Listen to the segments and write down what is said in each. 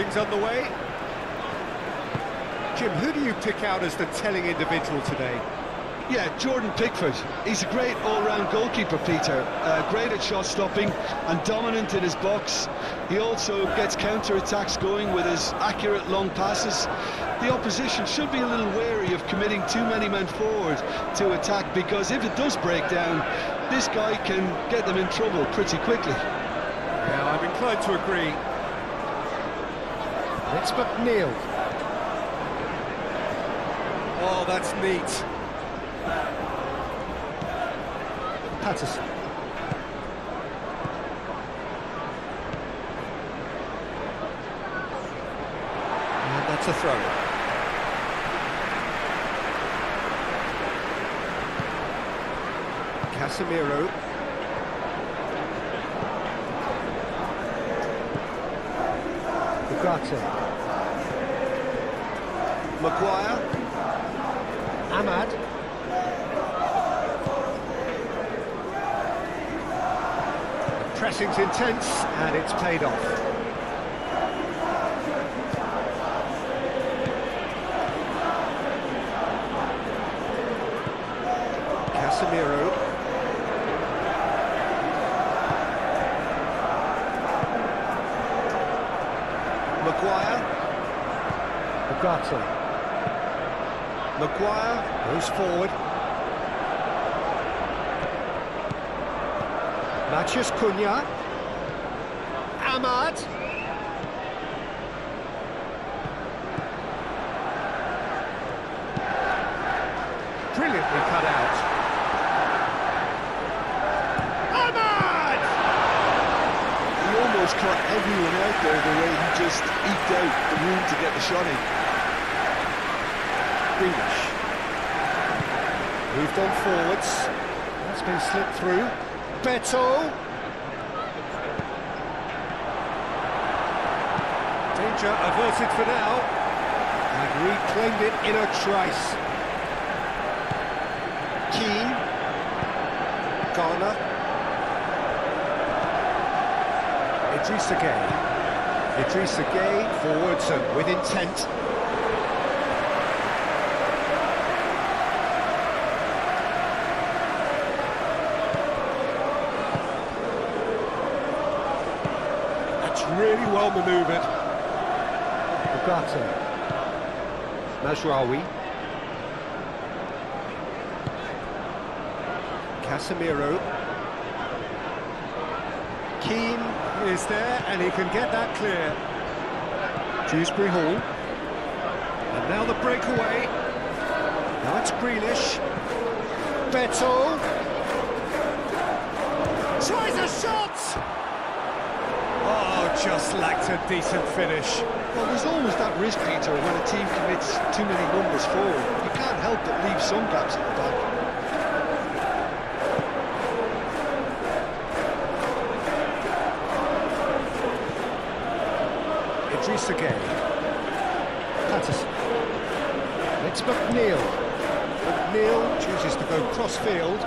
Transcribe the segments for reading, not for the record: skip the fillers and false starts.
things underway. Jim, who do you pick out as the telling individual today? Yeah, Jordan Pickford. He's a great all-round goalkeeper, Peter. Great at shot stopping and dominant in his box. He also gets counter-attacks going with his accurate long passes. The opposition should be a little wary of committing too many men forward to attack, because if it does break down, this guy can get them in trouble pretty quickly. Yeah, I'm inclined to agree. It's McNeil. Oh, that's neat. Patterson. And that's a throw. Casemiro. Ugarte. Maguire. Ahmad. Pressing's intense, and it's paid off. Casemiro. Maguire. Ugarte. Maguire goes forward. Matheus Cunha. Ahmad. Brilliantly cut out. Ahmad! He almost caught everyone out there the way he just eked out the room to get the shot in. Grealish. Moved on forwards. That's been slipped through. Beto. Danger averted for now. And reclaimed it in a trice. Keane. Garner. Idrissa Gueye. Idrissa Gueye forwards and with intent. Really well manoeuvred. Ugarte. Mazraoui. Casemiro. Keane is there, and he can get that clear. Dewsbury Hall. And now the breakaway. Now it's Grealish. Beto. Tries a shot! Oh, just lacked a decent finish. Well, there's always that risk, Peter, when a team commits too many numbers forward. You can't help but leave some gaps at the back. Idrissa Gueye. Patterson. It's McNeil. McNeil chooses to go cross-field.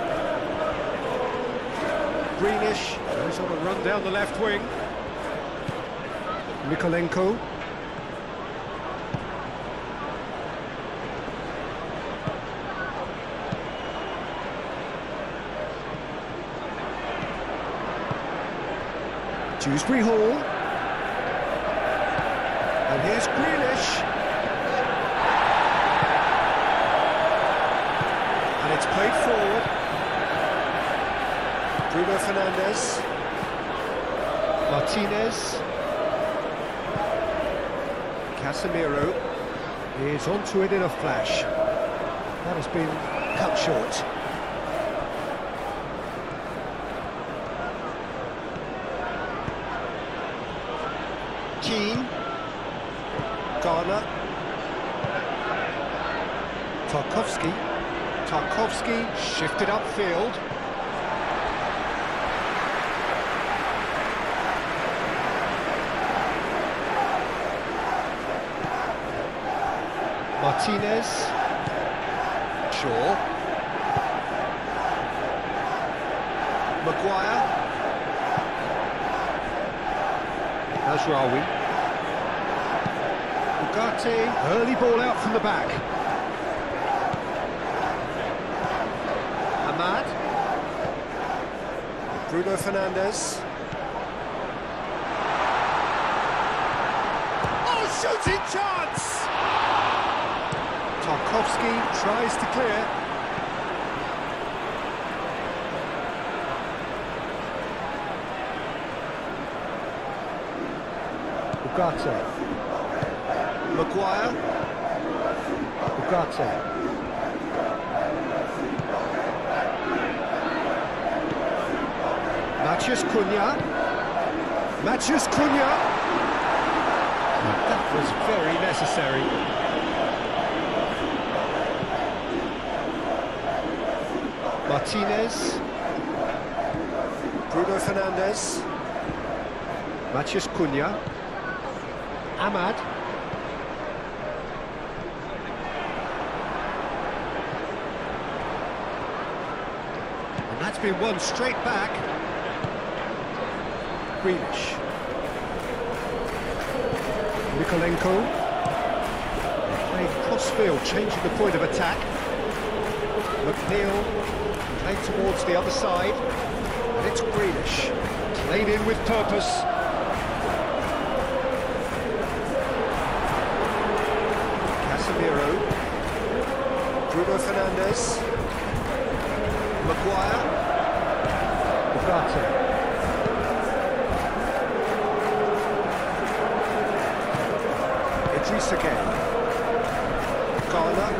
Greenish goes on a run down the left wing. Mikolenko. Dewsbury Hall. And here's Grealish. And it's played forward. Bruno Fernandes. Martinez. Casemiro is onto it in a flash. That has been cut short. Keane. Garner. Tarkowski. Tarkowski shifted upfield. Martinez. Shaw. Maguire. Mazraoui. Ugarte, early ball out from the back. Ahmad. Bruno Fernandes. Oh, shooting chance! Tarkowski tries to clear. Ugarte. Maguire. Ugarte. Matheus Cunha. Matheus Cunha. That was very necessary. Martinez. Bruno Fernandes. Matheus Cunha. Ahmad. And that's been won straight back. Grealish. Nikolenko. Playing cross-field, changing the point of attack. McNeil. Played towards the other side. And it's Grealish. Played in with purpose. Bruno Fernandes. Maguire. Ugarte. Idris again. Garner.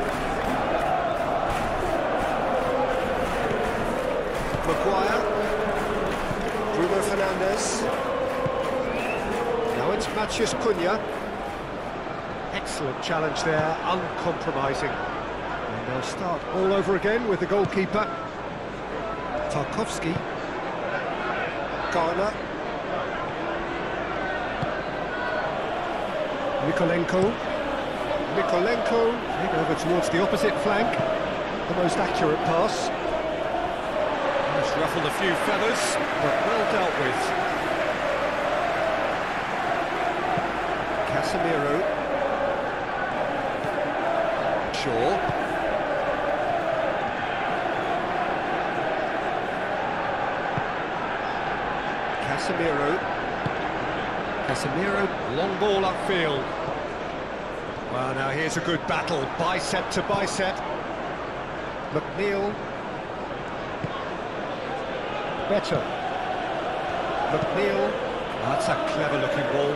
Maguire. Bruno Fernandes. Now it's Matheus Cunha. Excellent challenge there, uncompromising. And they'll start all over again with the goalkeeper. Tarkowski. Garner. Nikolenko. Played over towards the opposite flank. The most accurate pass. Just ruffled a few feathers, but well dealt with. Casemiro. Shaw. Casemiro, long ball upfield. Well, now here's a good battle, bicep to bicep. McNeil. Better. McNeil. Oh, that's a clever looking ball.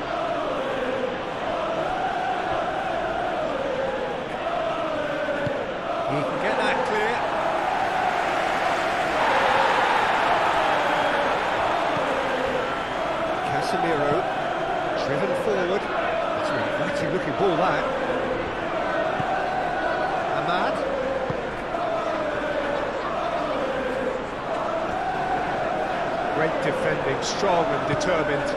He can get that clear. Casemiro, driven forward. That's an inviting looking ball, that. Ahmad. Great defending, strong and determined.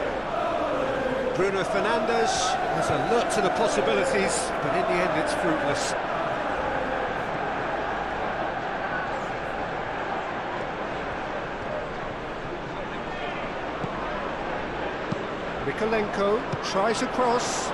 Bruno Fernandes is alert to the possibilities, but in the end it's fruitless. Nikolenko tries a cross.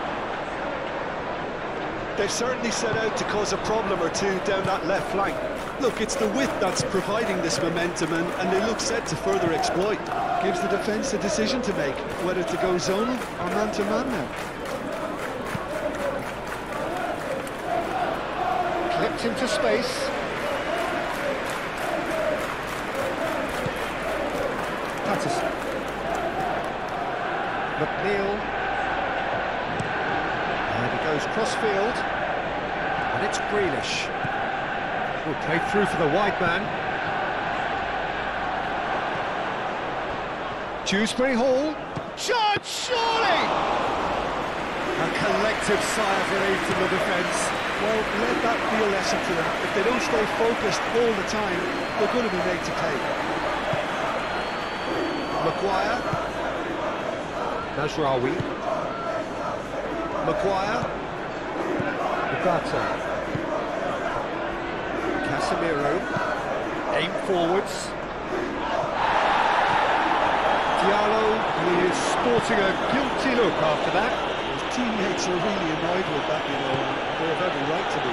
They've certainly set out to cause a problem or two down that left flank. Look, it's the width that's providing this momentum, and they look set to further exploit. Gives the defence a decision to make, whether to go zonal or man-to-man now. Clipped into space. Patterson. McNeil. And he goes cross-field. And it's Grealish. Will play through for the wide man. Dewsbury Hall. Shot, surely! A collective sigh of relief from the defence. Well, let that be a lesson to them. If they don't stay focused all the time, they're going to be made to pay. Maguire. Nasraoui. Maguire. Ugarte. Casemiro. Aim forwards. Diallo, he is sporting a guilty look after that. He's teammates are really annoyed with that, you know, and they have every right to be.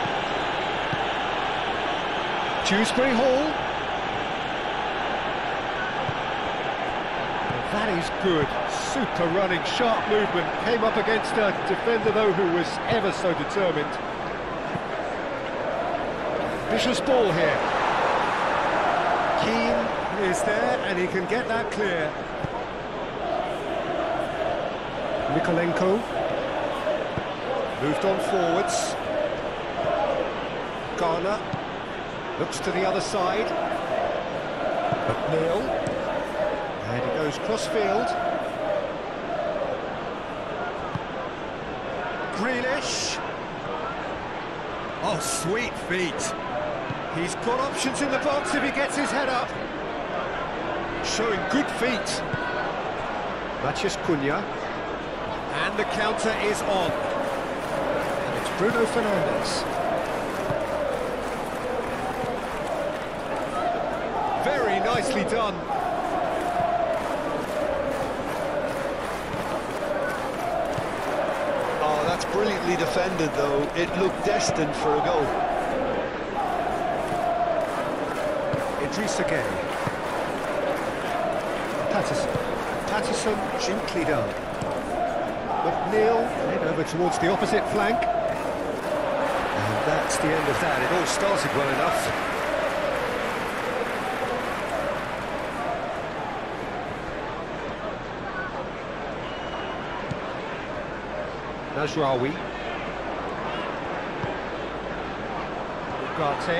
Dewsbury Hall. That is good. Super running, sharp movement. Came up against a defender, though, who was ever so determined. Vicious ball here. Keane is there, and he can get that clear. Mikolenko moved on forwards. Garner looks to the other side. McNeil, and he goes cross-field. Grealish. Oh, sweet feet. He's got options in the box if he gets his head up. Showing good feet. Matheus Cunha. And the counter is on. And it's Bruno Fernandes. Very nicely done. Oh, that's brilliantly defended, though. It looked destined for a goal. Idrissa Gueye. Patterson gently done. McNeil head over towards the opposite flank. And that's the end of that. It all started well enough. Najraoui. Ugarte.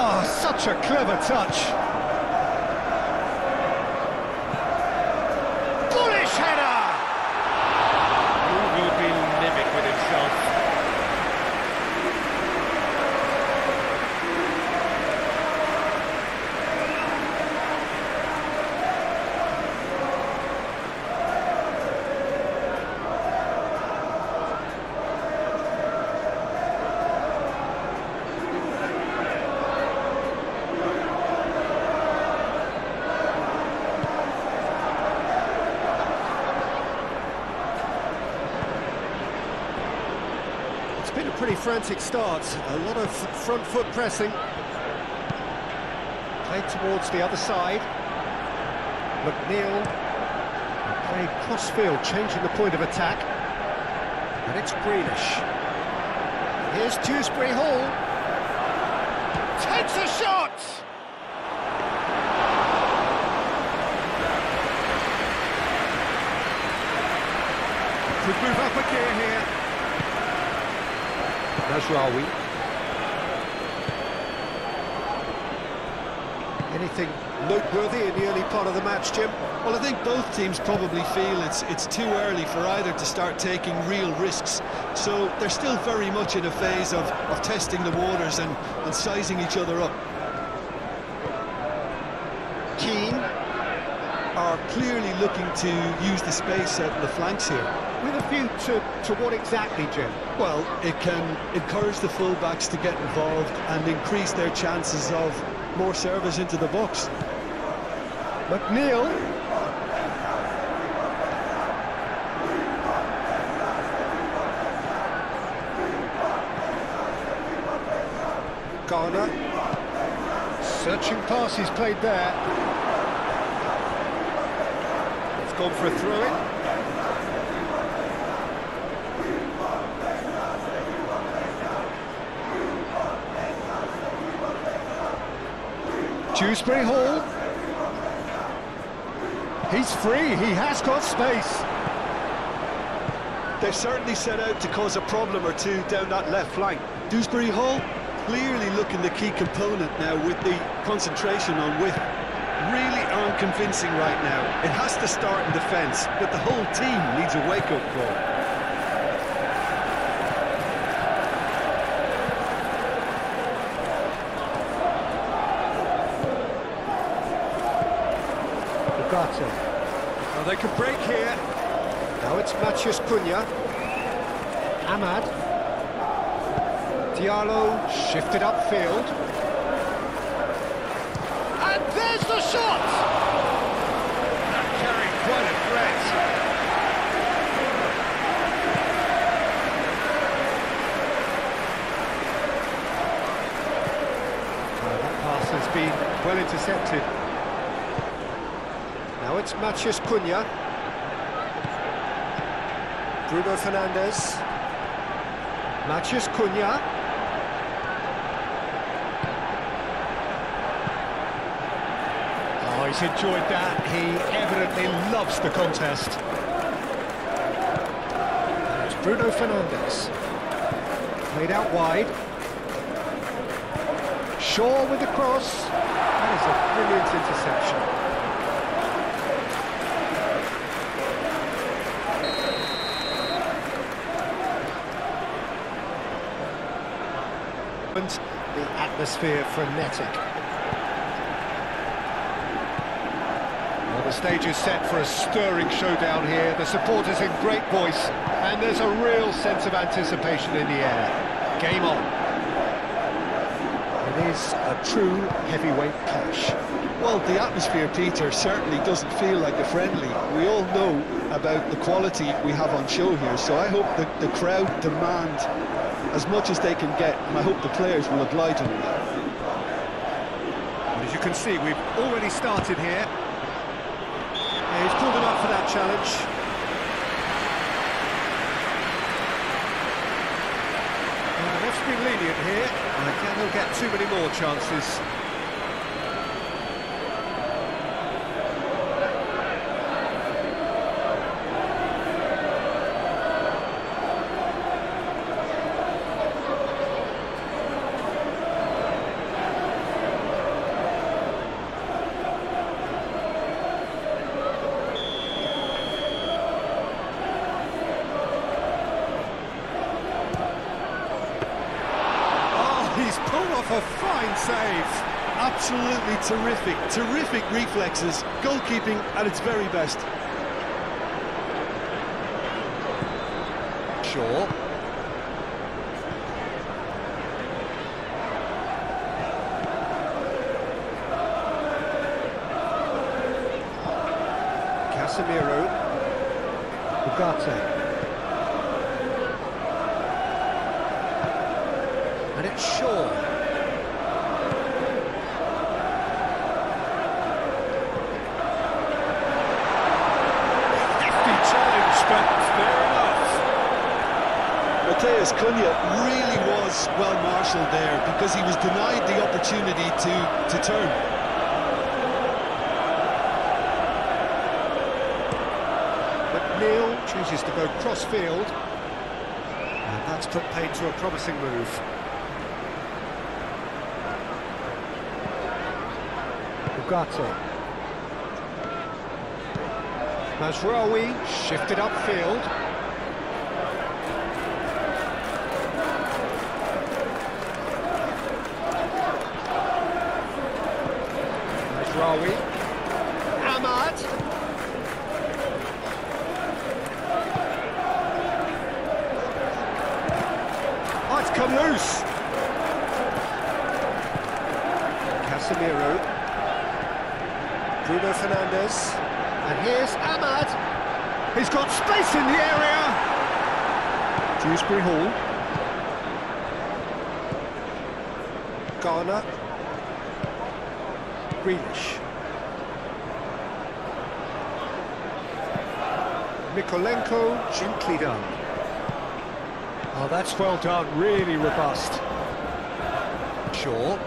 Oh, such a clever touch. Bullish header! He will be livid with himself. It's been a pretty frantic start, a lot of front foot pressing. Played towards the other side. McNeil played cross-field, changing the point of attack. And it's Grealish. Here's Dewsbury Hall. Takes a shot! Could move up a gear here. Najraoui. Anything noteworthy in the early part of the match, Jim? Well, I think both teams probably feel it's too early for either to start taking real risks. So they're still very much in a phase of testing the waters and sizing each other up. Keane are clearly looking to use the space out in the flanks here. with a view to what exactly, Jim? Well, it can encourage the full-backs to get involved and increase their chances of more service into the box. McNeil. Garner. Searching pass he's played there. It's gone for a throw-in. Dewsbury Hall. He's free, he has got space. They've certainly set out to cause a problem or two down that left flank. Dewsbury Hall clearly looking the key component now with the concentration on width. Really unconvincing right now. It has to start in defence, but the whole team needs a wake-up call. Well, they could break here. Now it's Matheus Cunha. Ahmad. Diallo shifted upfield. And there's the shot! well intercepted. Now it's Matheus Cunha. Bruno Fernandes. Matheus Cunha. Oh, he's enjoyed that. He evidently loves the contest. And it's Bruno Fernandes. Played out wide. Shaw with the cross. That is a brilliant interception. The atmosphere frenetic. Well, the stage is set for a stirring showdown here. The supporters in great voice, and there's a real sense of anticipation in the air. Game on. It is a true heavyweight clash. Well, the atmosphere, Peter, certainly doesn't feel like a friendly. We all know about the quality we have on show here, so I hope that the crowd demand as much as they can get, and I hope the players will oblige them with that. And as you can see, we've already started here. Yeah, he's pulled him up for that challenge. Well, the ref's been lenient here. I doubt he'll get too many more chances. He's pulled off a fine save. Absolutely terrific reflexes, goalkeeping at its very best. Shaw. Casemiro. Ugarte. And it's Shaw. Hefty challenge, but fair enough. Matheus Cunha really was well marshalled there because he was denied the opportunity to turn. But Neil chooses to go cross-field. And that's put paid to a promising move. Ugarte. Mazraoui shifted upfield. Mazraoui. Ahmad. Oh, it's come loose. Casemiro. Bruno Fernandes, and here's Ahmad. He's got space in the area. Dewsbury Hall. Garner. Grealish. Mikolenko, gently done. Oh, that's well done, really robust. Shaw.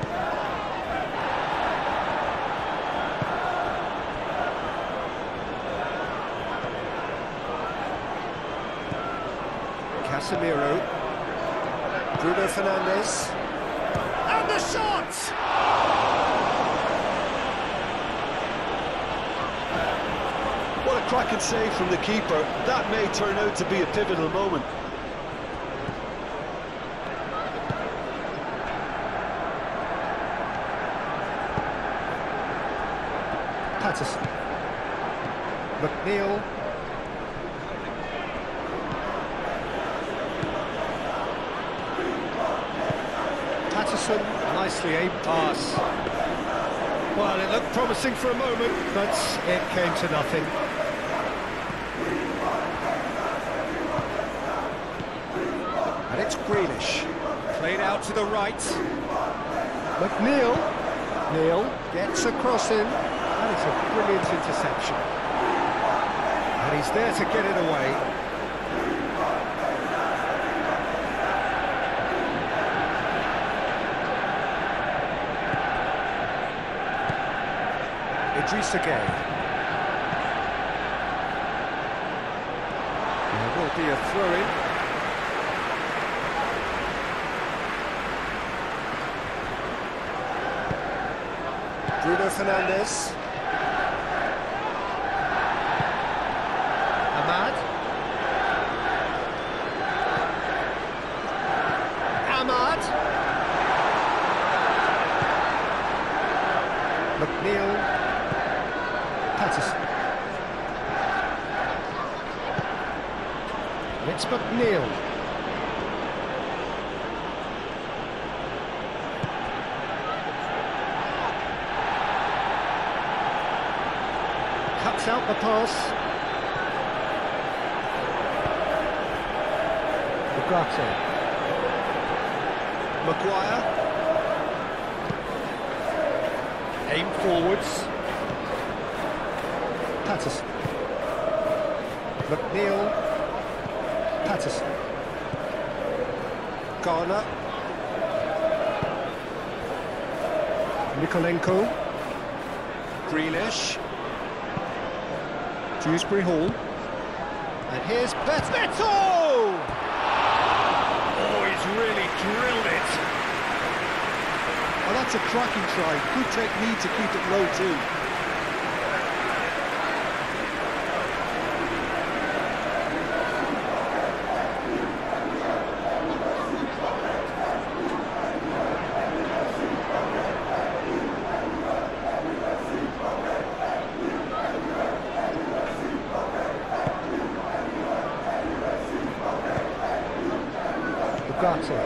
Casemiro, Bruno Fernandes, and the shot! What a cracking save from the keeper. That may turn out to be a pivotal moment. Patterson, McNeil. Patterson, nicely aimed pass. Well, it looked promising for a moment, but it came to nothing. And it's Grealish, played out to the right. McNeil, McNeil gets across him. That is a brilliant interception. And he's there to get it away. Idris again. There will be a throw-in. Bruno Fernandes. Ahmad. Ahmad. McNeil. Patterson. It's McNeil. Cuts out the pass. Ugarte. Maguire. Aim forwards. Patterson. McNeil. Patterson. Garner. Nikolenko. Grealish. Dewsbury Hall. And here's Beto! Oh, he's really drilled it. Oh, that's a cracking try. Good technique to keep it low too. Ugarte.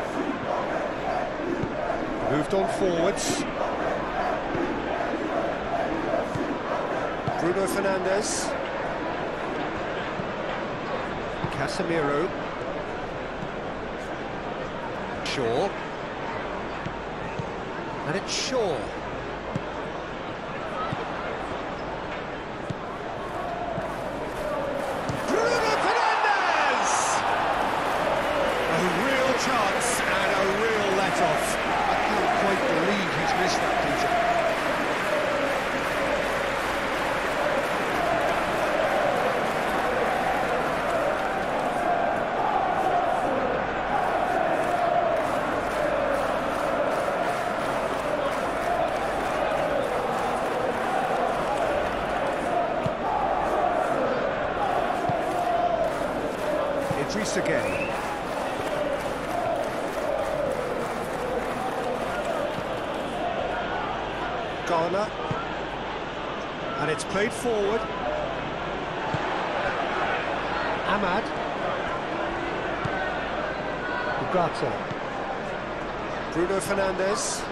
Moved on forwards. Bruno Fernandes. Casemiro. Shaw. And it's Shaw. Chance and a real let-off. I can't quite believe he's missed that, Peter. Idris again. Garner, and it's played forward. Ahmad. Ugarte. Bruno Fernandes.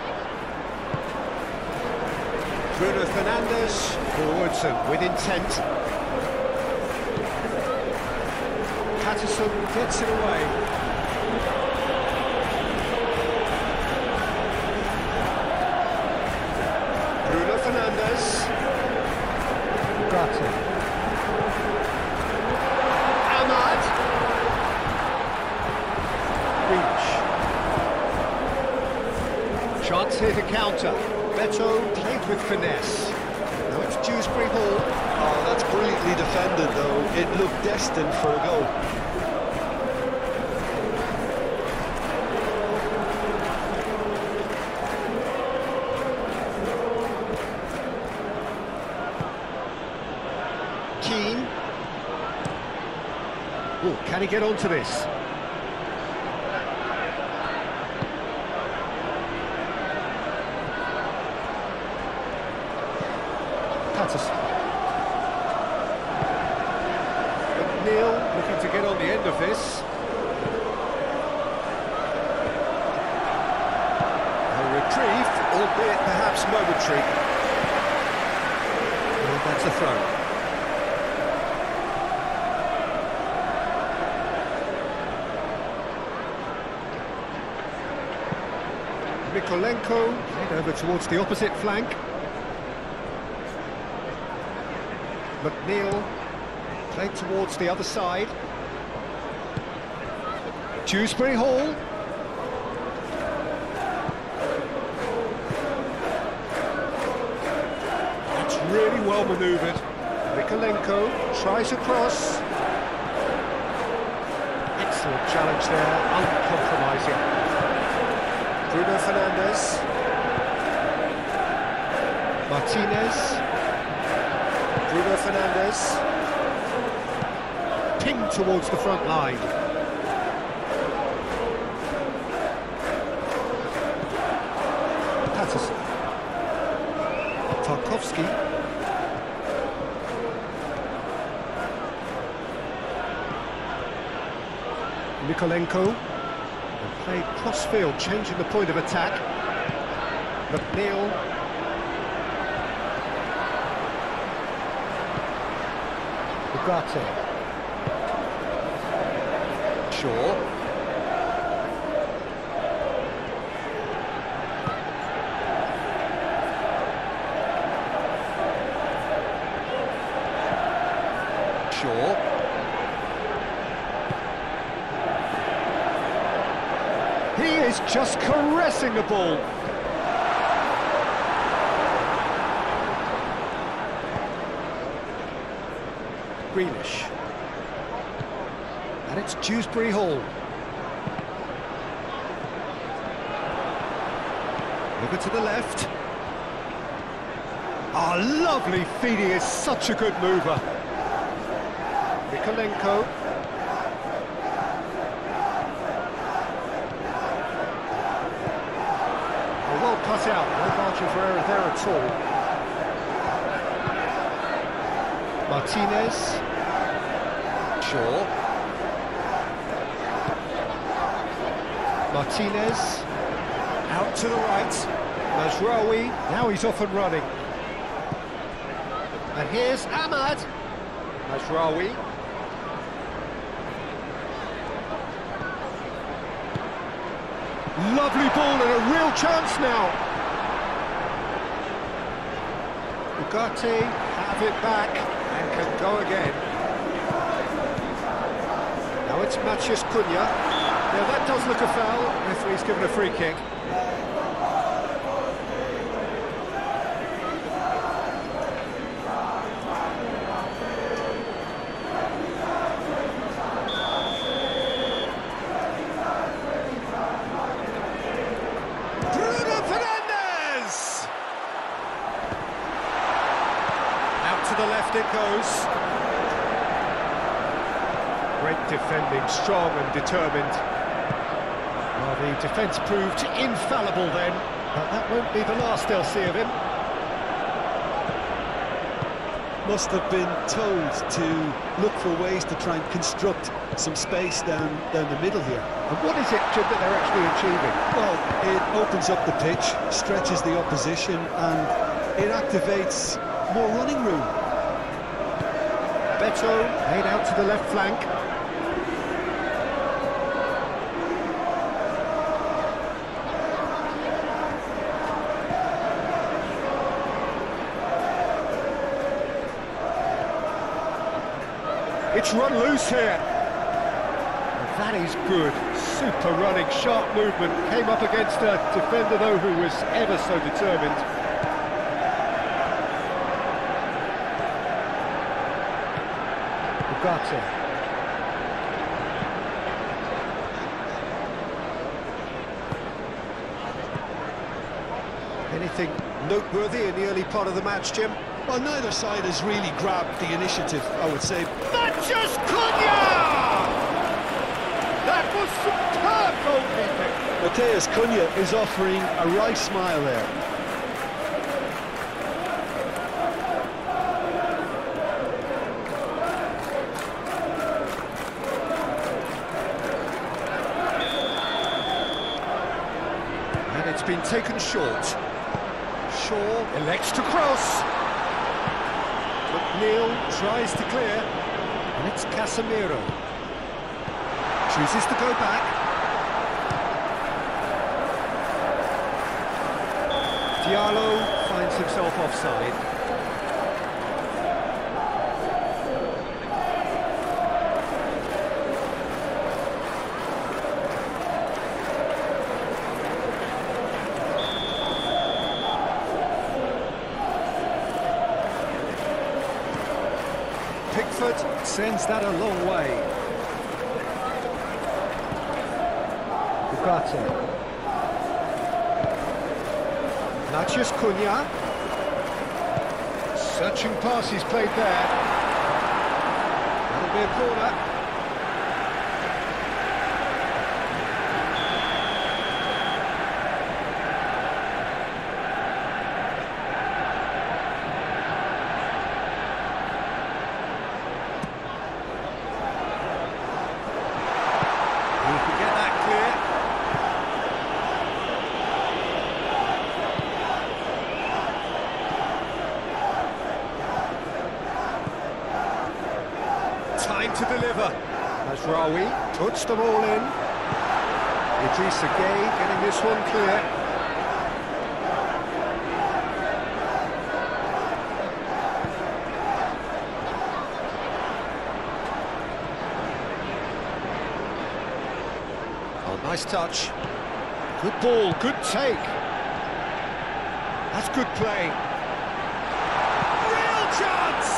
Bruno Fernandes forwards and with intent. Patterson gets it away. Bruno Fernandes. Ugarte. Ahmad. Grealish. Chance here to counter. Beto played with finesse. Now it's Dewsbury Hall. Oh, that's brilliantly defended though. It looked destined for a goal. Keane. Oh, can he get onto this? Patterson. McNeil looking to get on the end of this. A retrieve, albeit perhaps momentary. And that's a throw. Mikolenko, head over towards the opposite flank. McNeil, played towards the other side. Dewsbury Hall. That's really well manoeuvred. Mikolenko tries a cross. Excellent challenge there, uncompromising. Bruno Fernandes. Martinez. Bruno Fernandes. Pinged towards the front line. Patterson. Tarkowski. Mikolenko. And played cross-field, changing the point of attack. McNeil. Ugarte. Shaw. He is just caressing the ball. Grealish. And it's Dewsbury Hall. Over to the left. Ah, lovely feed, he is such a good mover. Mikolenko. Well cut out, no margin for error there at all. Martinez. Shaw. Martinez. Out to the right. Mazraoui, now he's off and running. And here's Ahmad. Mazraoui. Lovely ball and a real chance now. Ugarte have it back and can go again. Now it's Matheus Cunha. Now that does look a foul. Referee's given a free kick. To the left it goes. Great defending, strong and determined. Well, the defence proved infallible then, but that won't be the last they'll see of him. Must have been told to look for ways to try and construct some space down the middle here. And what is it, Jim, that they're actually achieving? Well, it opens up the pitch, stretches the opposition, and it activates more running room. Beto made out to the left flank. It's run loose here. That is good. Super running, sharp movement. Came up against a defender, though, who was ever so determined. Ugarte. Anything noteworthy in the early part of the match, Jim? Well, neither side has really grabbed the initiative, I would say. Matheus Cunha! That was superb goalkeeping. Matheus Cunha is offering a wry smile there. And it's been taken short. Shaw elects to cross. McNeil tries to clear. And it's Casemiro. Chooses to go back. Diallo finds himself offside. Pickford sends that a long way. Karta. Natchez Cunha. Searching pass he's played there. That'll be a corner. He can get that clear. Time to deliver. As Rawi puts them all in. Idrissa Gueye getting this one clear. Oh, nice touch. Good ball, good take. That's good play. Real chance!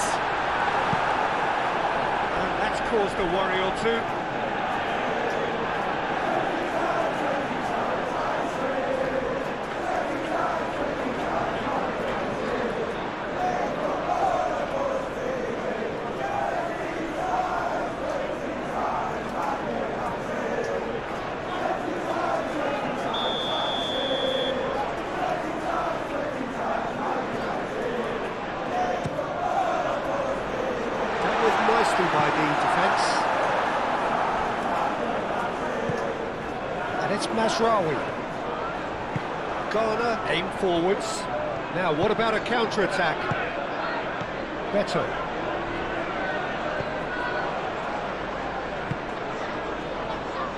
Caused a worry or two. Nicely by the defence. And it's Masraoui. Garner aim forwards. Now what about a counter-attack? Beto.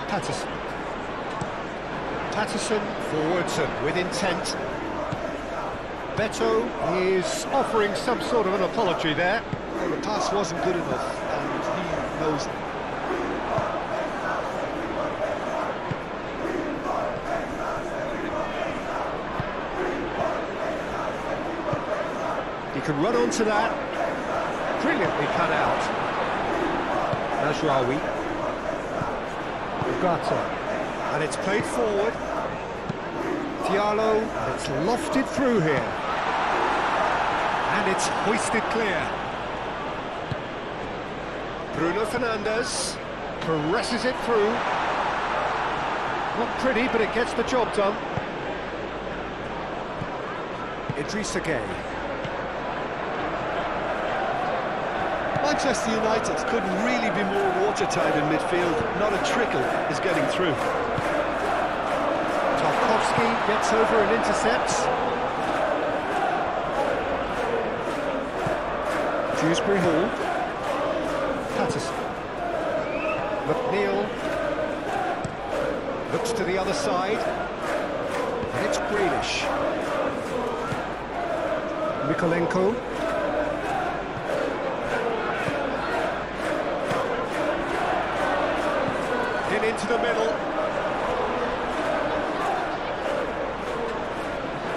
Patterson. Patterson forwards and with intent. Beto is offering some sort of an apology there. Well, the pass wasn't good enough, and he knows it. He can run onto that. Brilliantly cut out. Masraoui. Ugarte. And it's played forward. Diallo. And it's lofted through here. And it's hoisted clear. Bruno Fernandes presses it through. Not pretty, but it gets the job done. Idrissa Gueye. Manchester United couldn't really be more watertight in midfield. Not a trickle is getting through. Tarkowski gets over and intercepts. Dewsbury Hall. Patterson. McNeil looks to the other side, and it's Grealish. Mikolenko. In into the middle.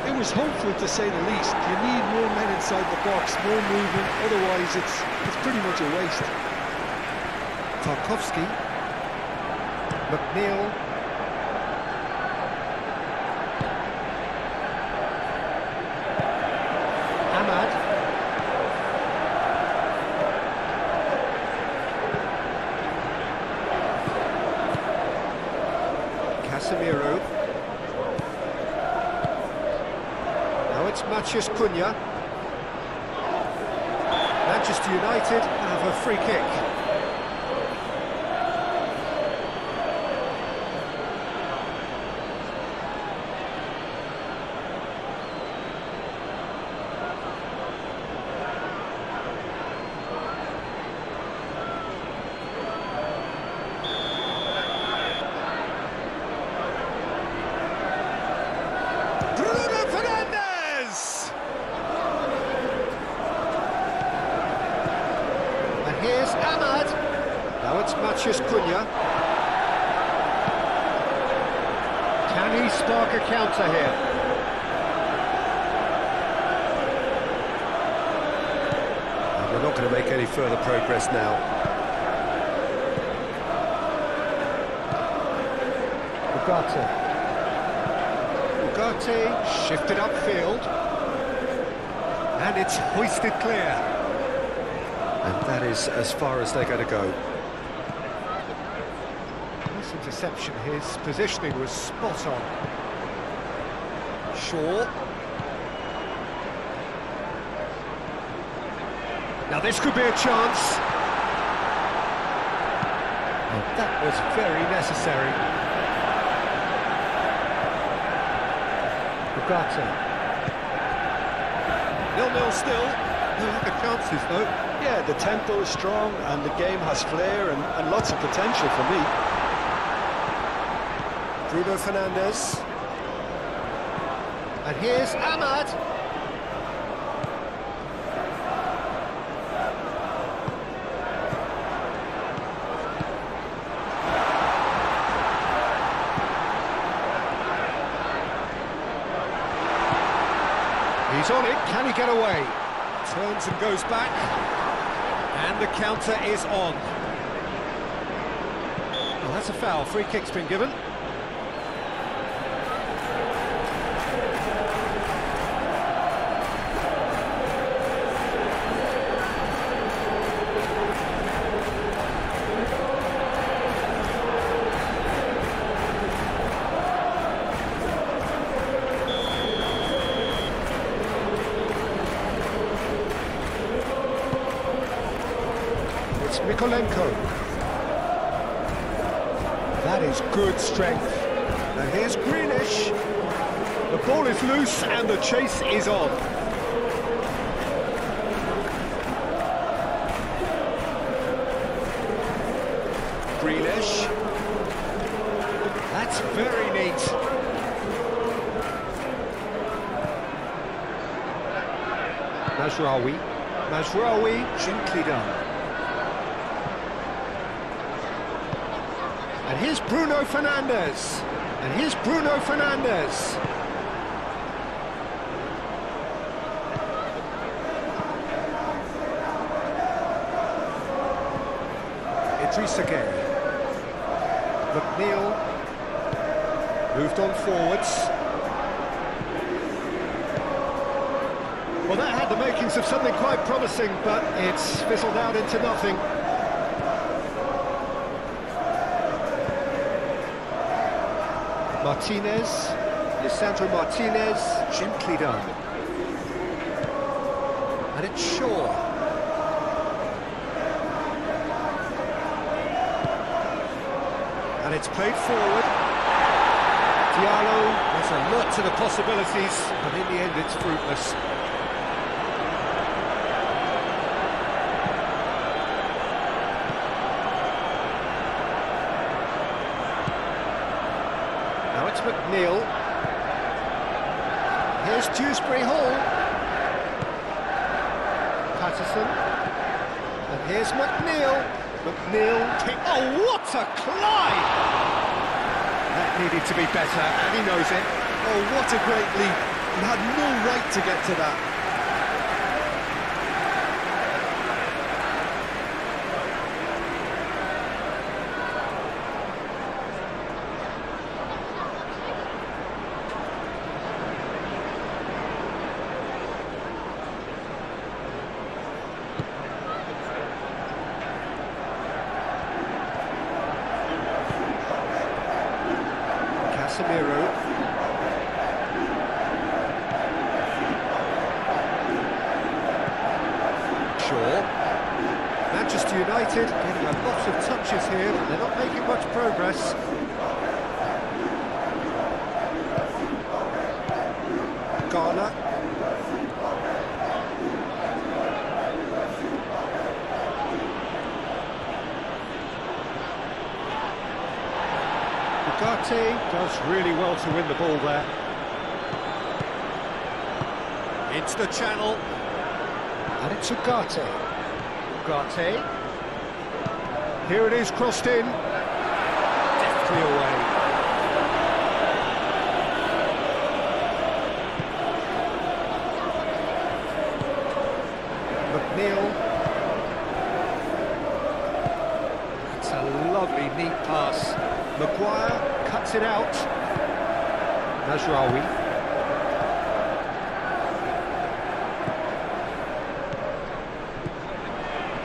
It was hopeful, to say the least. You need more men inside the box, more movement, otherwise it's pretty much a waste. Tarkowski, McNeil, Ahmad, Casemiro. Now it's Natchez Cunha. Manchester United have a free kick. here's Ahmad. Now it's Matheus Cunha. Can he spark a counter here? And we're not going to make any further progress now. Ugarte shifted upfield. And it's hoisted clear. And that is as far as they're going to go. This interception, his positioning was spot on. Shaw. Now this could be a chance. And that was very necessary. Ugarte. 0-0 still. No lack of chances though. Yeah, the tempo is strong and the game has flair and lots of potential for me. Bruno Fernandes. And here's Ahmad. He's on it, can he get away? Turns and goes back. And the counter is on. Well, that's a foul. Free kick's been given. Mikolenko. That is good strength. And here's Grealish. The ball is loose and the chase is on. Grealish. That's very neat. Mazraoui, gently done. And here's Bruno Fernandes. And here's Bruno Fernandes. Idrissa Gueye. McNeil moved on forwards. Well, that had the makings of something quite promising, but it's fizzled out into nothing. Martinez, Lisandro Martinez, gently done. And it's Shaw. And it's played forward. Diallo, there's a lot to the possibilities, but in the end it's fruitless. It's McNeil. Here's Dewsbury Hall. Patterson. And here's McNeil. McNeil kick. Oh, what a climb! That needed to be better, and he knows it. Oh, what a great leap. He had no right to get to that. Casemiro. Shaw. Manchester United getting a lot of touches here, but they're not making much progress. Garner. Ugarte does really well to win the ball there. Into the channel. And it's Ugarte. Ugarte. Here it is, crossed in. Deftly away. McNeil. That's a lovely, neat pass. Maguire cuts it out. Mazraoui.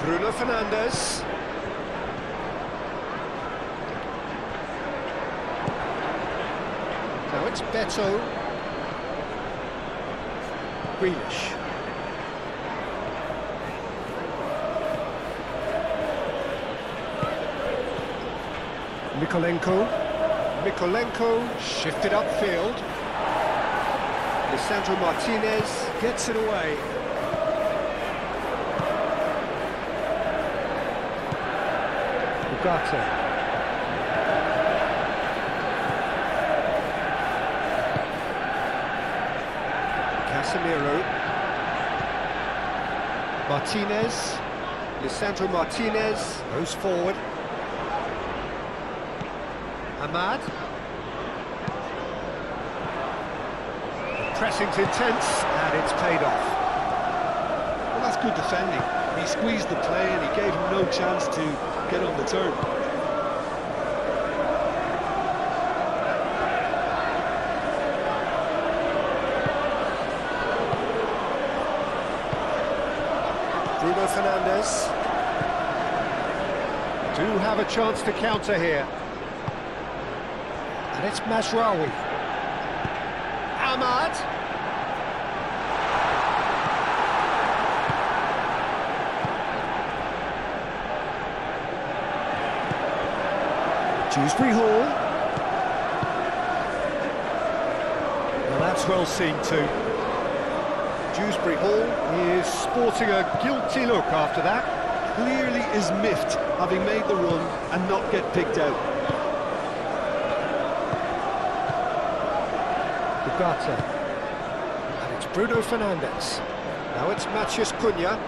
Bruno Fernandes. Now it's Beto. Grealish. Mikolenko shifted upfield. Lisandro Martinez gets it away. Ugarte. Casemiro. Martinez. Lisandro Martinez goes forward. Ahmad. Pressing's intense, and it's paid off. Well, that's good defending. He squeezed the play and he gave him no chance to get on the turn. Bruno Fernandes. Do have a chance to counter here. And it's Mazraoui. Ahmad. Dewsbury Hall. Well, that's well seen too. Dewsbury Hall is sporting a guilty look after that. Clearly is miffed having made the run and not get picked out. Ugarte. And it's Bruno Fernandes. Now it's Matheus Cunha.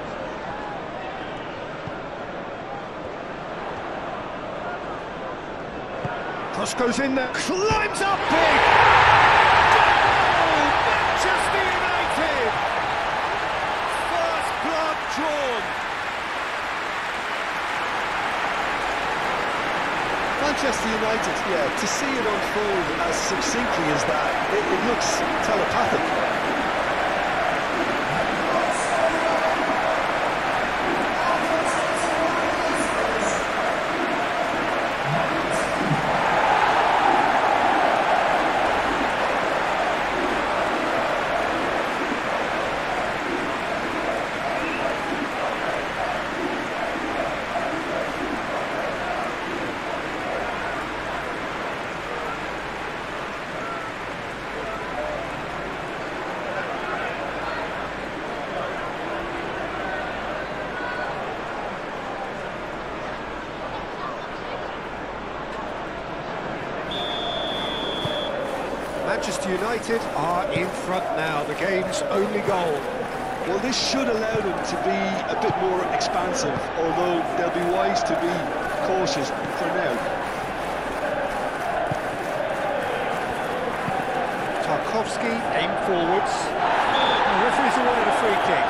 Cross goes in there, climbs up big! Goal! Manchester United! First blood drawn! Manchester United, yeah, to see it unfold as succinctly as that, it looks telepathic. Manchester United are in front now, the game's only goal. Well, this should allow them to be a bit more expansive, although they'll be wise to be cautious for now. Tarkowski aim forwards. The referee's awarded a free kick.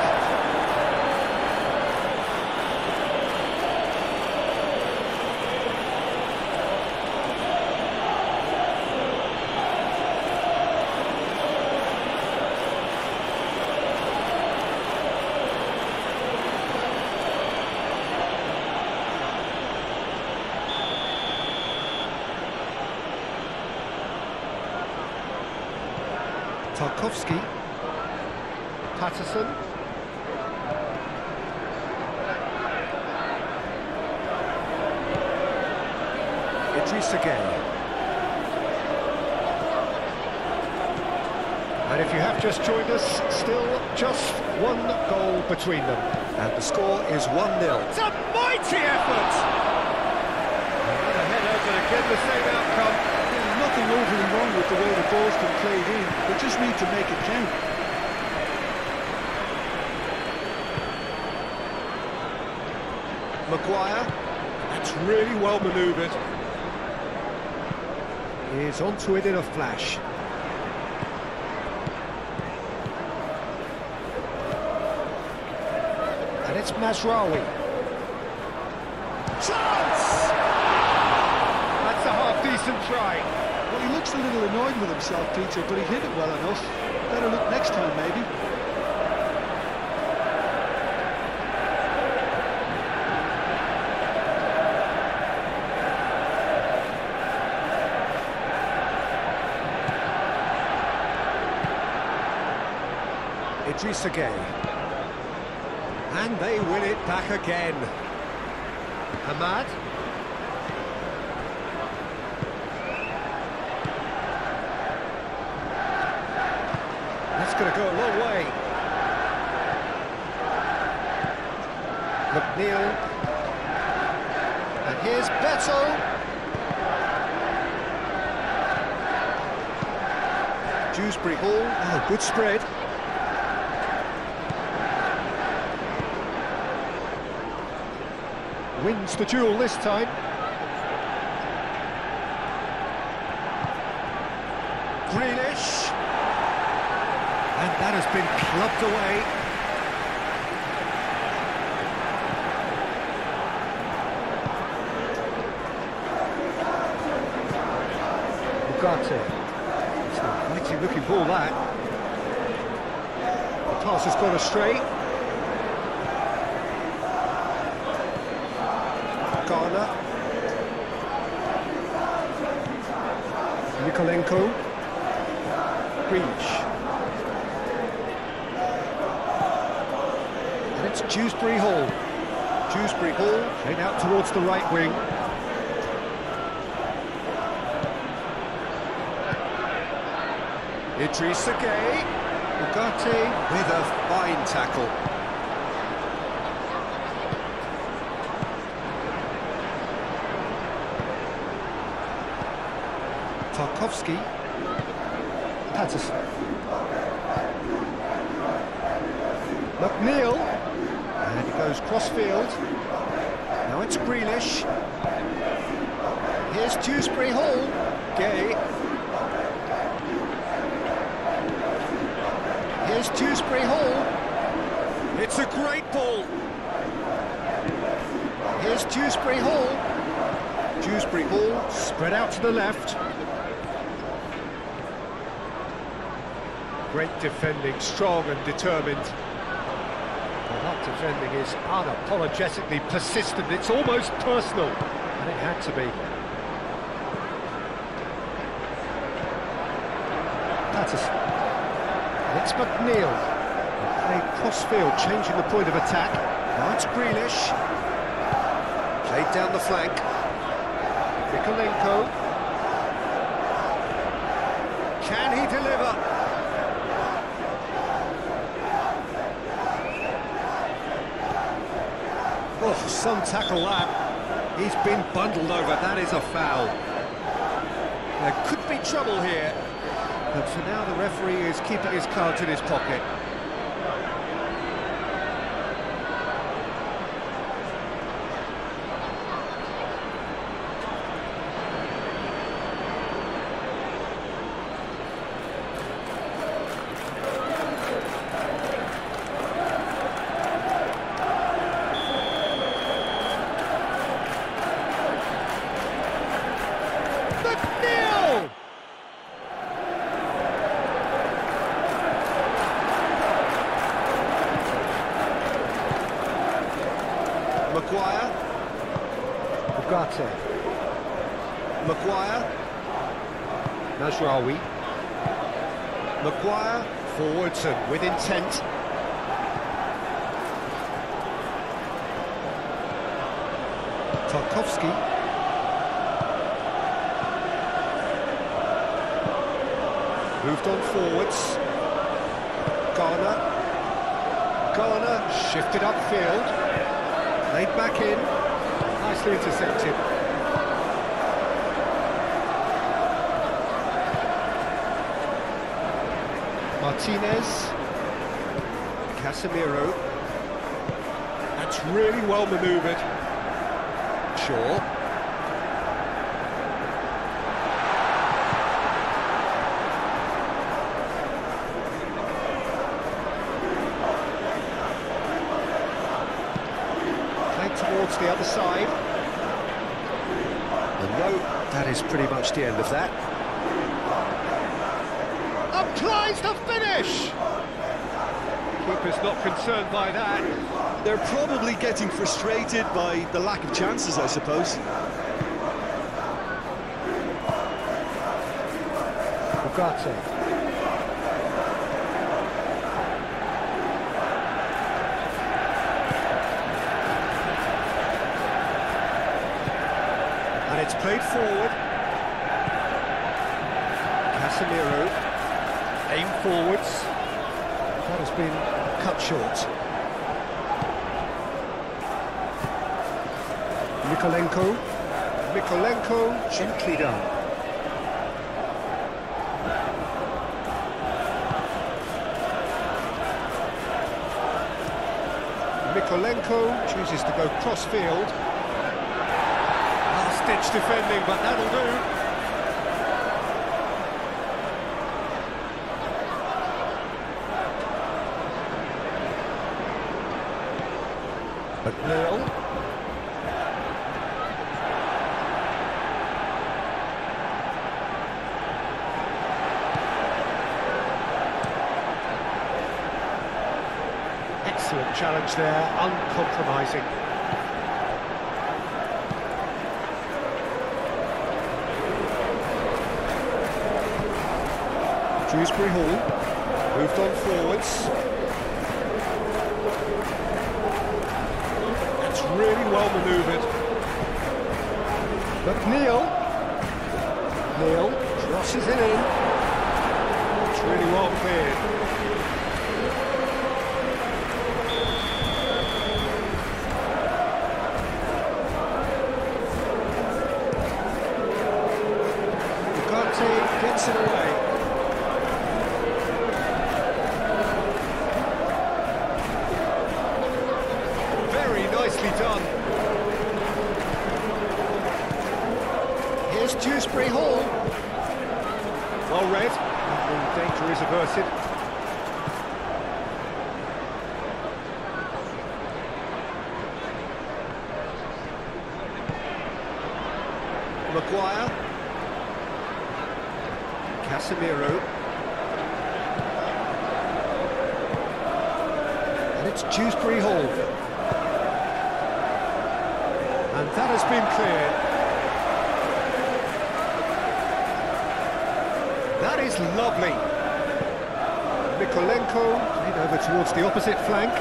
Tarkowski, Patterson, Idrissa Gueye. And if you have just joined us, still just one goal between them. And the score is 1-0. It's a mighty effort! And a header, but again the same outcome. Nothing overly wrong with the way the ball's been played in. They just need to make it count. Maguire, That's really well manoeuvred. He's onto it in a flash. And it's Mazraoui. Chance! That's a half-decent try. Well, he looks a little annoyed with himself, Peter, but he hit it well enough. Better look next time, maybe. Idrissa Gueye. And they win it back again. Ahmad. That's going to go a long way. McNeil. And here's Beto. Dewsbury Hall. Oh, good spread. Wins the duel this time. Grealish. And that has been clubbed away. Ugarte. It's a mighty looking ball, that. The pass has gone astray. Garner. Nikolenko. Grealish. And it's Dewsbury Hall. Dewsbury Hall played out towards the right wing. Idrissa Gueye. Ugarte with a fine tackle. Tarkowski. Patterson. McNeil. And he goes cross-field. Now it's Grealish. Here's Dewsbury Hall. Gueye. Here's Dewsbury Hall. It's a great ball. Here's Dewsbury Hall. Dewsbury Hall spread out to the left. Great defending, strong and determined. Well, that defending is unapologetically persistent. It's almost personal, and it had to be. Patterson. And it's McNeil. Played cross-field, changing the point of attack. Now it's Grealish. Played down the flank. Nikolenko. Can he deliver? Oh, some tackle that. He's been bundled over. That is a foul. There could be trouble here. But for now, the referee is keeping his cards in his pocket. Maguire. Ugarte. Maguire. Mazraoui. Maguire forwards and with intent. Tarkowski. Moved on forwards. Garner. Garner shifted upfield. Laid back in. Nicely intercepted. Martinez. Casemiro. That's really well manoeuvred. Shaw. Played towards the other side. And no, that is pretty much the end of that. Applies the finish! Keeper's not concerned by that. They're probably getting frustrated by the lack of chances, I suppose. Ugarte. And it's played forward. Casemiro. Aim forwards. That has been cut short. Mikolenko, gently done. Mikolenko chooses to go cross-field. Last-ditch defending, but that'll do. But Neil. Excellent challenge there, uncompromising. Dewsbury Hall moved on forwards. That's really well manoeuvred. But Neil crosses it in. It's really well cleared. Gets it away. Very nicely done. Here's Dewsbury Hall. Well read. The danger is averted. Maguire. Casemiro. And it's Dewsbury Hall. And that has been cleared. That is lovely. Mikolenko played over towards the opposite flank.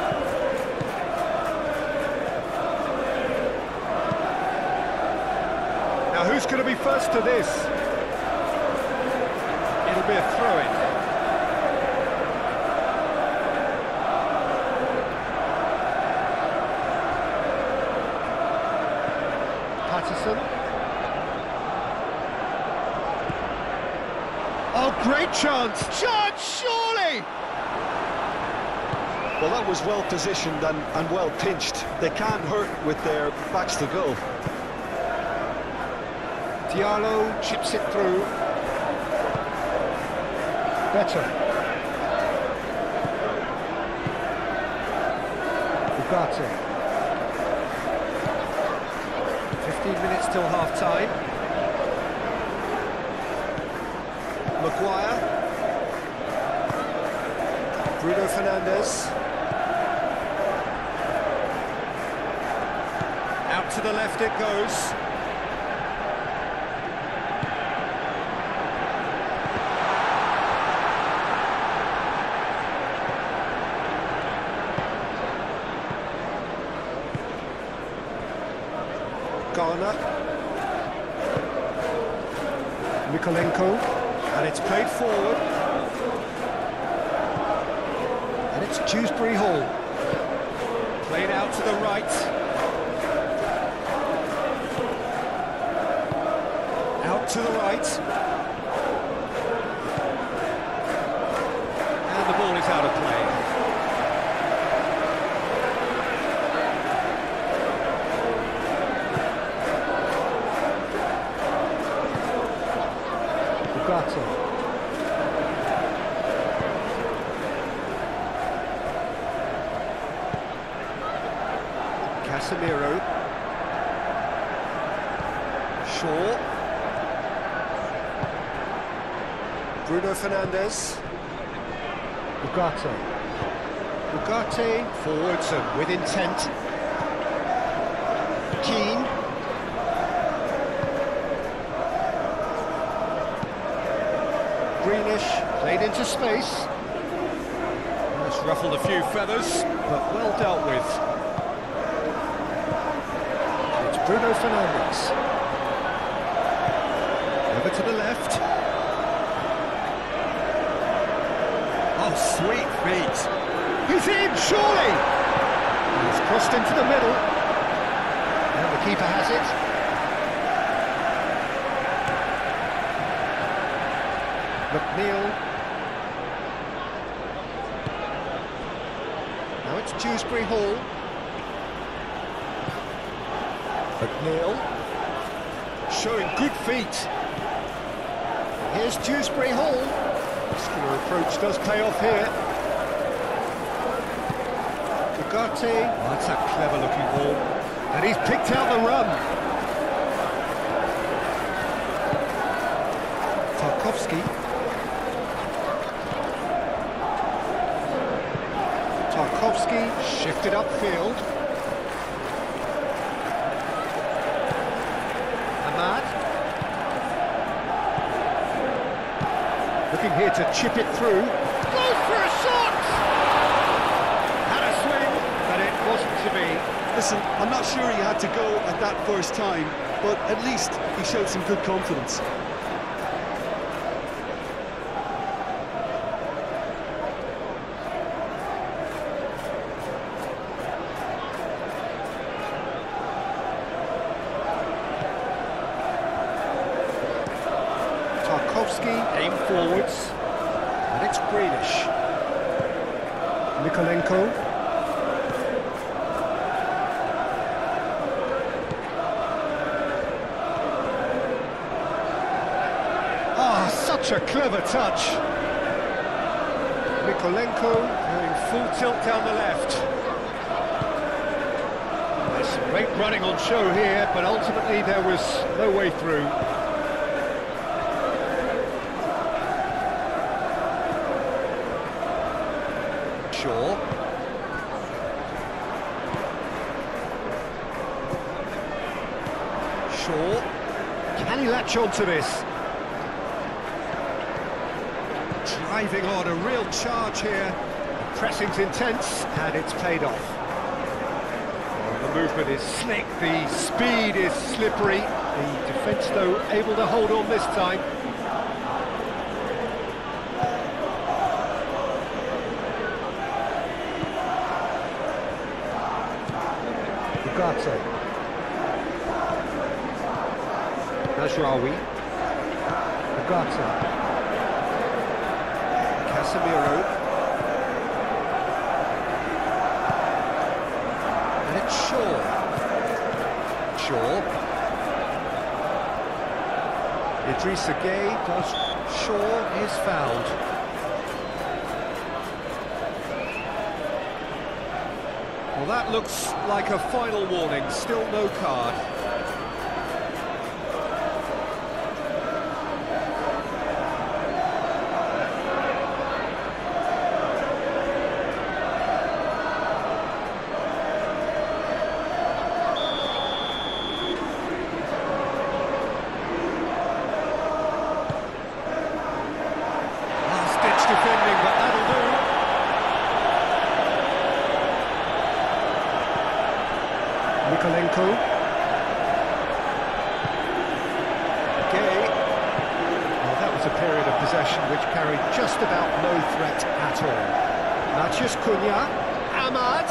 Now who's going to be first to this? It'll be a throw-in. Patterson. Oh, great chance! Chance, surely! Well, that was well positioned and well pinched. They can't hurt with their backs to goal. Diallo chips it through. Better. Ugarte. 15 minutes till half-time. Maguire. Bruno Fernandes. Out to the left it goes. Garner. Mikolenko, and it's played forward. And it's Dewsbury Hall. Played out to the right. Out to the right. And the ball is out of play. Ugarte. Casemiro. Shaw. Bruno Fernandes. Ugarte. Ugarte forwards and with intent. Keane. Greenish played into space. That's ruffled a few feathers, but well dealt with. It's Bruno Fernandes. Over to the left. Oh, sweet feet. He's in, surely! He's crossed into the middle. And the keeper has it. McNeil. Now it's Dewsbury Hall. McNeil. Showing good feet. Here's Dewsbury Hall. Muscular approach does pay off here. Ugarte. Oh, that's a clever looking ball. And he's picked out the run. Tarkowski. Tarkowski shifted upfield. Ahmad. Looking here to chip it through. Goes for a shot! Had a swing, but it wasn't to be. Listen, I'm not sure he had to go at that first time, but at least he showed some good confidence. Tarkowski aim forwards, and it's Greenish. Mikolenko. Ah, such a clever touch. Mikolenko going full tilt down the left. There's some great running on show here, but ultimately there was no way through. Shaw. Shaw. Can he latch on to this? Driving on, a real charge here. Pressing's intense, and it's paid off. Well, the movement is slick, the speed is slippery. The defence, though, able to hold on this time. Ugarte. Najraoui. Ugarte. Casemiro. And it's Shaw. Shaw. Idrissa Gueye does. Shaw is fouled. Well, that looks like a final warning, still no card. Last-ditch defending, but that'll do. Mikolenko. Gueye. Well, that was a period of possession which carried just about no threat at all. Matheus Cunha. Ahmad.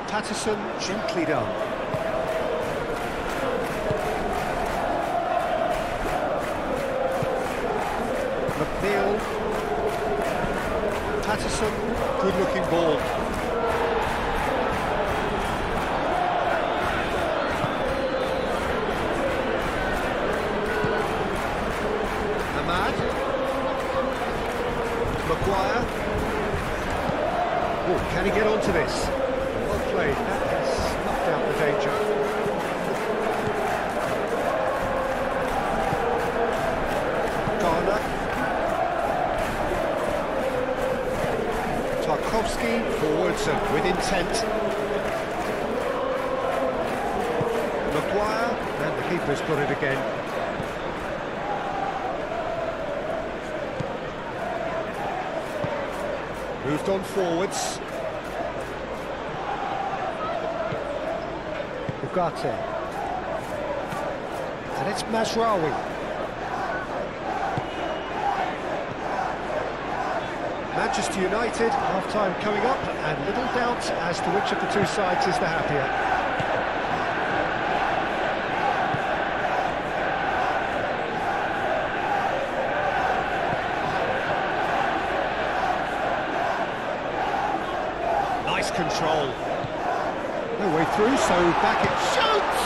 Patterson gently done. McNeil. Patterson, good-looking ball. Ahmad. Maguire. Oh, can he get onto this? Well played, that has snuffed out the danger. Tarkowski, forwards and with intent. Maguire, and the keeper's got it again. Moved on forwards. Ugarte. And it's Mazraoui. Manchester United, half-time coming up, and little doubt as to which of the two sides is the happier. Nice control. No way through, so back it shoots!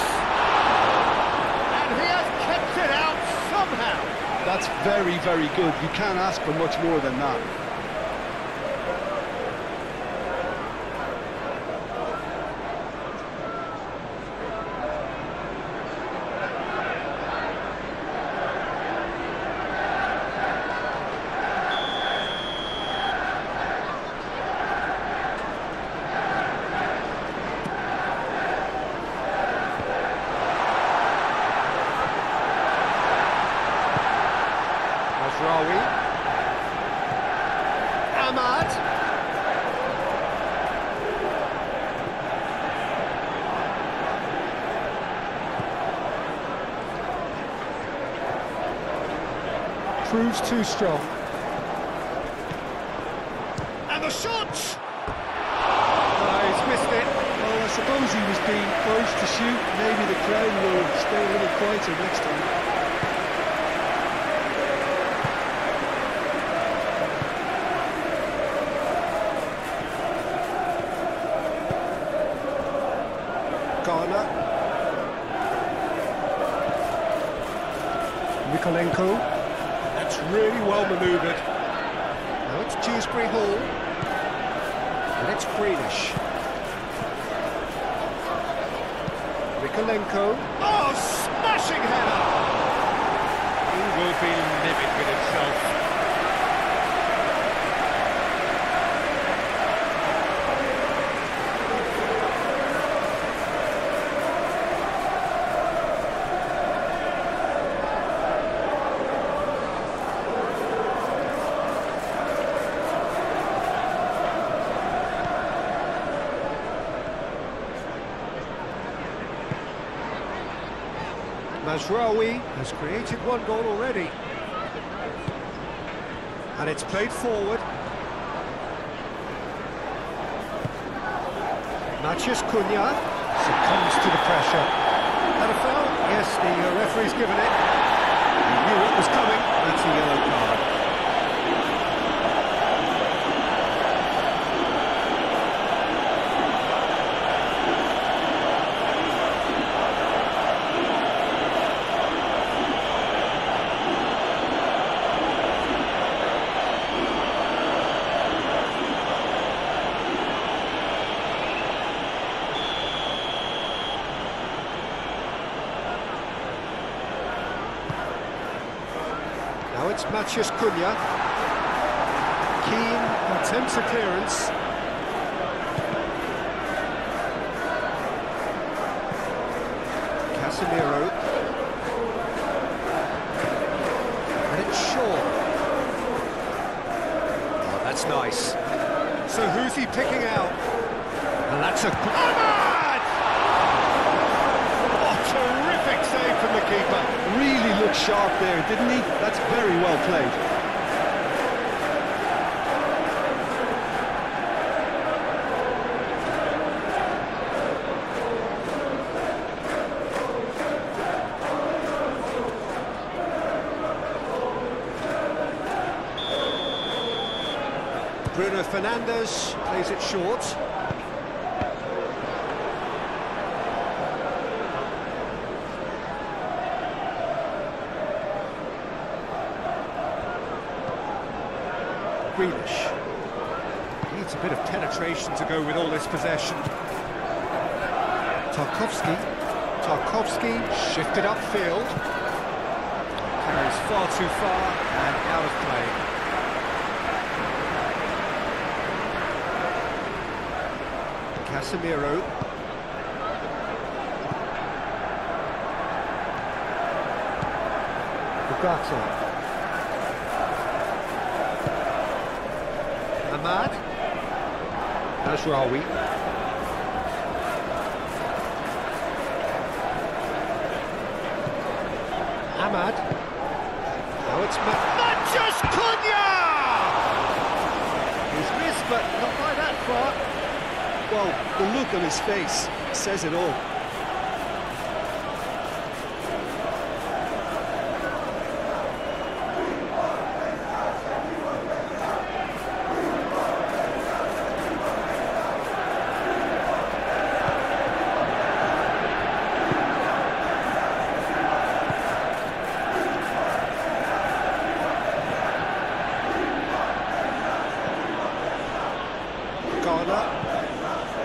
And he has kept it out somehow! That's very, very good. You can't ask for much more than that. Ahmad. Proves too strong. And the shot! Oh, he's missed it. Well, I suppose he was being forced to shoot. Maybe the crowd will stay a little quieter next time. Garner. Mikolenko. That's really well manoeuvred. Now it's Dewsbury Hall. And it's Grealish. Mikolenko. Oh, smashing header! He will be livid with himself. Mazraoui has created one goal already. And it's played forward. Matheus Cunha succumbs to the pressure. Had a foul? Yes, the referee's given it. He knew what was coming. That's a yellow card. Now it's Matheus Cunha. Keane attempts a clearance. Casemiro. And it's Shaw. Oh, that's nice. So who's he picking out? And that's a... Ahmad! Oh, terrific save from the keeper. Really looked sharp there, didn't he? That's very well played. Bruno Fernandes plays it short. Grealish. Needs a bit of penetration to go with all this possession. Tarkowski shifted upfield. Carries far too far and out of play. Casemiro. Bugatti. Ahmad. Ashrawi. Ahmad. Now it's Mathias Cunha! He's missed, but not by that far. Well, the look on his face says it all.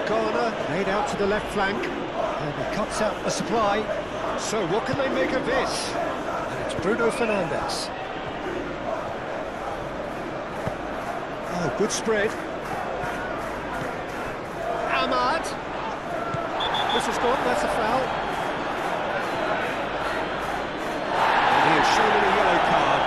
Garner laid out to the left flank, and he cuts out the supply. So what can they make of this? And it's Bruno Fernandes. Oh, good spread. Ahmad. This has gone, that's a foul. And he has shown him a yellow card.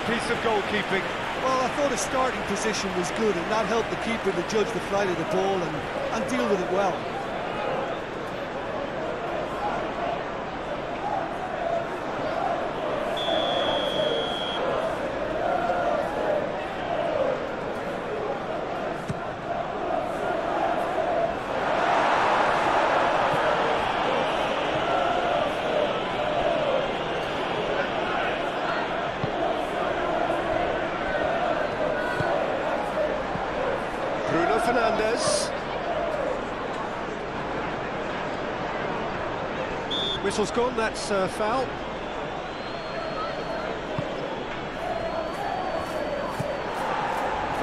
Piece of goalkeeping. Well, I thought his starting position was good, and that helped the keeper to judge the flight of the ball and deal with it well. Bruno Fernandes. Whistle's gone, that's a foul.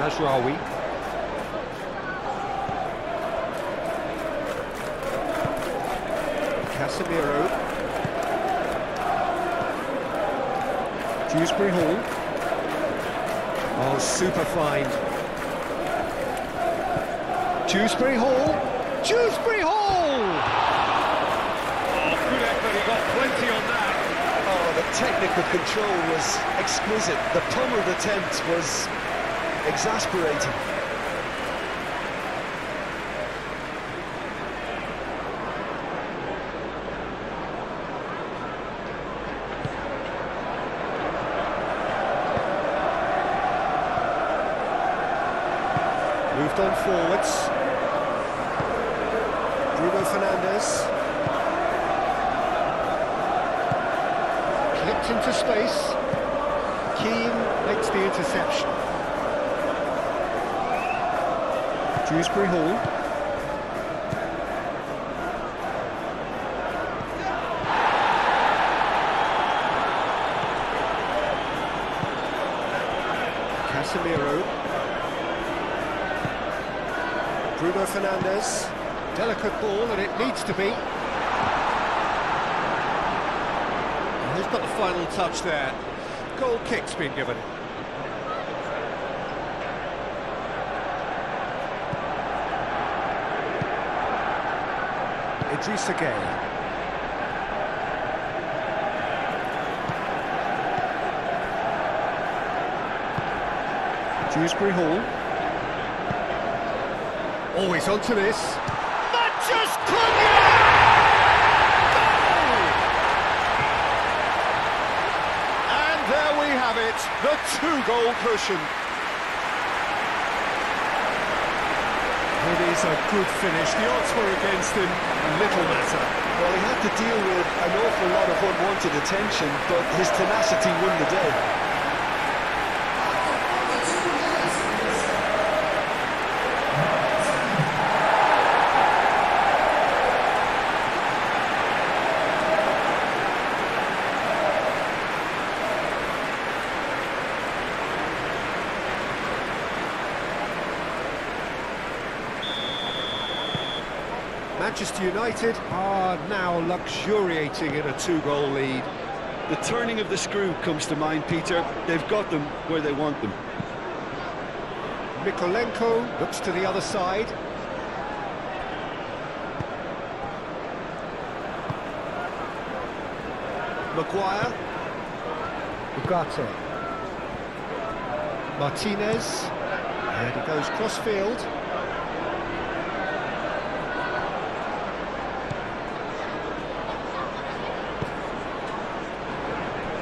Ashrawi. Casemiro. Dewsbury Hall. Oh, super find. Dewsbury Hall! Dewsbury Hall! Oh, good effort, he got plenty on that. Oh, the technical control was exquisite. The pummeled attempt was exasperating. Moved on forwards. Bruno Fernandes. Clipped into space. Keane makes the interception. Dewsbury Hall. Casemiro. Bruno Fernandes, delicate ball, and it needs to be. And he's got the final touch there. Goal kick's been given. Idrissa Gueye. Dewsbury Hall. Always onto this. Manchester Cunha! Goal! And there we have it, the two-goal cushion. It is a good finish. The odds were against him, little matter. Well, he had to deal with an awful lot of unwanted attention, but his tenacity won the day. Manchester United are now luxuriating in a two-goal lead. The turning of the screw comes to mind, Peter. They've got them where they want them. Mykolenko looks to the other side. Maguire. Ugarte. Martinez. And he goes cross-field.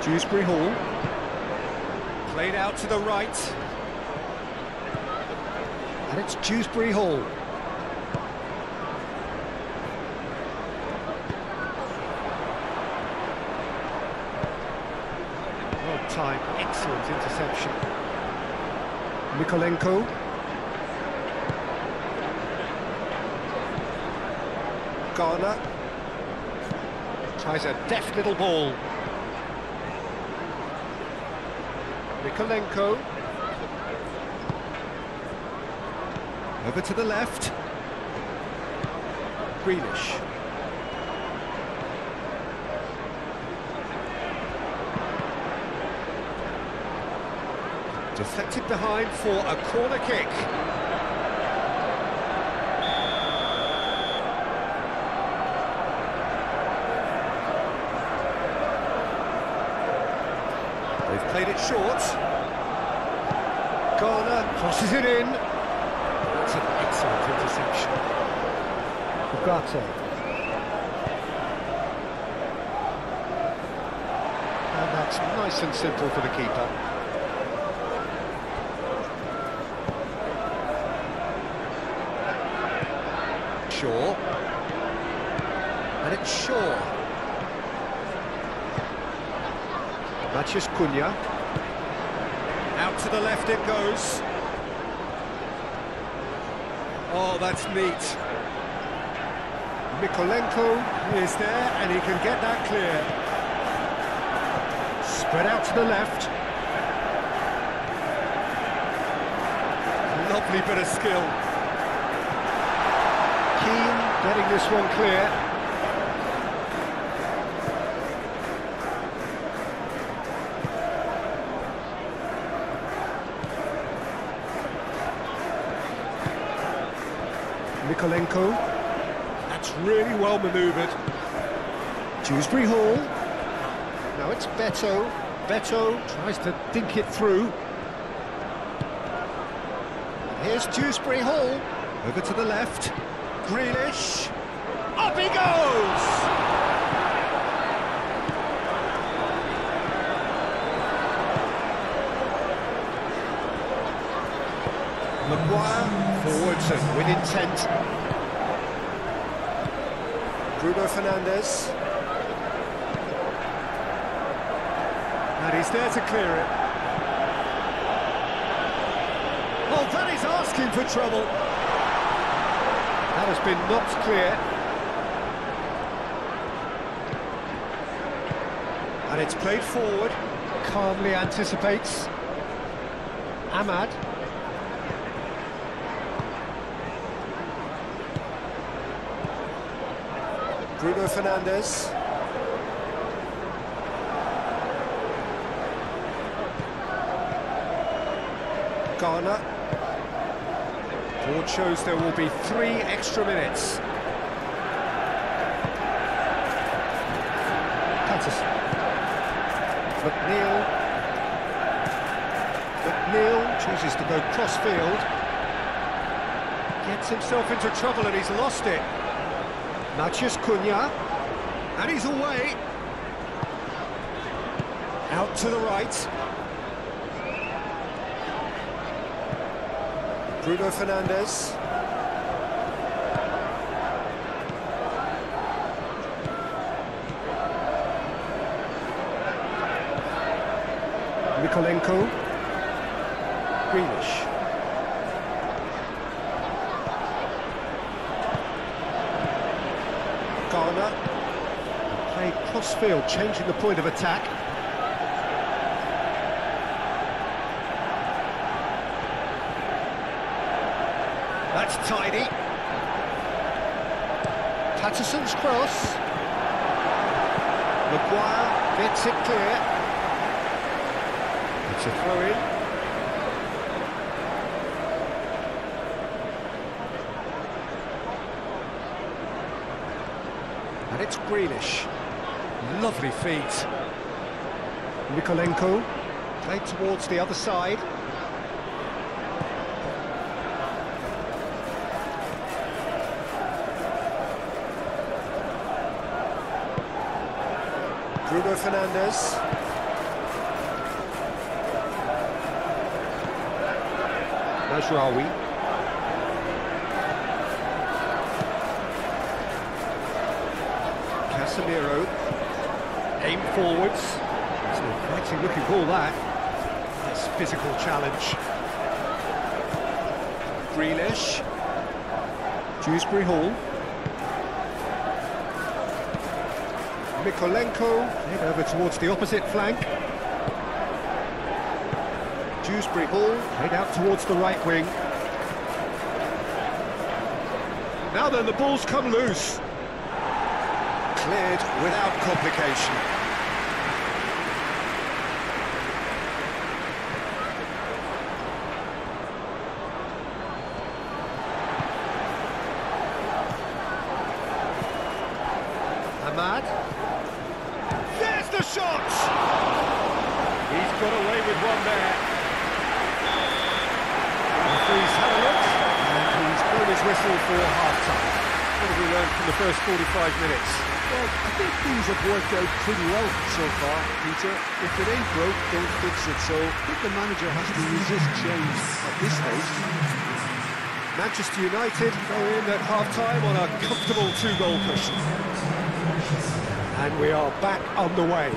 Dewsbury Hall, played out to the right, and it's Dewsbury Hall. Well timed, excellent interception. Mykolenko. Garner. Tries a deft little ball. Mykolenko. Over to the left. Grealish. Deflected behind for a corner kick. They've played it short. Garner crosses it in. That's an excellent interception. Ugarte. And that's nice and simple for the keeper. Shaw. And it's Shaw. Mathias Cunha. Out to the left it goes. Oh, that's neat. Mykolenko is there, and he can get that clear. Spread out to the left. Lovely bit of skill. Keane getting this one clear. Mykolenko, that's really well manoeuvred. Dewsbury Hall, now it's Beto. Beto tries to dink it through. And here's Dewsbury Hall, over to the left. Grealish, up he goes! Maguire forwards and with intent. Bruno Fernandes. And he's there to clear it. Oh, that is asking for trouble. That has been knocked clear. And it's played forward. Calmly anticipates. Ahmad. Bruno Fernandes. Garner. Board shows there will be 3 extra minutes. Patterson. McNeil Chooses to go cross-field. Gets himself into trouble and he's lost it. Matheus Cunha. And he's away. Out to the right. Bruno Fernandes. Mykolenko. Grealish. Garner. Played cross-field, changing the point of attack. That's tidy. Patterson's cross. Maguire gets it clear. It's a throw-in. And it's Grealish. Lovely feet. Mykolenko played towards the other side. Bruno Fernandes. Mazraoui. Casemiro. Aim forwards. It's an exciting looking ball, that. Nice physical challenge. Grealish. Dewsbury Hall. Mykolenko, head over towards the opposite flank. Dewsbury Hall, head out towards the right wing. Now then, the ball's come loose. Cleared without complication. Ahmad. There's the shot! He's got away with one there. Referee's had a look, and he's blown his whistle for half-time. What have we learned from the first 45 minutes? Well, I think things have worked out pretty well so far, Peter. If it ain't broke, don't fix it. So I think the manager has to resist change at this stage. Manchester United go in at half-time on a comfortable 2-goal push. And we are back on the way.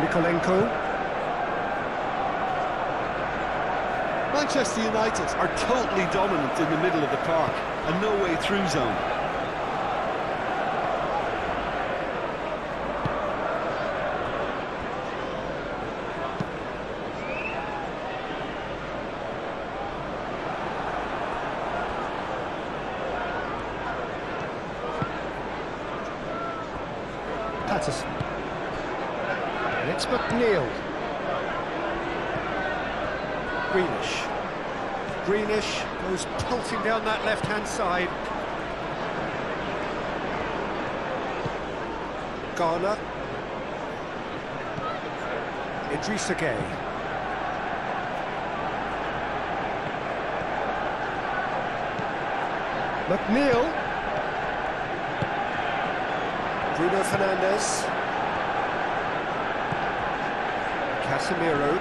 Mykolenko. Manchester United are totally dominant in the middle of the park, and no way through zone. Patterson. And it's McNeil. Grealish. Grealish goes pulsing down that left-hand side. Garner. Idrissa Gueye. McNeil. Bruno Fernandes. Casemiro.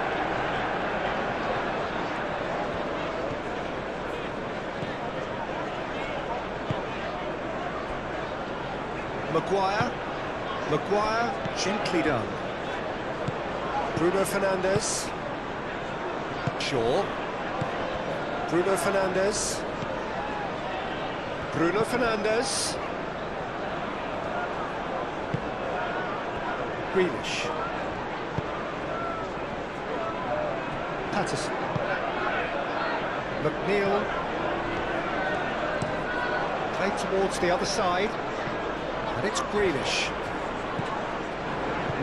Maguire. Maguire, gently done. Bruno Fernandes. Shaw. Bruno Fernandes. Bruno Fernandes. Grealish. Patterson. McNeil. Played towards the other side. And it's Grealish.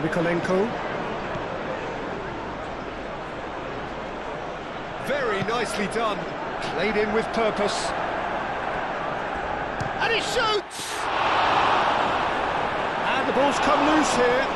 Mykolenko. Very nicely done. Played in with purpose. And he shoots! And the ball's come loose here.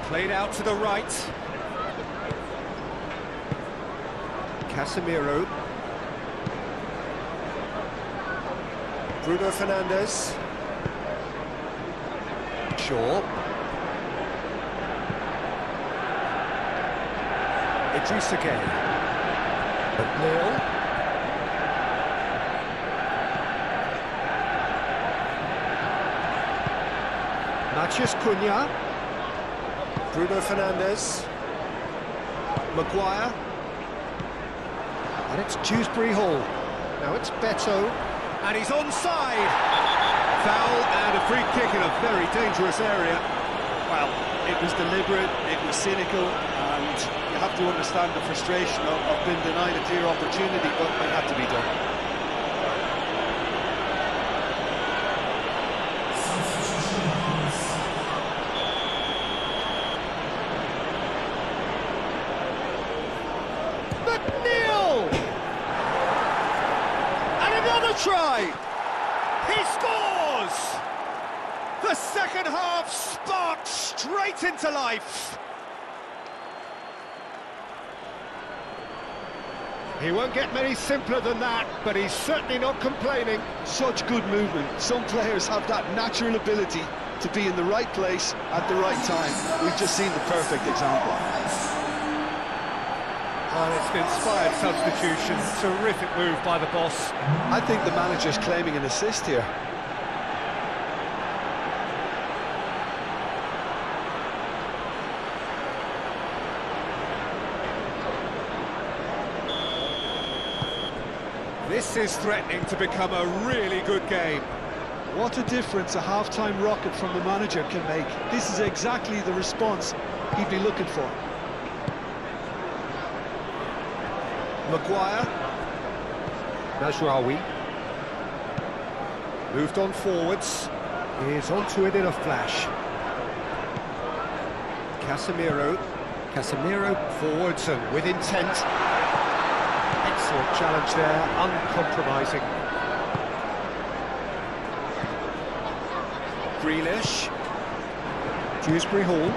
Played out to the right. Casemiro. Bruno Fernandes. Shaw. Idrissa Gueye. McNeil. Matheus Cunha. Bruno Fernandes. Maguire. And it's Dewsbury Hall. Now it's Beto. And he's onside. Foul and a free kick in a very dangerous area. Well, it was deliberate, it was cynical, and you have to understand the frustration of being denied a clear opportunity, but it had to be done. McNeil! And another try! He scores! The second half sparked straight into life. He won't get many simpler than that, but he's certainly not complaining. Such good movement. Some players have that natural ability to be in the right place at the right time. We've just seen the perfect example. Well, it's an inspired substitution. Terrific move by the boss. I think the manager's claiming an assist here. This is threatening to become a really good game. What a difference a half-time rocket from the manager can make. This is exactly the response he'd be looking for. Maguire. Mazraoui. Moved on forwards. Is onto it in a flash. Casemiro. Casemiro forwards and with intent. Excellent challenge there, uncompromising. Grealish. Dewsbury Hall.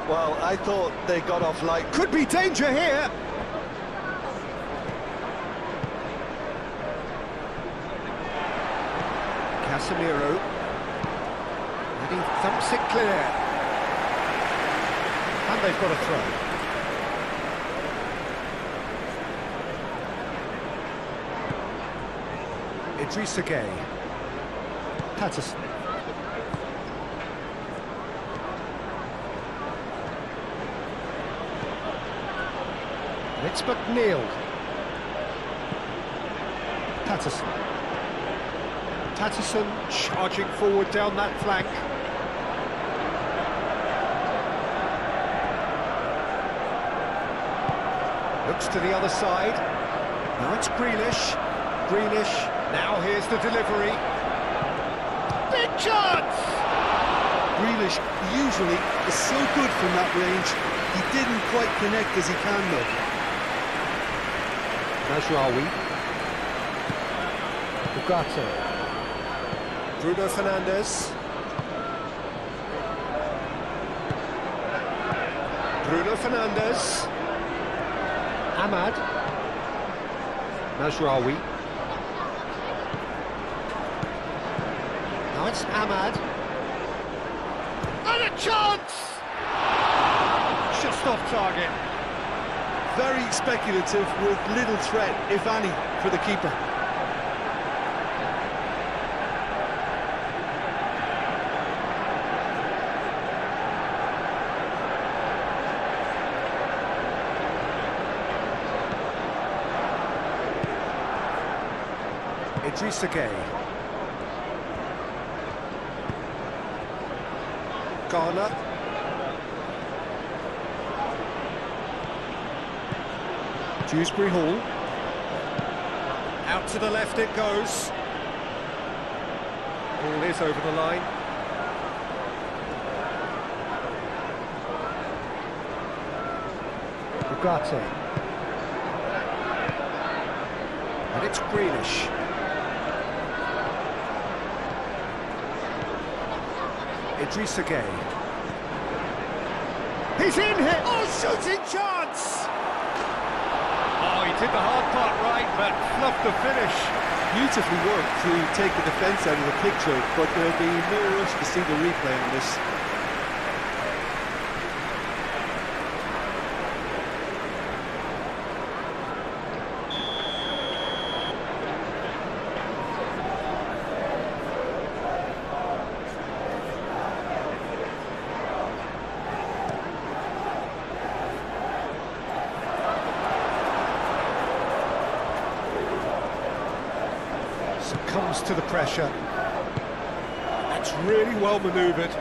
Well, I thought they got off light. Could be danger here. Casemiro. And he thumps it clear. And they've got a throw. Idrissa Gueye. Patterson. And it's McNeil. Patterson. Patterson charging forward down that flank. Looks to the other side. Now it's Grealish. Grealish. Now here's the delivery. Big chance! Grealish usually is so good from that range. He didn't quite connect as he can though. Mazraoui. Ugarte. Bruno Fernandes. Bruno Fernandes. Ahmad. Mazraoui. Now it's Ahmad. And a chance! Just off target. Very speculative with little threat, if any, for the keeper. Idrissa Gueye. Garner. Dewsbury Hall. Out to the left it goes. Ball is over the line. Ugarte. And it's Grealish. Idrissa Gueye. He's in here! Oh, shooting chance! Oh, he did the hard part right, but fluffed the finish. Beautifully worked to take the defence out of the picture, but there'll be no rush to see the replay on this. Comes to the pressure. That's really well manoeuvred.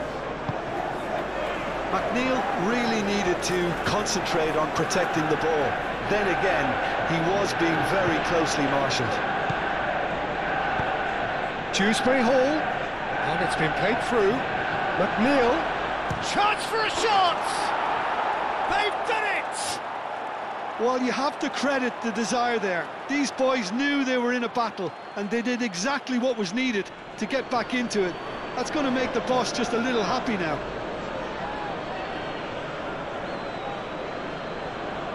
McNeil really needed to concentrate on protecting the ball. Then again, he was being very closely marshalled. Dewsbury Hall, and it's been played through. McNeil, chance for a shot! They've done it! Well, you have to credit the desire there. These boys knew they were in a battle, and they did exactly what was needed to get back into it. That's going to make the boss just a little happy now.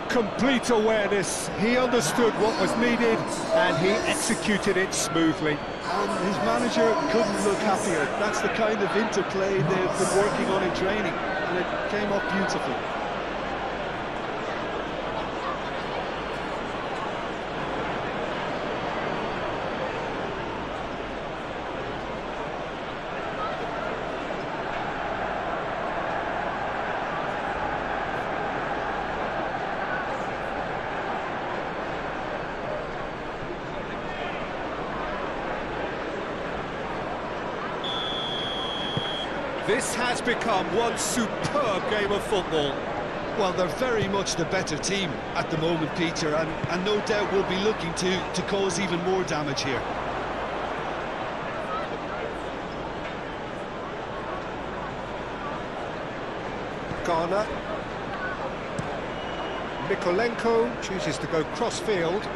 Complete awareness. He understood what was needed, and he executed it smoothly. And his manager couldn't look happier. That's the kind of interplay they've been working on in training, and it came off beautifully. This has become one superb game of football. Well, they're very much the better team at the moment, Peter, and no doubt will be looking to cause even more damage here. Garner. Mikolenko chooses to go cross-field.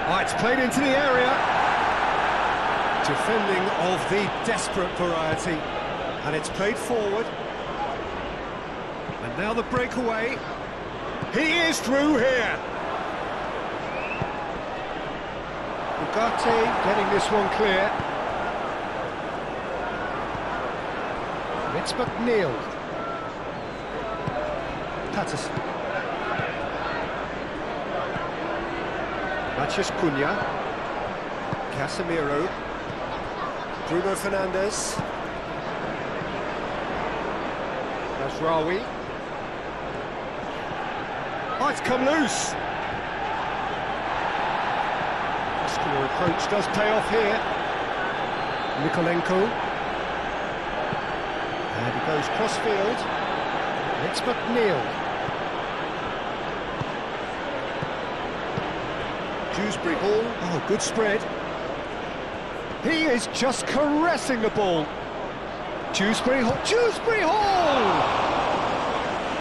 Oh, it's played into the area. Defending of the desperate variety. And it's played forward. And now the breakaway. He is through here. Ugarte getting this one clear. It's McNeil. Patterson. Matheus Cunha, Casemiro, Bruno Fernandes, Mazraoui. Oh, it's come loose. Muscular approach does pay off here. Mikolenko, and he goes cross-field. It's McNeil. Dewsbury Hall, oh, good spread. He is just caressing the ball. Dewsbury Hall, Dewsbury Hall!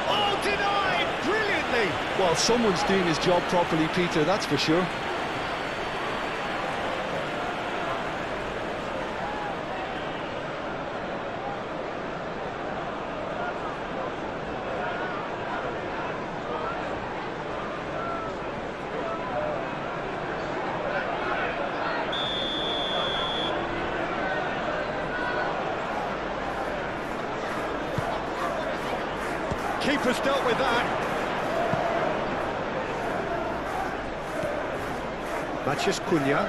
Oh, denied, brilliantly! Well, someone's doing his job properly, Peter, that's for sure. Keeper's dealt with that. Matheus Cunha.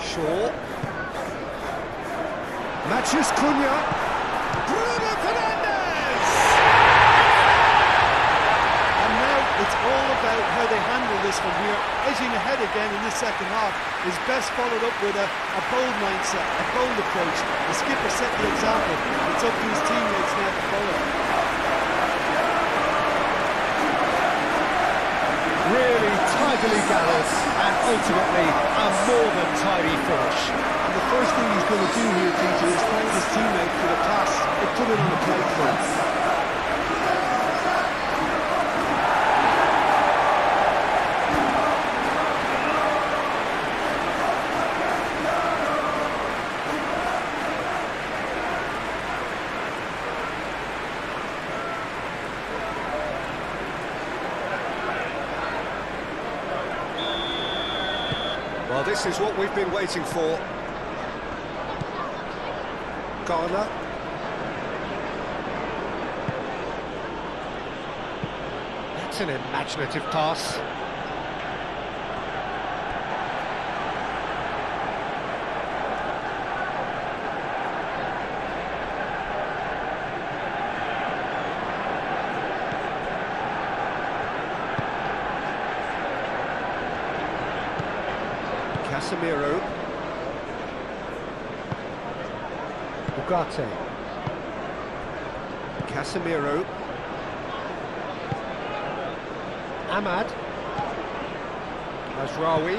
Shaw. Matheus Cunha. Bruno Fernandes! And now it's all about how they handle this from here. Edging ahead again in this second half is best followed up with a bold mindset, a bold approach. The skipper set the example. It's up to his teammates now to follow. Really tidily balanced and ultimately, a more than tidy finish. And the first thing he's going to do here, Peter, is find his teammate for the pass and put it on the plate for him. Well, this is what we've been waiting for. Garner. That's an imaginative pass. Casemiro. Ugarte. Casemiro. Ahmad. Mazraoui.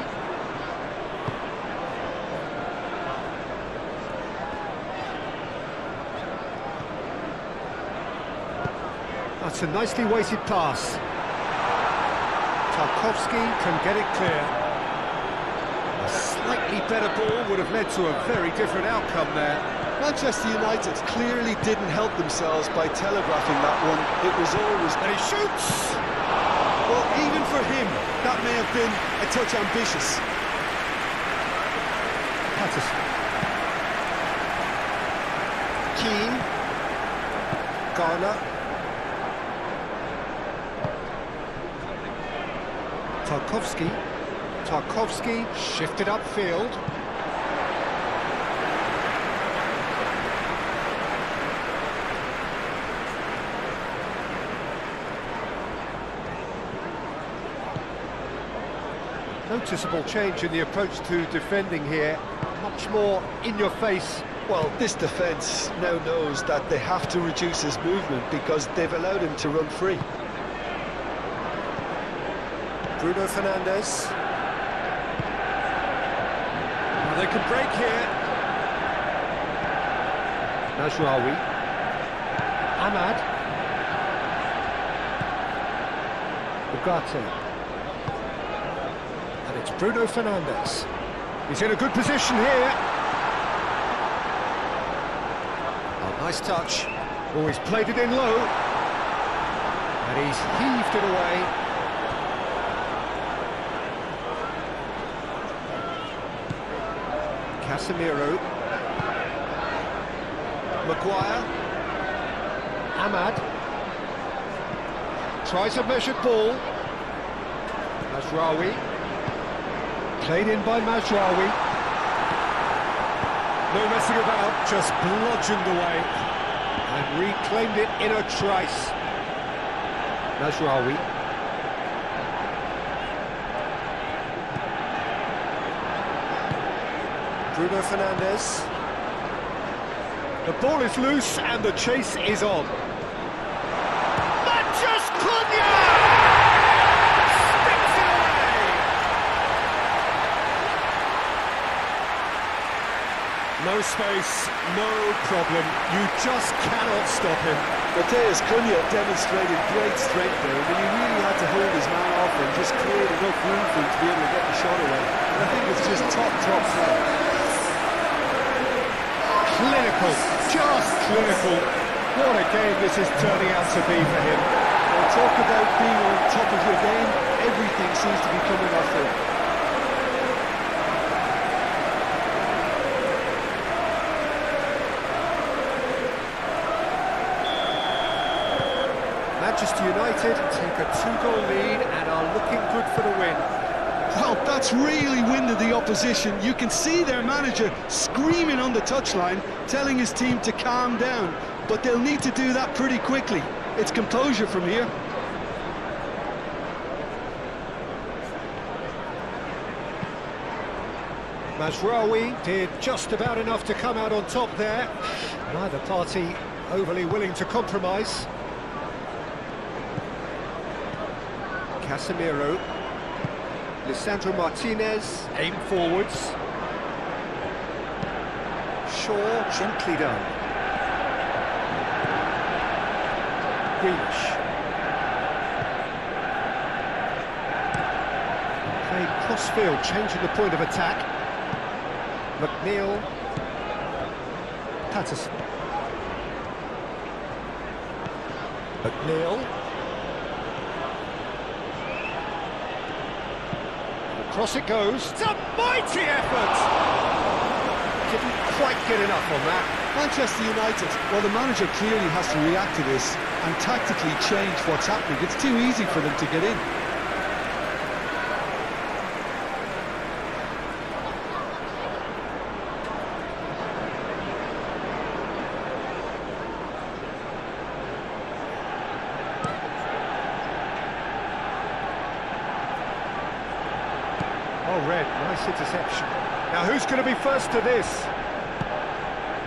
That's a nicely weighted pass. Tarkowski can get it clear. A slightly better ball would have led to a very different outcome there. Manchester United clearly didn't help themselves by telegraphing that one. It was always... And he shoots! Well, even for him, that may have been a touch ambitious. Patterson. Keane. Garner. Tarkowski shifted upfield. Noticeable change in the approach to defending here. Much more in your face. Well, this defence now knows that they have to reduce his movement because they've allowed him to run free. Bruno Fernandes. Well, they can break here. Mazraoui. Ahmad. Ugarte. And it's Bruno Fernandes. He's in a good position here. Oh, nice touch. Oh, he's played it in low. And he's heaved it away. Casemiro. Maguire. Ahmad. Tries a measured ball. Mazraoui. Played in by Mazraoui. No messing about, just bludgeoned away. And reclaimed it in a trice. Mazraoui. Bruno Fernandes. The ball is loose and the chase is on. Matches Cunha! Sticks it away! No space, no problem. You just cannot stop him. Matheus Cunha demonstrated great strength there. I mean, he really had to hold his man off and just cleared enough room for him to be able to get the shot away. And I think it's just top play. Clinical, just clinical. What a game this is turning out to be for him. Well, talk about being on top of your game. Everything seems to be coming off him. Manchester United take a 2-goal lead and are looking good for the win. Well, that's really winded the opposition. You can see their manager screaming on the touchline, telling his team to calm down. But they'll need to do that pretty quickly. It's composure from here. Mazraoui did just about enough to come out on top there. Neither party overly willing to compromise. Casemiro. Lisandro Martinez, aim forwards. Shaw, gently done. Grealish. Played cross-field, changing the point of attack. McNeil. Patterson. McNeil. Across it goes. It's a mighty effort! Didn't quite get enough on that. Manchester United, well, the manager clearly has to react to this and tactically change what's happening. It's too easy for them to get in. Oh, Red, nice interception. Now, who's going to be first to this?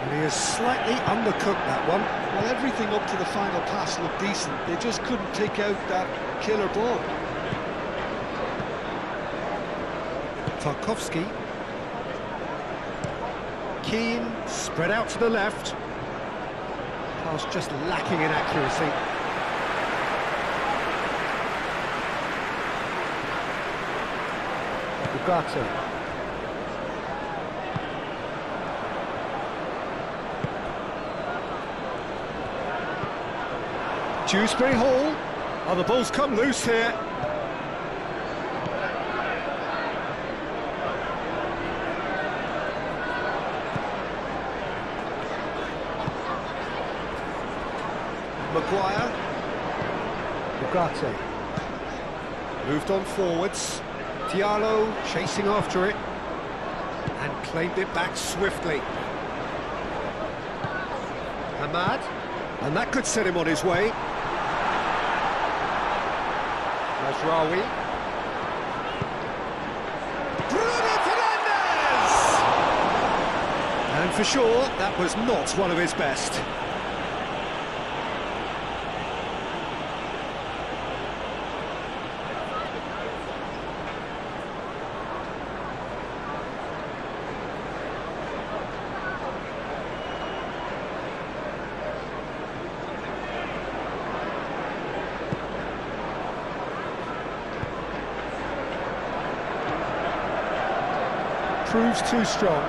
And he has slightly undercooked that one. Well, everything up to the final pass looked decent. They just couldn't take out that killer ball. Tarkovsky. Keane, spread out to the left. Pass just lacking in accuracy. Ugarte. Dewsbury Hall. Oh, the ball's come loose here. Maguire. Ugarte. Moved on forwards. Diallo chasing after it. And claimed it back swiftly. Hamad. And that could set him on his way. Mazraoui. Bruno Fernandes! And for sure, that was not one of his best. Proves too strong.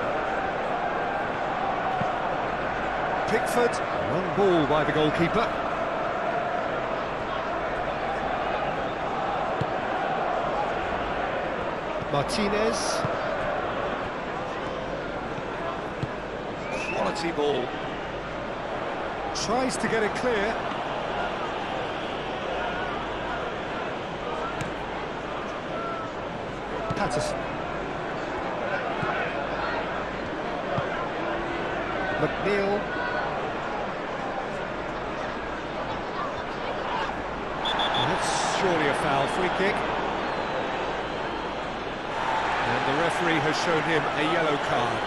Pickford, one ball by the goalkeeper. Martinez. Quality ball. Tries to get it clear. Patterson. McNeil. That's surely a foul. Free kick. And the referee has shown him a yellow card.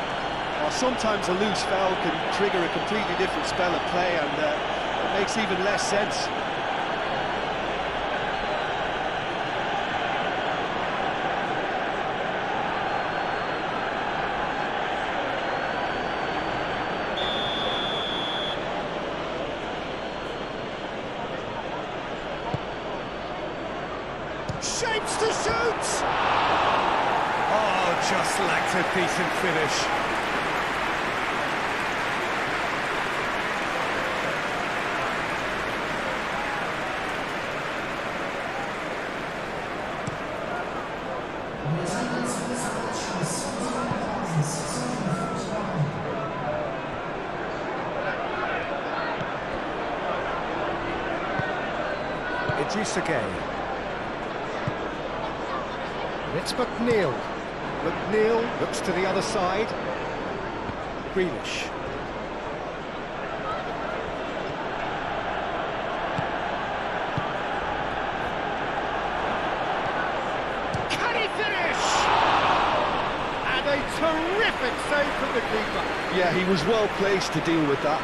Well, sometimes a loose foul can trigger a completely different spell of play, and it makes even less sense. Shapes to shoot! Oh, just lacked a decent finish. Idrissa Gueye. It's McNeil. McNeil looks to the other side. Grealish. Can he finish? And a terrific save from the keeper. Yeah, he was well placed to deal with that.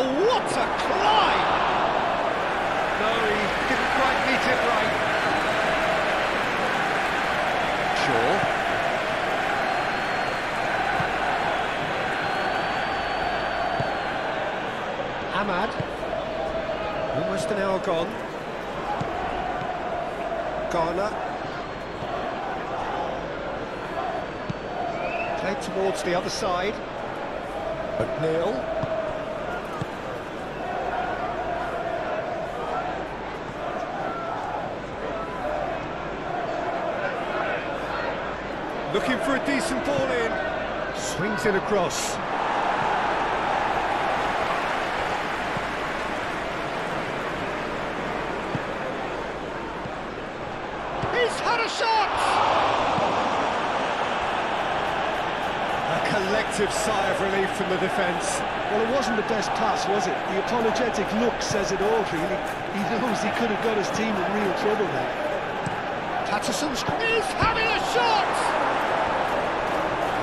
Oh, what a climb! No, he didn't quite meet it right. Shaw. Ahmad. Almost an hour gone. Garner. Played towards the other side. McNeil. Looking for a decent ball in. Swings it across. He's had a shot! A collective sigh of relief from the defence. Well, it wasn't the best pass, was it? The apologetic look says it all, really. He knows he could have got his team in real trouble there. Patterson's is having a shot!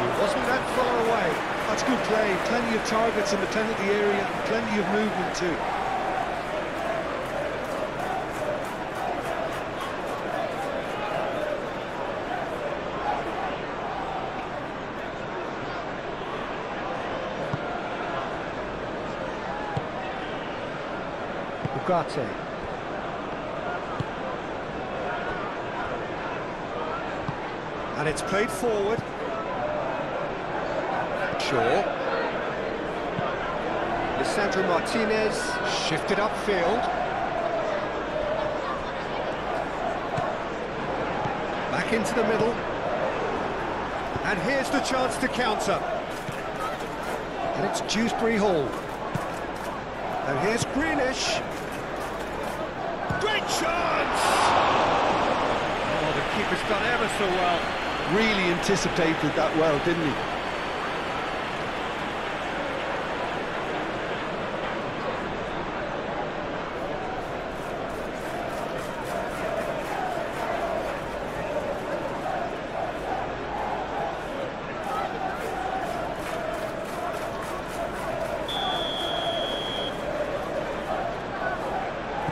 He wasn't that far away. That's good play. Plenty of targets in the penalty area, and plenty of movement too. Ugarte. And it's played forward. Shaw. Lisandro Martinez shifted upfield. Back into the middle. And here's the chance to counter. And it's Dewsbury Hall. And here's Grealish. Great chance! Oh, the keeper's done ever so well. Really anticipated that well, didn't he?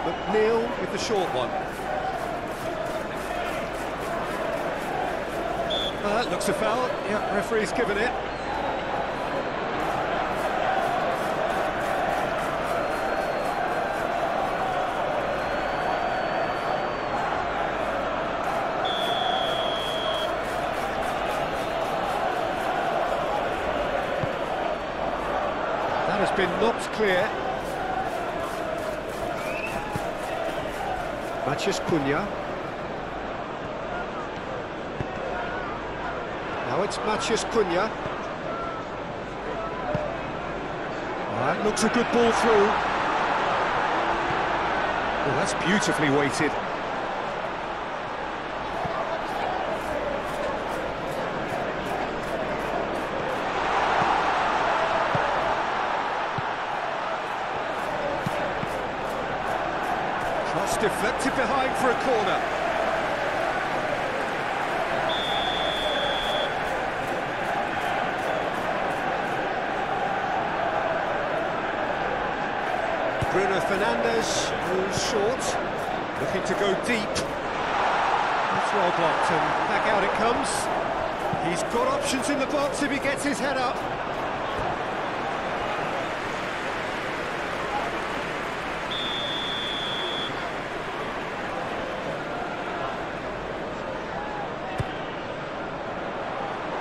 McNeil with the short one. Looks a foul. Yeah, referee's given it. That has been knocked clear. Matheus Cunha. Now it's Matheus Cunha. That looks a good ball through. Oh, that's beautifully weighted. Cross deflected behind for a corner. Bruno Fernandes moves short, looking to go deep. That's well blocked, and back out it comes. He's got options in the box if he gets his head up.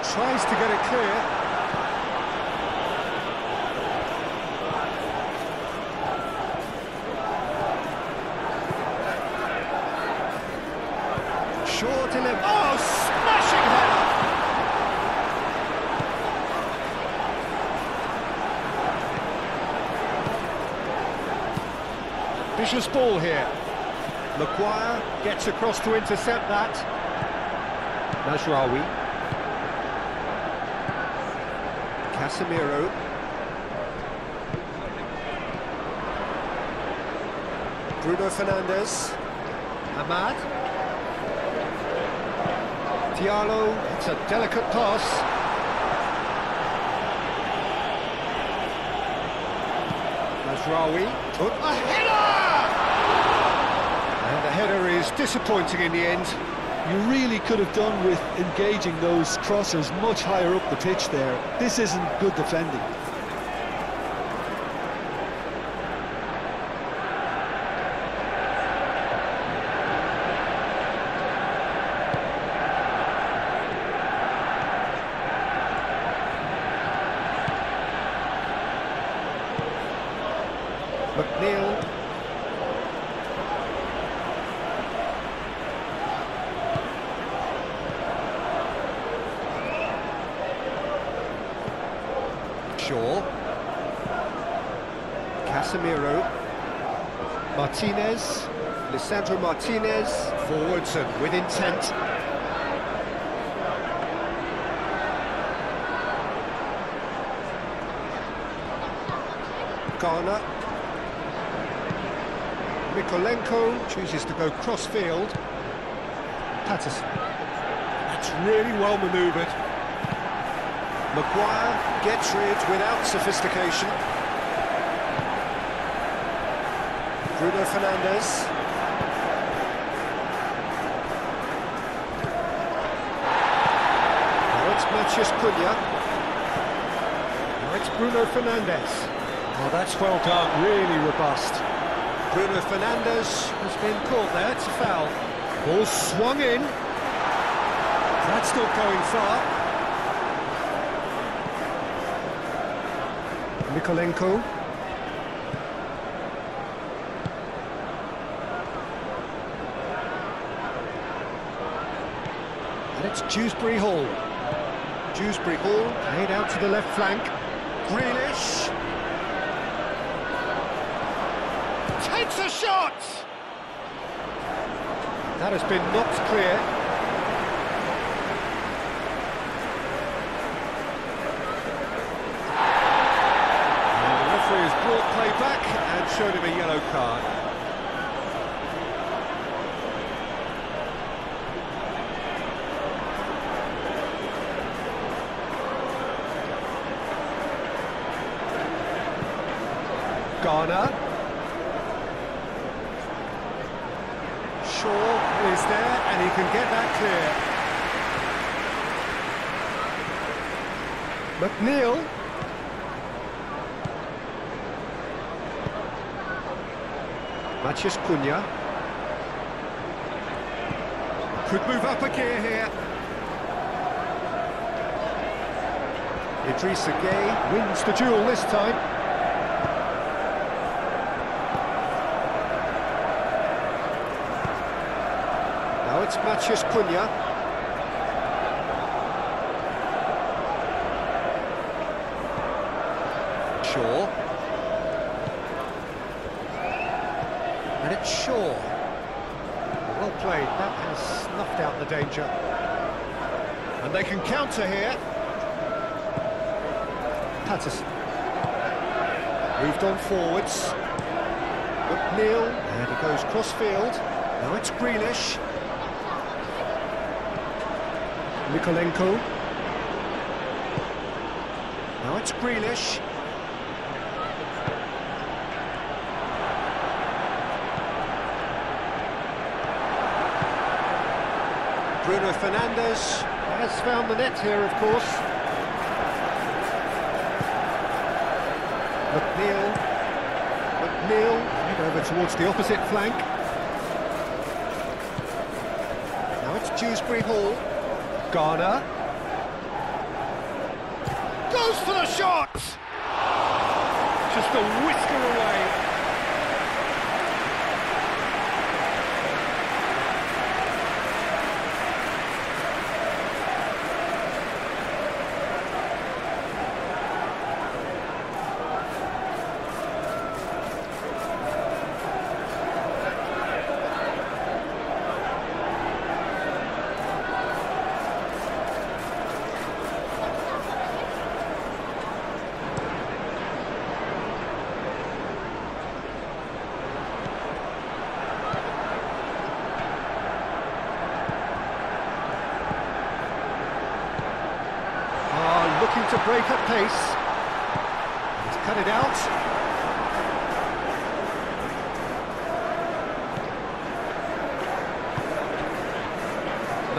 Tries to get it clear. Short in him. Oh, smashing header! Vicious ball here. Maguire gets across to intercept that. Najraoui. Casemiro. Bruno Fernandes. Ahmad. Diallo, it's a delicate pass. Mazraoui took a header! And the header is disappointing in the end. You really could have done with engaging those crossers much higher up the pitch there. This isn't good defending. McNeil. Shaw. Casemiro. Martinez. Lisandro Martinez. Forwards and with intent. Garner. Mikolenko chooses to go cross-field. Patterson. That's really well manoeuvred. Maguire gets rid without sophistication. Bruno Fernandes. Now it's Matheus Cunha. Now it's Bruno Fernandes. Oh, that's well done, really robust. Bruno Fernandes has been caught there, it's a foul. Ball swung in. That's not going far. Mikolenko. And it's Dewsbury Hall. Dewsbury Hall played out to the left flank. Grealish. Takes a shot! That has been knocked clear. And the referee has brought play back and showed him a yellow card. Garner. Shaw is there, and he can get that clear. McNeil. Matheus Cunha. Could move up a gear here. Idrissa Gueye wins the duel this time. Now it's Matheus Cunha. Shaw. And it's Shaw. Well played, that has snuffed out the danger. And they can counter here. Patterson. Moved on forwards. McNeil, and he goes cross-field. Now it's Grealish. Mikolenko. Now it's Grealish. Bruno Fernandes has found the net here, of course. McNeil right over towards the opposite flank. Now it's Dewsbury Hall. Garner. Goes for the shot! Just a whisker away. Looking to break at pace. He's cut it out.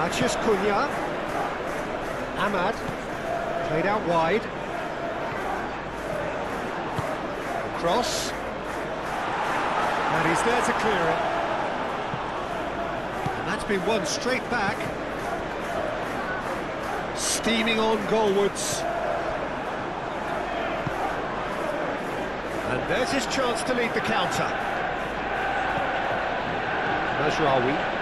Matheus Cunha. Ahmad. Played out wide. Cross. And he's there to clear it. And that's been won straight back. Steaming on goalwards. And there's his chance to lead the counter. Mazraoui.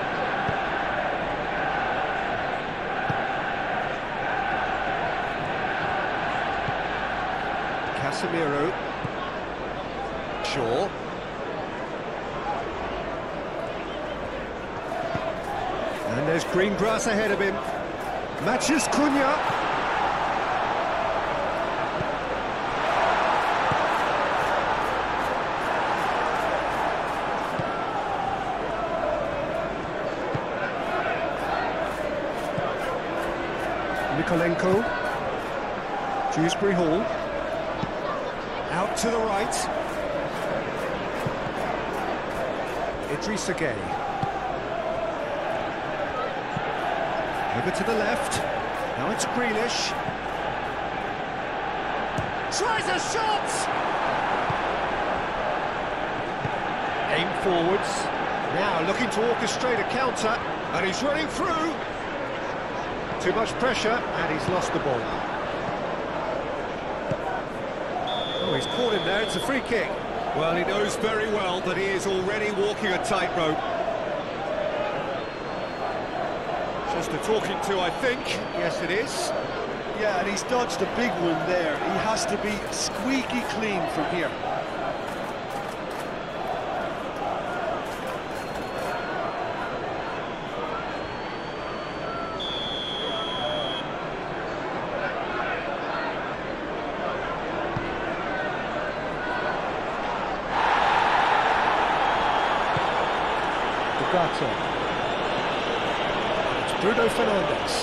Casemiro. Shaw. And there's green grass ahead of him. Matheus Cunha. Nikolenko. Dewsbury Hall. Out to the right. Idrissa Gueye. Over to the left. Now it's Grealish. Tries a shot! Aim forwards. Now looking to orchestrate a counter. And he's running through. Too much pressure, and he's lost the ball. Oh, he's caught him there. It's a free kick. Well, he knows very well that he is already walking a tightrope. Just a talking to, I think. Yes, it is. Yeah, and he's dodged a big one there. He has to be squeaky clean from here. It's Bruno Fernandes.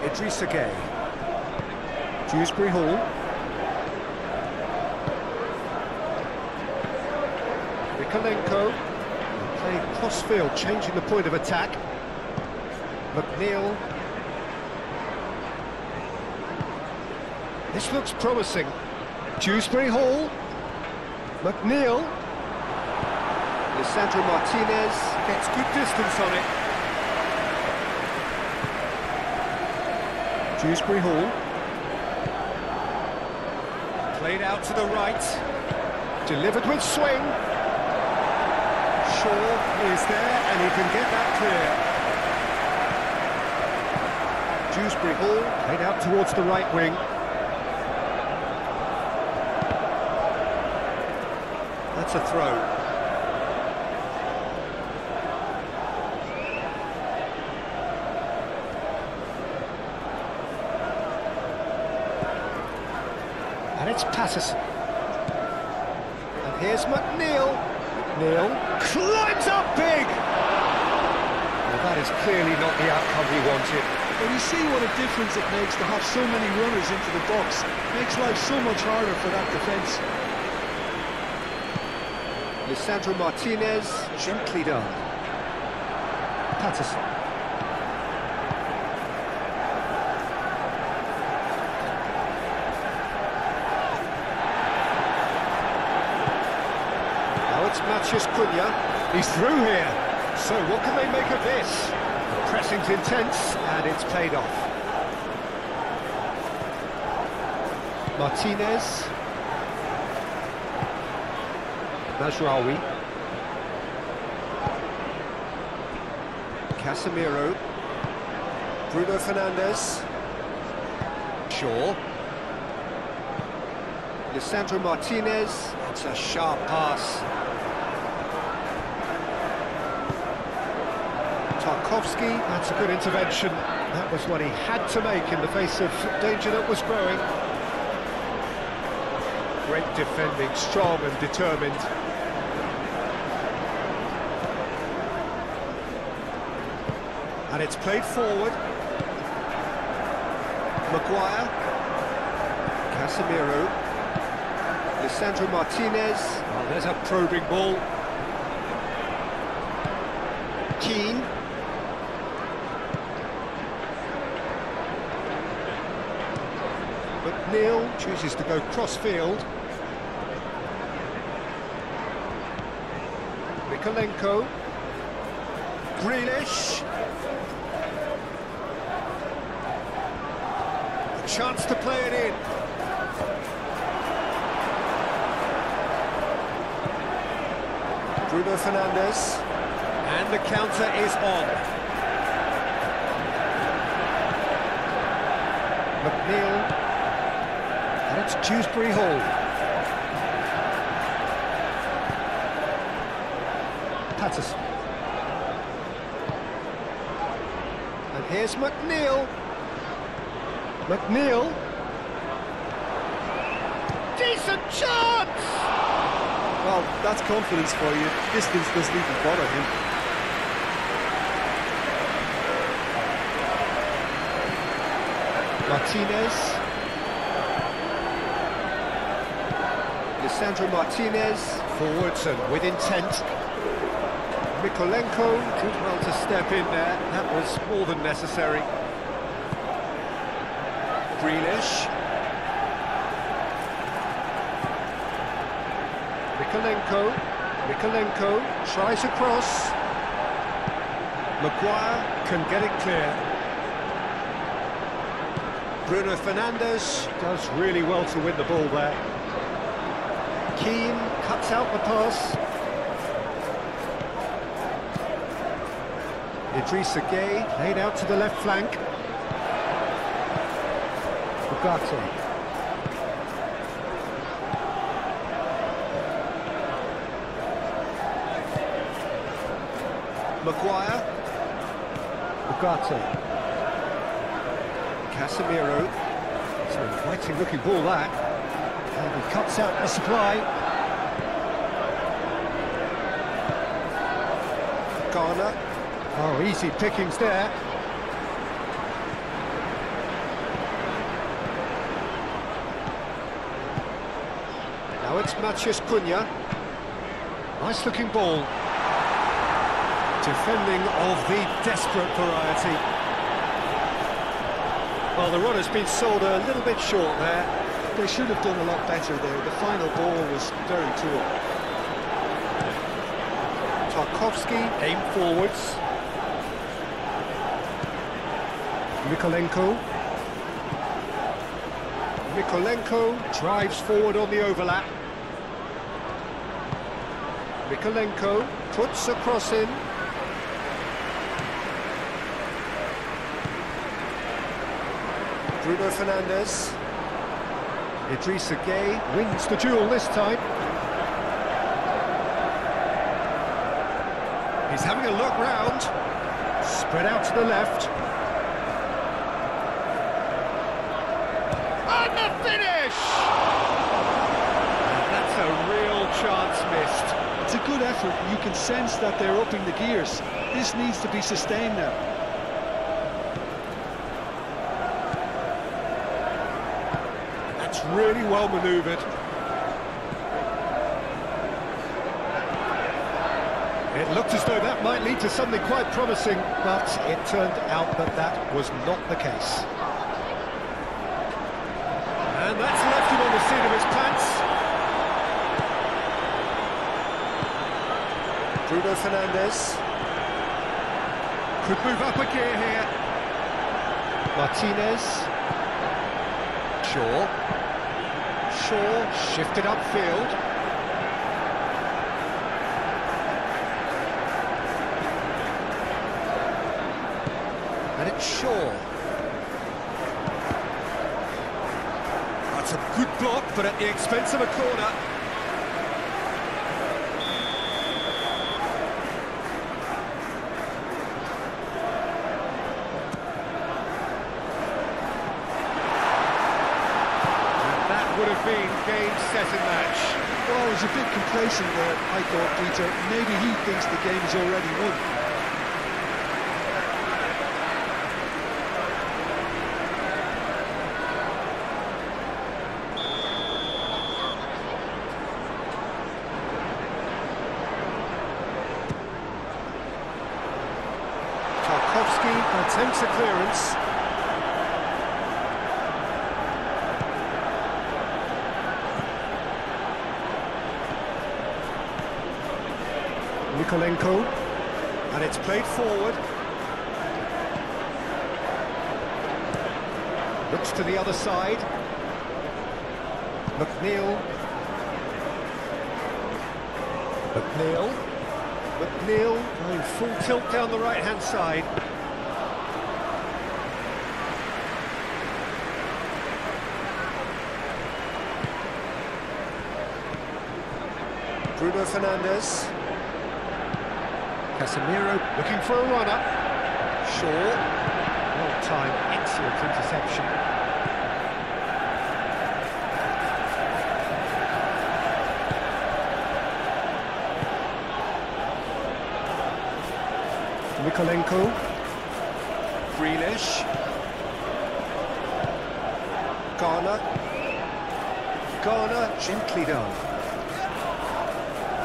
Idrissa Gueye. Dewsbury Hall. Nikolenko. Playing cross-field, changing the point of attack. McNeil. This looks promising. Dewsbury Hall. McNeil. Lisandro Martinez gets good distance on it. Dewsbury Hall. Played out to the right. Delivered with swing. Shaw is there and he can get that clear. Dewsbury Hall played out towards the right wing. That's a throw. And it's Patterson. And here's McNeil. McNeil climbs up big! Well, that is clearly not the outcome he wanted. When you see what a difference it makes to have so many runners into the box, it makes life so much harder for that defence. Lisandro Martinez, gently done. Patterson. Now it's Matheus Cunha. He's through here. So what can they make of this? The pressing's intense and it's paid off. Martinez. Mazraoui. Casemiro. Bruno Fernandes. Shaw. Lisandro Martinez. That's a sharp pass. Tarkowski. That's a good intervention. That was what he had to make in the face of danger that was growing. Great defending, strong and determined. And it's played forward. Maguire. Casemiro. Lisandro Martinez. Oh, there's a probing ball. Keane. McNeil chooses to go cross-field. Mikolenko. Grealish. A chance to play it in. Bruno Fernandes. And the counter is on. McNeil. And it's Dewsbury Hall. Patterson. And here's McNeil. McNeil. Decent chance! Well, that's confidence for you. Distance doesn't even bother him. Martinez. Lisandro Martinez. Forwards and with intent. Mikolenko did well to step in there. That was more than necessary. Grealish. Mikolenko tries across. Maguire can get it clear. Bruno Fernandes does really well to win the ball there. Keane cuts out the pass. Idrissa Gueye laid out to the left flank. Ugarte. Maguire. Ugarte. Casemiro. It's an inviting looking ball that. And he cuts out the supply. Garner. Oh, easy pickings there. Now it's Matheus Cunha. Nice looking ball. Defending of the desperate variety. Well, the run has been sold a little bit short there. They should have done a lot better there. The final ball was very poor. Tarkowski aim forwards. Mikolenko drives forward on the overlap. Mikolenko puts a cross in. Bruno Fernandes. Idrissa Gueye wins the duel this time. He's having a look round. Spread out to the left. And the finish! And that's a real chance missed. It's a good effort. You can sense that they're upping the gears. This needs to be sustained now. Really well manoeuvred. It looked as though that might lead to something quite promising, but it turned out that that was not the case. And that's left him on the seat of his pants. Bruno Fernandes could move up a gear here. Martinez. Shaw shifted upfield. And it's Shaw. That's a good block, but at the expense of a corner. Would have been game, set and match. Well, it was a bit complacent there, I thought, Peter. Maybe he thinks the game is already won. Tarkowski attempts a clearance. Nikolenko, and it's played forward. Looks to the other side. McNeil. McNeil going full tilt down the right-hand side. Bruno Fernandes. Casemiro looking for a runner. Shaw. Well-timed, excellent interception. Nikolenko. Grealish. Garner, gently done.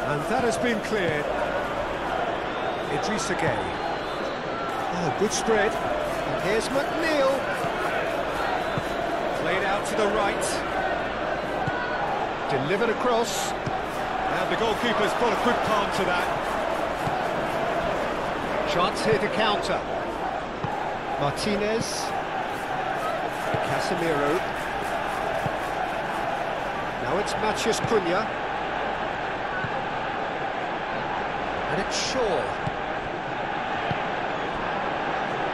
And that has been cleared. Idrissa Gueye. Oh, good spread. And here's McNeil. Played out to the right. Delivered across. And the goalkeeper's put a good palm to that. Chance here to counter. Martinez. Casemiro. Now it's Matheus Cunha. And it's Shaw.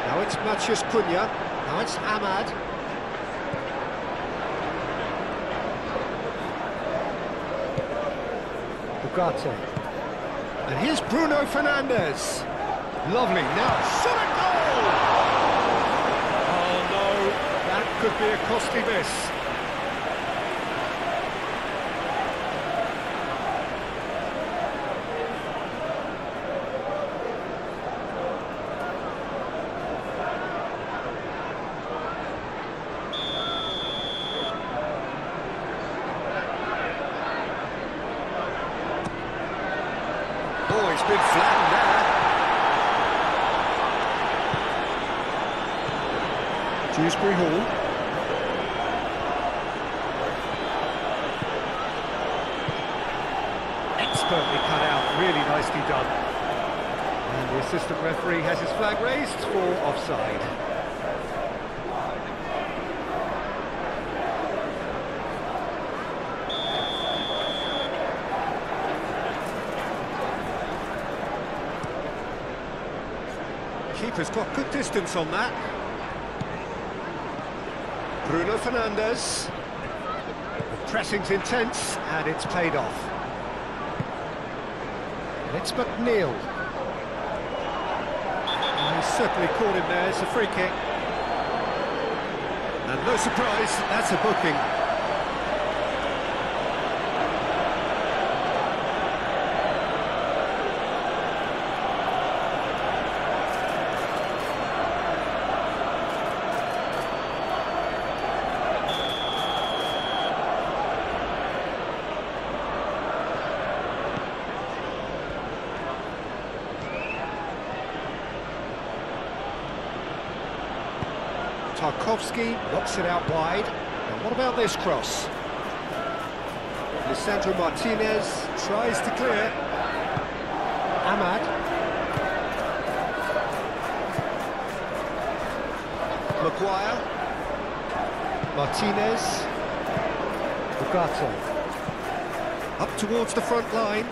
Now it's Matheus Cunha. Now it's Ahmad. Ugarte. And here's Bruno Fernandes. Lovely. Now, shot a goal! Oh no, that could be a costly miss. Oh, he's been flattened there. Dewsbury Hall. Expertly cut out, really nicely done. And the assistant referee has his flag raised for offside. Keeper's got good distance on that. Bruno Fernandes. The pressing's intense, and it's paid off. And it's McNeil. And he's certainly caught him there. It's a free kick. And no surprise, that's a booking. Tarkowski knocks it out wide. And what about this cross? Lisandro Martinez tries to clear. Ahmad. Maguire. Martinez. Ugarte. Up towards the front line.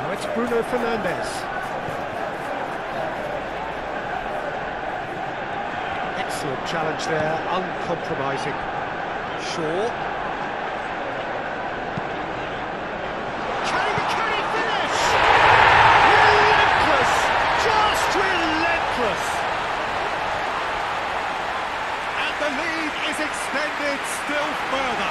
Now it's Bruno Fernandes. Excellent challenge there, uncompromising. Shaw. Can he finish? Relentless! Just relentless! And the lead is extended still further.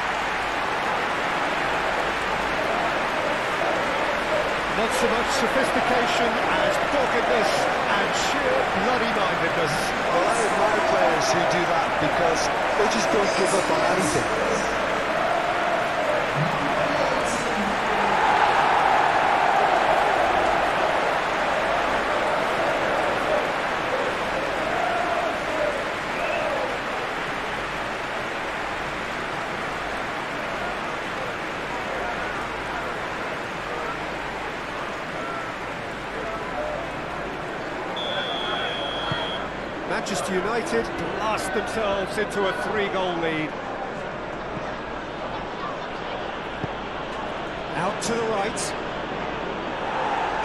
Not so much sophistication as doggedness and sheer bloody-mindedness. Well, I admire players who do that because they just don't give up on anything. Manchester United blast themselves into a 3-goal lead. Out to the right.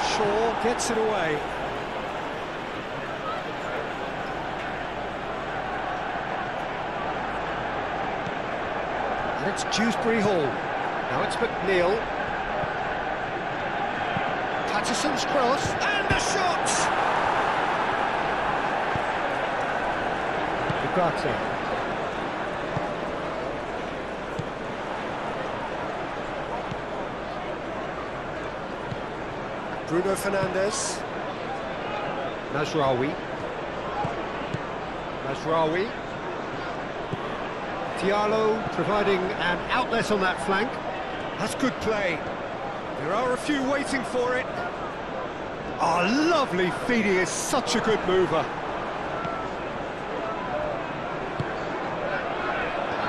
Shaw gets it away. And it's Dewsbury Hall. Now it's McNeil. Patterson's cross, and the shot! Karta. Bruno Fernandes. Mazraoui. Diallo providing an outlet on that flank. That's good play. There are a few waiting for it. Oh, lovely feed. He is such a good mover.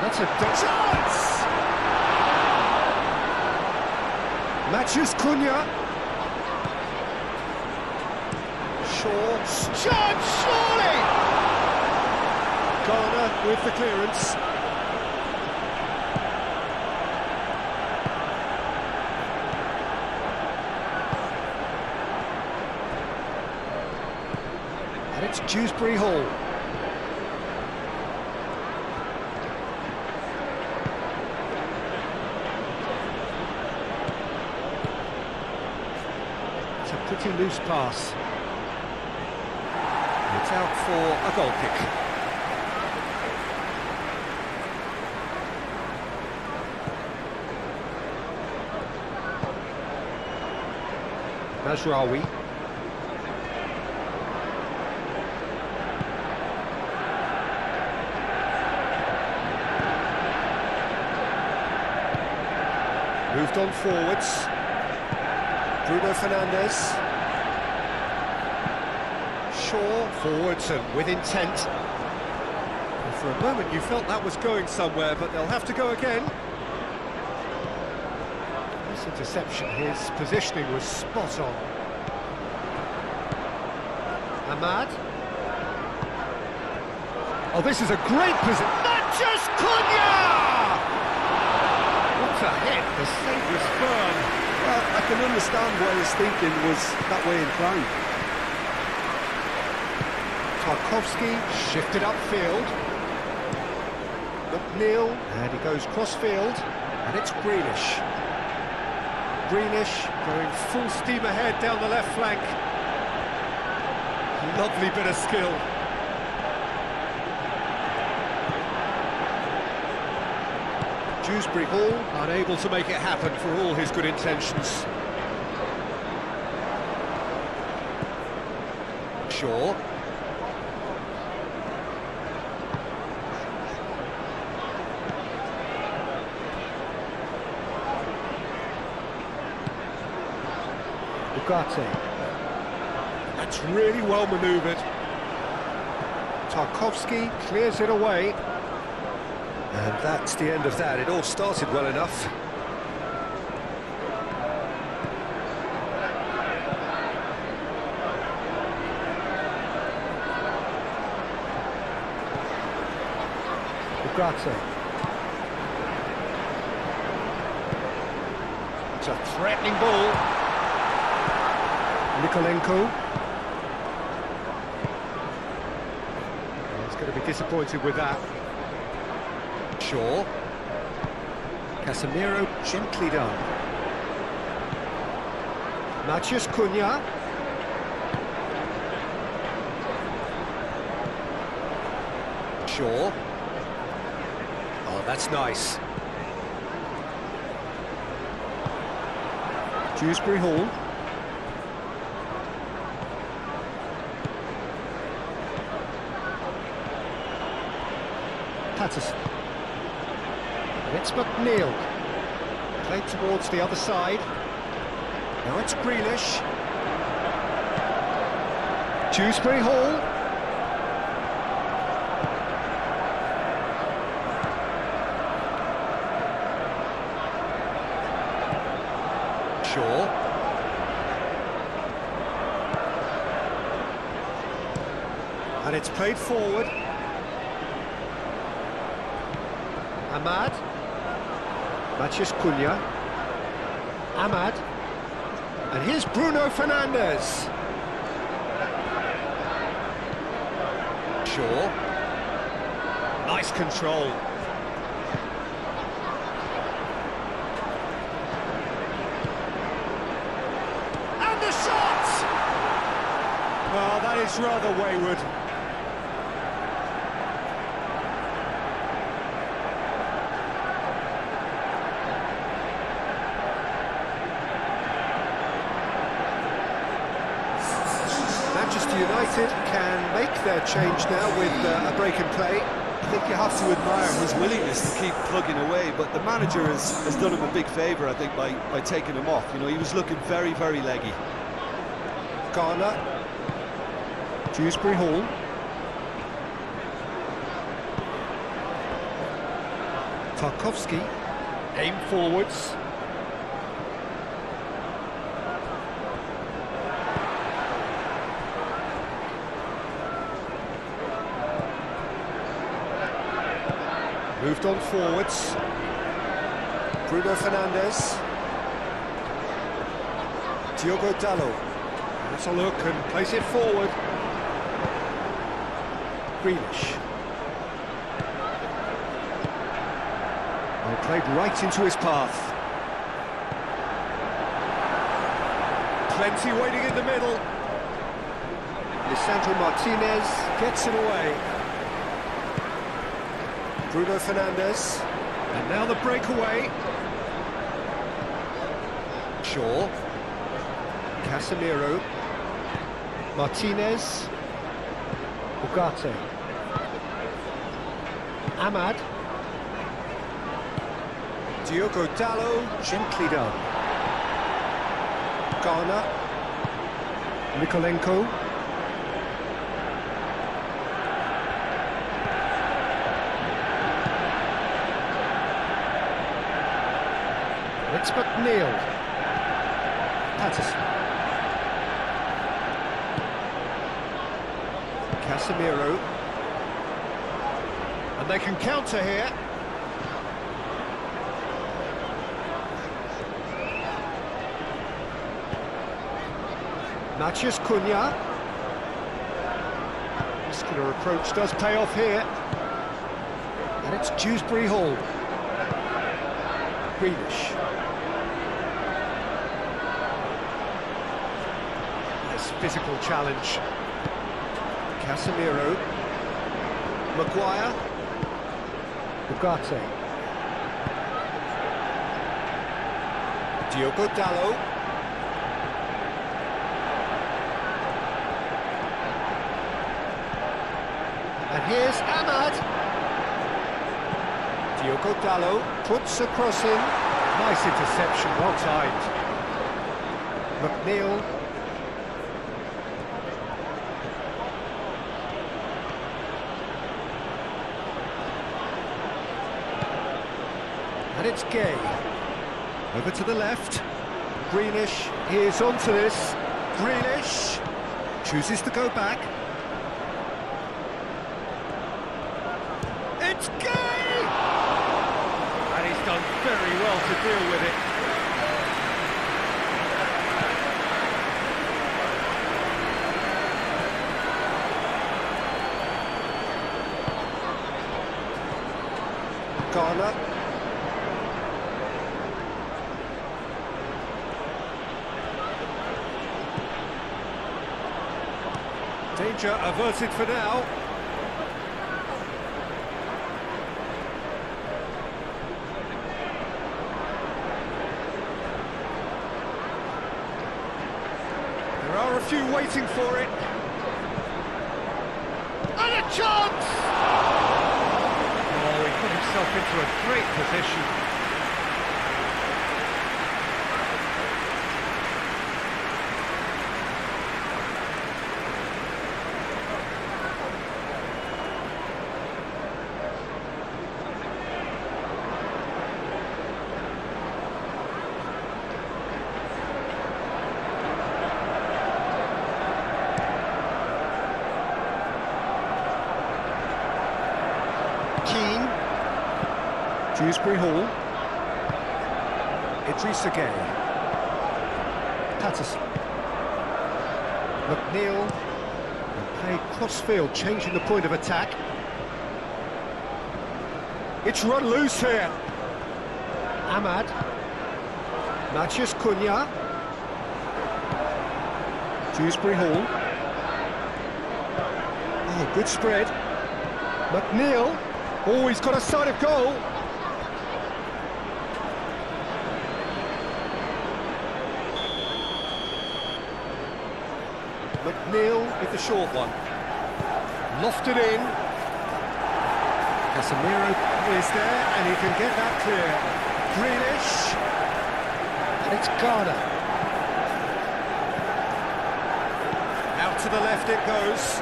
That's a chance! Matthews Cunha. Shaw. Chance, surely! Garner with the clearance. And it's Dewsbury Hall. Pretty loose pass. It's out for a goal kick. Mazraoui. Moved on forwards. Bruno Fernandes. Shaw forwards and with intent. And for a moment you felt that was going somewhere, but they'll have to go again. This interception, his positioning was spot on. Ahmad. Oh, this is a great position. Matthews Cunha! What a hit, the save was firm. Well, I can understand why his thinking was that way inclined. Tarkowski shifted upfield. McNeil, and he goes cross-field, and it's Grealish. Grealish going full steam ahead down the left flank. Lovely bit of skill. Dewsbury Hall unable to make it happen for all his good intentions. Shaw. Ugarte. That's really well manoeuvred. Tarkowski clears it away. And that's the end of that. It all started well enough. Ugarte. It's a threatening ball. Nikolenko. He's going to be disappointed with that. Shaw. Casemiro, gently done. Matthews Cunha. Shaw. Oh, that's nice. Dewsbury Hall. Patterson. And it's McNeil. Played towards the other side. Now it's Grealish. Dewsbury Hall. Shaw. And And it's played forward. Ahmad. Matheus Cunha. Ahmad. And here's Bruno Fernandes. Shaw. Nice control. And the shot! Well, that is rather wayward. Manchester United can make their change now with a break in play. I think you have to admire his willingness to keep plugging away, but the manager has done him a big favour, I think, by taking him off. You know, he was looking very, very leggy. Garner. Dewsbury Hall. Tarkowski. Aim forwards. Moved on forwards. Bruno Fernandes. Diogo Dalot. That's a look and place it forward. Grealish. Well, played right into his path. Plenty waiting in the middle. Lisandro Martinez gets it away. Bruno Fernandes. And now the breakaway. Shaw. Casemiro. Martinez. Ugarte. Ahmad. Diogo Dalot, gently done. Garner. Mikolenko. It's McNeil. Patterson. Casemiro. And they can counter here. Matheus Cunha. Muscular approach does pay off here. And it's Dewsbury Hall. Grealish. Nice physical challenge. Casemiro. Maguire. Ugarte. Diogo Dalot. And here's Ahmad. Diogo Dalot puts a cross in. Nice interception, well timed. McNeil. And it's Gay. Over to the left. Grealish, he is onto this. Grealish chooses to go back. It's Gay! And he's done very well to deal with it. Garner. Danger averted for now. There are a few waiting for it. And a chance! Oh, he put himself into a great position. Dewsbury Hall. Idrissa Gueye. Patterson. McNeil. And play cross-field, changing the point of attack. It's run loose here. Ahmad. Matthias Cunha. Dewsbury Hall. Oh, good spread. McNeil. Oh, he's got a sight of goal. McNeil with the short one. Lofted in. Casemiro is there, and he can get that clear. Grealish. And it's Garner. Out to the left it goes.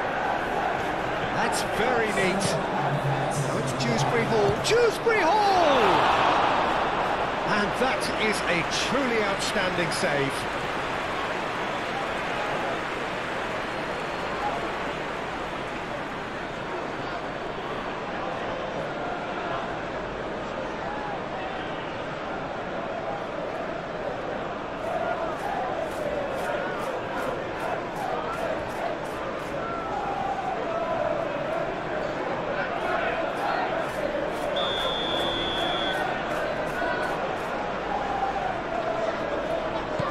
That's very neat. Now it's Dewsbury Hall. Dewsbury Hall! And that is a truly outstanding save.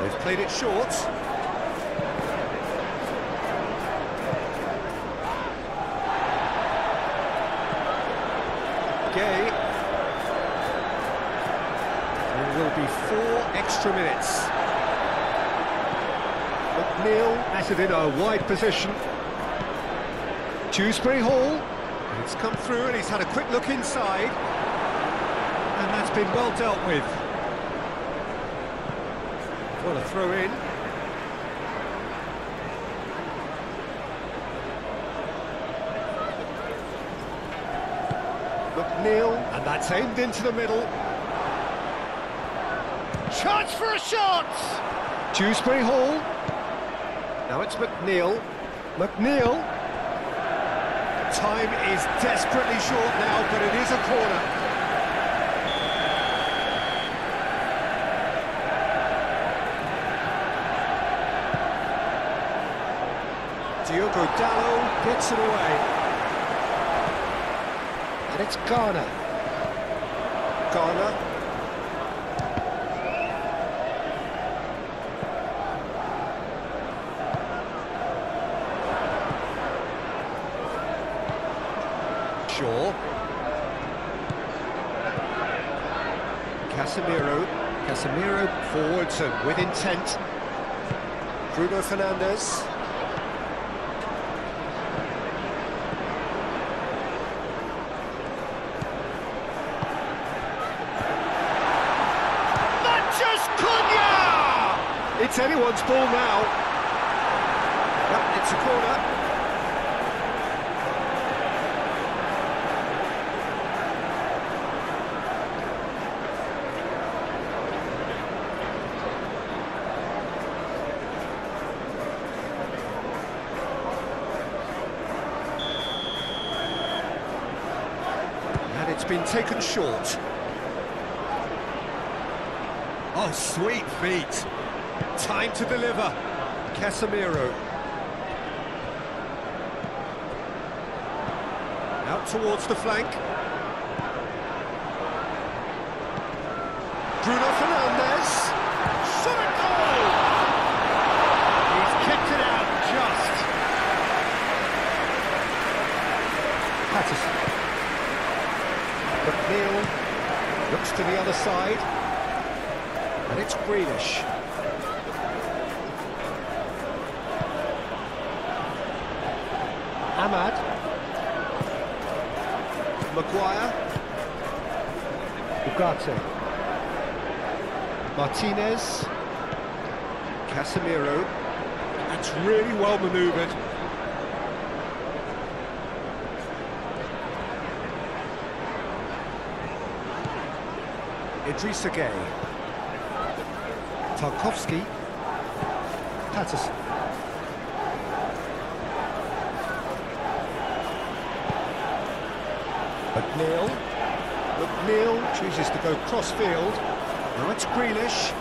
They've played it short. Gueye. There will be 4 extra minutes. McNeil at it in a wide position. Dewsbury Hall. It's come through and he's had a quick look inside. And that's been well dealt with. Well, a throw in. McNeil, and that's aimed into the middle. Chance for a shot! Dewsbury Hall. Now it's McNeil. McNeil. Time is desperately short now, but it is a corner. Diogo Dalot gets it away. And it's Garner. Garner. Shaw. Casemiro. Casemiro forwards and with intent. Bruno Fernandes. It's anyone's ball now. Well, it's a corner. And it's been taken short. Oh, sweet feet. Time to deliver. Casemiro. Out towards the flank. Bruno Fernandes. Shot at goal! He's kicked it out just. Patterson. McNeil looks to the other side. And it's Grealish. Ahmad. Maguire. Ugarte. Martinez. Casemiro. That's really well manoeuvred. Idrissa Gueye. Tarkowski. Patterson. McNeil. McNeil chooses to go cross-field. Now it's Grealish.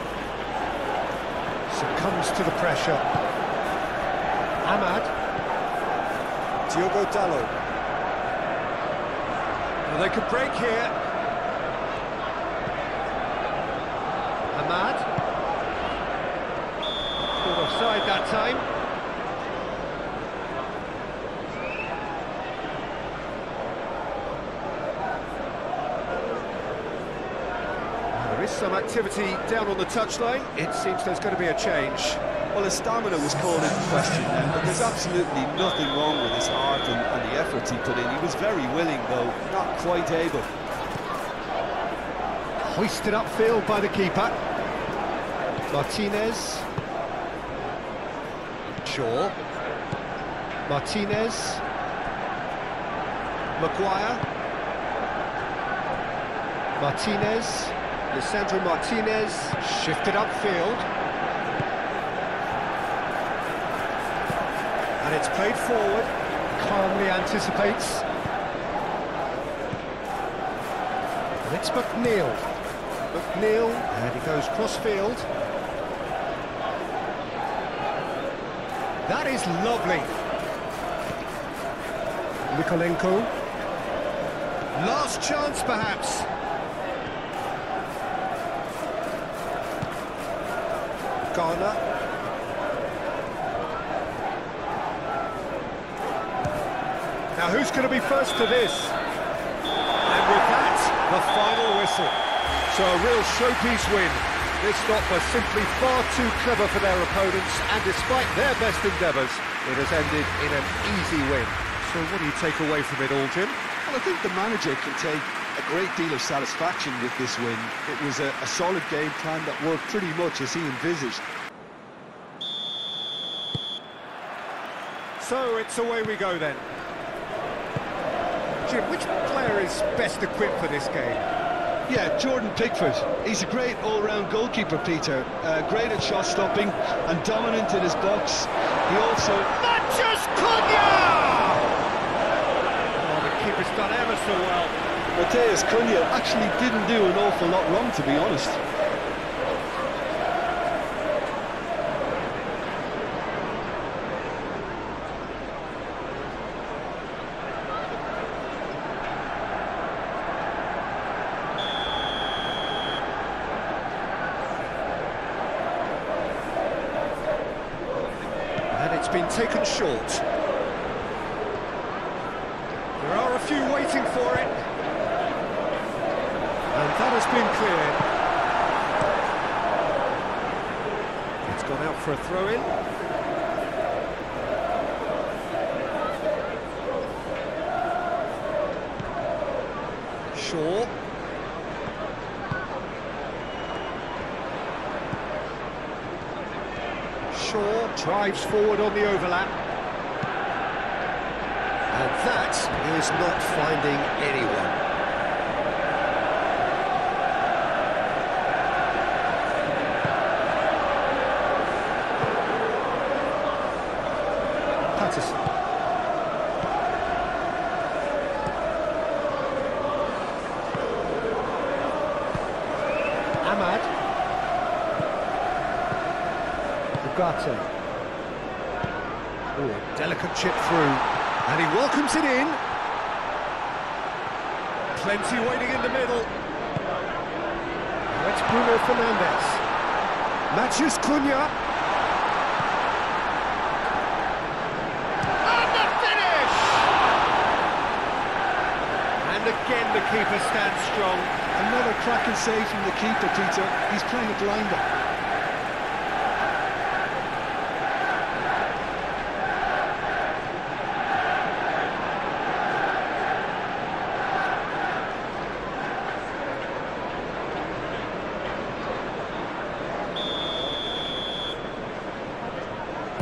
Succumbs to the pressure. Ahmad. Diogo Dalot. Well, they could break here. Ahmad. Caught offside that time. There is some activity down on the touchline. It seems there's going to be a change. Well, his stamina was called into question then, but there's absolutely nothing wrong with his heart and the efforts he put in. He was very willing, though, not quite able. Hoisted upfield by the keeper. Martinez. Shaw. Martinez. Maguire. Martinez. Lisandro Martinez. Shifted upfield. And it's played forward. Calmly anticipates. And it's McNeil. McNeil, and he goes cross-field. That is lovely. Mikolenko. Last chance, perhaps. Garner. Now who's going to be first to this? And with that, the final whistle. So a real showpiece win. This stop was simply far too clever for their opponents, and despite their best endeavours, it has ended in an easy win. So what do you take away from it all, Jim? Well, I think the manager can take a great deal of satisfaction with this win. It was a solid game plan that worked pretty much as he envisaged. So it's away we go then. Jim, which player is best equipped for this game? Yeah, Jordan Pickford. He's a great all-round goalkeeper, Peter. Great at shot stopping and dominant in his box. He also... Matthews Cunha! Oh, the keeper's done ever so well. Matheus Cunha actually didn't do an awful lot wrong, to be honest. It's been taken short. There are a few waiting for it. And that has been cleared. It's gone out for a throw-in. Shaw. Shaw drives forward on the overlap. And that is not finding anyone. Patterson. Ahmad. Ugarte. Oh, delicate chip through, and he welcomes it in. Plenty waiting in the middle. Now it's Bruno Fernandes. Matthews Cunha. And the finish! And again the keeper stands strong. Another cracking save from the keeper, Peter. He's playing a blinder.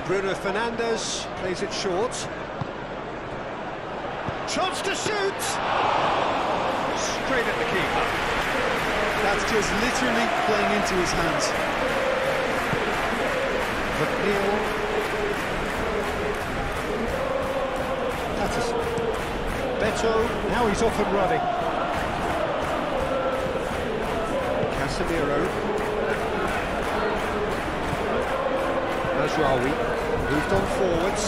Bruno Fernandes plays it short. Chance to shoot! Straight at the keeper. That's just literally playing into his hands. McNeil. Patterson. Beto, now he's off and running. Casemiro. Mazraoui moved on forwards.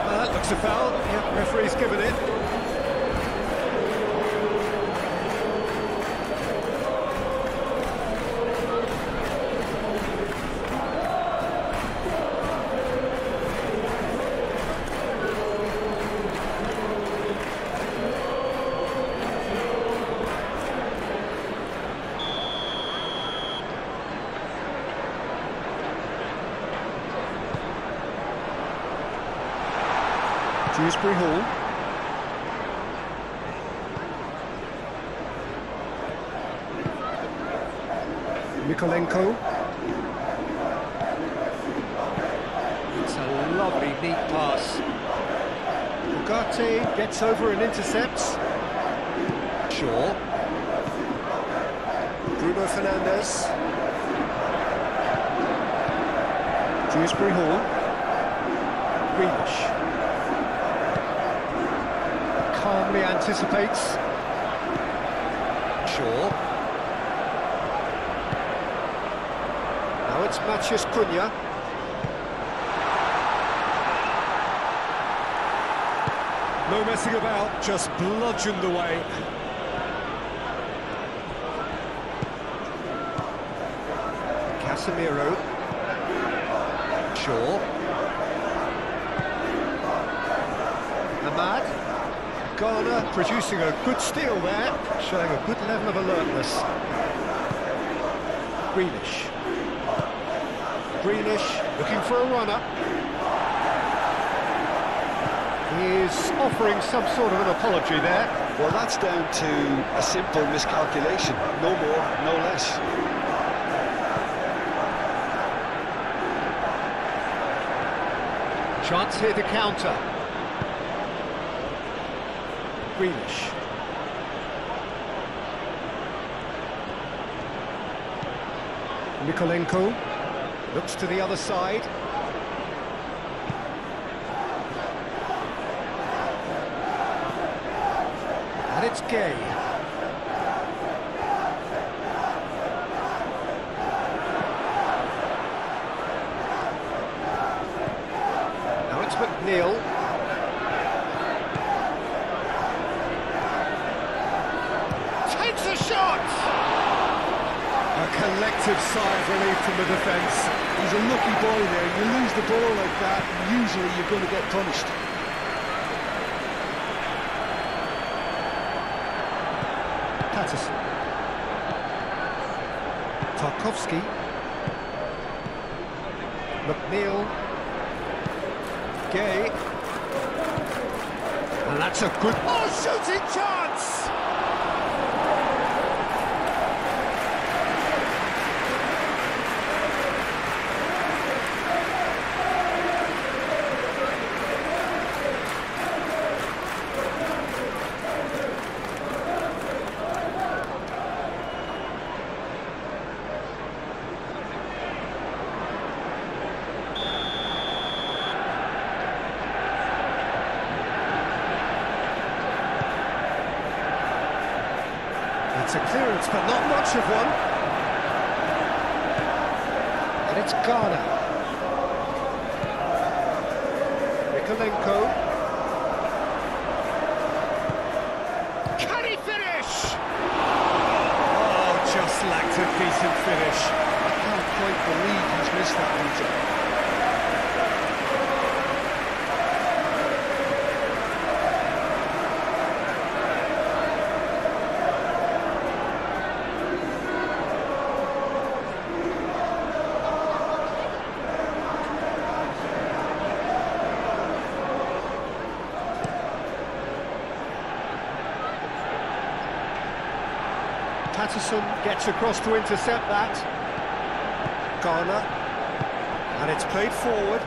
That looks a foul. Yep, referee's given it. Dewsbury Hall. Mykolenko. It's a lovely, neat pass. Ugarte gets over and intercepts. Shaw. Bruno Fernandes. Dewsbury Hall. Grealish. Calmly anticipates. Shaw. Now it's Matheus Cunha. No messing about, just bludgeoned away. Casemiro. Shaw. Ahmad. Garner producing a good steal there, showing a good level of alertness. Grealish. Grealish looking for a runner. He is offering some sort of an apology there. Well, that's down to a simple miscalculation, no more, no less. Chance here to counter. Grealish. Mykolenko looks to the other side. And it's Gay. Now it's McNeil. Takes a shot! A collective sigh of relief from the defence. He's a lucky boy there. You lose the ball like that, and usually you're going to get punished. Patterson. Tarkowski. McNeil. Gay. And that's a good... Oh, shooting chance! It's a clearance, but not much of one. And it's Garner. Mykolenko. Can he finish? Oh, just lacked a decent finish. I can't quite believe he's missed that, Peter. Patterson gets across to intercept that. Garner. And it's played forward.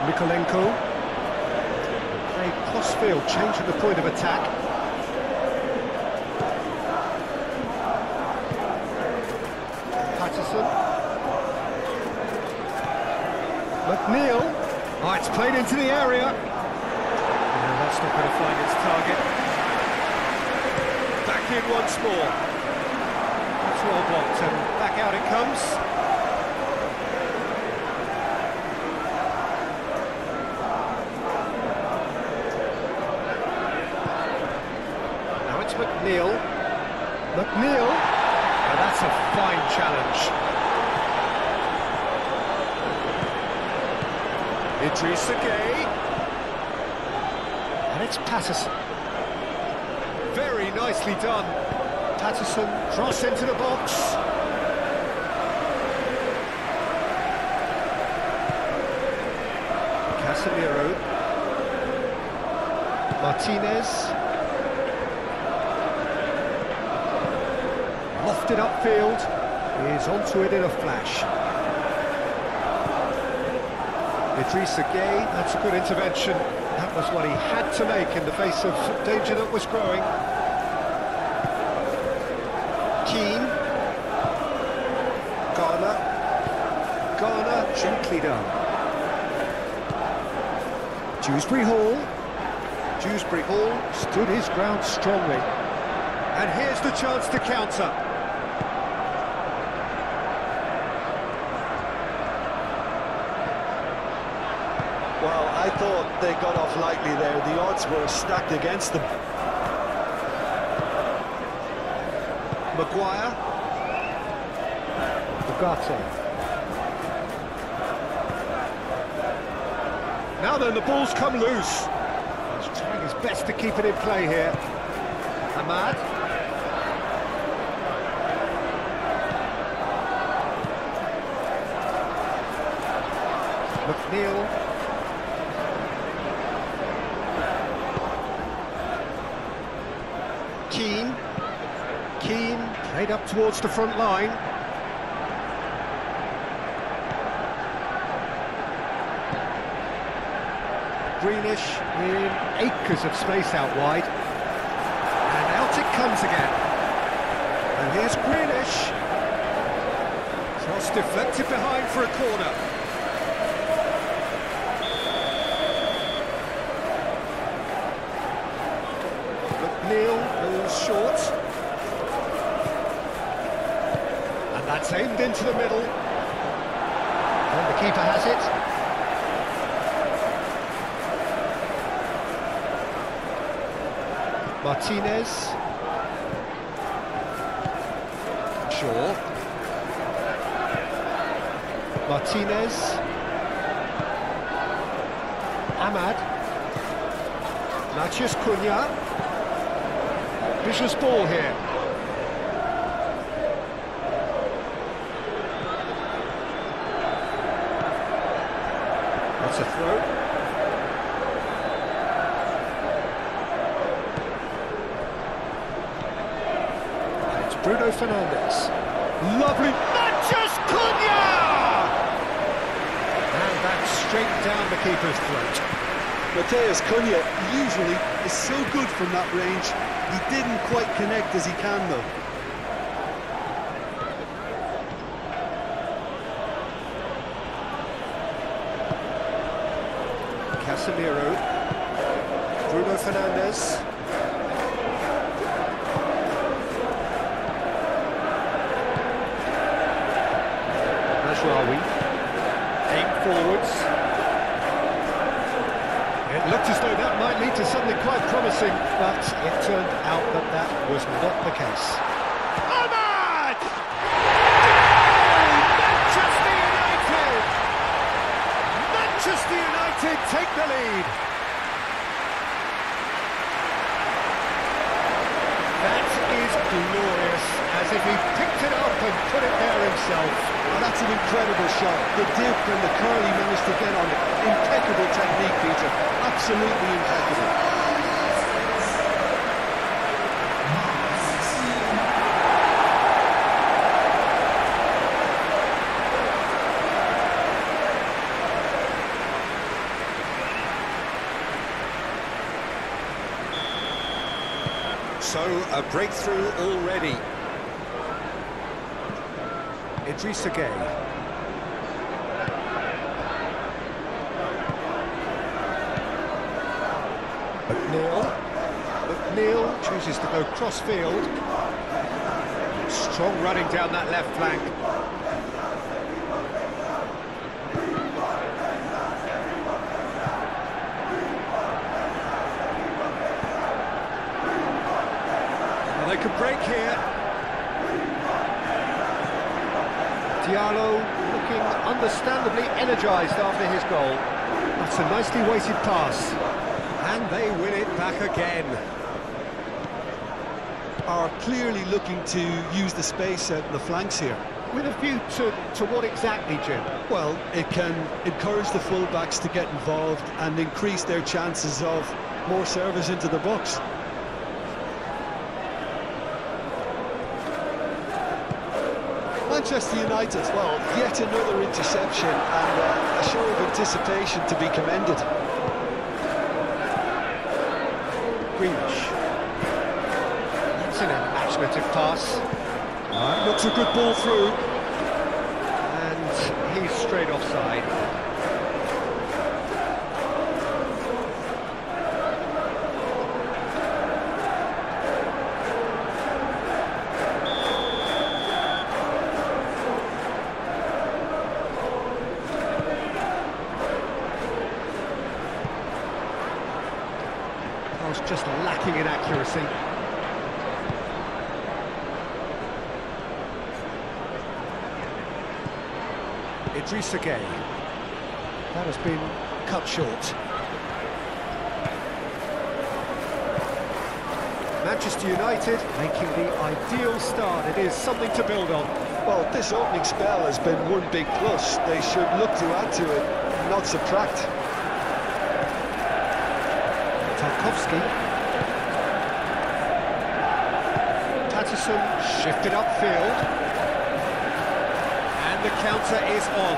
Mykolenko. Played cross-field, changing the point of attack. Patterson. McNeil. Oh, it's played into the area. And that's not find its target. Back in once more. That's well blocked, and back out it comes. Now it's McNeil. McNeil. Oh, that's a fine challenge. Idrissa Gueye. And it's Patterson. Very nicely done. Patterson, cross into the box. Casemiro. Martinez. Lofted upfield. He's onto it in a flash. Idrissa Gueye, that's a good intervention. That was what he had to make in the face of danger that was growing. Keane. Garner, gently done. Dewsbury Hall stood his ground strongly. And here's the chance to counter. Well, I thought they got off lightly there. The odds were stacked against them. Maguire. Ugarte. Now then, the ball's come loose. He's trying his best to keep it in play here. Ahmad. McNeil. Keane played up towards the front line. Greenish in acres of space out wide. And out it comes again. And here's Greenish. Cross deflected behind for a corner. McNeil goes short. And that's aimed into the middle. And the keeper has it. Martinez. Shaw. Martinez. Ahmad. Matheus Cunha. Vicious ball here. That's a throw. Bruno Fernandes. Lovely. Matheus Cunha! And that's straight down the keeper's throat. Matheus Cunha usually is so good from that range. He didn't quite connect as he can, though. Casemiro. Bruno Fernandes. Aim forwards. It looked as though that might lead to something quite promising, but it turned out that that was not the case. Ahmad! Manchester United! Manchester United take the lead. That is glorious, as if he picked it up and put it there himself. Oh, that's an incredible shot. The dip and the curl he managed to get on it. Impeccable technique, Peter. Absolutely impeccable. So, a breakthrough already. Idrissa Gueye. McNeil. McNeil chooses to go cross-field. Strong running down that left flank. Well, they could break here. Diallo looking understandably energised after his goal. That's a nicely weighted pass. And they win it back again. Are clearly looking to use the space out in the flanks here. With a view to what exactly, Jim? Well, it can encourage the full-backs to get involved and increase their chances of more service into the box. Manchester United, well, yet another interception and a show of anticipation to be commended. Grealish. That's an imaginative pass. Looks a good ball through. And he's straight offside. Just lacking in accuracy. Idrissa Gueye. That has been cut short. Manchester United making the ideal start. It is something to build on. Well, this opening spell has been one big plus. They should look to add to it, not subtract. Tarkowski. Patterson shifted upfield. And the counter is on.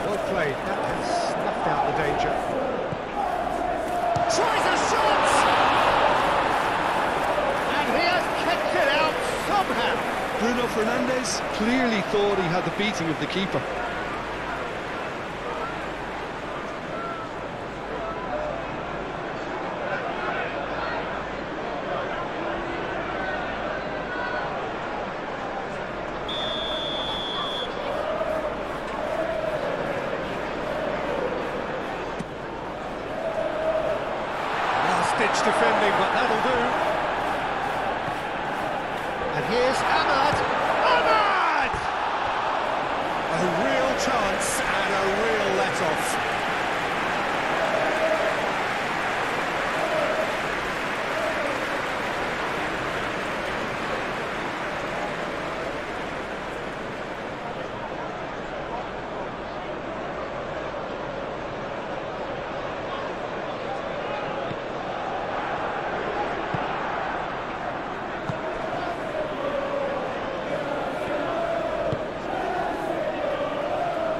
Well played. That has snuffed out the danger. Tries a shot! And he has kept it out somehow. Bruno Fernandes clearly thought he had the beating of the keeper. Ditch defending, but that'll do. And here's Ahmad. Ahmad! A real chance and a real let-off.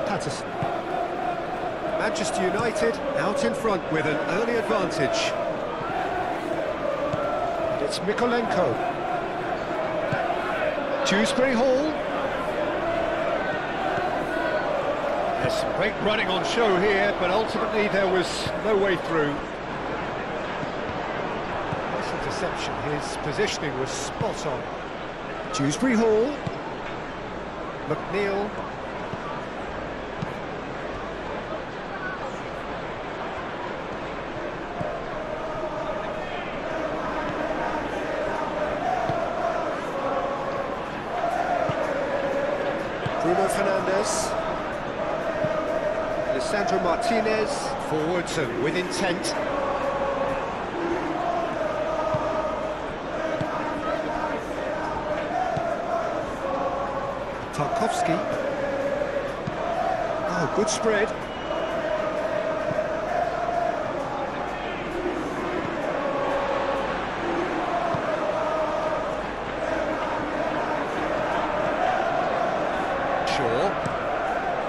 Patterson. Manchester United out in front with an early advantage. And it's Mikolenko. Dewsbury Hall. There's some great running on show here, but ultimately there was no way through. Nice interception. His positioning was spot on. Dewsbury Hall. McNeil. Bruno Fernandes. Alessandro Martinez. Forwards and with intent. Tarkowski. Oh, good spread.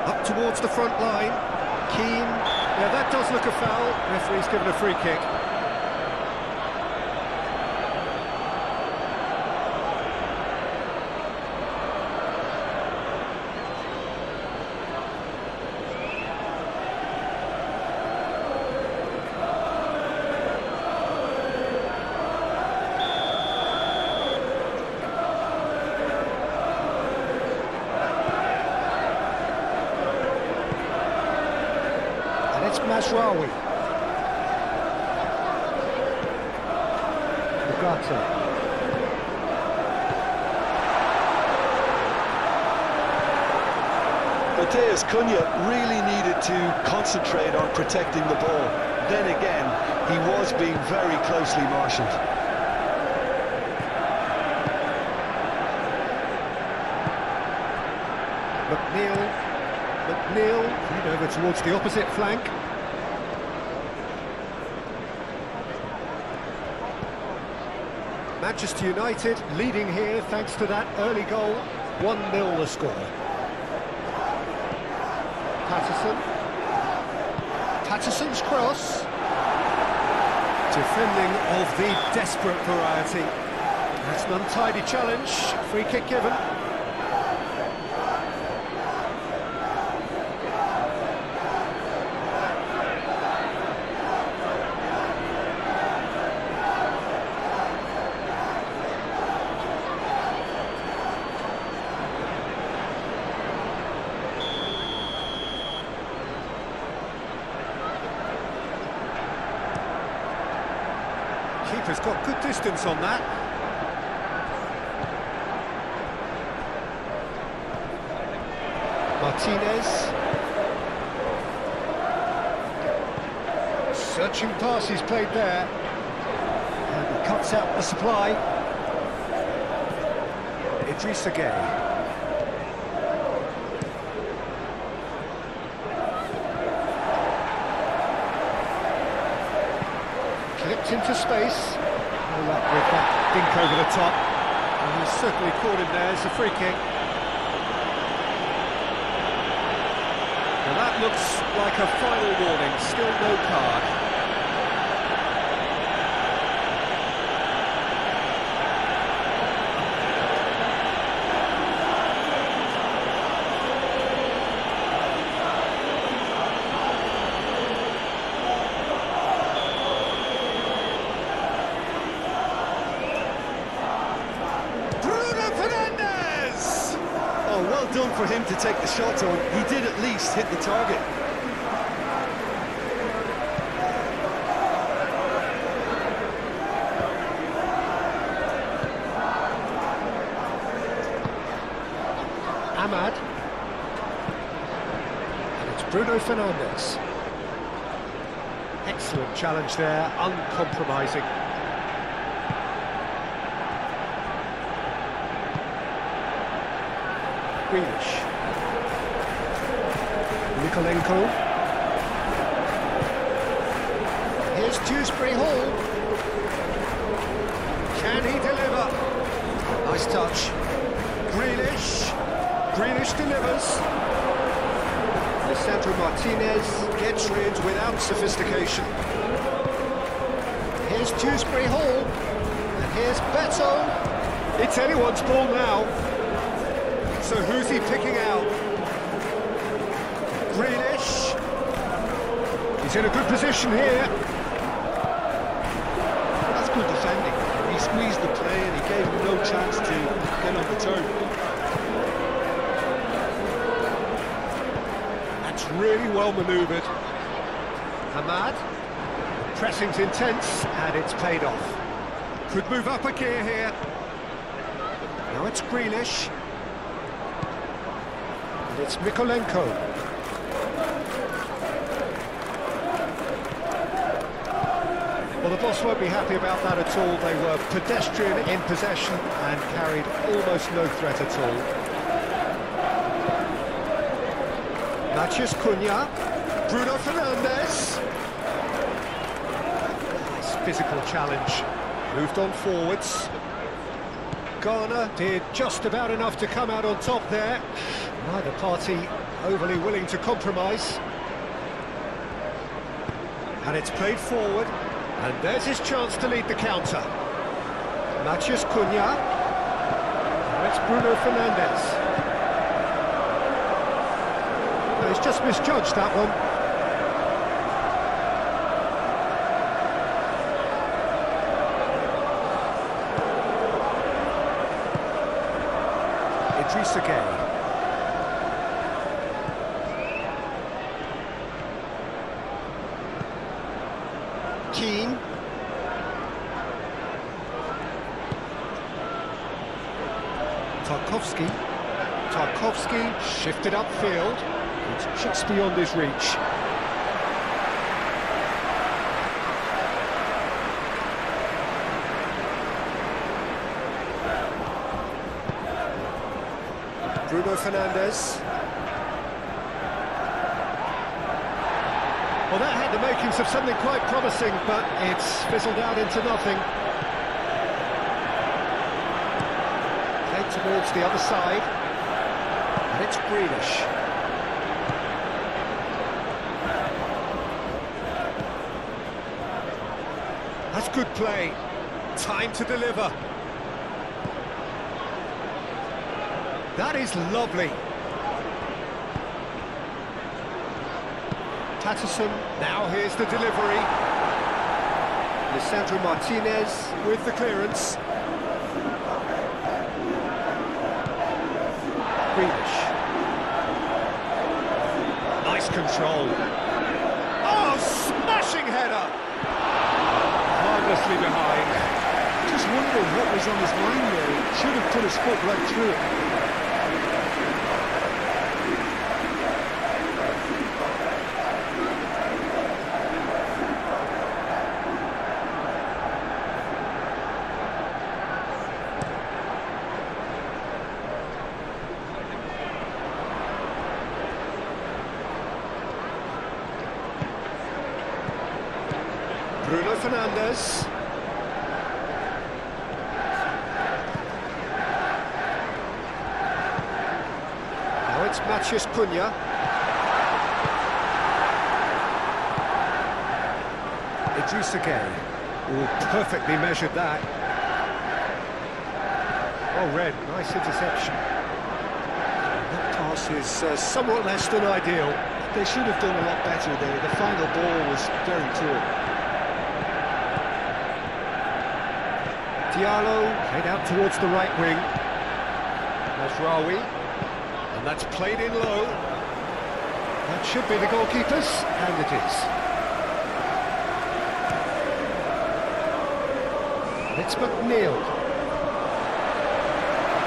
Up towards the front line. Keane. Yeah, that does look a foul. Referee's given a free kick. Masraoui. Carta. Matheus Cunha really needed to concentrate on protecting the ball. Then again, he was being very closely marshalled. McNeil, feed over towards the opposite flank. Manchester United leading here thanks to that early goal. 1-0 the score. Patterson's cross. Defending of the desperate variety. That's an untidy challenge. Free kick given. Keeper's got good distance on that. Martinez. Searching pass he's played there. And he cuts out the supply. Idrissa Gueye. Clipped into space. No luck with that dink over the top. And he's certainly caught him there. It's a free kick. And that looks like a final warning. Still no card. Well done for him to take the shot on. He did at least hit the target. Ahmad. And it's Bruno Fernandes. Excellent challenge there, uncompromising. Grealish. Nikolenko. Here's Dewsbury Hall. Can he deliver? Nice touch. Grealish delivers. Lisandro Martinez gets rid without sophistication. Here's Dewsbury Hall. And here's Beto. It's anyone's ball now. So who's he picking out? Grealish. He's in a good position here. That's good defending. He squeezed the play and he gave him no chance to get on the turn. That's really well manoeuvred. Ahmad. Pressing's intense and it's paid off. Could move up a gear here. Now it's Grealish. It's Mikolenko. Well, the boss won't be happy about that at all. They were pedestrian in possession and carried almost no threat at all. Matheus Cunha. Bruno Fernandes. Nice physical challenge. Moved on forwards. Ghana did just about enough to come out on top there. Neither party overly willing to compromise. And it's played forward. And there's his chance to lead the counter. Matheus Cunha. And it's Bruno Fernandes. No, he's just misjudged that one. Idrissa Gueye. Tarkowski. Tarkowski shifted upfield. It's just beyond his reach. Bruno Fernandes. Well, that had the makings of something quite promising, but it's fizzled out into nothing. Played towards the other side, and it's Grealish. That's good play. Time to deliver. That is lovely. Patterson, now here's the delivery. Lisandro Martinez with the clearance. Grealish. Nice control. Oh, smashing header! Harmlessly behind. Just wondering what was on his mind there. He should have put his foot right through it. Bruno Fernandes. Now it's Matheus Cunha. Idrissa Gueye. Oh, perfectly measured that. Oh, Red, nice interception. That pass is somewhat less than ideal. They should have done a lot better there. The final ball was very poor. Diallo played out towards the right wing. Mazraoui, and that's played in low. That should be the goalkeeper's, and it is. It's McNeil.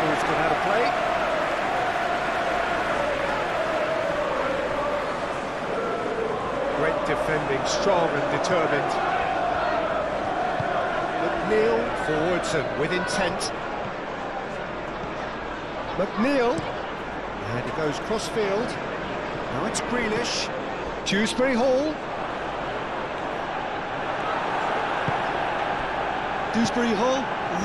Ball's gone out of play. Great defending, strong and determined. McNeil forwards and with intent. McNeil, and he goes cross-field. Now it's Grealish. Dewsbury Hall. Dewsbury Hall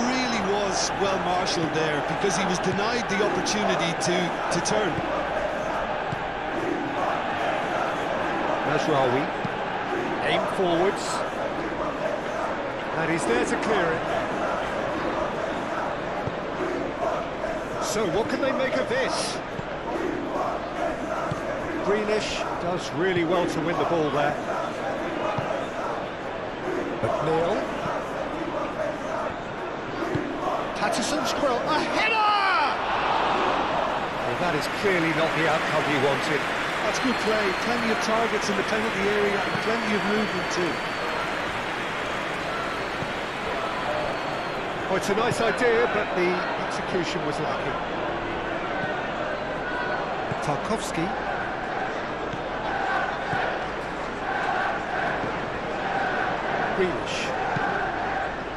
really was well marshalled there because he was denied the opportunity to turn. Mazraoui, aim forwards. And he's there to clear it. So what can they make of this? Grealish does really well to win the ball there. McNeil. Patterson's quill. A header! Well, that is clearly not the outcome he wanted. That's good play. Plenty of targets in the penalty area and plenty of movement too. Well, it's a nice idea, but the execution was lacking. Tarkowski. Grealish.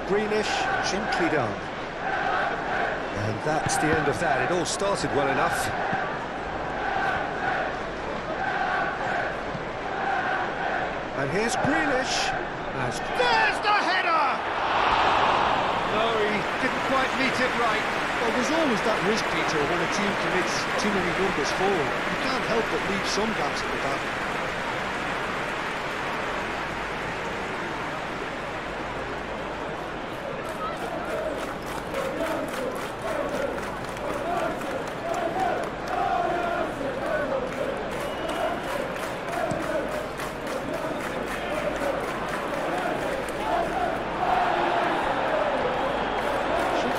Grealish, gently done. And that's the end of that. It all started well enough. And here's Grealish. There's the header! No, he didn't quite meet it right. Well, there's always that risk, Peter, when a team commits too many numbers forward. You can't help but leave some gaps at the back.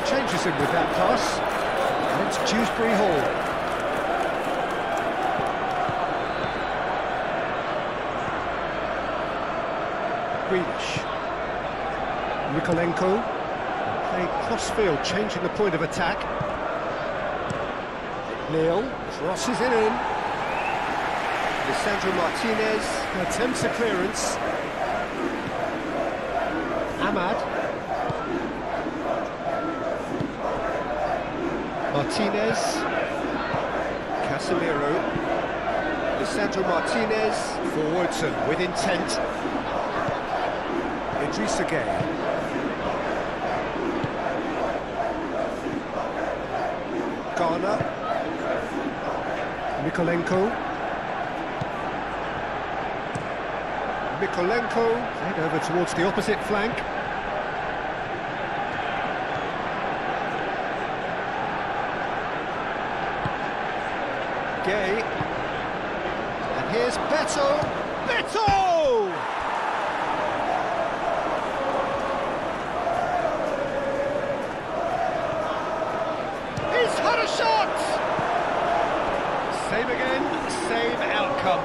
Changes him with that pass, and it's Dewsbury Hall. Grealish. Mykolenko. Played cross-field, changing the point of attack. Neil crosses it in. Lisandro Martinez attempts a clearance. Ahmad. Martinez. Casemiro. Lisandro Martinez. Forwardson with intent. Idrissa Gueye. Garner. Mikolenko. Head over towards the opposite flank. Gueye. And here's Beto. Beto! He's had a shot! Same again, same outcome.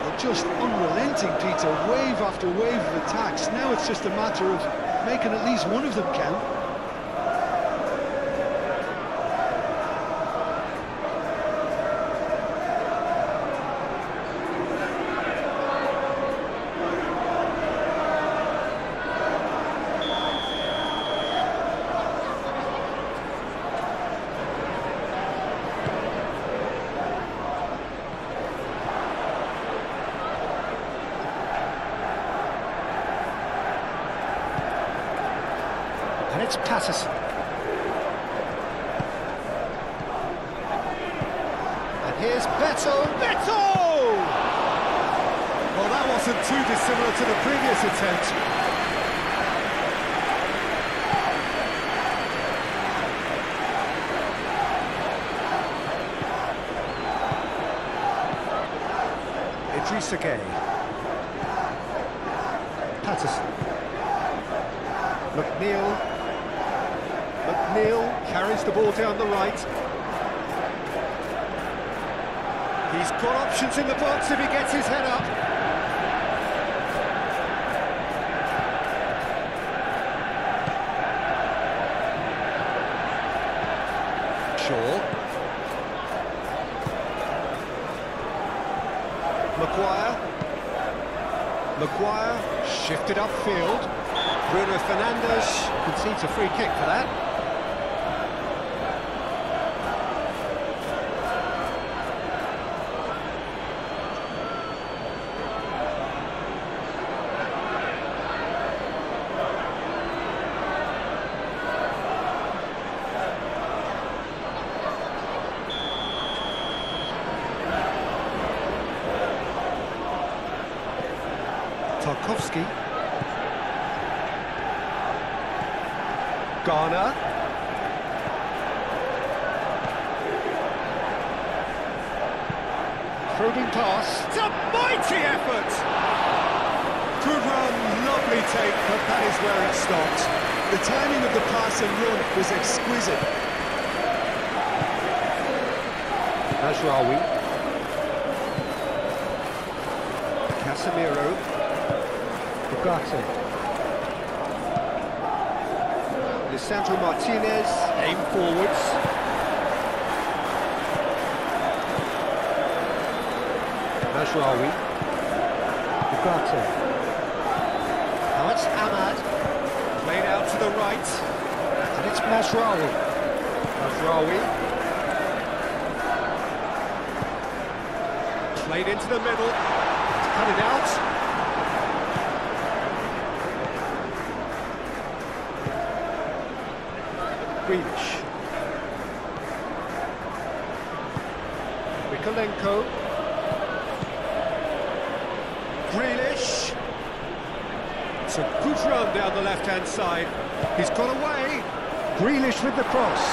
They're just unrelenting, Peter, wave after wave of attacks. Now it's just a matter of making at least one of them count. And it's Patterson. And here's Beto. Beto! Well, that wasn't too dissimilar to the previous attempt. Idrissa Gueye. Patterson. McNeil carries the ball down the right. He's got options in the box if he gets his head up. Shaw. Maguire shifted upfield. Bruno Fernandes concedes a free kick for that. Tarkowski. Garner. Probing pass. It's a mighty effort! Good run, lovely take, but that is where it stopped. The timing of the pass and run was exquisite. Mazraoui. Casemiro. Ugarte. Lisandro Martinez, aim forwards. Mazraoui. Ugarte. Now it's Ahmad. Played out to the right. And it's Mazraoui. Played into the middle. It's cut it out. Grealish. Mikolenko. Grealish. It's a good run down the left-hand side. He's got away. Grealish with the cross.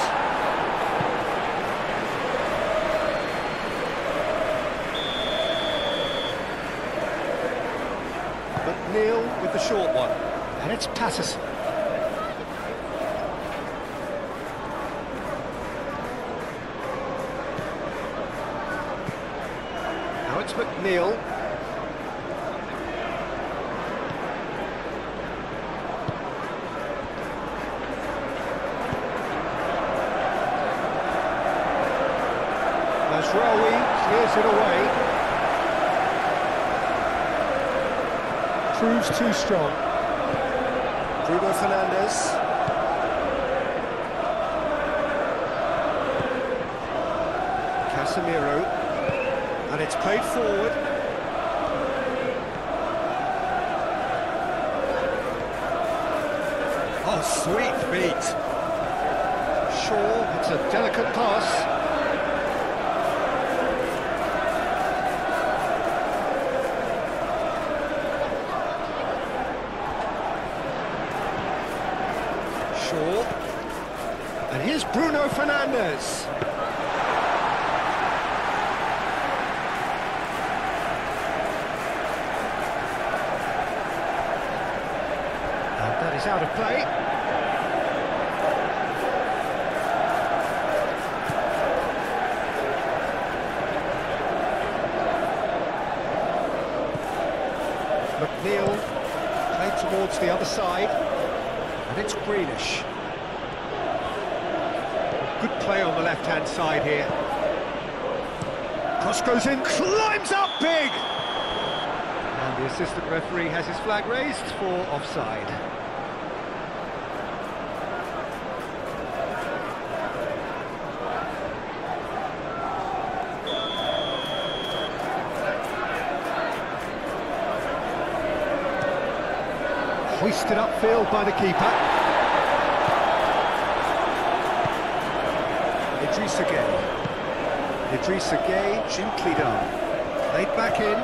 McNeil with the short one. And it's Patterson. It's McNeil. Mazraoui clears it away. Proves too strong. Bruno Fernandes. Casemiro. And it's played forward. Oh, sweet feet. Shaw, it's a delicate pass. Shaw. And here's Bruno Fernandes. And that is out of play. McNeil played towards the other side, and it's Grealish. Good play on the left-hand side here. Cross goes in, climbs up big! And the assistant referee has his flag raised for offside. Hoisted upfield by the keeper. Idrissa Gueye. Idrissa Gueye, gently done. Laid back in.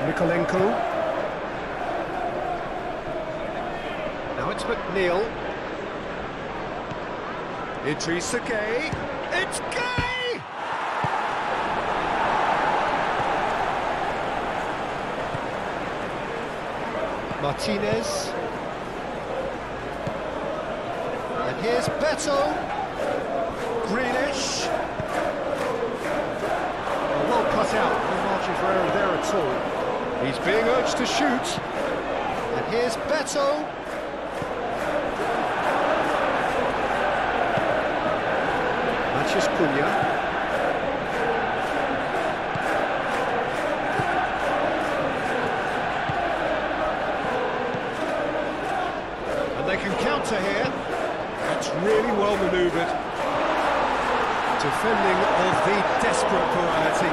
Mikolenko. Now it's McNeil. Idrissa Gueye. It's Gueye! Martinez. And here's Beto. Grealish. Well cut out. No margin for error there at all. He's being urged to shoot. And here's Beto. Mathias Cunha. They can counter here. That's really well manoeuvred. Defending of the desperate variety.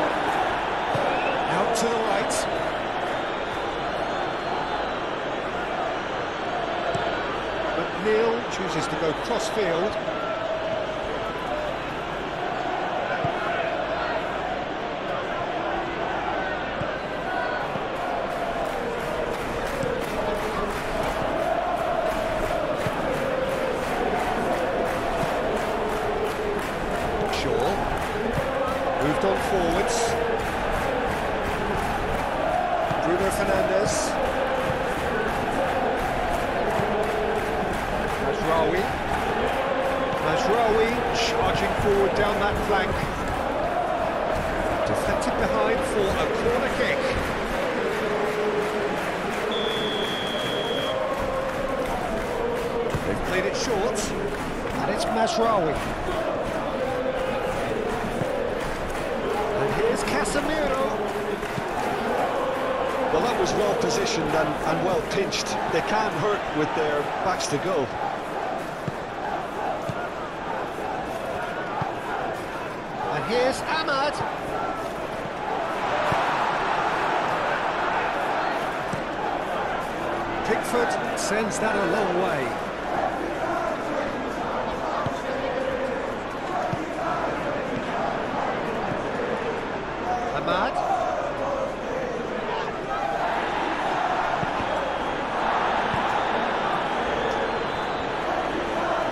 Out to the right. McNeil chooses to go cross-field. Moved on forwards. Bruno Fernandes. Mazraoui. Mazraoui charging forward down that flank. Deflected behind for a corner kick. They've played it short, and it's Mazraoui. Here's Casemiro. Well, that was well positioned and well pinched. They can't hurt with their backs to goal. And here's Ahmad. Pickford sends that a long way. Ahmad.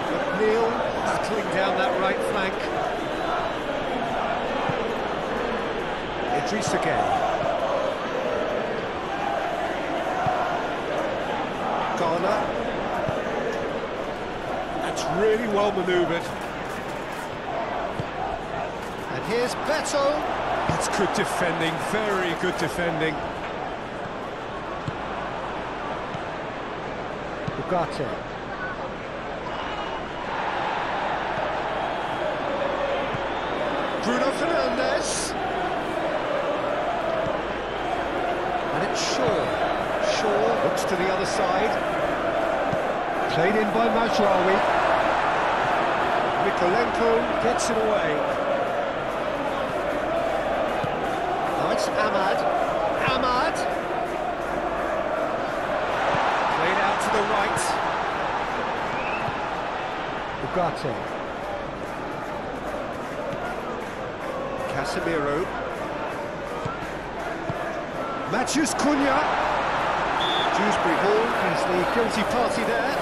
McNeil battling down that right flank. Idrissa Gueye. Garner. That's really well manoeuvred. And here's Beto. That's good defending, very good defending. Ugarte. Bruno Fernandes. And it's Shaw. Shaw looks to the other side. Played in by Mazraoui. Mikolenko gets it away. Now it's Ahmad. Ahmad. Played out to the right. Ugarte. Casemiro. Matheus Cunha. Dewsbury Hall is the guilty party there.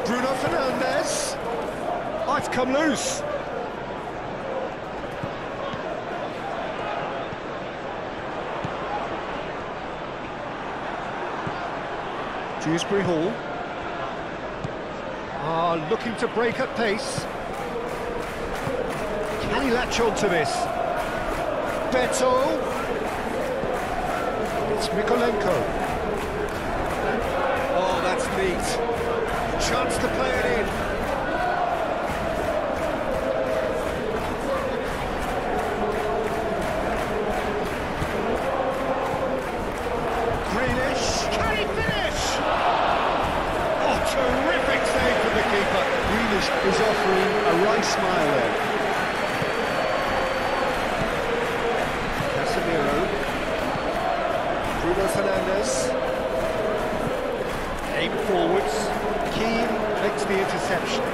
Bruno Fernandes. Oh, it's come loose. Dewsbury Hall. Looking to break at pace. Can he latch on to this? Beto. It's Mikolenko. Oh, that's neat. Chance to play it in. Grealish. Can he finish? Oh, terrific save from the keeper. Grealish is offering a right smile there. Casemiro. Bruno Fernandes. Aim forwards. Keane makes the interception.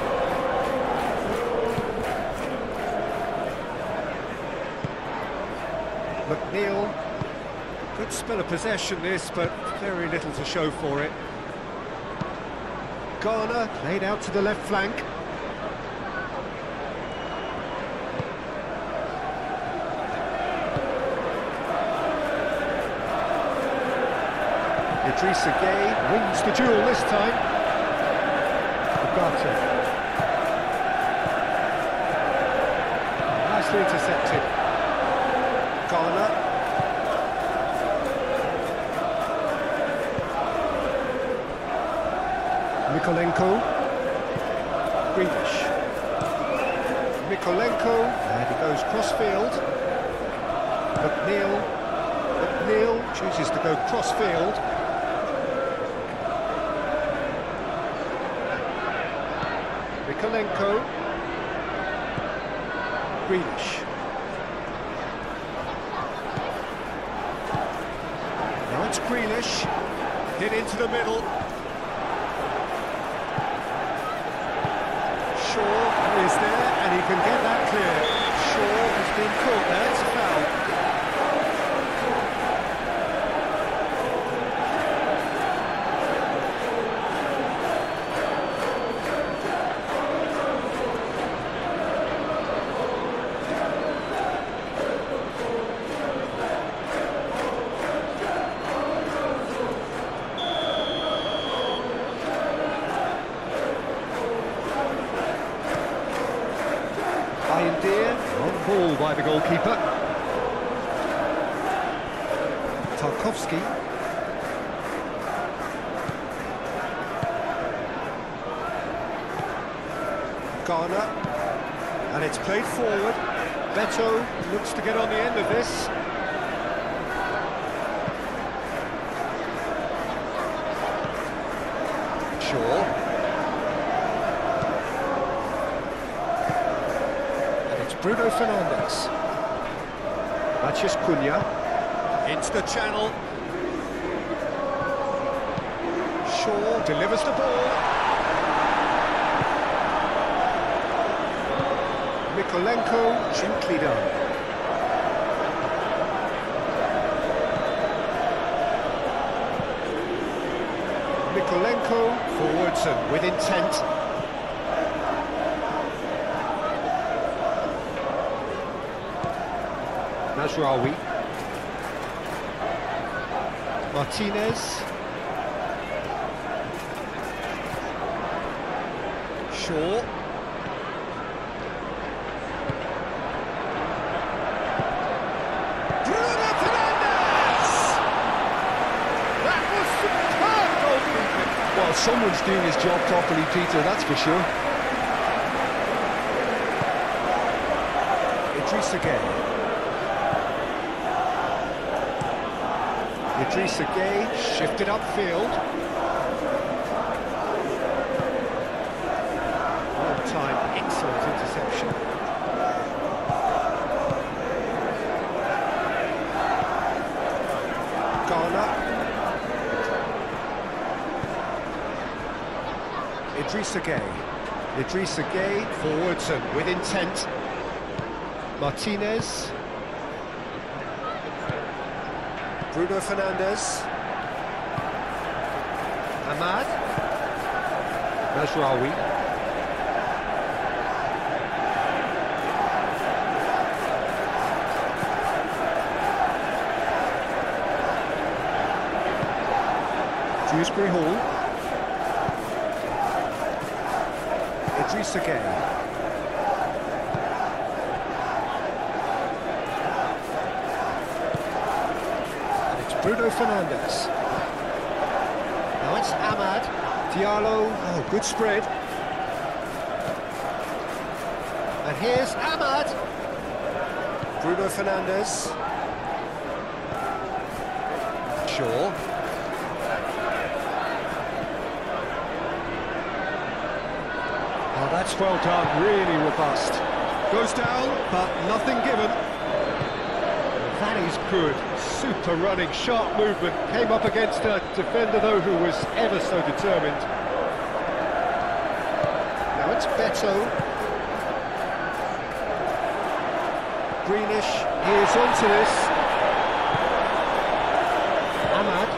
McNeil. Good spell of possession this, but very little to show for it. Garner played out to the left flank. Idrissa Gueye wins the duel this time. Ugarte. Nicely intercepted. Garner. Mikolenko. Grealish. Mikolenko. And he goes cross-field. McNeil. McNeil chooses to go cross-field. Mikolenko. Grealish. Now it's Grealish. Hit into the middle. Shaw is there, and he can get that clear. Shaw has been caught there, it's a foul. On ball by the goalkeeper. Tarkowski. Garner. And it's played forward. Beto looks to get on the end of this. Shaw. Bruno Fernandes. Matheus Cunha. Into the channel. Shaw delivers the ball. Mikolenko, gently done. Mikolenko, forwards and with intent. Mazraoui. Martinez. Shaw. Bruno Fernandes! That was superb goalkeeping. Well, someone's doing his job properly, Peter, that's for sure. Idrissa Gueye. Idrissa Gueye shifted upfield. Time, excellent interception. Garner. Idrissa Gueye. Idrissa Gueye forwards and with intent. Martinez. Bruno Fernandes. Ahmad. Mazraoui. Dewsbury Hall. Idrissa Gueye. And it's Bruno Fernandes. Now it's Ahmad. Diallo. Oh, good spread. And here's Ahmad. Bruno Fernandes. Shaw. Oh, that's well done, really robust. Goes down, but nothing given. That is good. Super running, sharp movement. Came up against a defender, though, who was ever so determined. Now it's Beto. Greenish, he is onto this. Ahmad.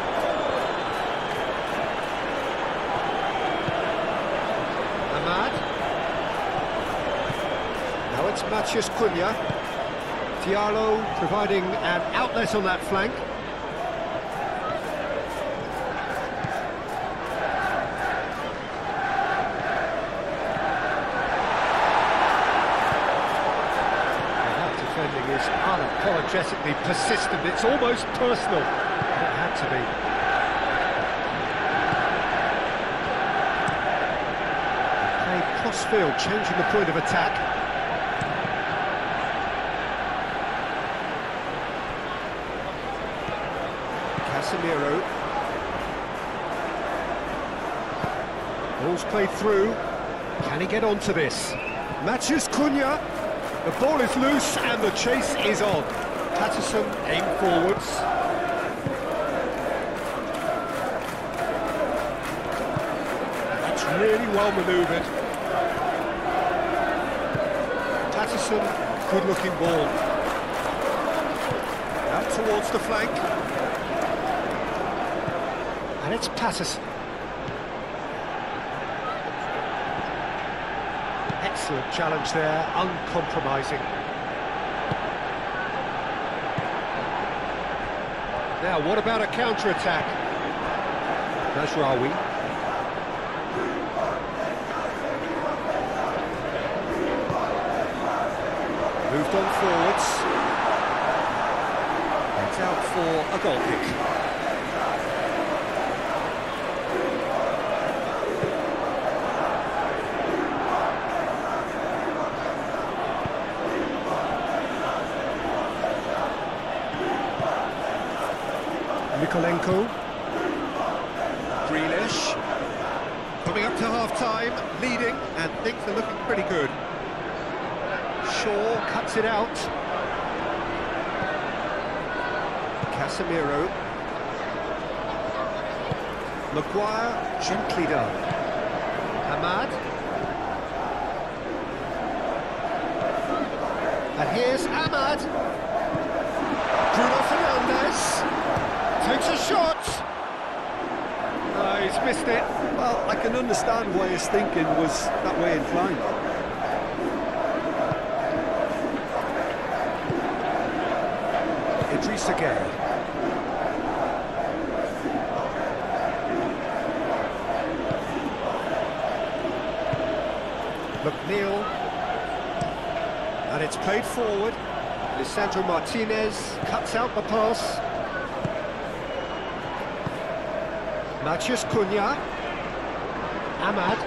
Now it's Matheus Cunha. Diallo providing an outlet on that flank. That defending is unapologetically persistent. It's almost personal. It had to be. Crossfield, changing the point of attack. Casemiro. Ball's played through. Can he get onto this? Matheus Cunha. The ball is loose and the chase is on. Patterson aim forwards. That's really well manoeuvred. Patterson, good-looking ball. Out towards the flank. And it's Patterson. Excellent challenge there, uncompromising. Now, what about a counter-attack? Mazraoui. Moved on forwards. It's out for a goal kick. Nikolenko. Grealish. Coming up to half-time, leading, and things are looking pretty good. Shaw cuts it out. Casemiro. Maguire, gently done. Ahmad. And here's Ahmad. Bruno Fernandes. Takes a shot. Oh, he's missed it. Well, I can understand why his thinking was that way inclined. Idrissa Gueye. McNeil. And it's played forward. Lisandro Martinez cuts out the pass. Matheus Cunha. Ahmad.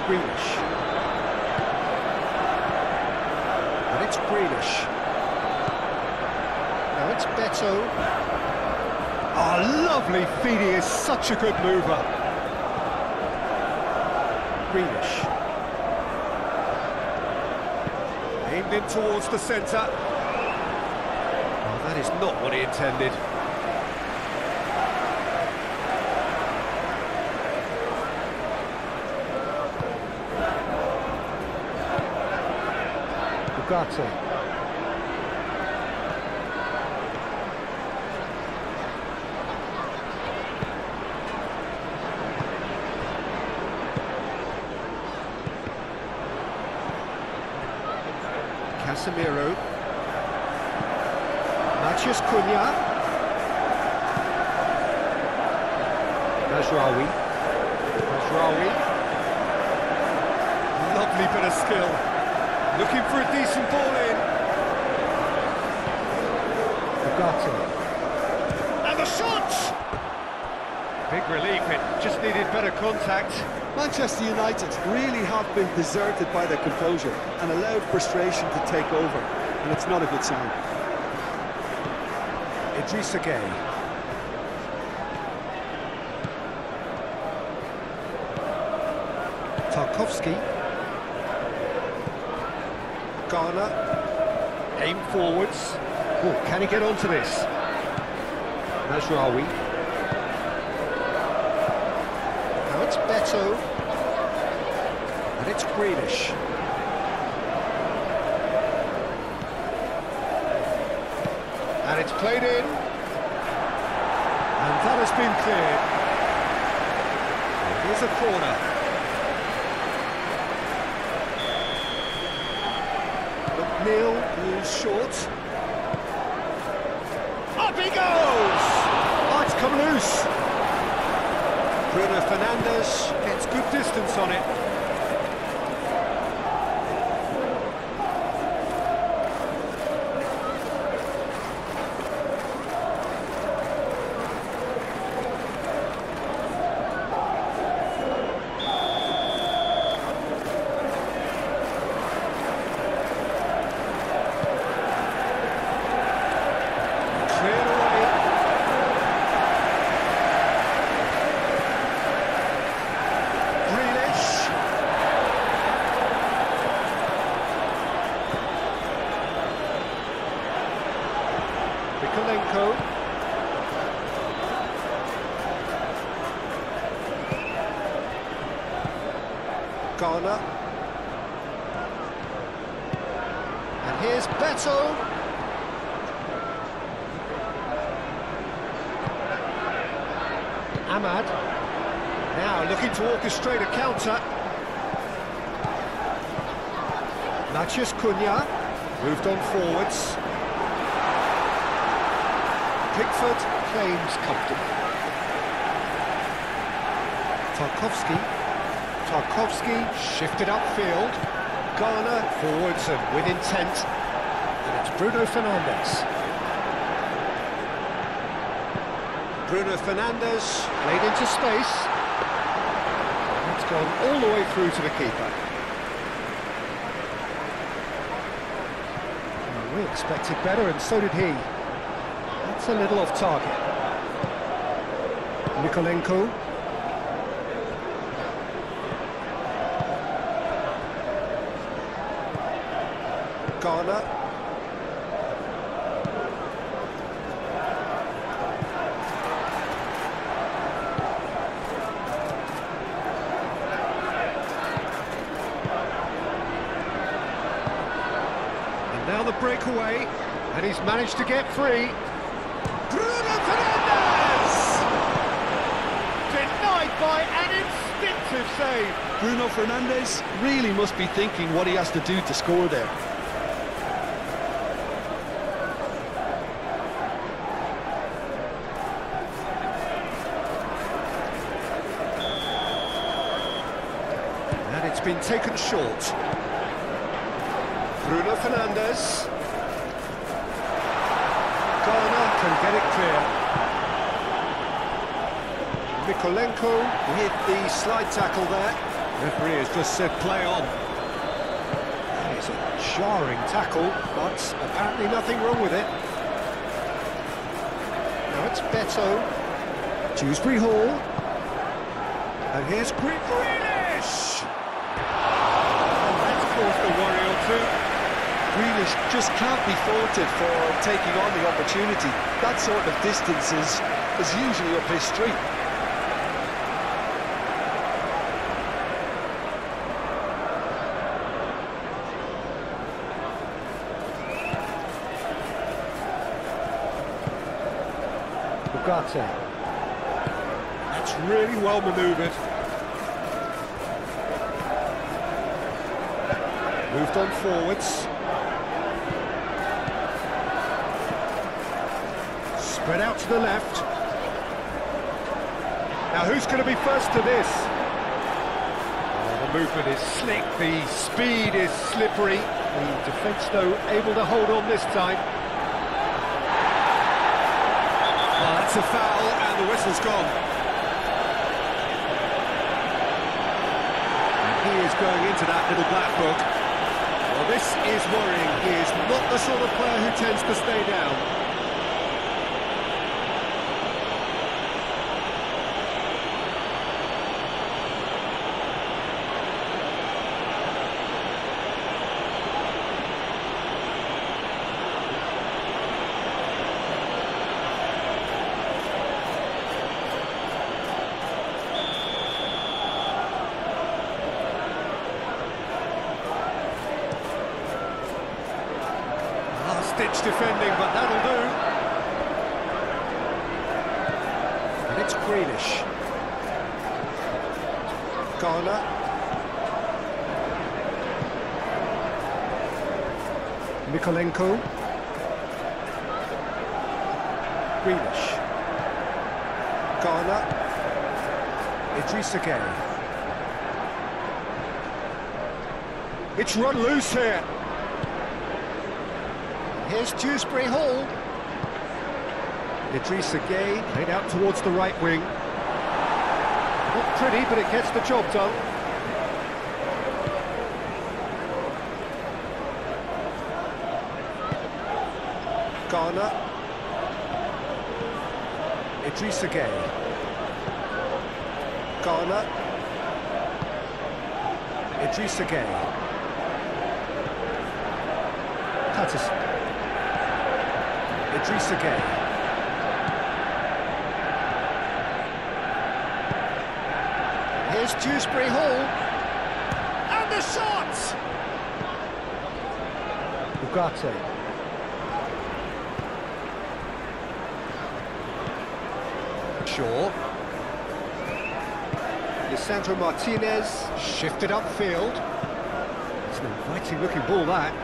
Grealish. And it's Grealish. Now it's Beto. Oh, lovely feed, he is such a good mover. Grealish. Aimed in towards the centre. Oh, that is not what he intended. Ugarte. Casemiro. Matheus Cunha. Mazraoui. Lovely bit of skill. Looking for a decent ball in. Ugarte. And the shot! Big relief, it just needed better contact. Manchester United really have been deserted by their composure and allowed frustration to take over, and it's not a good sign. Idrissa Gueye. Tarkowski. Garner. Aim forwards. Oh, can he get onto this? Mazraoui. Now it's Beto. And it's Grealish. And it's played in. And that has been cleared. Here's a corner. McNeil moves short. Up he goes! Oh, it's come loose. Bruno Fernandes gets good distance on it. Garner. And here's Beto. Ahmad. Now looking to orchestrate a counter. Matheus Cunha. Moved on forwards. Pickford claims comfortably. Tarkowski shifted upfield. Garner forwards and with intent. And it's Bruno Fernandes. Bruno Fernandes played into space. And it's gone all the way through to the keeper. Well, we expected better, and so did he. That's a little off target. Nikolenko. Garner. And now the breakaway, and he's managed to get free. Bruno Fernandes! Denied by an instinctive save. Bruno Fernandes really must be thinking what he has to do to score there. been taken short. Bruno Fernandes. Garner can get it clear. Mikolenko with the slide tackle there. Referee has just said play on. That is a jarring tackle, but apparently nothing wrong with it. Now it's Beto. Dewsbury Hall. And here's Grealish! And that's caused a worry or two. Grealish just can't be faulted for taking on the opportunity. That sort of distance is usually up his street. Ugarte. That's really well manoeuvred. Moved on forwards. Spread out to the left. Now who's going to be first to this? Oh, the movement is slick, the speed is slippery. The defence, though, able to hold on this time. Well, that's a foul, and the whistle's gone. And he is going into that little black book. Well, this is worrying. He is not the sort of player who tends to stay down. Ditch defending, but that'll do. And it's Grealish. Garner. Mikolenko. Grealish. Garner. Idrissa Gueye. It's run loose here. Here's Dewsbury Hall. Idrissa Gueye played out towards the right wing. Not pretty, but it gets the job done. Garner. Idrissa Gueye. Garner. Idrissa Gueye. Patterson. Idrissa Gueye. Here's Dewsbury Hall. And the shot! Ugarte. Shaw. Lisandro Martinez shifted upfield. It's an inviting looking ball, that.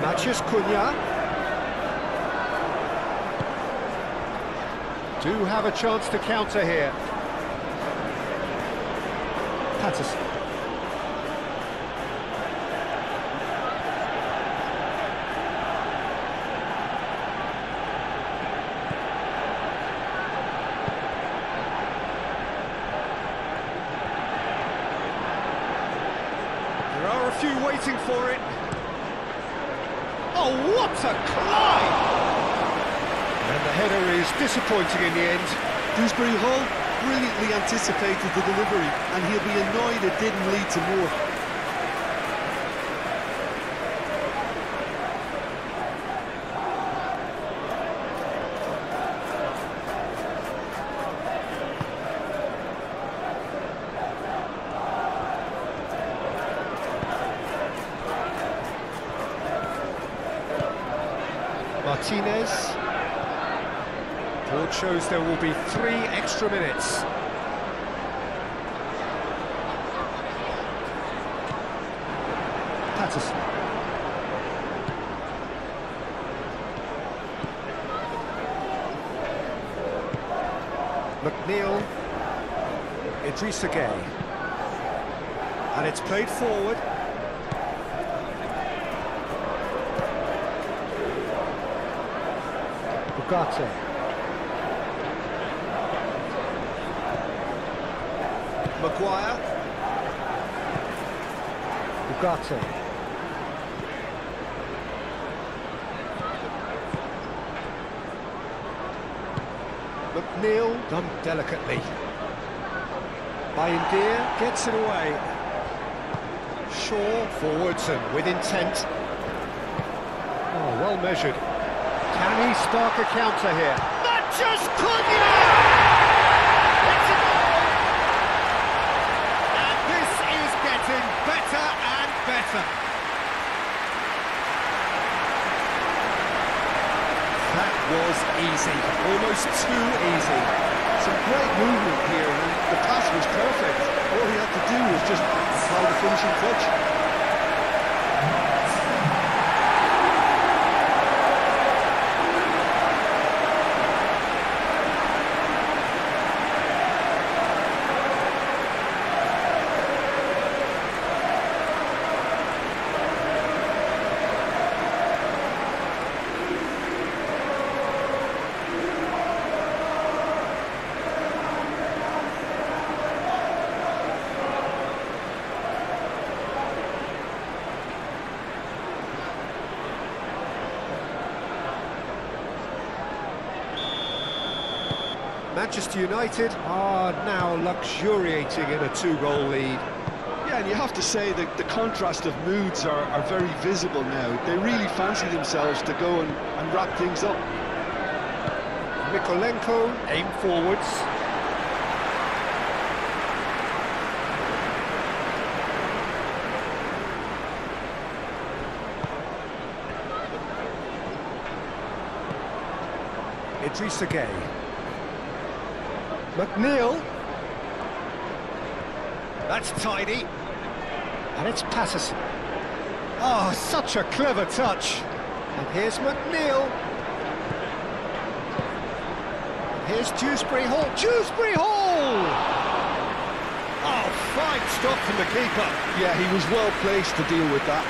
Mathias Cunha. Do have a chance to counter here. Patterson. There are a few waiting for it. Oh, what a climb! And the header is disappointing in the end. Dewsbury Hall brilliantly anticipated the delivery, and he'll be annoyed it didn't lead to more. Martinez. Board shows there will be 3 extra minutes. Patterson. McNeil. Idrissa Gueye. And it's played forward. Ugarte. Maguire. Ugarte. McNeil, done delicately. Bayindir gets it away. Shaw forwards and with intent. Oh, well measured. Can he spark a counter here? Manchester Cunha! It's a goal! And this is getting better and better. That was easy, almost too easy. Some great movement here, and the pass was perfect. All he had to do was just apply the finishing touch. Manchester United are now luxuriating in a 2-goal lead. Yeah, and you have to say that the contrast of moods are very visible now. They really fancy themselves to go and wrap things up. Mykolenko aim forwards. Idrissa Gueye. McNeil. That's tidy. And it's Patterson. Oh, such a clever touch. And here's McNeil. And here's Dewsbury Hall. Dewsbury Hall! Oh, fine stop from the keeper. Yeah, he was well placed to deal with that.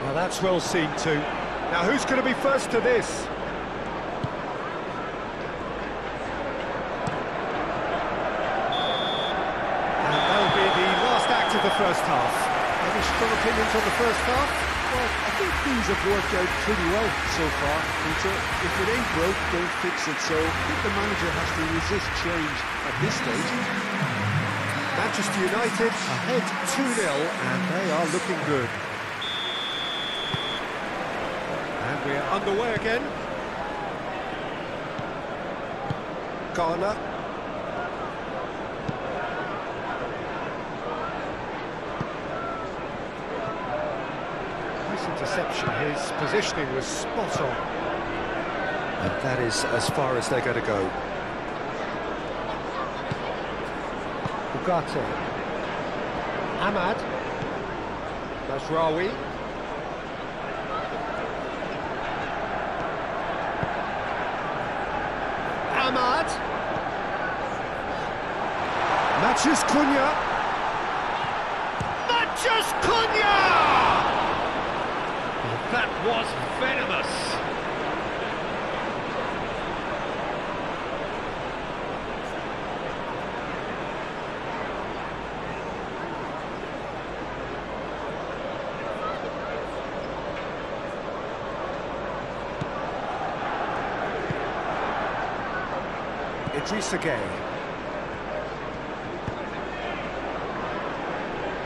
Well, that's well seen too. Now, who's going to be first to this? And that'll be the last act of the first half. Any strong opinions on the first half? Well, I think things have worked out pretty well so far, Peter. If it ain't broke, don't fix it. So I think the manager has to resist change at this stage. Manchester United ahead 2-0, and they are looking good. And we're underway again. Garner. Nice interception. His positioning was spot on. And that is as far as they're going to go. Ugarte. Ahmad. Mazraoui. Ahmad. Matches Cunha. Matches Cunha! That was venomous. Idrissa Gueye.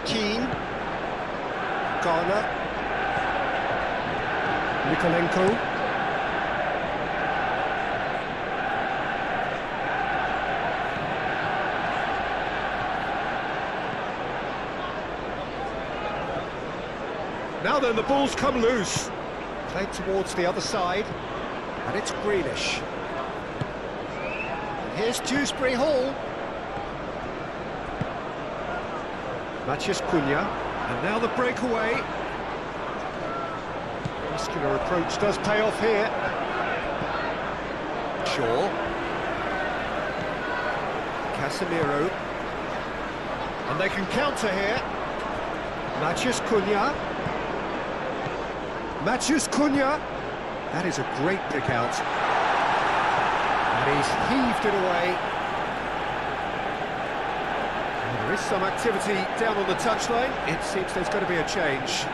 Keane. Garner. Mykolenko. Now then, the ball's come loose. Played towards the other side. And it's Grealish. Here's Dewsbury Hall. Matches Cunha, And now the breakaway. Muscular approach does pay off here. Shaw. Casemiro. And they can counter here. Matheus Cunha. Matheus Cunha. That is a great pick out. And he's heaved it away. And there is some activity down on the touchline. It seems there's going to be a change.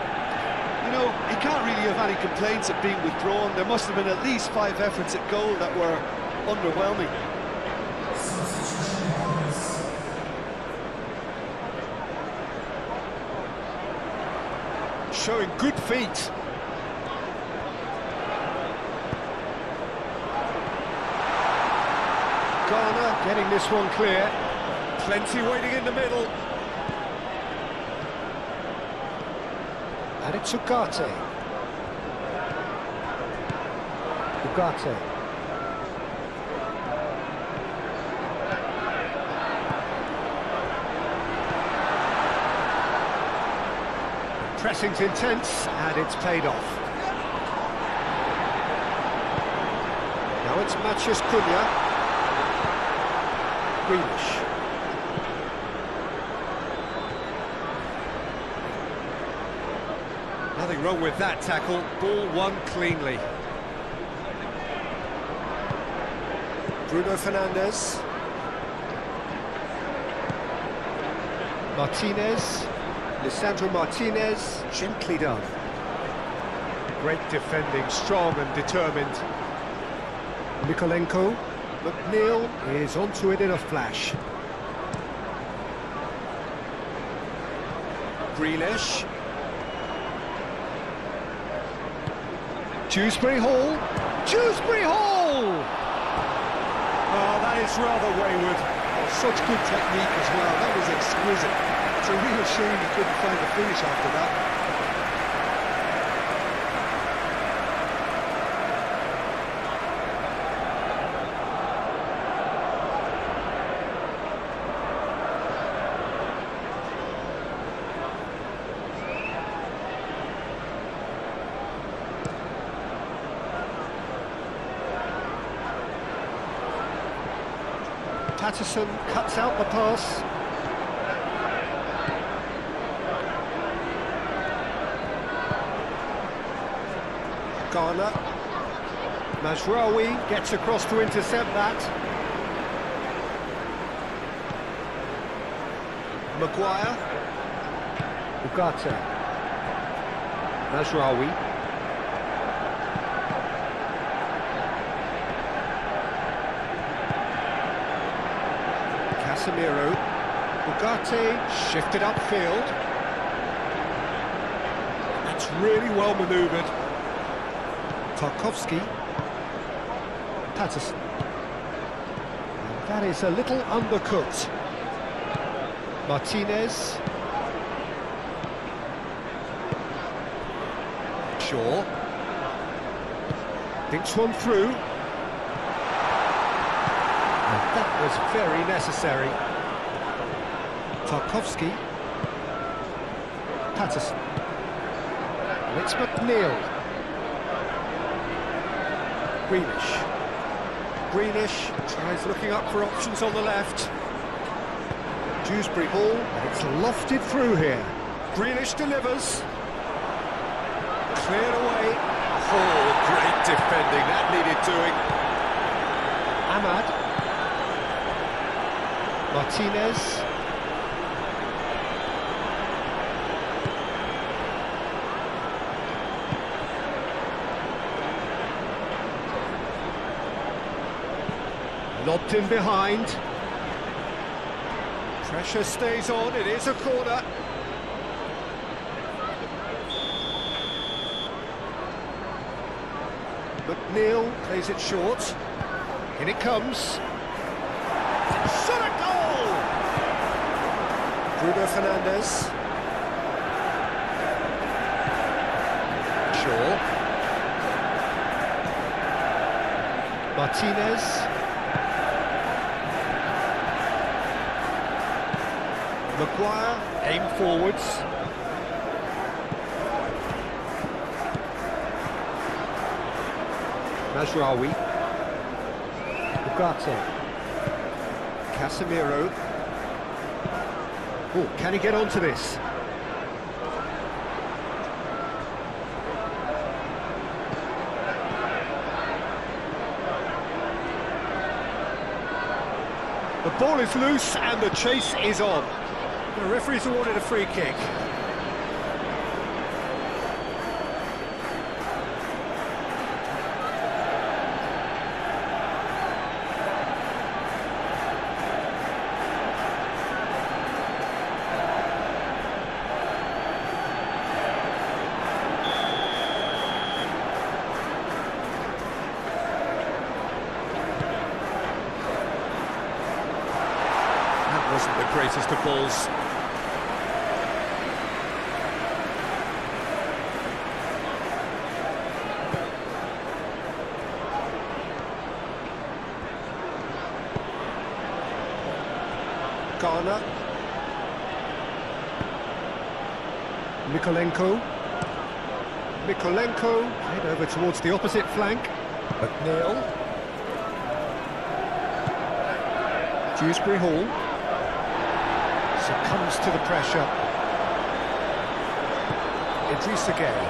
You know, he can't really have any complaints at being withdrawn. There must have been at least 5 efforts at goal that were underwhelming. Showing good feet. Garner getting this one clear. Plenty waiting in the middle. And it's Ugarte. Ugarte. Pressing's intense, and it's paid off. Now it's Matheus Cunha. Grealish. Nothing wrong with that tackle. Ball won cleanly. Bruno Fernandes. Martinez. Lisandro Martinez. Gently done. Great defending, strong and determined. Mikolenko. McNeil is onto it in a flash. Grealish. Dewsbury Hall. Dewsbury Hall! Oh, that is rather wayward. Such good technique as well. That was exquisite. It's a real shame he couldn't find the finish after that. Patterson cuts out the pass. Garner. Mazraoui gets across to intercept that. Maguire. Ugarte. Mazraoui. Casemiro. Ugarte shifted upfield. That's really well manoeuvred. Tarkowski. Patterson. And that is a little undercooked. Martinez. Shaw. Thinks one through. And that was very necessary. Tarkowski. Patterson. And it's McNeil. Grealish. Grealish tries looking up for options on the left. Dewsbury Hall, and it's lofted through here. Grealish delivers. Cleared away. Oh, great defending, that needed doing. Ahmad. Martinez. Lobbed in behind. Pressure stays on, it is a corner. McNeil plays it short. In it comes. Shot a goal! Bruno Fernandes. Shaw. Martinez. Maguire, aim forwards. Mazraoui. Ugarte. Casemiro. Oh, can he get onto this? The ball is loose and the chase is on. The referee's awarded a free kick. Wasn't the greatest of balls. Garner. Mikolenko head over towards the opposite flank. McNeil. Dewsbury Hall succumbs to the pressure. Idrissa Gueye.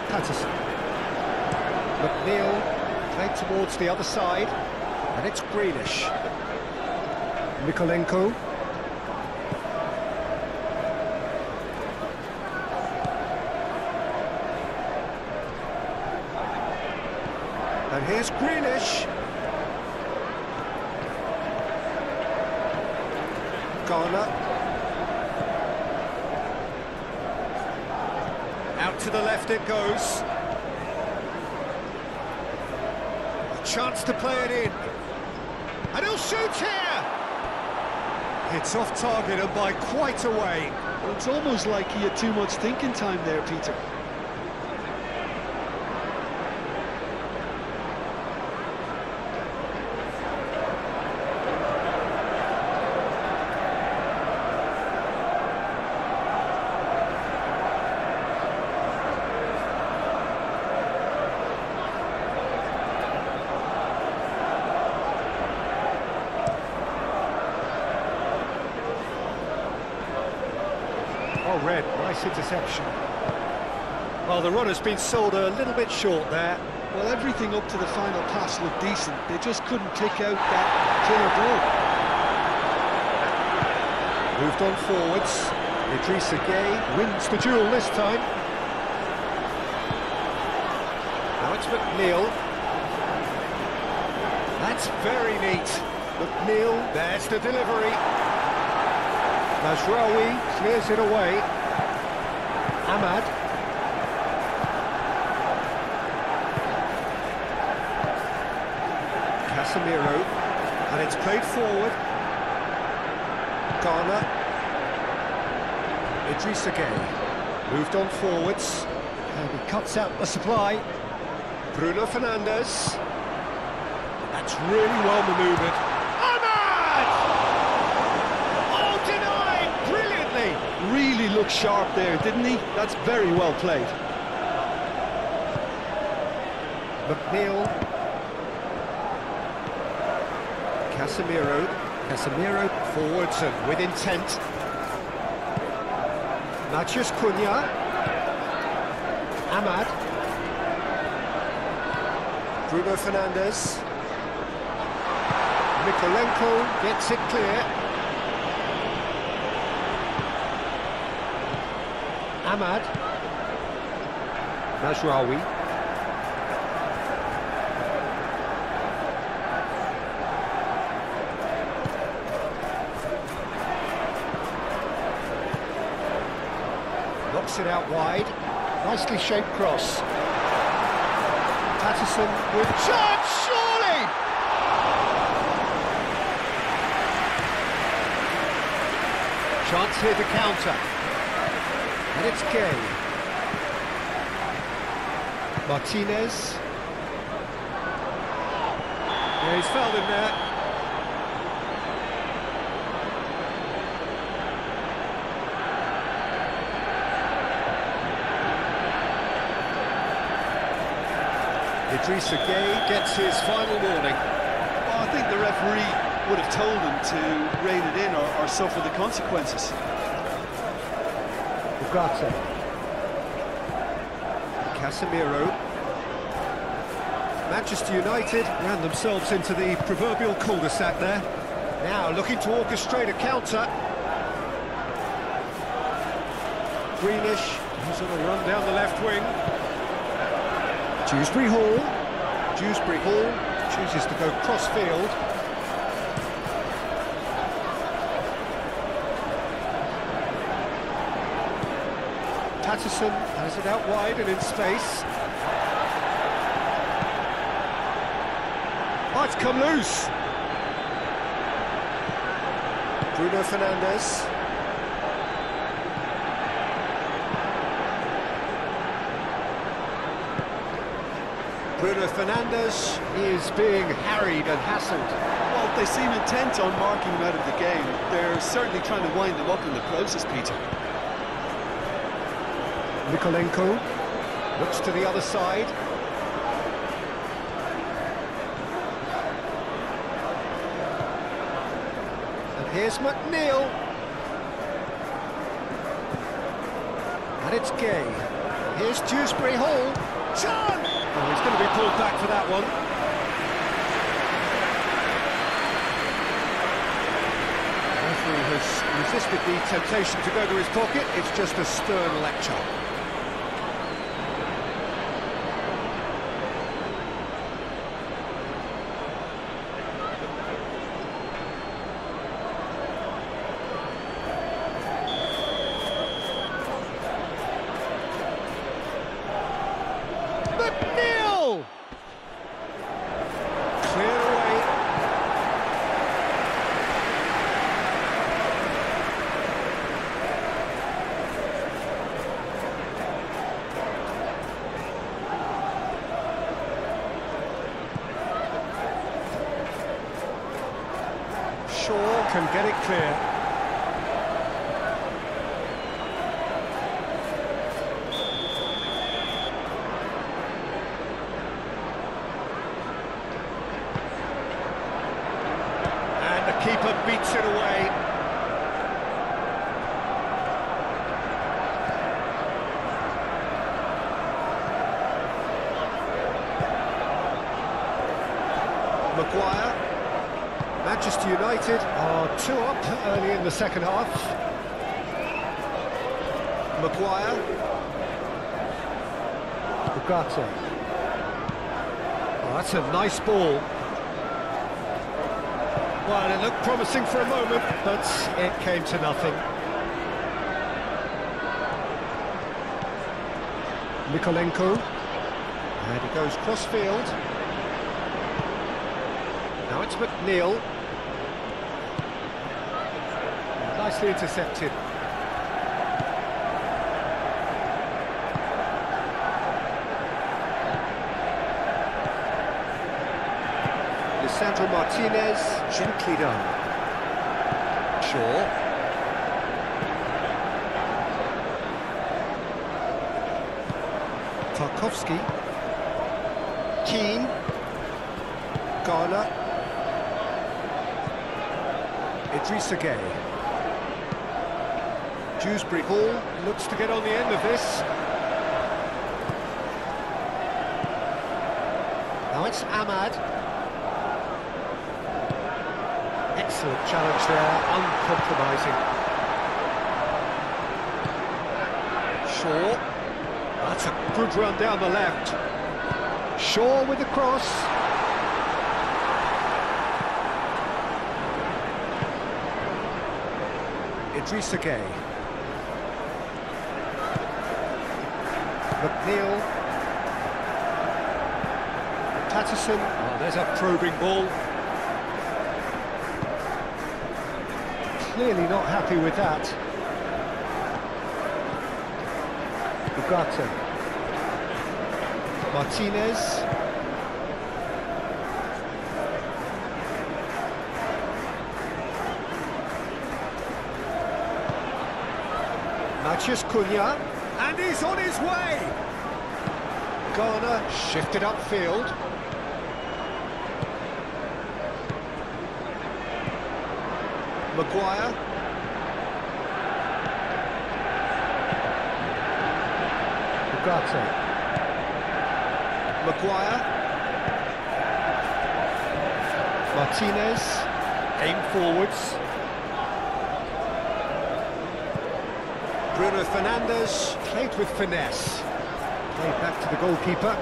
Patterson. McNeil played towards the other side, and it's Grealish. Mikolenko. And here's Grealish. Garner. Out to the left it goes. A chance to play it in. And he'll shoot here! It's off target and by quite a way. Well, it's almost like he had too much thinking time there, Peter. Oh, Red, nice interception. Well, the run has been sold a little bit short there. Well, everything up to the final pass looked decent. They just couldn't kick out that killer ball. Moved on forwards. Idrissa Gueye wins the duel this time. Now it's McNeil. That's very neat. McNeil, there's the delivery. Mazraoui clears it away. Ahmad. Casemiro. And it's played forward. Garner. Idrissa Gueye. Moved on forwards. And he cuts out the supply. Bruno Fernandes. That's really well manoeuvred. Really looked sharp there, didn't he? That's very well played. McNeil. Casemiro forwards and with intent. Matheus Cunha. Ahmad. Bruno Fernandes. Mikolenko gets it clear. Ahmad. Mazraoui. Knocks it out wide. Nicely shaped cross. Patterson with chance, surely! Chance here to counter. And it's Gueye. Martinez. Yeah, he's fouled him there. Idrissa Gueye gets his final warning. Well, I think the referee would have told him to rein it in or suffer the consequences. Ugarte. Casemiro. Manchester United ran themselves into the proverbial cul-de-sac there. Now looking to orchestrate a counter. Greenish, he's on a run down the left wing. Dewsbury Hall chooses to go cross-field. Patterson has it out wide and in space. Oh, it's come loose. Bruno Fernandes. Bruno Fernandes is being harried and hassled. Well, they seem intent on marking him out of the game. They're certainly trying to wind him up in the process, Peter. Mikolenko looks to the other side. And here's McNeil. And it's Gueye. Here's Dewsbury Hall. John! Oh, he's going to be pulled back for that one. The referee has resisted the temptation to go to his pocket. It's just a stern lecture. McNeil! Clear away. Shaw can get it clear. Keeper beats it away. Maguire. Manchester United are 2 up early in the second half. Maguire. Ugarte. Oh, that's a nice ball. Well, it looked promising for a moment, but it came to nothing. Mikolenko. And he goes cross-field. Now it's McNeil. Nicely intercepted. Sandro Martinez, gently done. Shaw. Tarkowski. Keane. Garner. Idrissa Gueye. Dewsbury Hall looks to get on the end of this. Now it's Ahmad. Excellent challenge there, uncompromising. Shaw. That's a good run down the left. Shaw with the cross. Idrissa Gueye. McNeil. Patterson. Oh, there's a probing ball. Clearly not happy with that. Ugarte. Martinez. Matheus Cunha. And he's on his way! Garner shifted upfield. Maguire. Ugarte. Maguire. Martinez. Aim forwards. Bruno Fernandes played with finesse. Played back to the goalkeeper.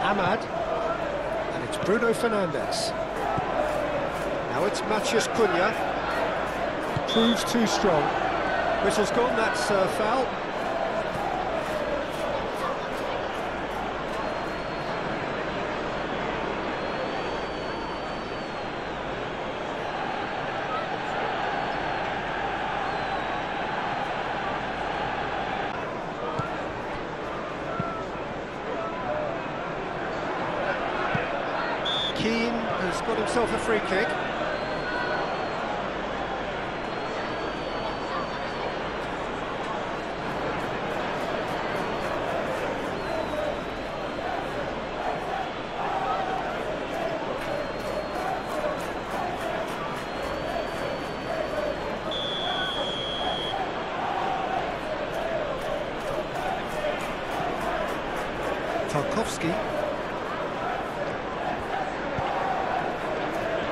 Ahmad. And it's Bruno Fernandes. Now it's Matheus Cunha. Proves too strong. Whistle's gone, that's a foul. Keane has got himself a free kick. Tarkowski.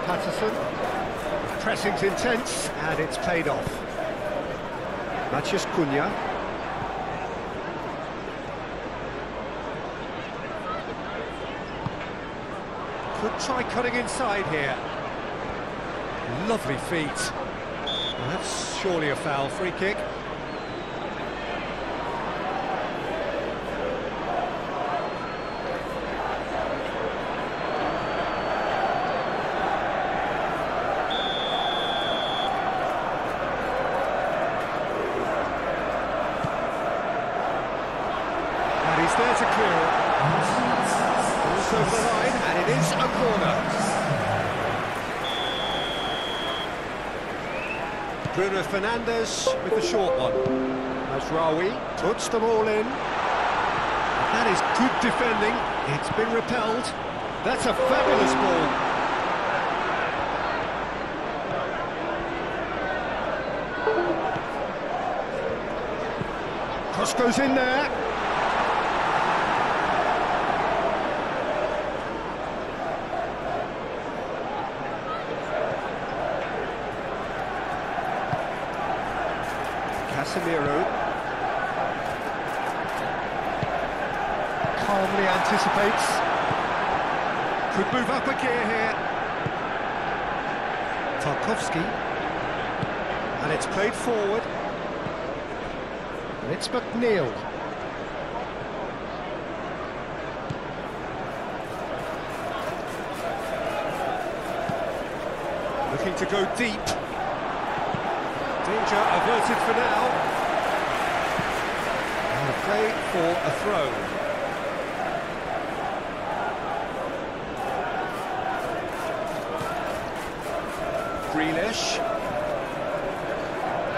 Patterson. Pressing's intense, and it's paid off. Matheus Cunha. Could try cutting inside here. Lovely feet. Well, that's surely a foul. Free kick. He's there to clear it. Balls over the line, and it is a corner. Bruno Fernandes with the short one. Mazraoui puts them all in. That is good defending. It's been repelled. That's a fabulous ball. Cross goes in there. Casemiro calmly anticipates. Could move up a gear here. Tarkowski. And it's played forward. And it's McNeil. Looking to go deep. Danger averted for now. And a play for a throw. Grealish.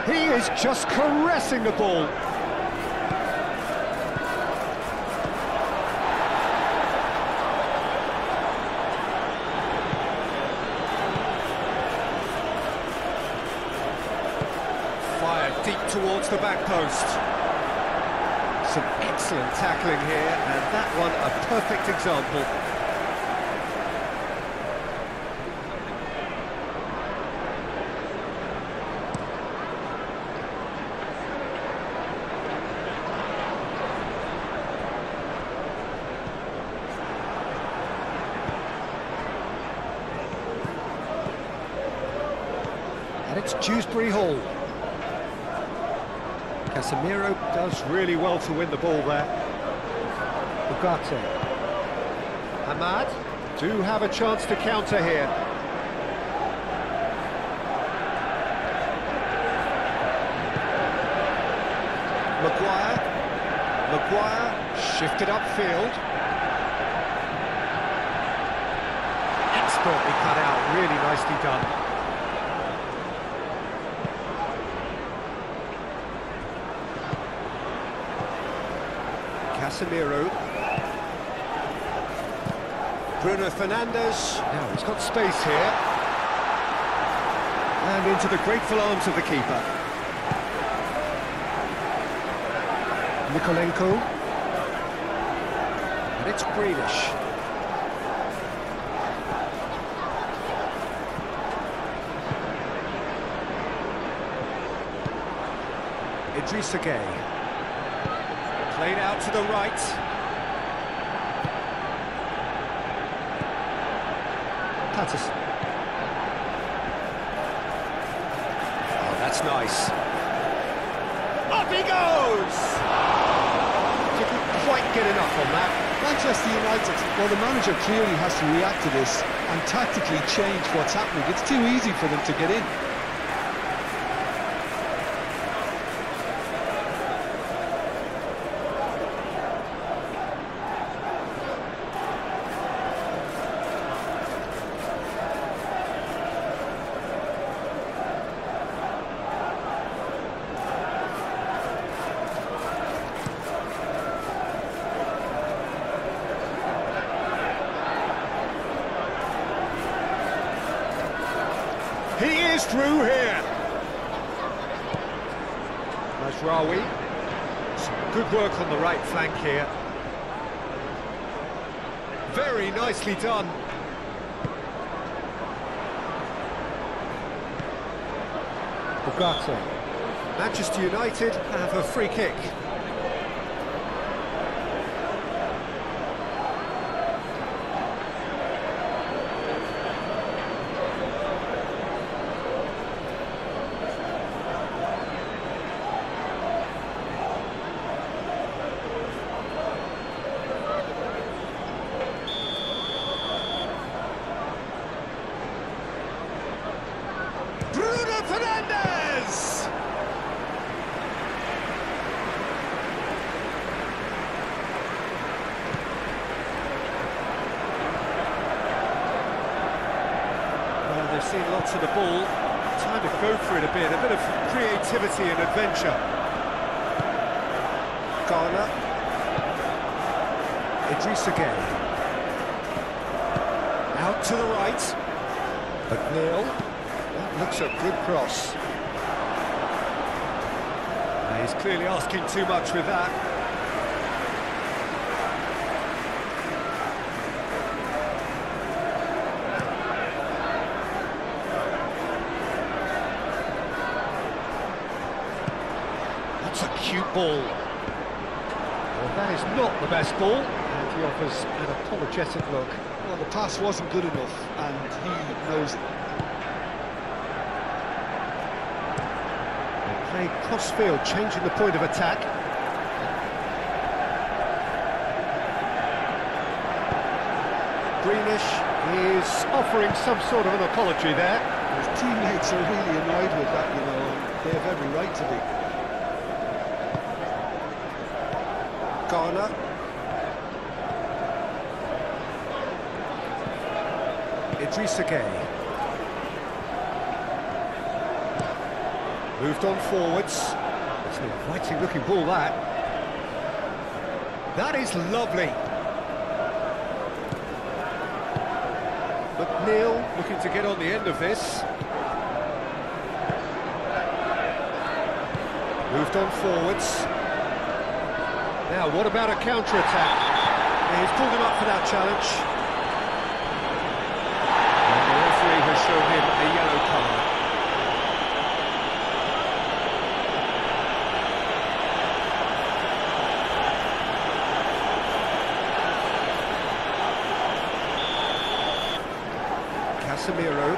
He is just caressing the ball. Deep towards the back post. Some excellent tackling here, and that one a perfect example. And it's Dewsbury Hall. Casemiro does really well to win the ball there. Ugarte. Ahmad do have a chance to counter here. Maguire shifted upfield. Expertly cut out, really nicely done. Casemiro. Bruno Fernandes. Now he's got space here. And into the grateful arms of the keeper. Nikolenko. And it's Grealish. Idrissa Gueye. Played out to the right. Patterson. Oh, that's nice. Up he goes! Didn't quite get enough on that. Manchester United, well, the manager clearly has to react to this and tactically change what's happening. It's too easy for them to get in. He is through here. Mazraoui. Some good work on the right flank here. Very nicely done. Bugatti. Manchester United have a free kick. Fernandes! Well, they've seen lots of the ball. Time to go for it a bit of creativity and adventure. Garner. Idrissa Gueye. Out to the right. McNeil. That looks a good cross. He's clearly asking too much with that. That's a cute ball. Well, that is not the best ball. And he offers an apologetic look. Well, the pass wasn't good enough, and he knows it. Play cross-field, changing the point of attack. Grealish is offering some sort of an apology there. His teammates are really annoyed with that, you know, and they have every right to be. Garner. Idrissa Gueye. Moved on forwards. It's an inviting looking ball, that. That is lovely. McNeil looking to get on the end of this. Moved on forwards. Now, what about a counter-attack? Yeah, he's pulled him up for that challenge. And the referee has shown him a yellow card. Casemiro.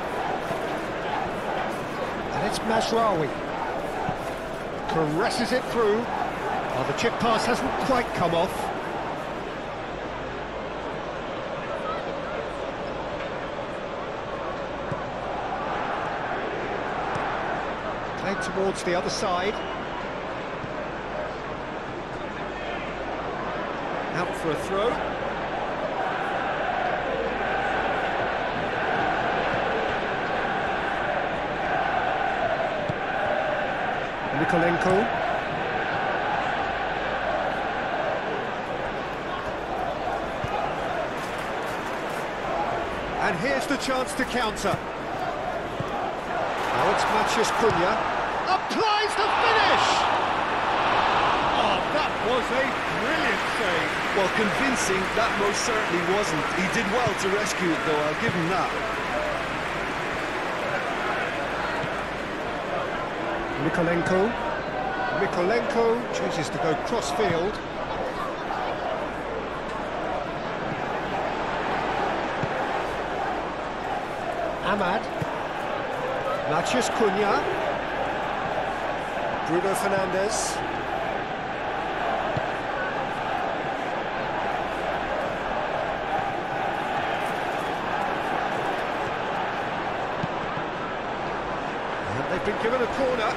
And it's Mazraoui. Caresses it through. Oh, the chip pass hasn't quite come off. Played towards the other side. Out for a throw. Nikolenko. And here's the chance to counter. Now it's Matheus Cunha. Applies the finish! Oh, that was a brilliant save. Well, convincing, that most certainly wasn't. He did well to rescue it, though, I'll give him that. Mikolenko chooses to go cross-field. Ahmad. Matheus Cunha. Bruno Fernandes. And they've been given a corner.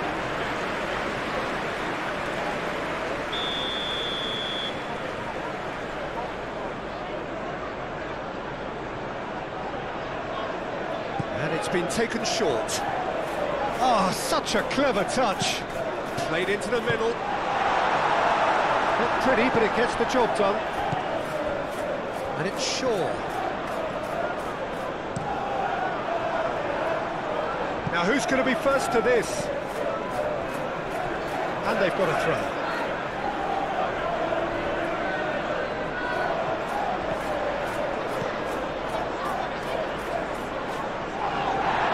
And it's been taken short. Oh, such a clever touch. Played into the middle. Not pretty, but it gets the job done. And it's Shaw. Now who's going to be first to this? And they've got a throw.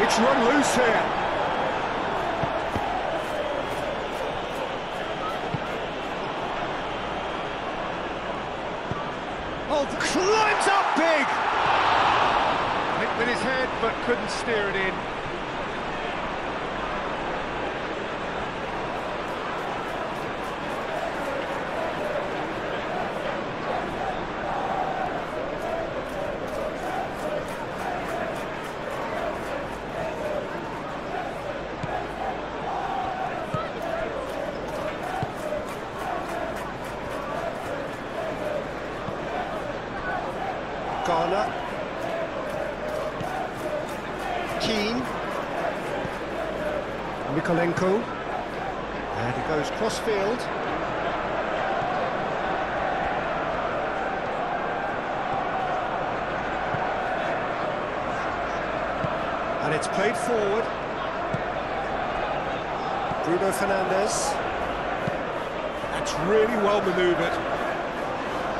It's run loose here. Oh, climbs up big! Hit with his head, but couldn't steer it in. Garner. Keane. Mikolenko. And he goes cross-field. And it's played forward. Bruno Fernandes. That's really well manoeuvred.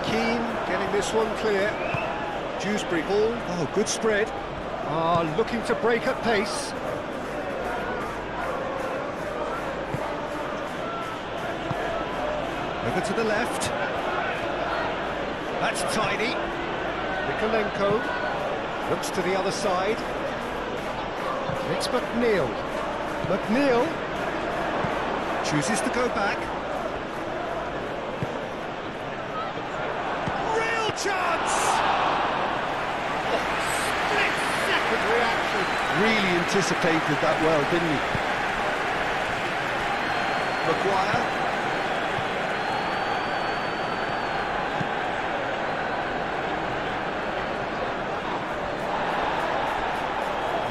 Keane getting this one clear. Dewsbury ball. Oh, good spread. Looking to break at pace. Over to the left. That's tidy. Mikolenko looks to the other side. It's McNeil. McNeil chooses to go back. Real chance! Reaction. Really anticipated that well, didn't he? Maguire.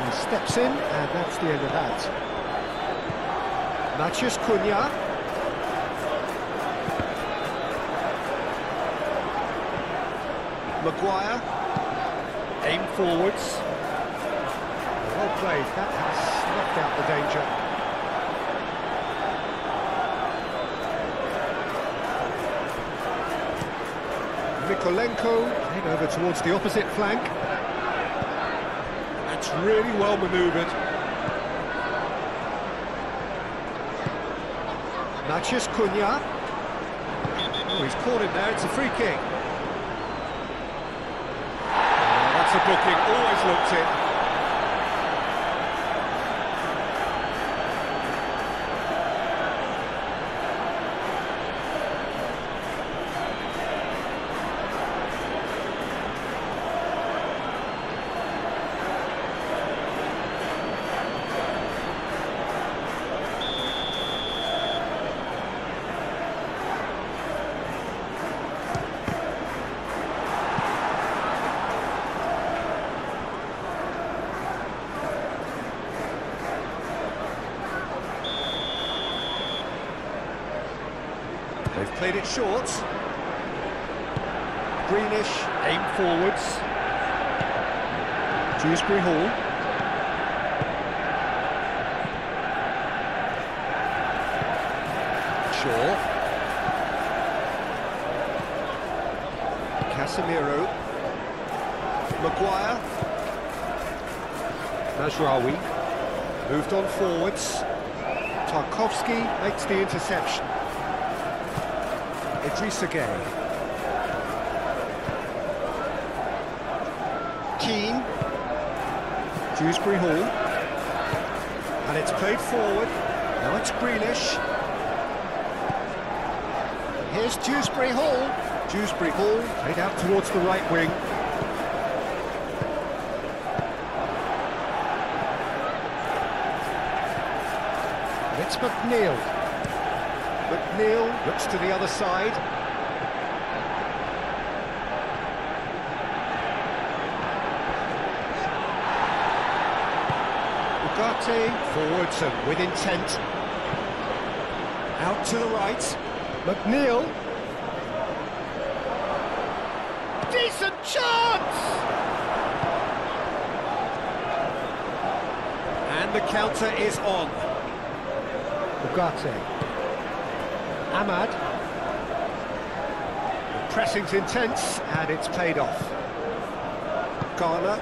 He steps in, and that's the end of that. Matheus Cunha. Maguire. Aim forwards. Well played, that has snuffed out the danger. Mikolenko played over towards the opposite flank. That's really well manoeuvred. Matheus Cunha. Oh, he's caught him there, it's a free kick. Oh, that's a booking, always looked it. They've played it short. Greenish, aim forwards. Dewsbury Hall. Shaw. Casemiro. Maguire. Mazraoui. Moved on forwards. Tarkowski makes the interception. Idrissa Gueye. Keane. Dewsbury Hall. And it's played forward. Now it's Grealish. Here's Dewsbury Hall. Dewsbury Hall played out towards the right wing. And it's McNeil. McNeil looks to the other side. Ugarte forwards and with intent. Out to the right. McNeil. Decent chance! And the counter is on. Ugarte. Ahmad. The pressing's intense and it's paid off. Garner.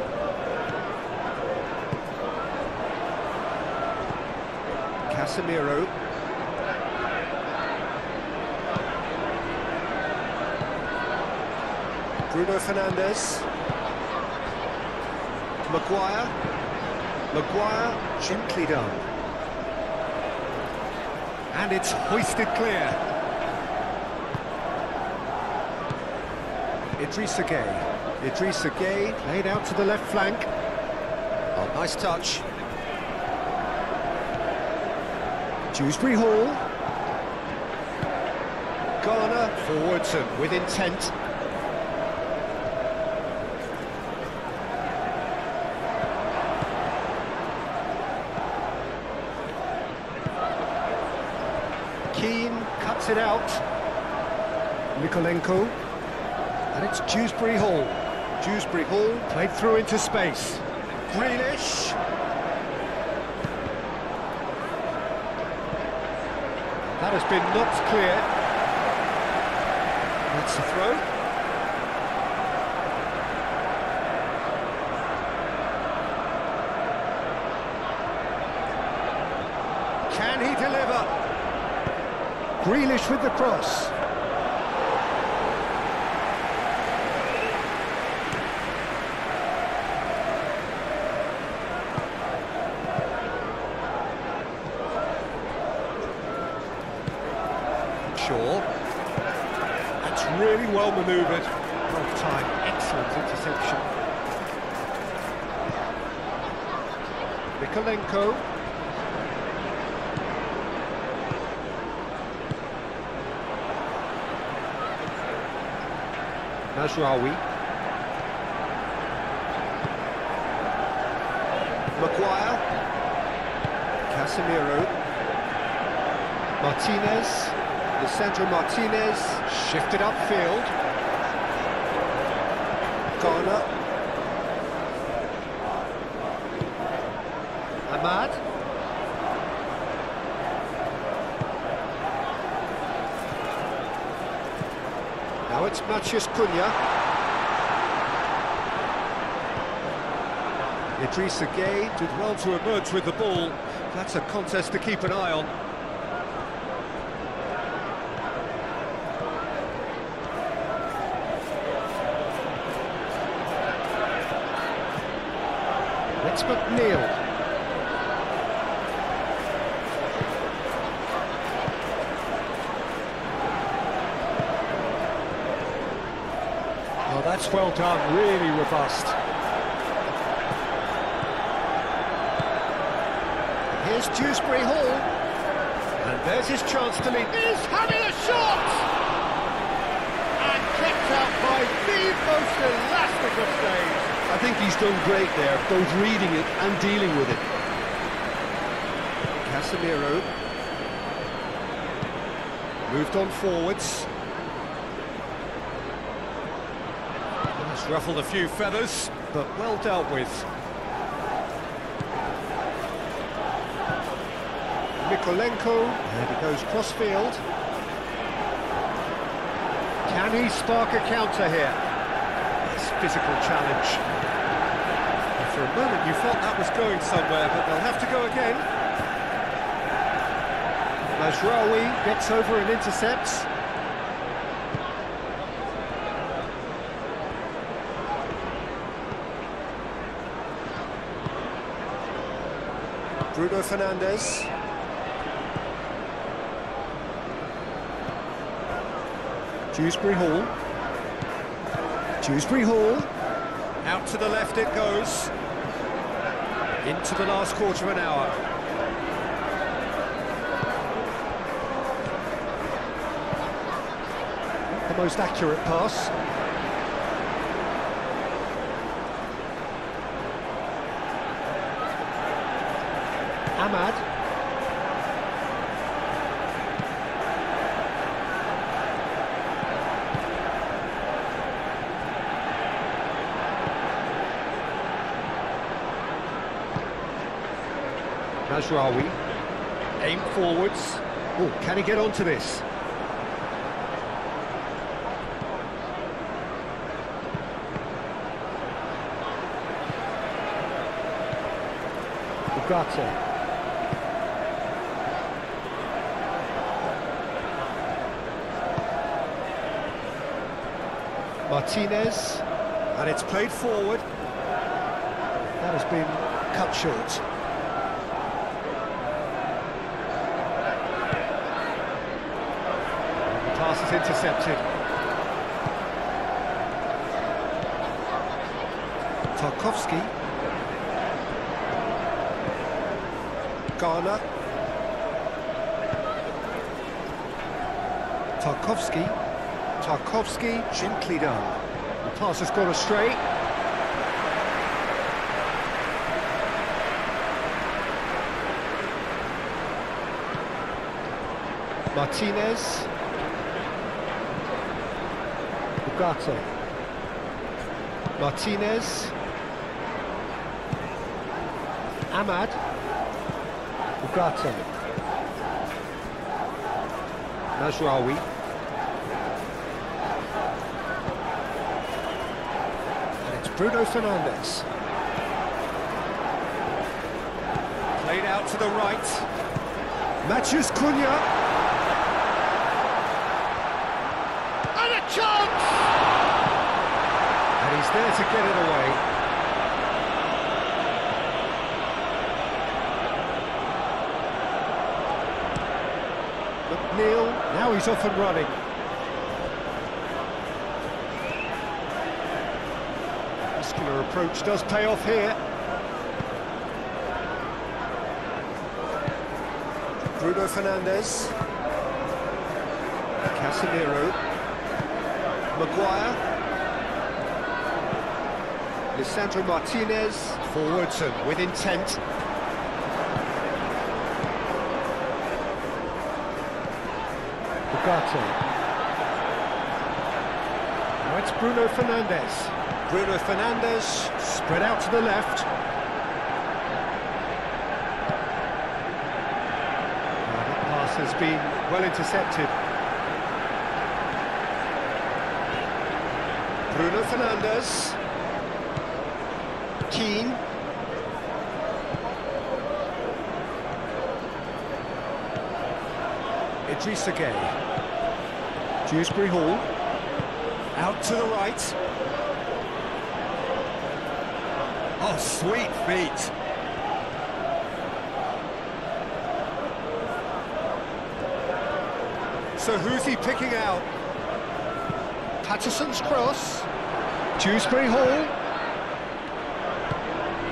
Casemiro. Bruno Fernandes. Maguire. Maguire, gently done. And it's hoisted clear. Idrissa Gueye. Idrissa Gueye played out to the left flank. Oh, nice touch. Dewsbury Hall. Garner forwards and with intent. Keane cuts it out. Mykolenko. And it's Dewsbury Hall. Dewsbury Hall played through into space. Grealish. That has been knocked clear. That's a throw. Can he deliver? Grealish with the cross. Shaw. That's really well manoeuvred. Well timed, excellent interception. Mykolenko. Mazraoui. Maguire. Casemiro. Martinez. Lisandro Martinez shifted upfield. Garner. Ahmad. Now it's Matheus Cunha. Idrissa Gueye did well to emerge with the ball. That's a contest to keep an eye on. It's McNeil. Oh, that's well done, really robust. Here's Dewsbury Hall. And there's his chance to lead. He's having a shot! And kept out by the most elastic of plays. I think he's done great there, both reading it and dealing with it. Casemiro. Moved on forwards. It's ruffled a few feathers, but well dealt with. Yarmolenko, and he goes cross-field. Can he spark a counter here? It's physical challenge. And for a moment you felt that was going somewhere, but they'll have to go again. Mazraoui gets over and intercepts. Bruno Fernandes. Dewsbury Hall. Dewsbury Hall. Out to the left it goes. Into the last quarter of an hour. Not the most accurate pass. Ahmad. Mazraoui, aim forwards. Oh, can he get onto this? Ugarte. Martinez, and it's played forward. That has been cut short. Pass is intercepted. Tarkowski. Garner. Tarkowski, gently done. The pass has gone astray. Martinez. Ugarte. Martinez. Ahmad. Ugarte. Mazraoui. And it's Bruno Fernandes. Played out to the right. Matheus Cunha. And a chance! And he's there to get it away. McNeil, now he's off and running. Muscular approach does pay off here. Bruno Fernandes. Casemiro. Maguire. Lisandro Martinez. Forwards and with intent. Ugarte. Now it's Bruno Fernandes. Bruno Fernandes spread out to the left. That pass has been well intercepted. Bruno Fernandes. Keane. Idrissa Gueye. Dewsbury Hall, out to the right. Oh, sweet feet. So who's he picking out? Patterson's cross. Dewsbury Hall.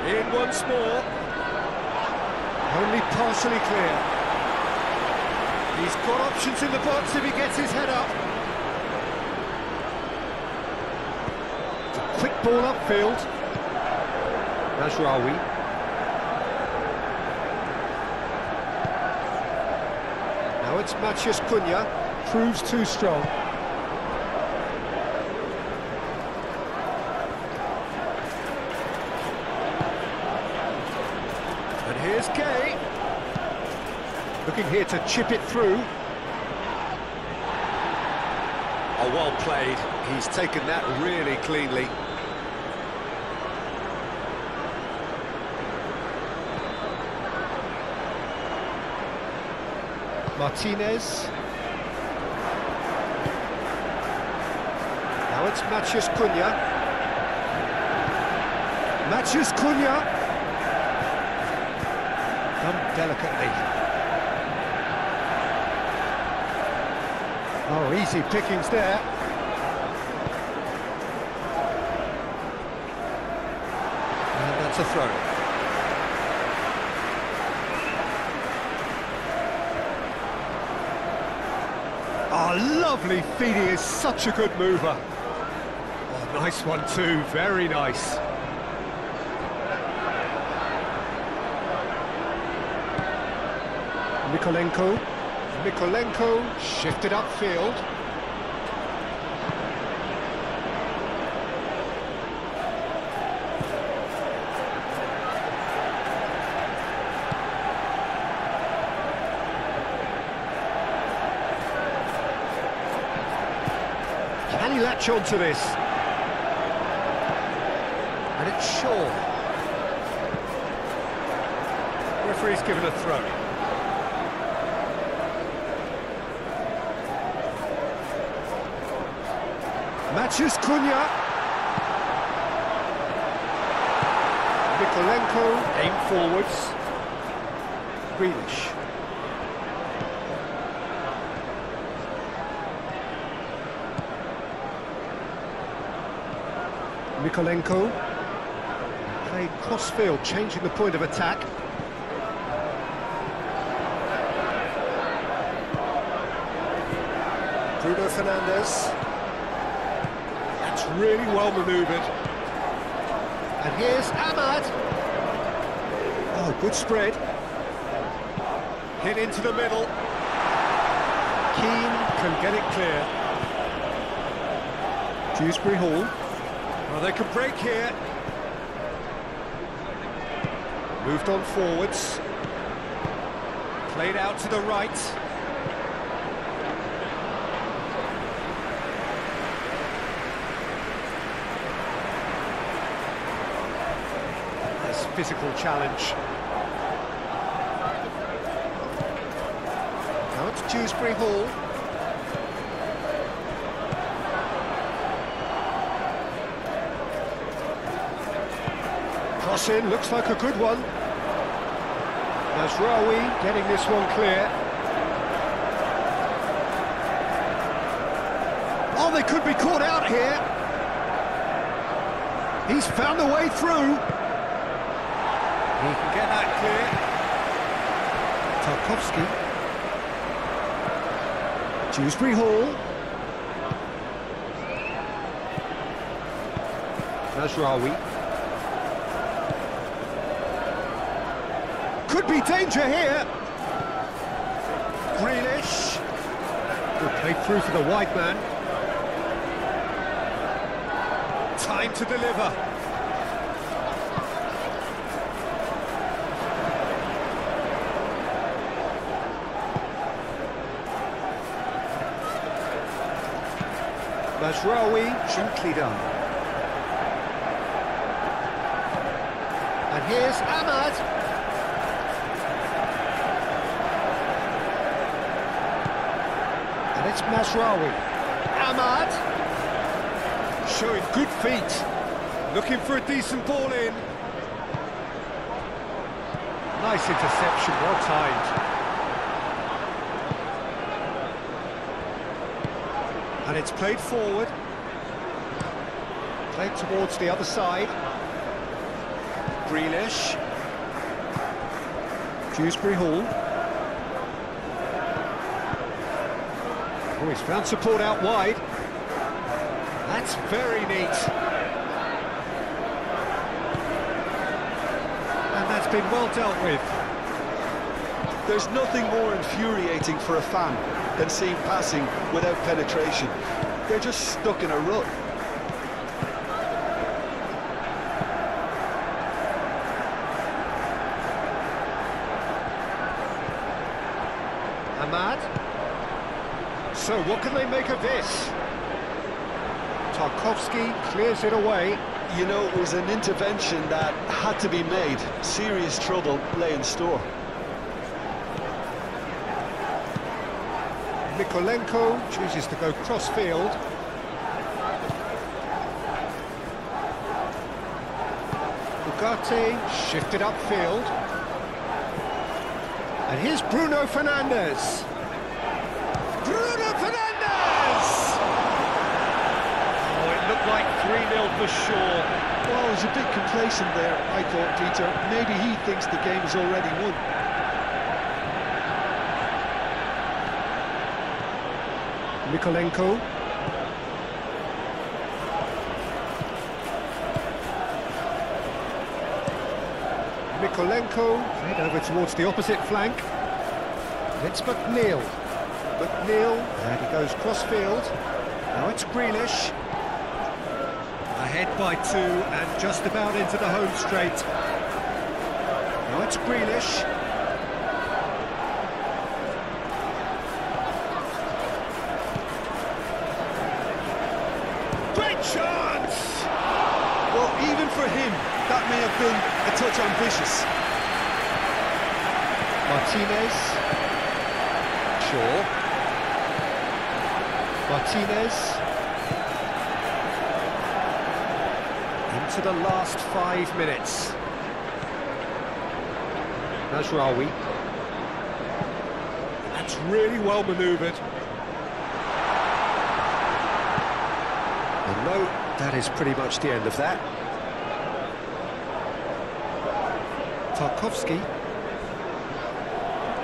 In once more. Only partially clear. He's got options in the box if he gets his head up. Quick ball upfield. Mazraoui. Now it's Matheus Cunha. Proves too strong. And here's Gueye. Looking here to chip it through. Oh, well played. He's taken that really cleanly. Martinez. Now it's Matheus Cunha. Matheus Cunha. Done delicately. Oh, easy pickings there. And that's a throw. Oh, lovely feed. He is such a good mover. Oh, nice one too, very nice. Mikolenko shifted upfield. Can he latch on to this? And it's Shaw. Referee's given a throw. Matheus Cunha. Mikolenko, aim forwards. Grealish. Mikolenko. Played cross-field, changing the point of attack. Bruno Fernandes. Really well manoeuvred. And here's Ahmad. Oh, good spread. Hit into the middle. Keane can get it clear. Dewsbury Hall. Well, they could break here. Moved on forwards. Played out to the right. Physical challenge. Now it's Dewsbury Hall. Cross in, looks like a good one. Mazraoui getting this one clear. Oh, they could be caught out here. He's found a way through. He can get that clear. Tarkowski. Dewsbury Hall. Mazraoui. Could be danger here. Grealish. Good play through for the wide man. Time to deliver. Mazraoui, gently done. And here's Ahmad. And it's Mazraoui. Ahmad. Showing good feet. Looking for a decent ball in. Nice interception, well timed. And it's played forward. Played towards the other side. Grealish. Dewsbury Hall. Oh, he's found support out wide. That's very neat. And that's been well dealt with. There's nothing more infuriating for a fan than seeing passing without penetration. They're just stuck in a rut. Ahmad. So what can they make of this? Tarkowski clears it away. You know, it was an intervention that had to be made. Serious trouble lay in store. Mikolenko chooses to go cross-field. Ugarte shifted upfield. And here's Bruno Fernandes. Bruno Fernandes! Oh, it looked like 3-0 for sure. Well, he was a bit complacent there, I thought, Peter. Maybe he thinks the game is already won. Mikolenko. Mikolenko, played over towards the opposite flank. And it's McNeil. McNeil, and he goes cross-field. Now it's Grealish. Ahead by 2 and just about into the home straight. Now it's Grealish. Great chance! Well, even for him, that may have been a touch ambitious. Martinez. Shaw. Martinez. Into the last 5 minutes. Nasraoui. That's really well manoeuvred. And no, that is pretty much the end of that. Tarkowski.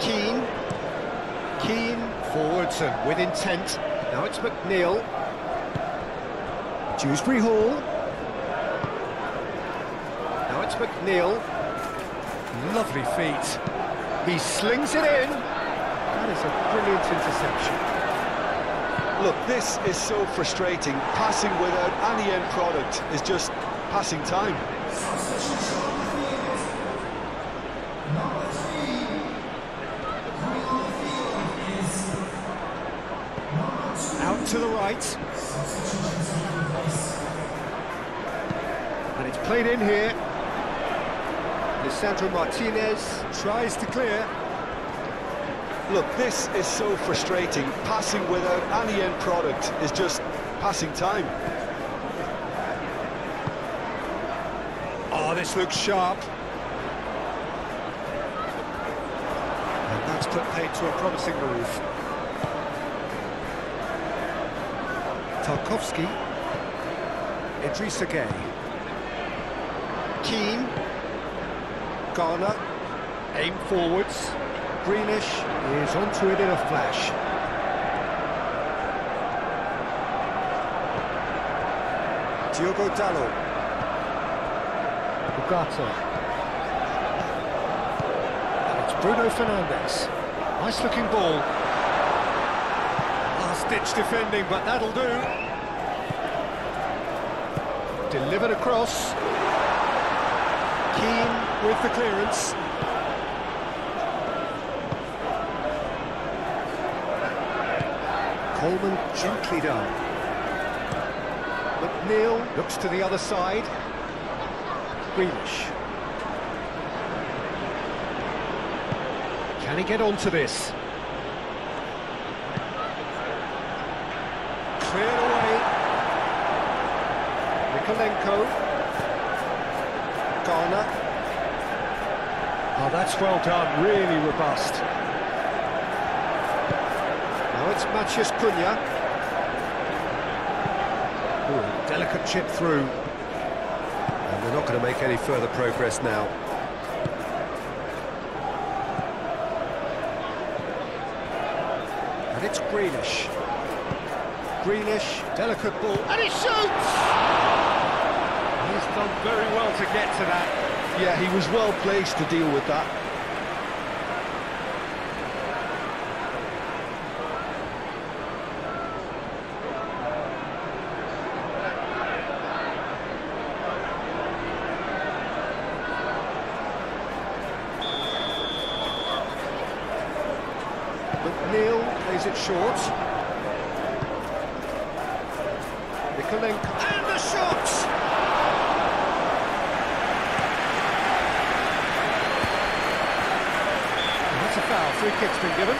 Keane forwards and with intent. Now it's McNeil. Dewsbury Hall. Now it's McNeil. Lovely feet. He slings it in. That is a brilliant interception. Look, this is so frustrating. Passing without any end product is just passing time. Out to the right. And it's played in here. Lisandro Martinez tries to clear. Look, this is so frustrating. Passing without any end product is just passing time. Oh, this looks sharp. And that's put paid to a promising move. Tarkowski. Idrissa Gueye. Keane. Garner. Aim forwards. Grealish is onto it in a flash. Diogo Dalot. Ugarte. And it's Bruno Fernandes. Nice looking ball. Last-ditch defending, but that'll do. Delivered across. Keane with the clearance. Coleman gently done. McNeil looks to the other side. Grealish. Can he get onto this? Cleared away. Mikolenko. Garner. Oh, that's well done, really robust. Now it's Matheus Cunha. Ooh, delicate chip through. And they're not going to make any further progress now. And it's Grealish. Grealish, delicate ball, and he shoots! He's done very well to get to that. Yeah, he was well placed to deal with that. McNeil plays it short. Mikolenko, and the shot! And that's a foul, free kick's been given.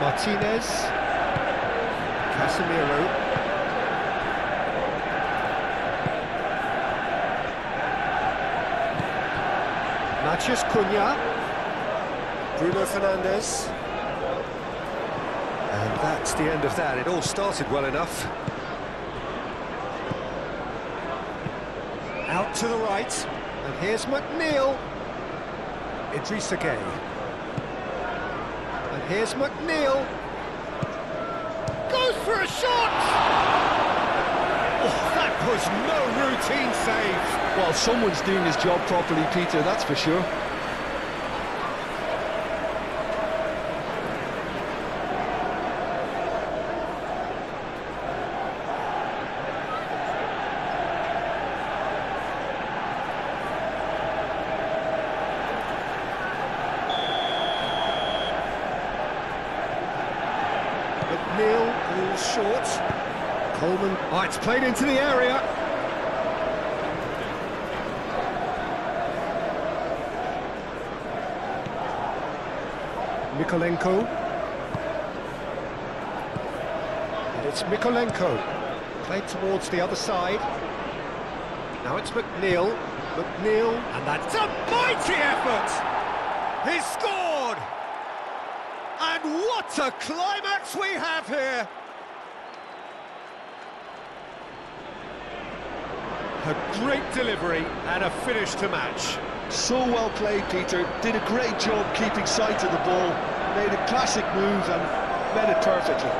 Martinez, Casemiro, Matheus Cunha, Bruno Fernandes, and that's the end of that. It all started well enough. Out to the right, and here's McNeil, Idrissa Gueye. And here's McNeil. Goes for a shot! Oh, that was no routine save. Well, someone's doing his job properly, Peter, that's for sure. McNeil falls short. Coleman. Oh, it's played into the area. Mikolenko. And it's Mikolenko. Played towards the other side. Now it's McNeil. McNeil. And that's a mighty effort! He's scored! And what a climax we have here! A great delivery and a finish to match. So well played, Peter. Did a great job keeping sight of the ball. Made a classic move and met it perfectly.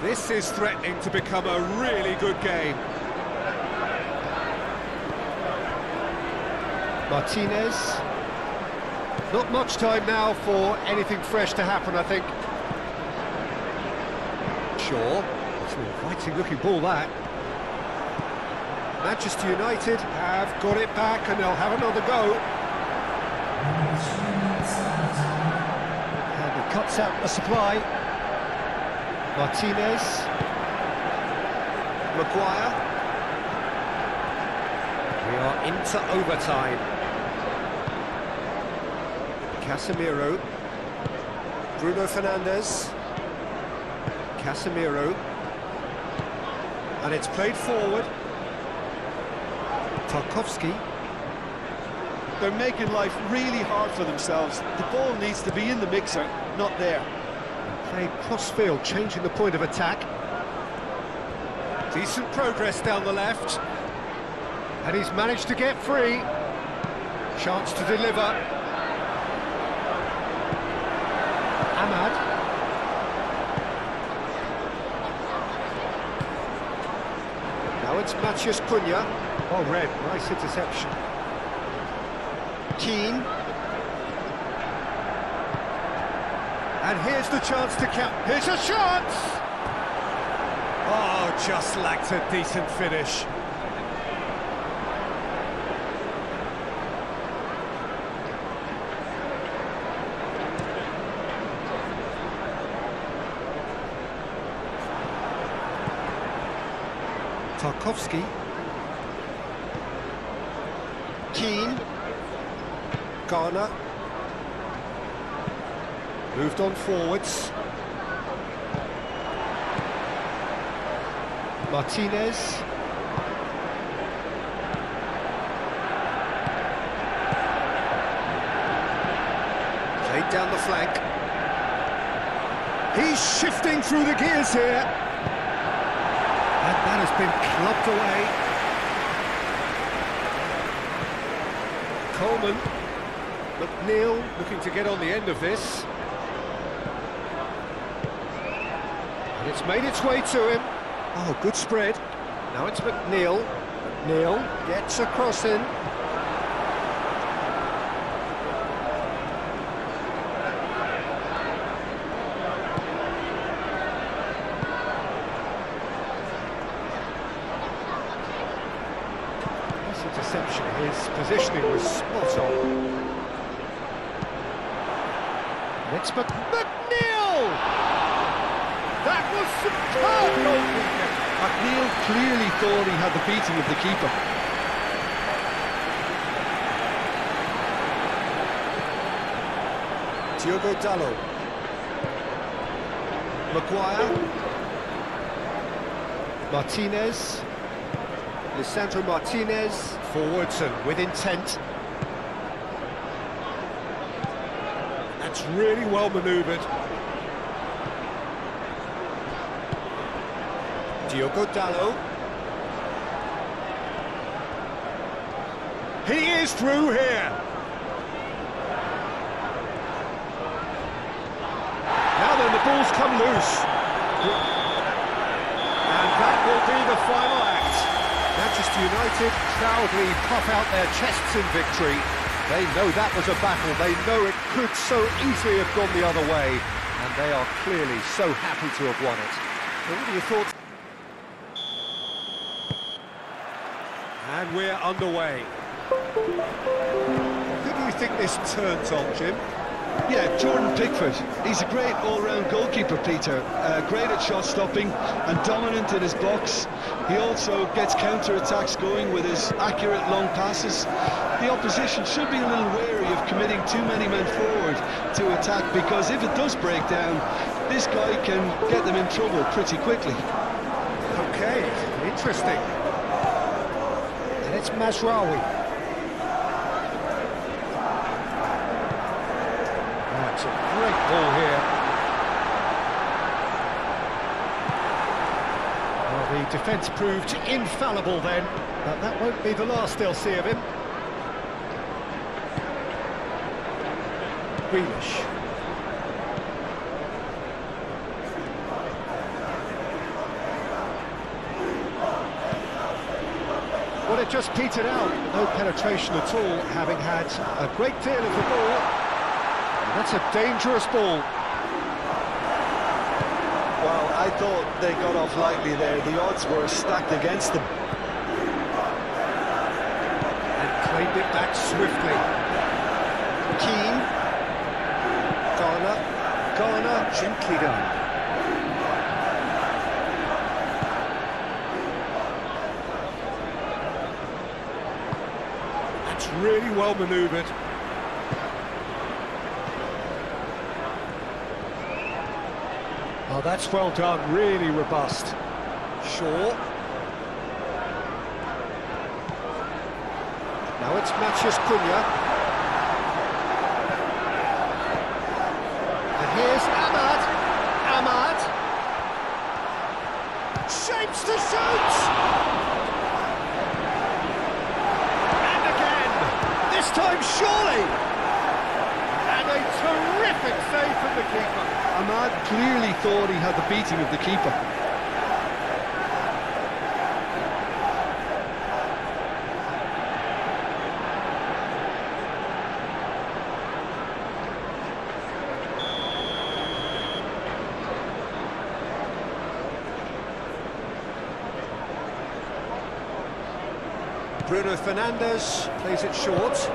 This is threatening to become a really good game. Martinez. Not much time now for anything fresh to happen, I think. Shaw. It's an inviting looking ball, that. Manchester United have got it back and they'll have another go. And he cuts out the supply. Martinez, Maguire. We are into overtime. Casemiro, Bruno Fernandes, Casemiro, and it's played forward. Tarkowski. They're making life really hard for themselves. The ball needs to be in the mixer, not there. Played cross-field, changing the point of attack. Decent progress down the left. And he's managed to get free. Chance to deliver. Ahmad. Now it's Matheus Cunha. Oh, red, nice interception. Keane. And here's the chance to count. Here's a shot! Oh, just lacked a decent finish. Tarkowski. Keane. Garner. Moved on forwards. Martinez. Played down the flank. He's shifting through the gears here. And that has been clubbed away. Coleman. McNeil looking to get on the end of this. And it's made its way to him. Oh, good spread. Now it's McNeil. McNeil gets a cross in. This interception, his positioning was spot on. And it's McNeil! That was superb goalkeeping. McNeil clearly thought he had the beating of the keeper. Diogo Dalot. Maguire. Martinez. Lisandro Martinez. Forwards and with intent. That's really well manoeuvred. Diogo Dalot. He is through here. Now then, the ball's come loose. And that will be the final act. Manchester United proudly puff out their chests in victory. They know that was a battle. They know it could so easily have gone the other way. And they are clearly so happy to have won it. What are your thoughts? And we're underway. Who do you think this turns on, Jim? Yeah, Jordan Pickford. He's a great all-round goalkeeper, Peter. Great at shot stopping and dominant in his box. He also gets counter-attacks going with his accurate long passes. The opposition should be a little wary of committing too many men forward to attack, because if it does break down, this guy can get them in trouble pretty quickly. Okay, interesting. And it's Mazraoui. That's a great ball here. Well, the defence proved infallible then, but that won't be the last they'll see of him. Grealish. Well, it just petered out, no penetration at all, having had a great deal of the ball. And that's a dangerous ball. Well, I thought they got off lightly there. The odds were stacked against them. And claimed it back swiftly. Keane. Garner, gently done. That's really well manoeuvred. Oh, that's well done, really robust. Shaw. Now it's Matheus Cunha. And here's Ahmad. Shapes to shoot! And again, this time surely! And a terrific save from the keeper. Ahmad clearly thought he had the beating of the keeper. Bruno Fernandes plays it short.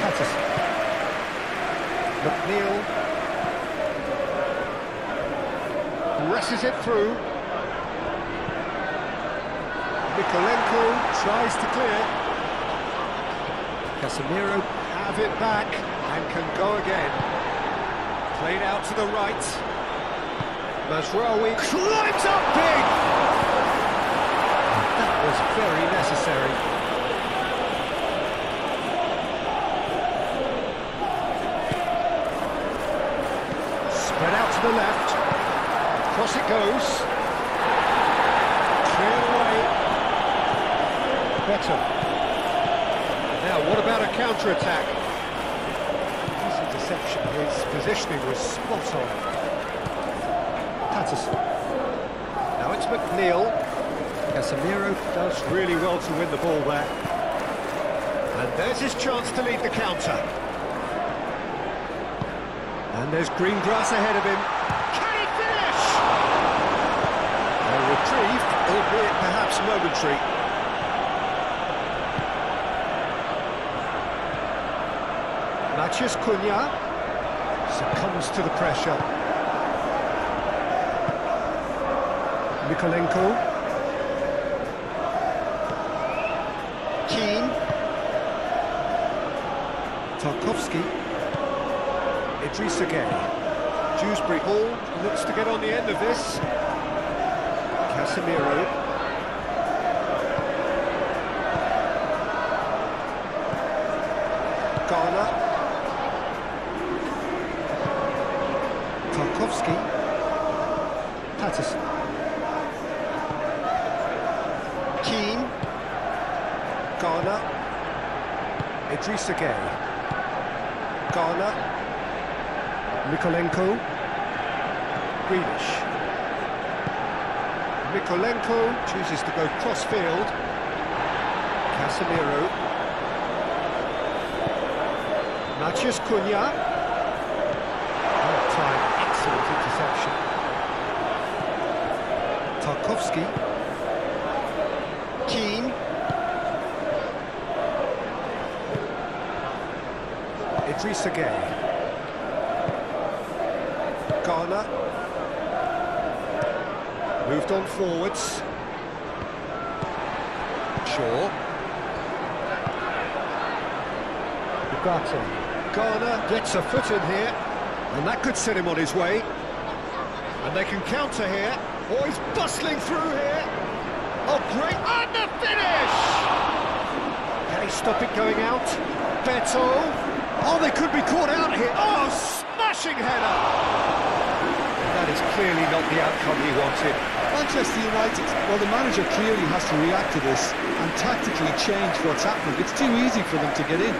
Patterson. McNeil. Presses it through. Mikolenko tries to clear. Casemiro have it back and can go again. Played out to the right. Mazraoui climbs up big! That was very necessary. Spread out to the left. Across it goes. Cleared away. Better. Now, what about a counter-attack? This interception, his positioning was spot on. Patterson. Now it's McNeil. Casemiro does really well to win the ball there. And there's his chance to lead the counter. And there's green grass ahead of him. Can he finish? A reprieve, albeit perhaps momentary. Matheus Cunha succumbs to the pressure. Mikolenko. Keane. Tarkowski. Idrissa Gueye. Dewsbury Hall looks to get on the end of this. Casemiro. Garner. Tarkowski. Patterson. Keane. Garner. Idrissa Gueye. Garner. Mikolenko. Grealish. Mikolenko chooses to go cross-field. Casemiro. Matheus Cunha. Time, excellent interception. Tarkowski. Keane. Idrissa Gueye. Garner. Moved on forwards. Shaw. Ugarte. Garner gets a foot in here, and that could set him on his way. And they can counter here. Oh, he's bustling through here. Oh, great, and the finish! Can he stop it going out? Beto. Oh, they could be caught out here. Oh, smashing header! That is clearly not the outcome he wanted. Manchester United, well, the manager clearly has to react to this and tactically change what's happening. It's too easy for them to get in.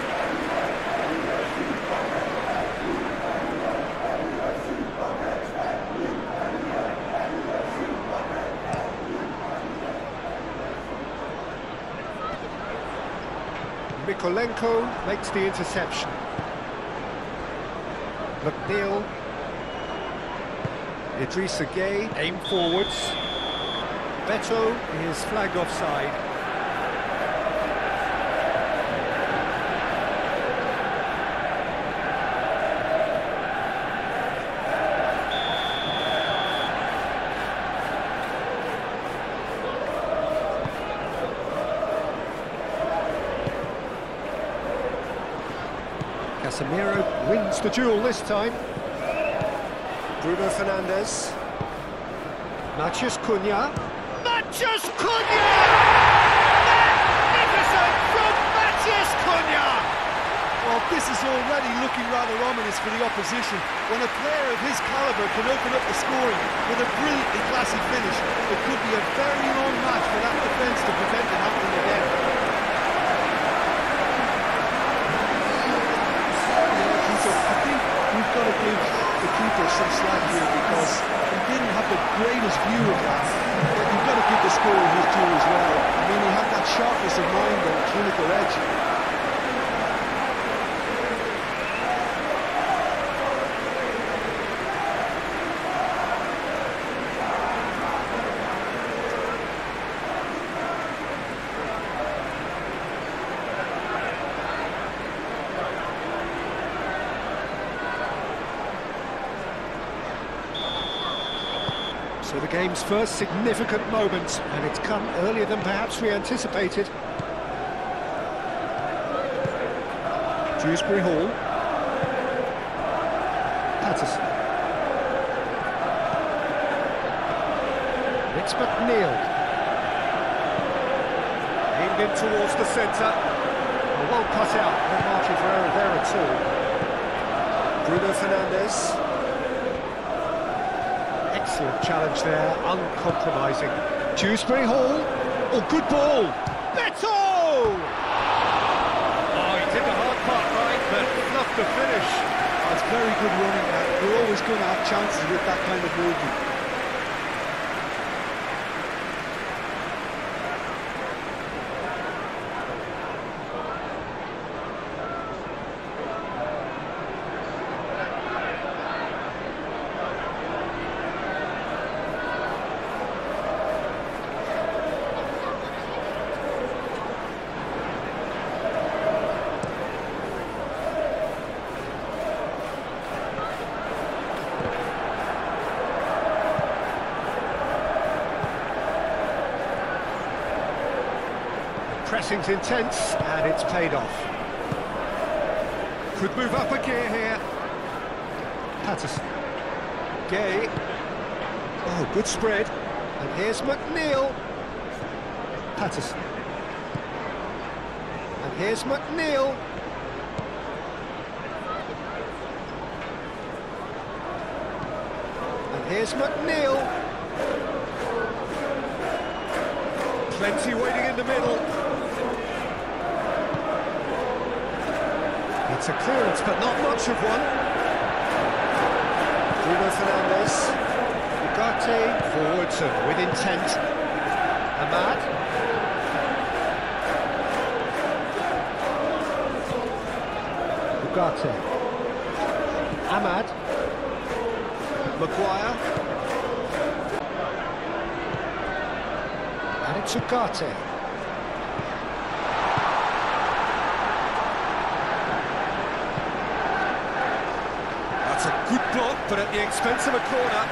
Mikolenko makes the interception. McNeil. Idrissa Gueye, aim forwards. Beto is flagged offside. Casemiro wins the duel this time. Bruno Fernandes. Matheus Cunha. Matheus Cunha! Magnificent from Matheus Cunha! Well, this is already looking rather ominous for the opposition. When a player of his calibre can open up the scoring with a brilliantly classy finish, it could be a very long match for that defence to prevent it happening again. I think we've got to give the keeper some slack here because he didn't have the greatest view of that. But you've got to give the scorer his due as well. I mean, he had that sharpness of mind and clinical edge. So the game's first significant moment, and it's come earlier than perhaps we anticipated. Dewsbury Hall. Patterson. It's McNeil. Aimed in towards the centre. Well cut out, no margin for error there at all. Bruno Fernandes. Excellent challenge there, uncompromising. Dewsbury Hall. Oh, good ball! Beto! Oh, he did the hard part right, but not the finish. That's very good running. You're always going to have chances with that kind of movement. Pressing's intense, and it's paid off. Could move up a gear here. Patterson. Gay. Oh, good spread. And here's McNeil. Patterson. And here's McNeil. And here's McNeil. Plenty waiting in the middle. It's a clearance, but not much of one. Bruno Fernandes. Ugarte forwards and with intent. Ahmad. Ugarte. Ahmad. Maguire. And it's Ugarte. That's a good block, but at the expense of a corner.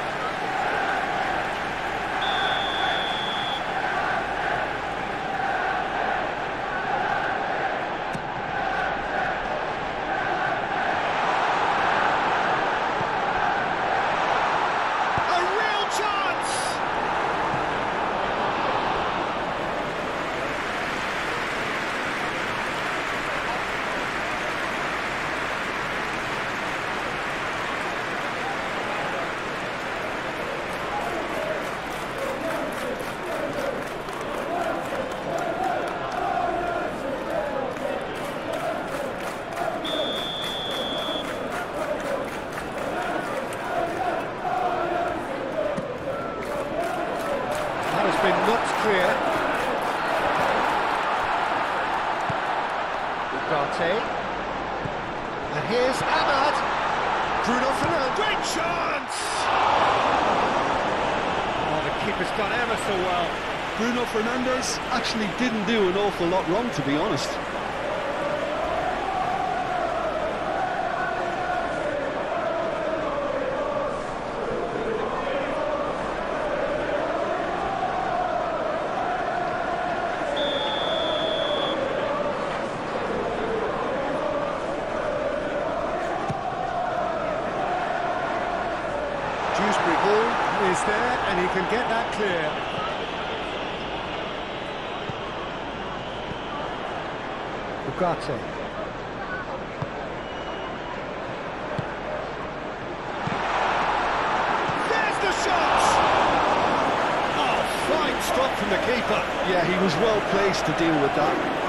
A real chance! Been knocked clear. Ugarte. And here's Ahmad. Bruno Fernandes. Great chance! Oh, the keeper's done ever so well. Bruno Fernandes actually didn't do an awful lot wrong, to be honest. Dewsbury Hall is there, and he can get that clear. Ugarte. There's the shot! Oh, fine stop from the keeper. Yeah, he was well placed to deal with that.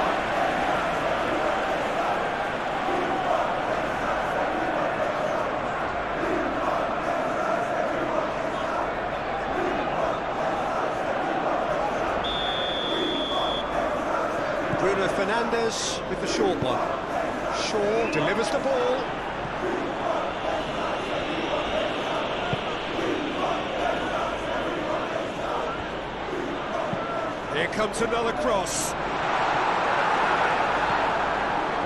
Bruno Fernandes with the short one. Shaw delivers the ball. Here comes another cross.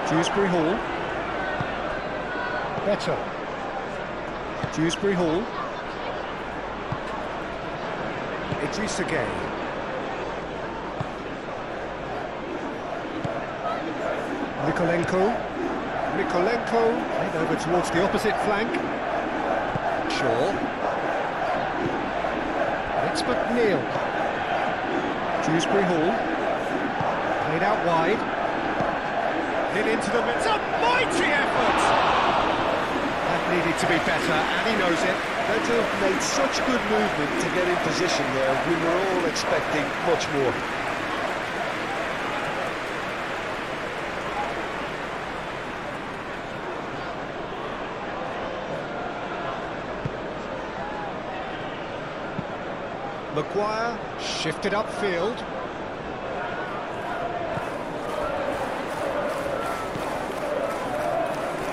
Dewsbury Hall. Beto. Dewsbury Hall. Idrissa Gueye. Nikolenko. Mikolenko, played over towards the opposite flank. Shaw. It's McNeil. Dewsbury Hall. Played out wide. Hit into the middle. It's a mighty effort! That needed to be better, and he knows it. Everton made such good movement to get in position there. We were all expecting much more. Maguire shifted upfield.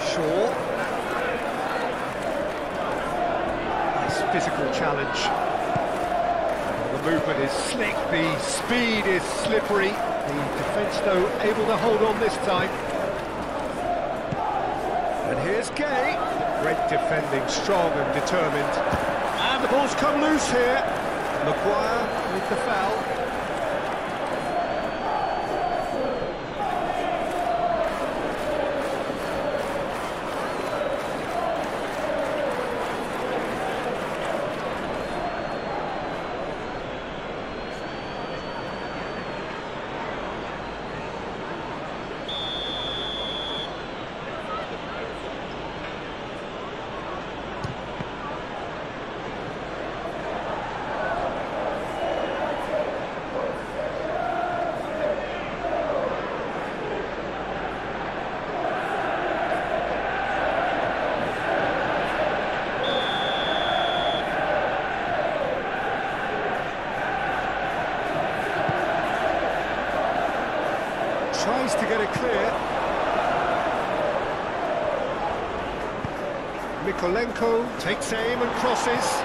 Shaw. Nice physical challenge. Well, the movement is slick, the speed is slippery. The defence, though, able to hold on this time. And here's Gay. Great defending, strong and determined. And the ball's come loose here. Maguire with the foul. Tries to get it clear. Mikolenko takes aim and crosses.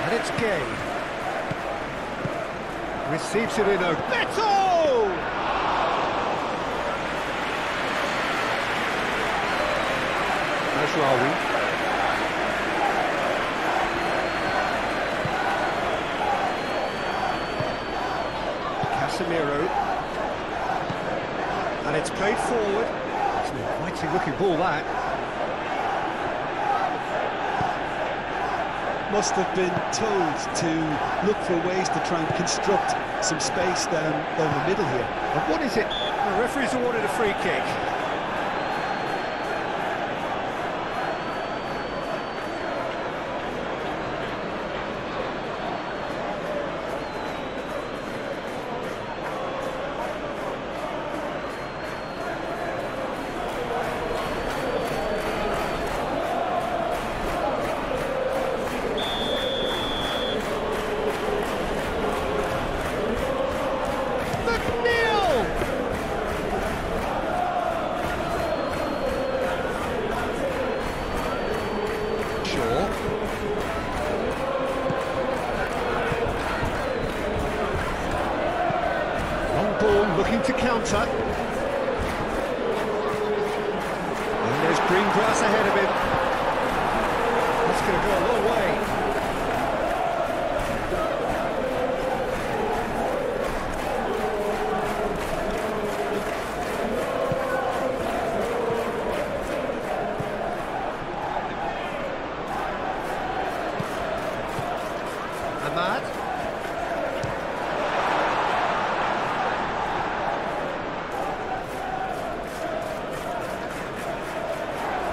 And it's Gay. Receives it in a... Beto! Ashrawi. Casemiro, and it's played forward. It's an inviting looking ball, that. Must have been told to look for ways to try and construct some space down the middle here. And what is it? The referee's awarded a free kick. Looking to counter. And there's green grass ahead of him. That's going to go a long way. Ahmad.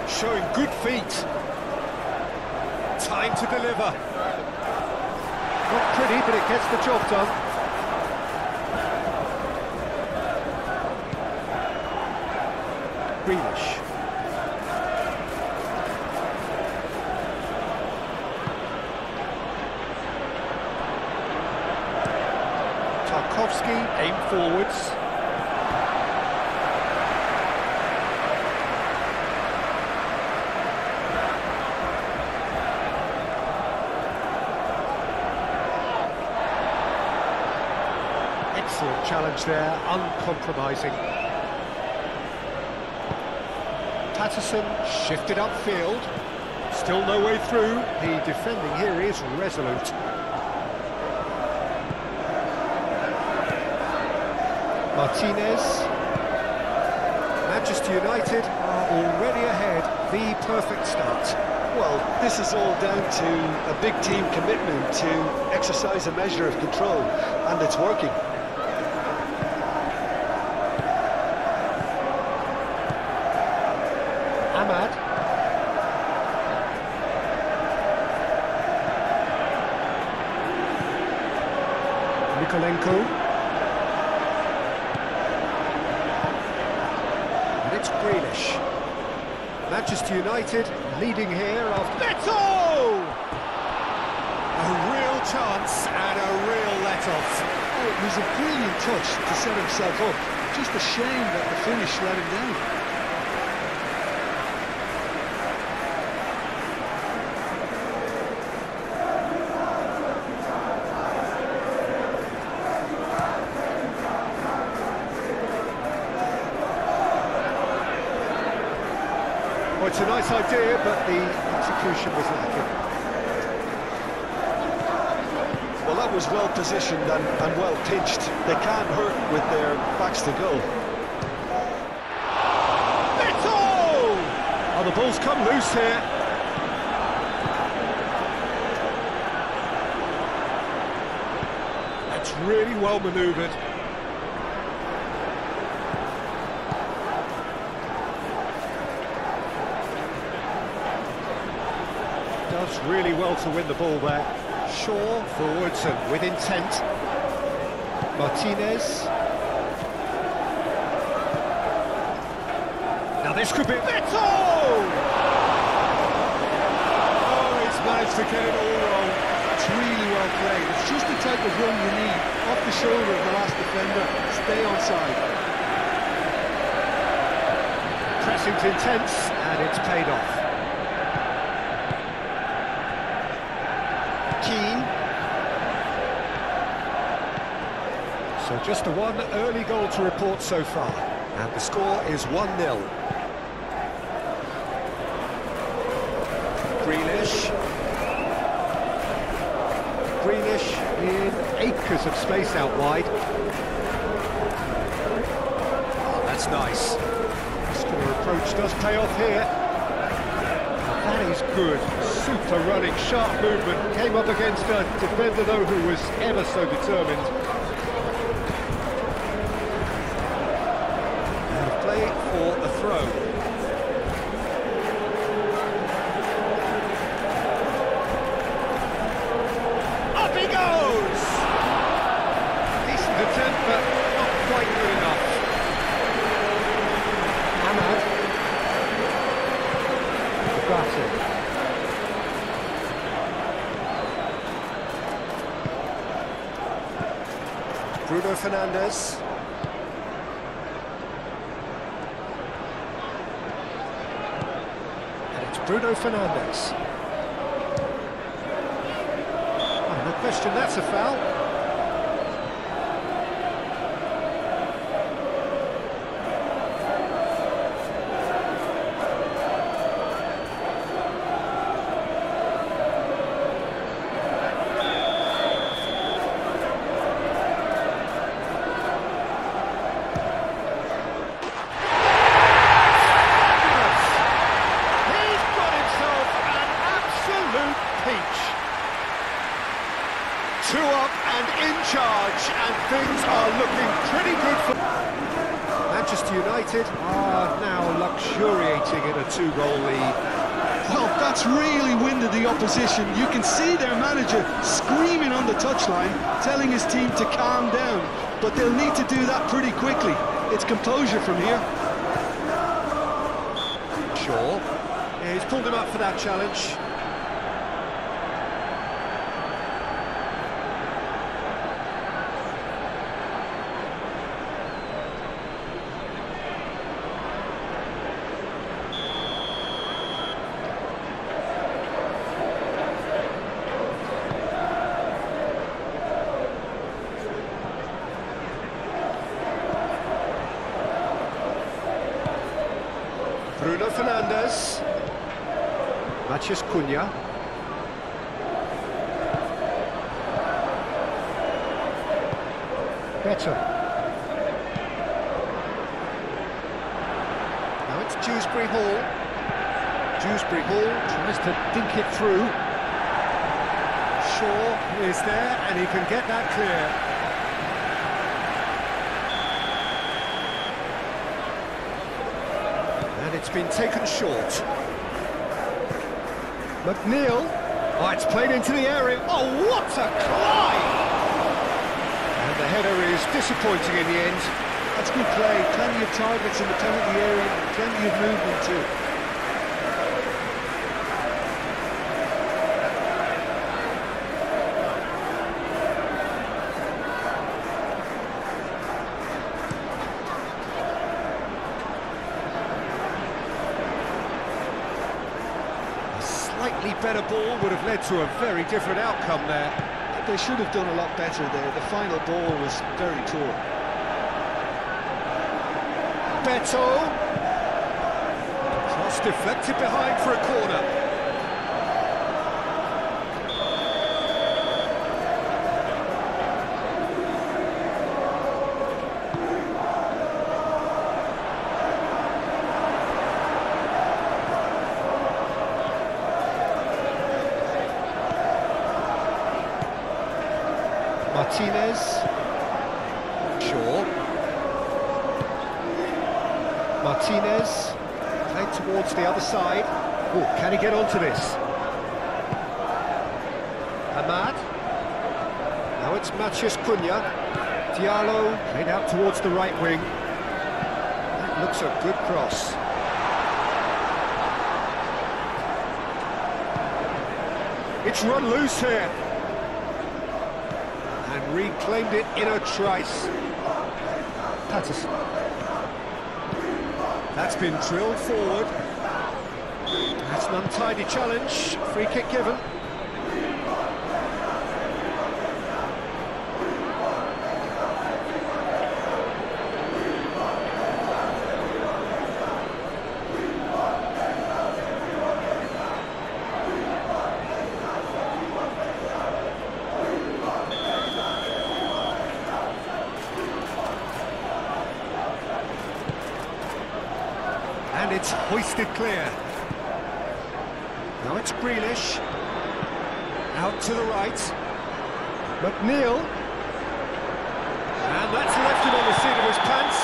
Showing good feet. Time to deliver. Not pretty, but it gets the job done. Grealish. Tarkowski, aim forwards. Excellent challenge there, uncompromising. Patterson shifted upfield, still no way through. The defending here is resolute. Martinez. Manchester United are already ahead, the perfect start. Well, this is all down to a big team commitment to exercise a measure of control, and it's working. Ahmad. Nikolenko. And it's Grealish. Manchester United leading here after... Beto! A real chance and a real let-off. Oh, it was a brilliant touch to set himself up. Just a shame that the finish let him down. Well, it's a nice idea, but the execution was lacking. Well, that was well positioned and well pitched. They can't hurt with their backs to goal. Beto! Oh, the ball's come loose here. That's really well manoeuvred. Does really well to win the ball there. Shaw forwards and with intent. Martinez. Now this could be Beto! Oh, he's managed to get it all wrong. It's really well played. It's just the type of run you need. Off the shoulder of the last defender. Stay onside. Pressing's intense and it's paid off. So just the one early goal to report so far, and the score is 1-0. Grealish. Grealish in acres of space out wide. Oh, that's nice. Muscular approach does pay off here. That is good. Super running, sharp movement. Came up against a defender, though, who was ever so determined. And play for a throw. Up he goes! Decent attempt, but not quite good enough. Ahmad. Ugarte. Bruno Fernandes. And it's Bruno Fernandes. Oh, no question, that's a foul. Two up and in charge, and things are looking pretty good for Manchester United are now luxuriating in a two-goal lead. Well, that's really winded the opposition. You can see their manager screaming on the touchline, telling his team to calm down, but they'll need to do that pretty quickly. It's composure from here. Shaw. Yeah, he's pulled him up for that challenge. Bruno Fernandes. Matheus Cunha. Beto. Dewsbury Hall. Dewsbury Hall tries to dink it through. Shaw is there, and he can get that clear. And it's been taken short. McNeil. Oh, it's played into the area. Oh, what a climb! And the header is disappointing in the end. That's good play. Plenty of targets in the penalty area, and plenty of movement too. Slightly better ball would have led to a very different outcome there. They should have done a lot better there. The final ball was very poor. Beto. Cross deflected behind for a corner. Martinez. Shaw. Martinez. Played towards the other side. Oh, can he get onto this? Ahmad. Now it's Matheus Cunha. Diallo played out towards the right wing. That looks a good cross. It's run loose here. And reclaimed it in a trice. Patterson. That's been drilled forward. That's an untidy challenge. Free kick given. And it's hoisted clear. Now it's Grealish. Out to the right. McNeil. And that's left him on the seat of his pants.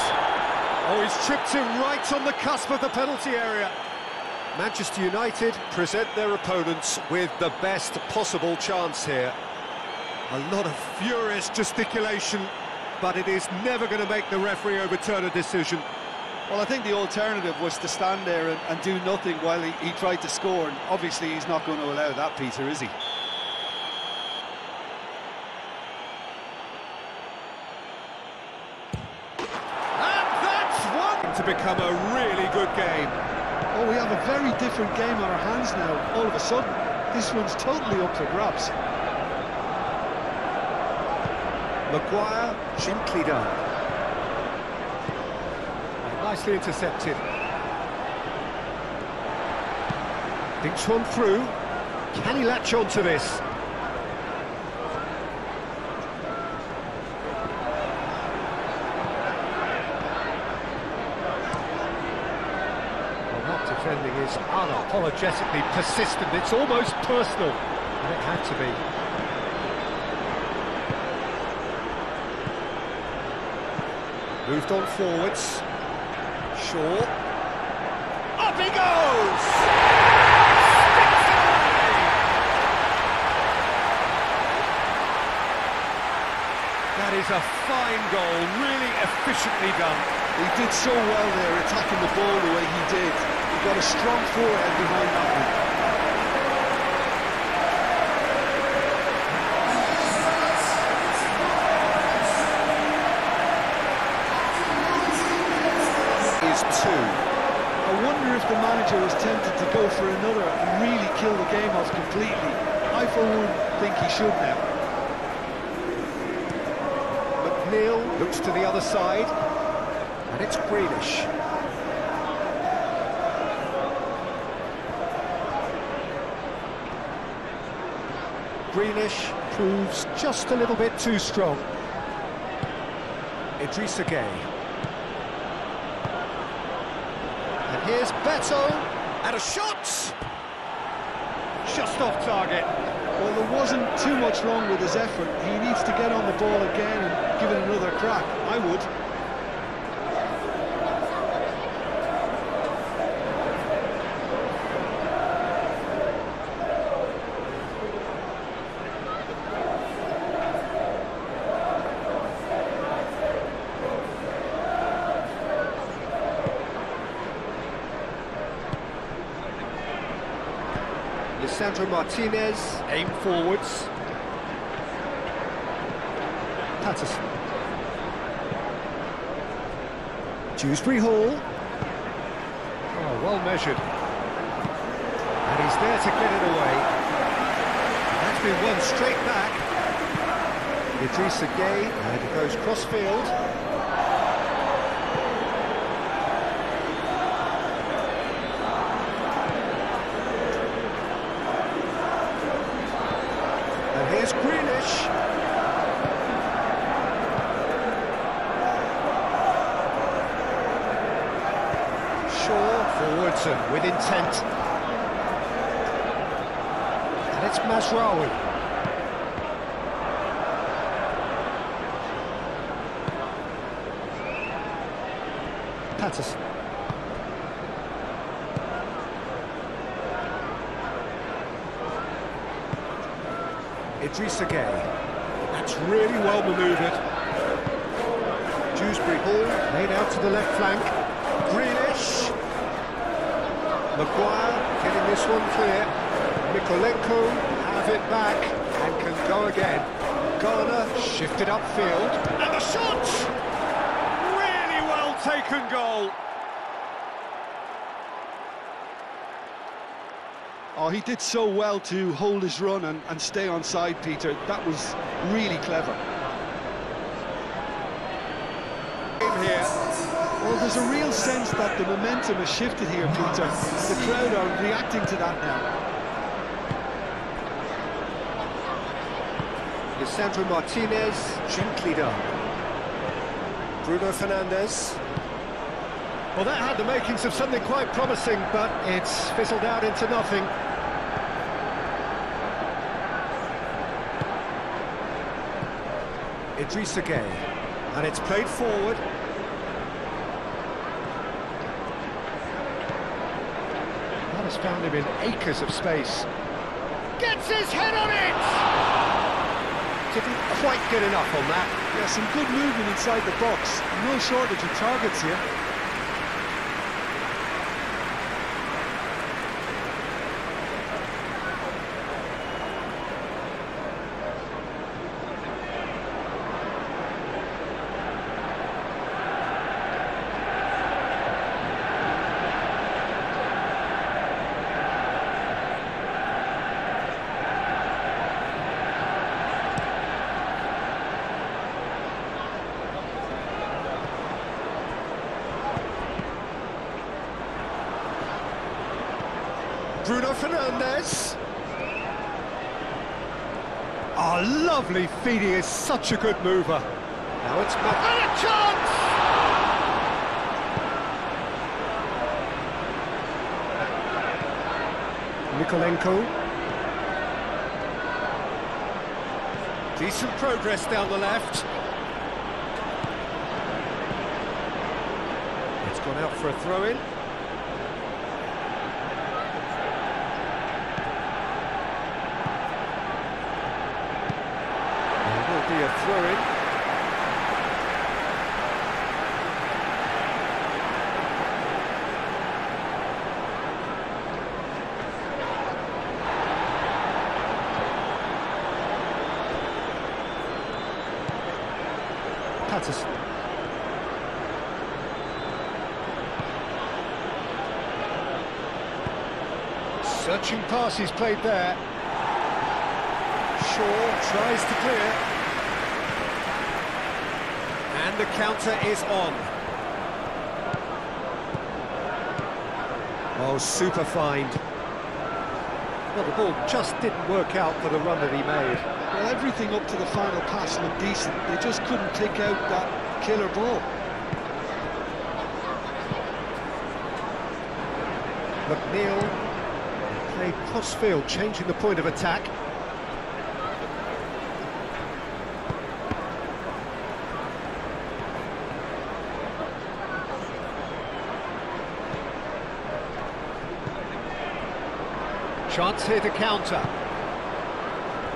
Oh, he's chipped him right on the cusp of the penalty area. Manchester United present their opponents with the best possible chance here. A lot of furious gesticulation, but it is never going to make the referee overturn a decision. Well, I think the alternative was to stand there and do nothing while he tried to score, and obviously he's not going to allow that, Peter, is he? And that's one to become a really good game. Oh, we have a very different game on our hands now, all of a sudden. This one's totally up for grabs. Maguire, gently done. Nicely intercepted. Dinks one through. Can he latch on to this? Well, that defending is unapologetically persistent. It's almost personal, and it had to be. Moved on forwards. Shaw. Up he goes! Sticks it away! That is a fine goal, really efficiently done. He did so well there, attacking the ball the way he did. He got a strong forehead behind that one. I wonder if the manager was tempted to go for another and really kill the game off completely. I, for one, think he should now. McNeil looks to the other side, and it's Grealish. Grealish proves just a little bit too strong. Idrissa Gueye. here's Beto, and a shot! Just off target. Well, there wasn't too much wrong with his effort. He needs to get on the ball again and give it another crack. I would. Lisandro Martinez, aim forwards. Patterson. Dewsbury Hall. Oh, well measured. And he's there to get it away. That's been won straight back. Idrissa Gueye, and it goes cross-field. Here's Grealish. Shaw forwards and with intent. And it's Mazraoui. Patterson. Idrissa Gueye. That's really well manoeuvred. Dewsbury Hall laid out to the left flank. Grealish. Maguire getting this one clear. Mikolenko have it back and can go again. Garner shifted upfield. And the shot! Really well taken goal. Oh, he did so well to hold his run and stay on side, Peter. That was really clever. Here. Well, there's a real sense that the momentum has shifted here, Peter. The crowd are reacting to that now. Lisandro Martinez, gently done. Bruno Fernandes. Well, that had the makings of something quite promising, but it's fizzled out into nothing. Idrissa Gueye, and it's played forward. That has found him in acres of space. Gets his head on it! Didn't quite get enough on that. Yeah, some good movement inside the box. No shortage of targets here. Bruno Fernandes. Oh, lovely feed, he is such a good mover. Now it's back. And a chance! Mikolenko. Decent progress down the left. It's gone out for a throw-in. Be a throw-in. Patterson. Searching pass he's played there. Shaw tries to clear. And the counter is on. Oh, super find. Well, the ball just didn't work out for the run that he made. Well, everything up to the final pass looked decent. They just couldn't pick out that killer ball. McNeil played cross-field, changing the point of attack. Chance here to counter.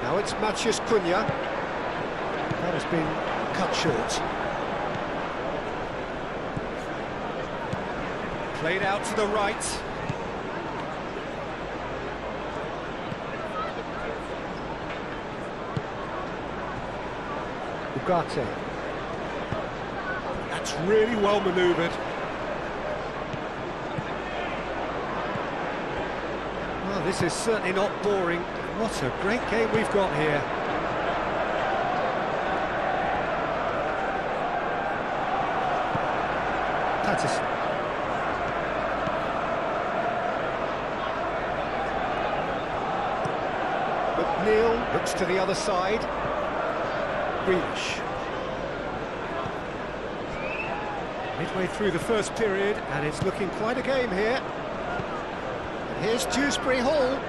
Now it's Matheus Cunha. That has been cut short. Played out to the right. Ugarte. That's really well manoeuvred. Well, this is certainly not boring. What a great game we've got here. Patterson. McNeil looks to the other side. Grealish. Midway through the first period, and it's looking quite a game here. And here's Dewsbury Hall.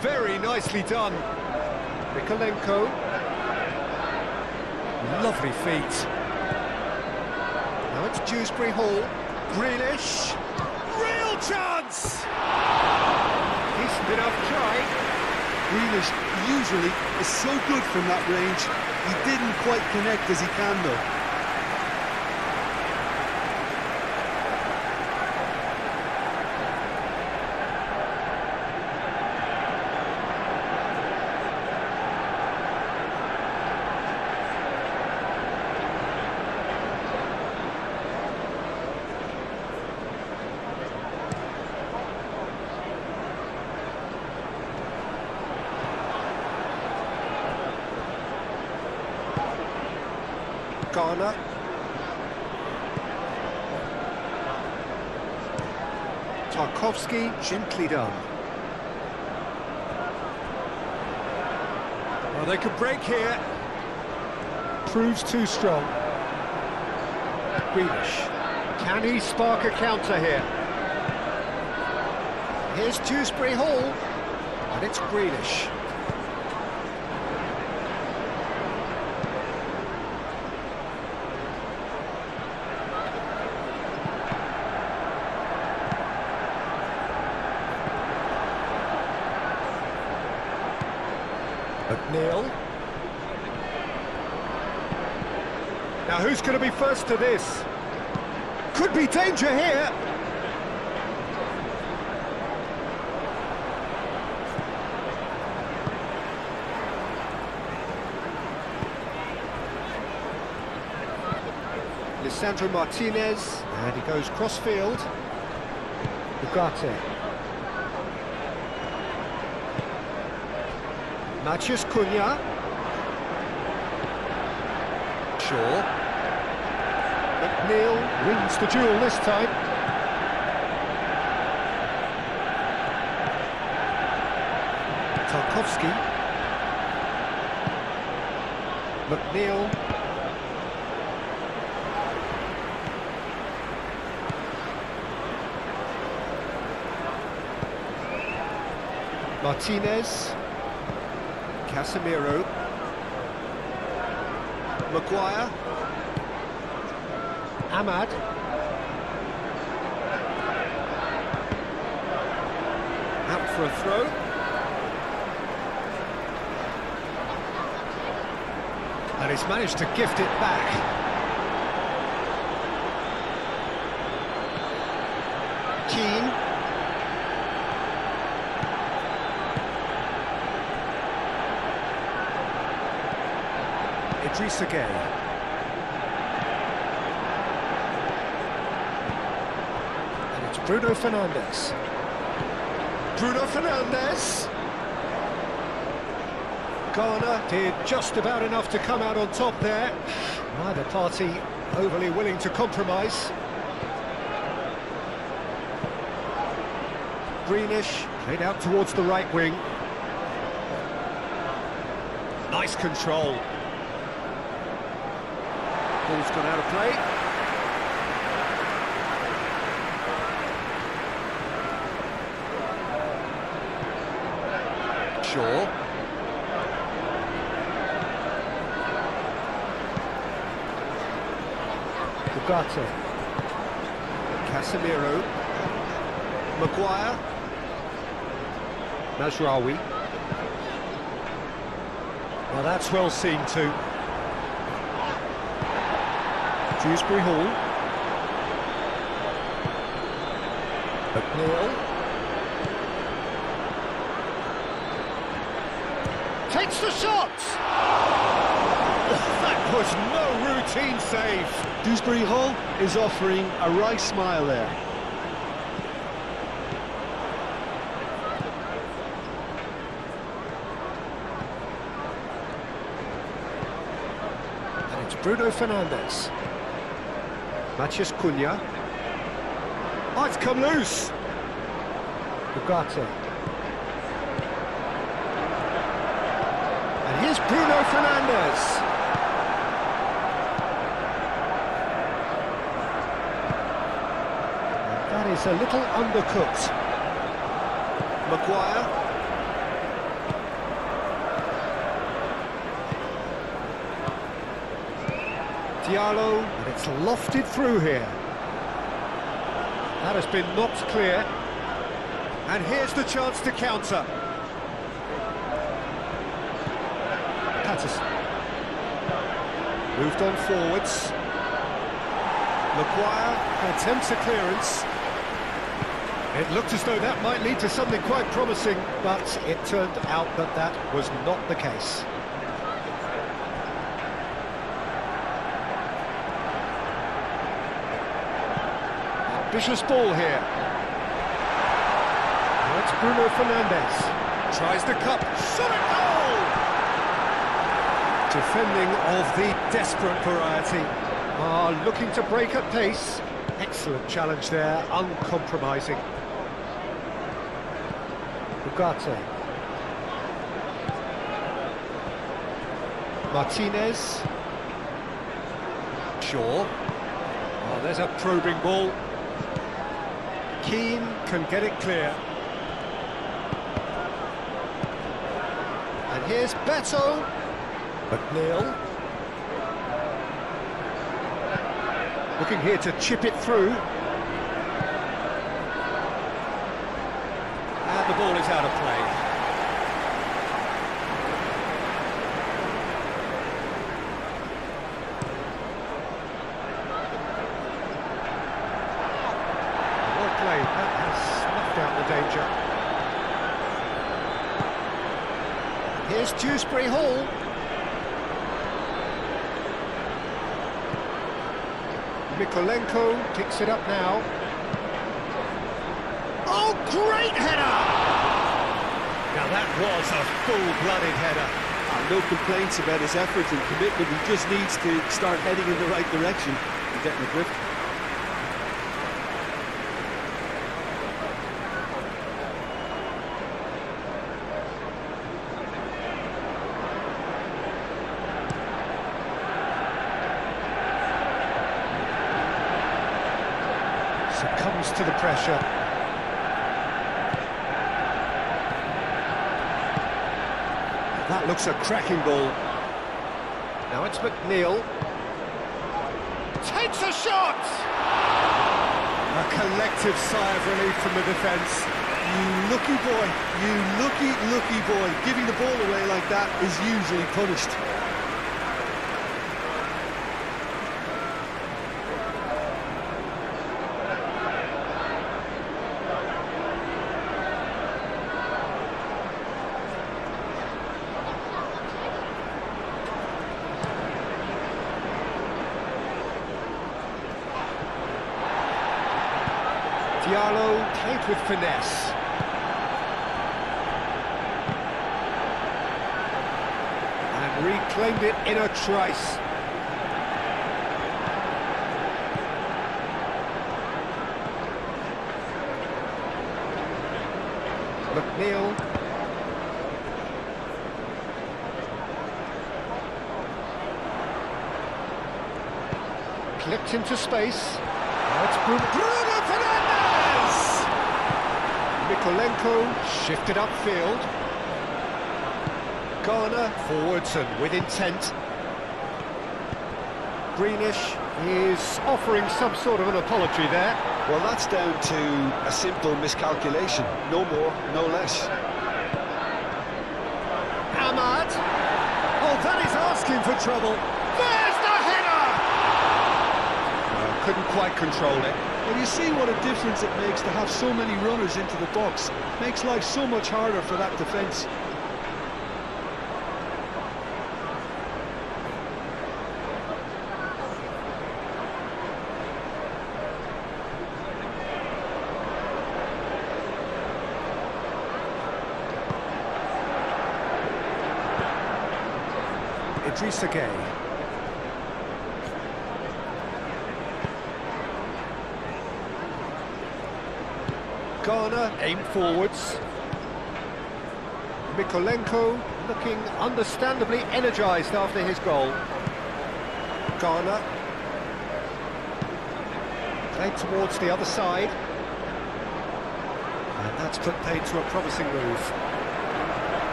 Very nicely done. Mikolenko. Lovely feet. Now it's Dewsbury Hall. Grealish. Real chance! Decent enough try. Grealish usually is so good from that range. He didn't quite connect as he can though. Garner. Tarkowski, gently done. Well, they could break here. Proves too strong. Grealish. Can he spark a counter here? Here's Dewsbury Hall. And it's Grealish. McNeil. Now who's going to be first to this? Could be danger here. Lisandro Martinez, and he goes cross-field. Ugarte. Matheus Cunha. Shaw. McNeil wins the duel this time. Tarkowski. McNeil. Martinez. Casemiro. Maguire. Ahmad. Out for a throw. And he's managed to gift it back. Keane. Idrissa Gueye. And it's Bruno Fernandes. Bruno Fernandes. Garner did just about enough to come out on top there. Neither party overly willing to compromise. Grealish played out towards the right wing. Nice control. Ball's gone out of play. Shaw. Ugarte. Casemiro. Maguire. Mazraoui. Well, that's well seen too. Dewsbury Hall. McNeil. Takes the shot! That was no routine save. Dewsbury Hall is offering a wry smile there. And it's Bruno Fernandes. Matheus Cunha. Oh, it's come loose. Ugarte. And here's Bruno Fernandes. And that is a little undercooked. Maguire. Diallo, and it's lofted through here. That has been knocked clear. And here's the chance to counter. Patterson. Moved on forwards. Maguire attempts a clearance. It looked as though that might lead to something quite promising, but it turned out that that was not the case. Ambitious ball here. Now it's Bruno Fernandes. Tries the cup. Shot at goal! Defending of the desperate variety. Looking to break at pace. Excellent challenge there, uncompromising. Ugarte. Martinez. Shaw. Oh, there's a probing ball. Keane can get it clear. And here's Beto. McNeil. Looking here to chip it through. And the ball is out of play. Well played, that has snuffed out the danger. Here's Dewsbury Hall. Mikolenko picks it up now. Oh, great header! Now that was a full-blooded header. No complaints about his effort and commitment. He just needs to start heading in the right direction and getting a grip. Succumbs to the pressure. That looks a cracking ball. Now it's McNeil. Takes a shot! A collective sigh of relief from the defence. You lucky boy, you lucky boy. Giving the ball away like that is usually punished. Diallo played with finesse. And reclaimed it in a trice. McNeil. Clipped into space. Now it's Bruno Fernandes! Mikolenko shifted upfield. Garner forwards and with intent. Greenish is offering some sort of an apology there. Well, that's down to a simple miscalculation. No more, no less. Ahmad. Oh, that is asking for trouble. There's the header! Well, couldn't quite control it. Well, you see what a difference it makes to have so many runners into the box. Makes life so much harder for that defence. Idrissa Gueye. Garner aim forwards. Mykolenko looking understandably energised after his goal. Garner played towards the other side, and that's put paid to a promising move.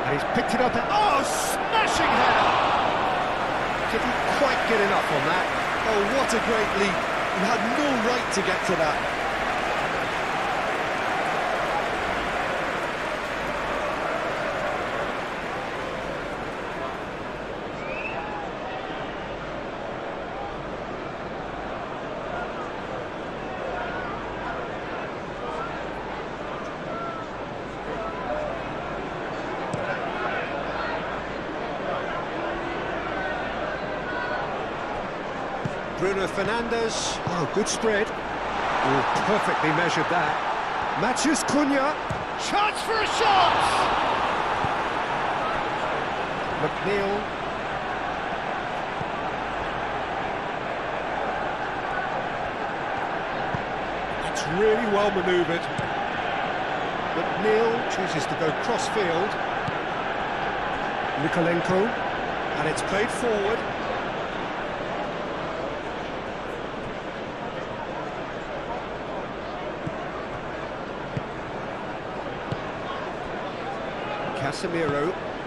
And he's picked it up. Oh, smashing header! Didn't quite get enough on that. Oh, what a great leap. He had no right to get to that. Bruno Fernandes, oh, good spread. Oh, perfectly measured that. Matheus Cunha, chance for a shot! McNeil. It's really well manoeuvred. McNeil chooses to go cross-field. Mykolenko, and it's played forward.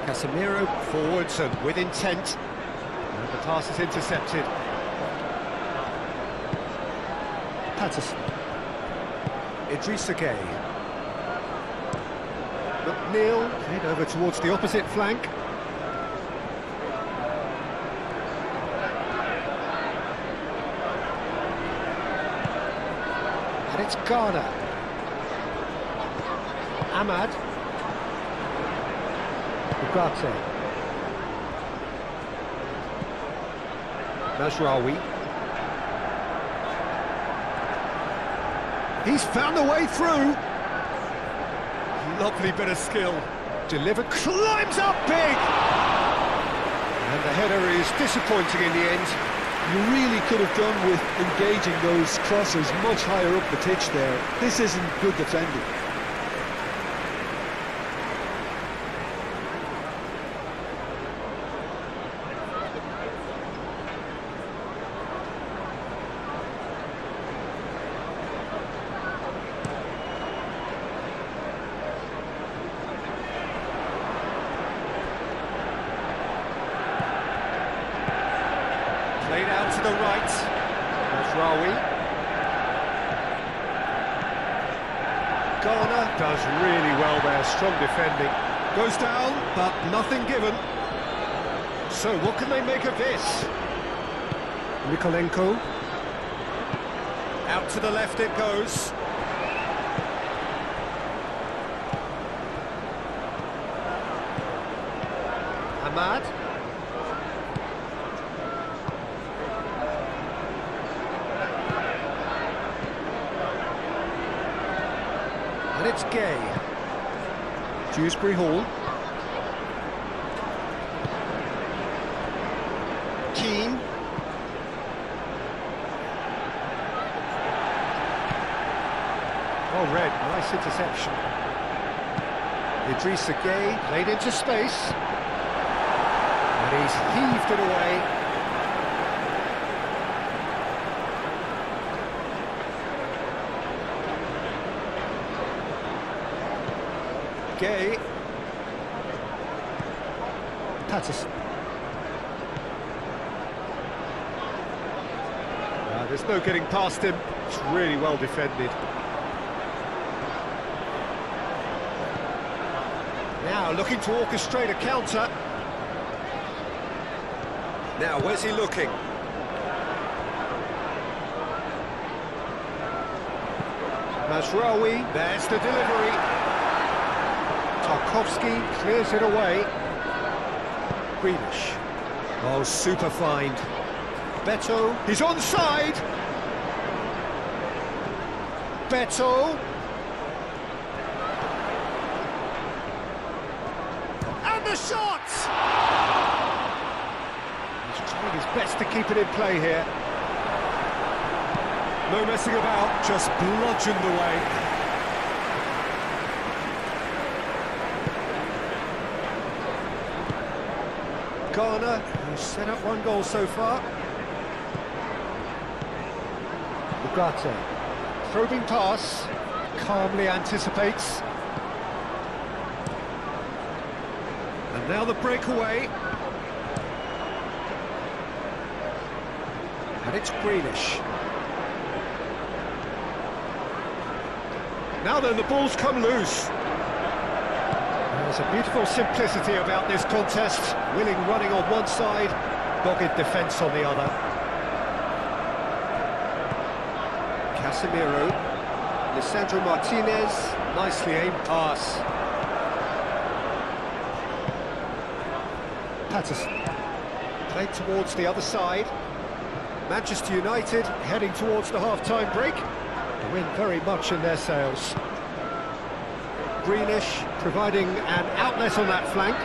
Casemiro forwards and with intent. And the pass is intercepted. Patterson. Idrissa Gueye. McNeil head over towards the opposite flank. And it's Garner. Ahmad. Ugarte. Mazraoui. He's found a way through. Lovely bit of skill. Delivered, climbs up big. And the header is disappointing in the end. You really could have done with engaging those crosses much higher up the pitch there. This isn't good defending. Played out to the right. Mazraoui. Garner does really well there, strong defending. Goes down, but nothing given. So what can they make of this? Mykolenko. Out to the left it goes. Ahmad. And it's Gueye. Dewsbury Hall. Keane. Oh, Red, nice interception. Idrissa Gueye played into space. And he's heaved it away. Gueye. Patterson. There's no getting past him. It's really well defended. Now looking to orchestrate a counter. Now where's he looking? Mazraoui, there's the delivery. Tarkowski clears it away. Greenish. Oh, super find. Beto, he's onside. Beto. And the shot! He's trying his best to keep it in play here. No messing about, just bludgeoned away. Garner, who's set up one goal so far. Ugarte, probing pass, calmly anticipates. And now the breakaway. And it's Greenish. Now then, the ball's come loose. There's a beautiful simplicity about this contest. Willing running on one side, dogged defence on the other. Casemiro, Lisandro Martinez, nicely aimed pass. Patterson, played towards the other side. Manchester United heading towards the half-time break. The wind very much in their sails. Greenish providing an outlet on that flank.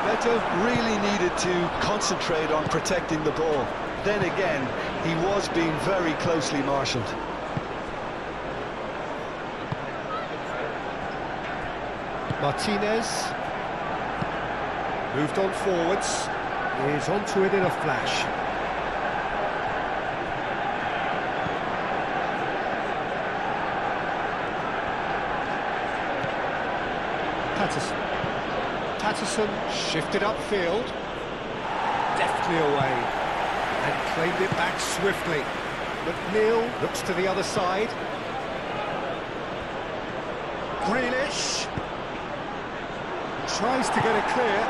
Beto really needed to concentrate on protecting the ball. Then again, he was being very closely marshalled. Martinez moved on forwards. He's onto it in a flash. Patterson shifted upfield, deftly away, and claimed it back swiftly. McNeil looks to the other side. Grealish tries to get it clear.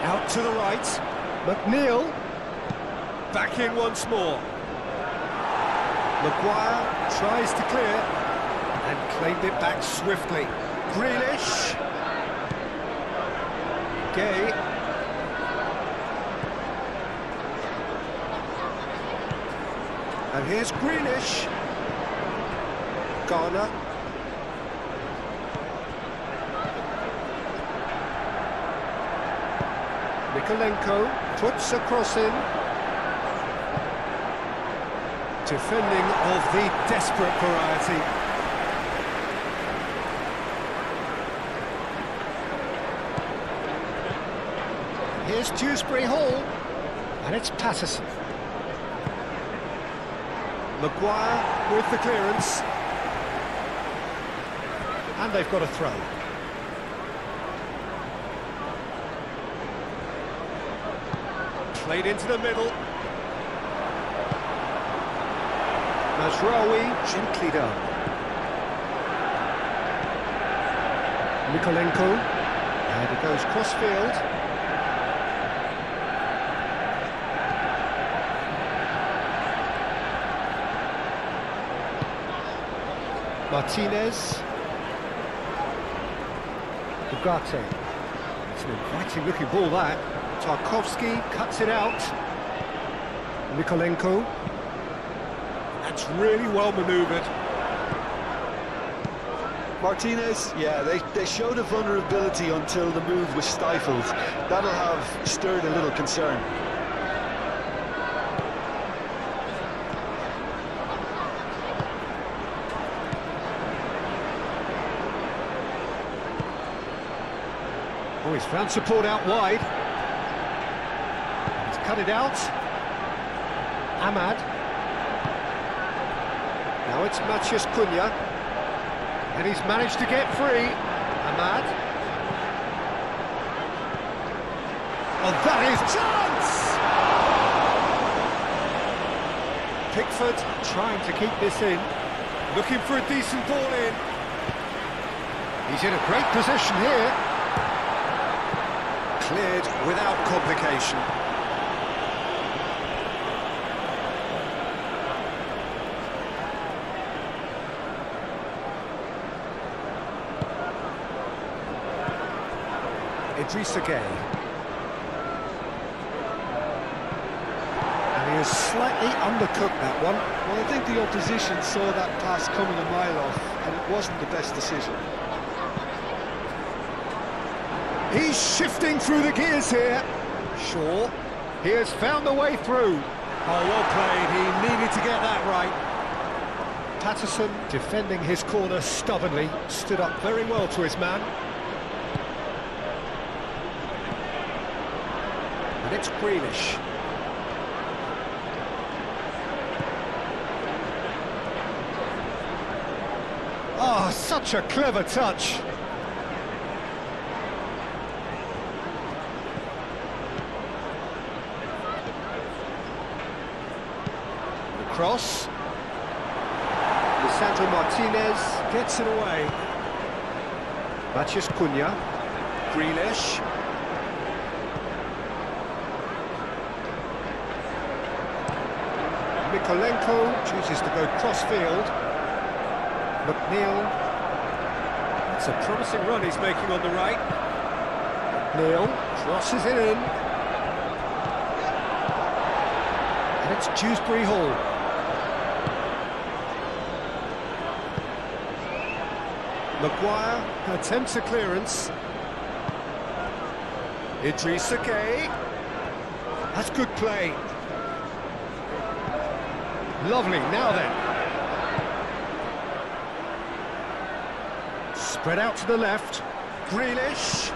Out to the right. McNeil back in once more. Maguire tries to clear and claimed it back swiftly. Grealish. Gay. And here's Grealish. Garner. Mikolenko puts a cross in. Defending of the desperate variety. Here's Dewsbury Hall, and it's Patterson. Maguire with the clearance. And they've got a throw. Played into the middle. Mazraoui gently done. Mikolenko, and it goes cross-field. Martinez. Ugarte. It's an inviting looking ball that. Tarkowski cuts it out. Mikolenko. That's really well manoeuvred. Martinez, yeah, they showed a vulnerability until the move was stifled. That'll have stirred a little concern. Oh, he's found support out wide. He's cut it out. Ahmad. Now it's Matheus Cunha. And he's managed to get free. Ahmad. Oh, that is chance! Pickford trying to keep this in. Looking for a decent ball in. He's in a great position here. Cleared without complication. Idrissa Gueye. And he has slightly undercooked that one. Well, I think the opposition saw that pass coming a mile off, and it wasn't the best decision. He's shifting through the gears here. Shaw, he has found the way through. Oh, well played, he needed to get that right. Patterson, defending his corner stubbornly, stood up very well to his man. And it's Grealish. Oh, such a clever touch. Cross. Lisandro Martinez gets it away. Matheus Cunha. Grealish. Mikolenko chooses to go cross-field. McNeil. It's a promising run he's making on the right. McNeil crosses it in. And it's Dewsbury Hall. Maguire attempts a clearance. Idrissa Gueye. That's good play. Lovely, now then. Spread out to the left. Grealish.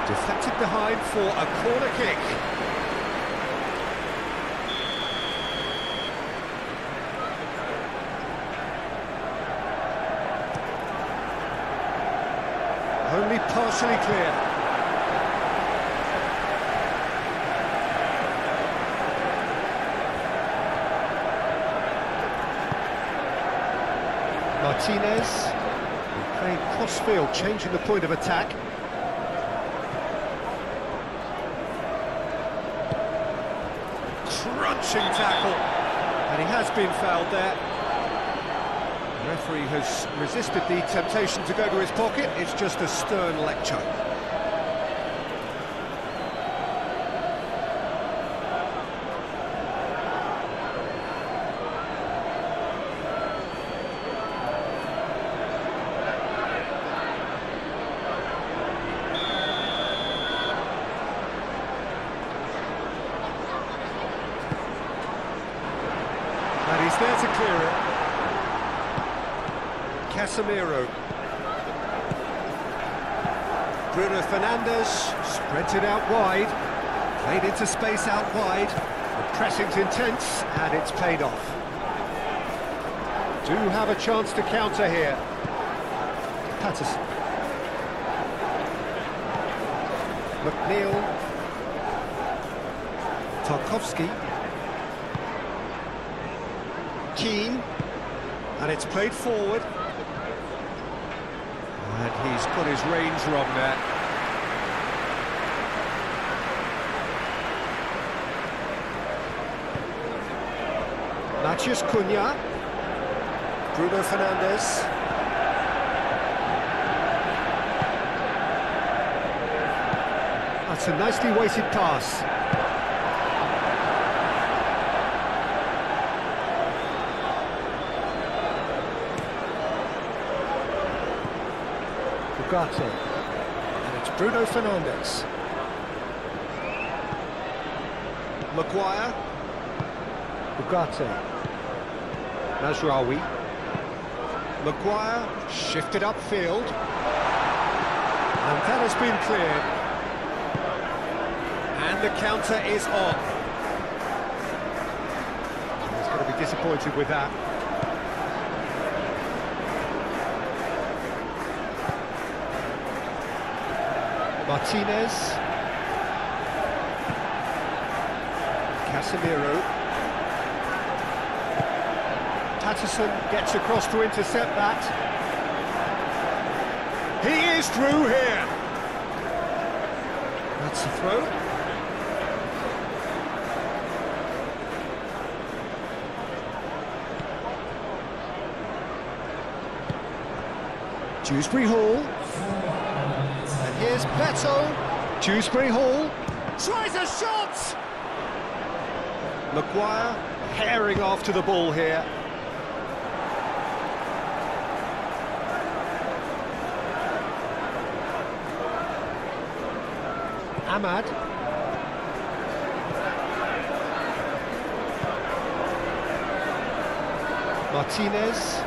Deflected behind for a corner kick. Only partially clear. Martinez playing cross-field, changing the point of attack. Crunching tackle, and he has been fouled there. The referee has resisted the temptation to go to his pocket. It's just a stern lecture. And he's there to clear it. Casemiro. Bruno Fernandes spreads it out wide. Played into space out wide. The pressing's intense and it's paid off. Do have a chance to counter here. Patterson. McNeil. Tarkowski. Keane. And it's played forward. And he's got his range wrong there. Matheus Cunha. Bruno Fernandes. That's a nicely weighted pass. Ugarte. And it's Bruno Fernandes. Maguire. Ugarte. Mazraoui. Maguire shifted upfield. And that has been cleared. And the counter is on. He's going to be disappointed with that. Martinez. Casemiro. Patterson gets across to intercept that. He is through here. That's a throw. Dewsbury Hall. And here's Beto. Dewsbury Hall. Tries a shot! Maguire herring after the ball here. Ahmad. Martinez.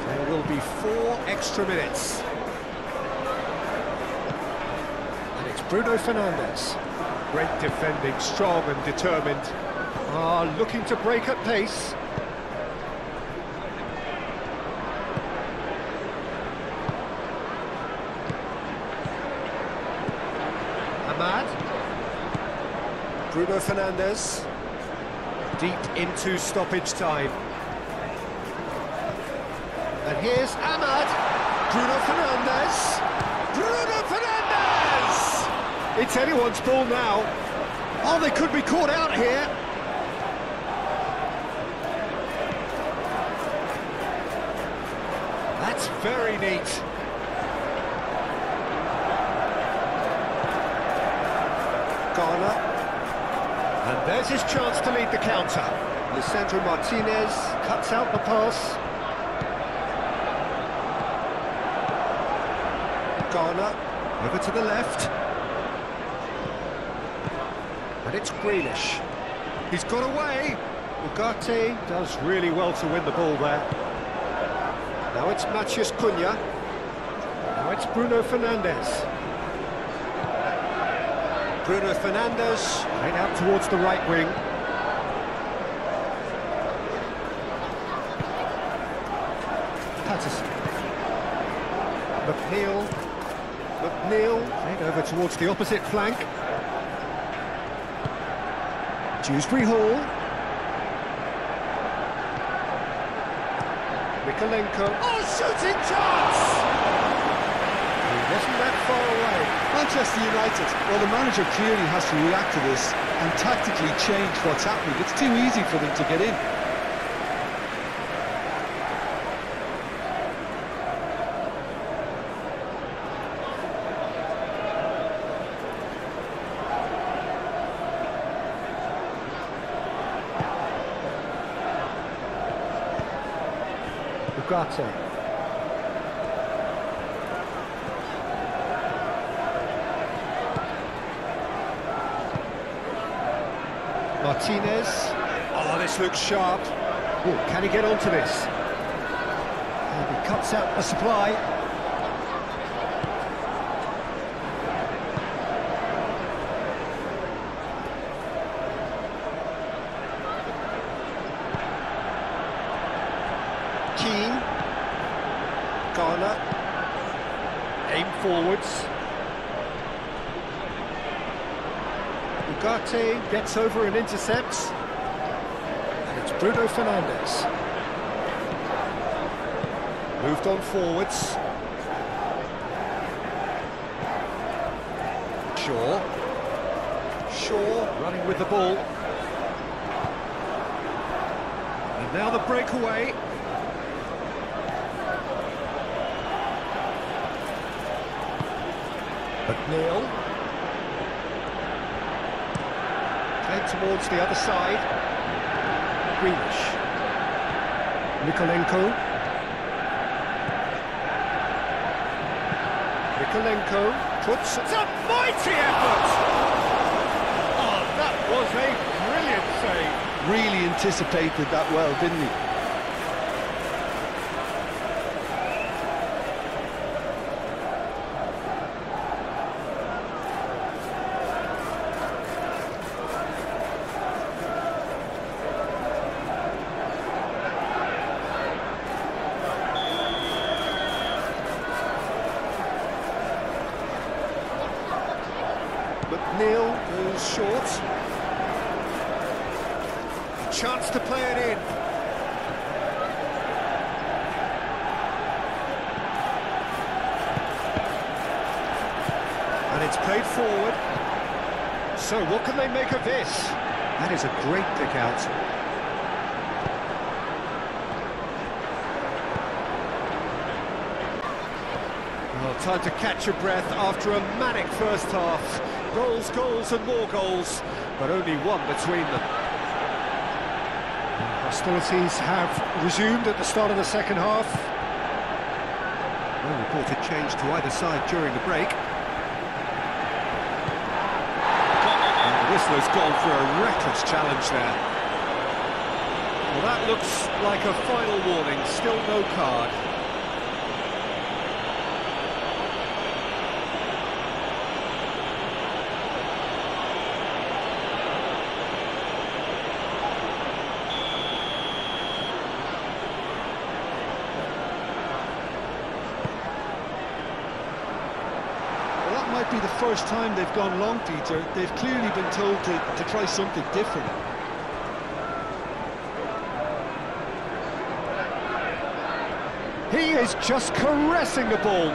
There will be 4 extra minutes. And it's Bruno Fernandes. Great defending, strong and determined. Looking to break at pace. Ahmad. Bruno Fernandes. Deep into stoppage time. And here's Ahmad. Bruno Fernandes. Bruno Fernandes! It's anyone's ball now. Oh, they could be caught out here. That's very neat. Garner. And there's his chance to lead the counter. Lisandro Martinez cuts out the pass. Garner over to the left. And it's Grealish. He's got away. Ugarte does really well to win the ball there. Now it's Matheus Cunha. Now it's Bruno Fernandes. Bruno Fernandes, right out towards the right wing. Patterson. McNeil, right over towards the opposite flank. Dewsbury Hall. Mikolenko. Oh, shooting chance! He wasn't that far away. Manchester United, well, the manager clearly has to react to this and tactically change what's happening. It's too easy for them to get in. Ugarte. Martinez. Oh, this looks sharp. Oh, can he get onto this? And he cuts out the supply. Keane. Garner. Aim forwards. Ugarte gets over and intercepts. And it's Bruno Fernandes. Moved on forwards. Shaw running with the ball. And now the breakaway. McNeil. Head towards the other side. Grealish. Mikolenko. Puts... It's a mighty effort! Oh, that was a brilliant save. Really anticipated that well, didn't he? McNeil goes short. A chance to play it in. And it's played forward. So what can they make of this? That is a great pick out. Well, time to catch your breath after a manic first half. Goals, goals and more goals, but only one between them. Hostilities have resumed at the start of the second half. No reported change to either side during the break. And the whistler's gone for a reckless challenge there. Well, that looks like a final warning, still no card. Might be the first time they've gone long, Peter. They've clearly been told to try something different. He is just caressing the ball.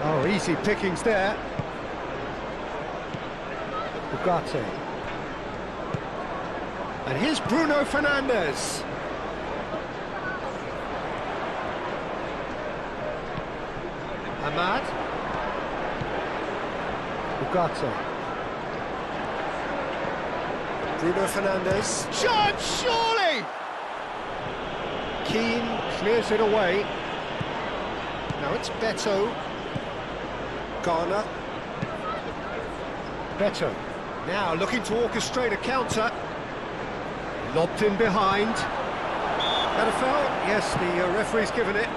Oh, easy pickings there. Ugarte. And here's Bruno Fernandes. Ahmad. Ugarte. Bruno Fernandes. Shot, surely! Keane clears it away. Now it's Beto. Garner. Beto. Now looking to orchestrate a counter. Lobbed in behind. That a foul? Yes, the referee's given it.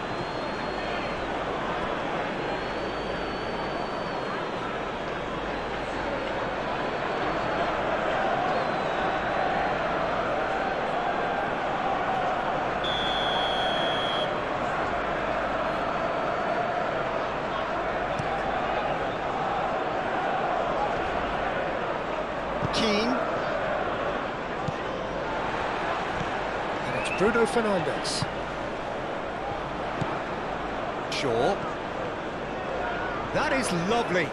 Keane. And it's Bruno Fernandes. Shaw. That is lovely.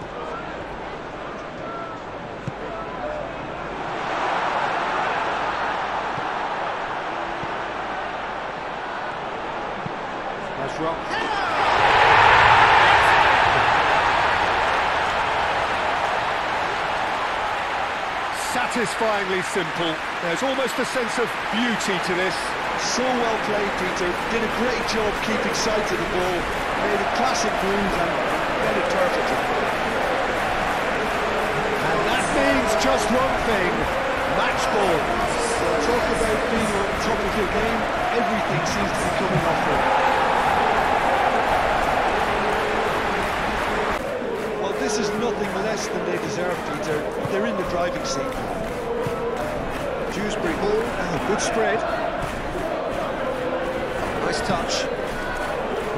That's wrong. Satisfyingly simple. There's almost a sense of beauty to this. So well played, Peter. Did a great job keeping sight of the ball. Made a classic move and led it perfectly. And that means just one thing. Match ball. Talk about being on top of your game. Everything seems to be coming off for them. This is nothing less than they deserve, Peter. They're in the driving seat. Dewsbury Hall, good spread. Nice touch.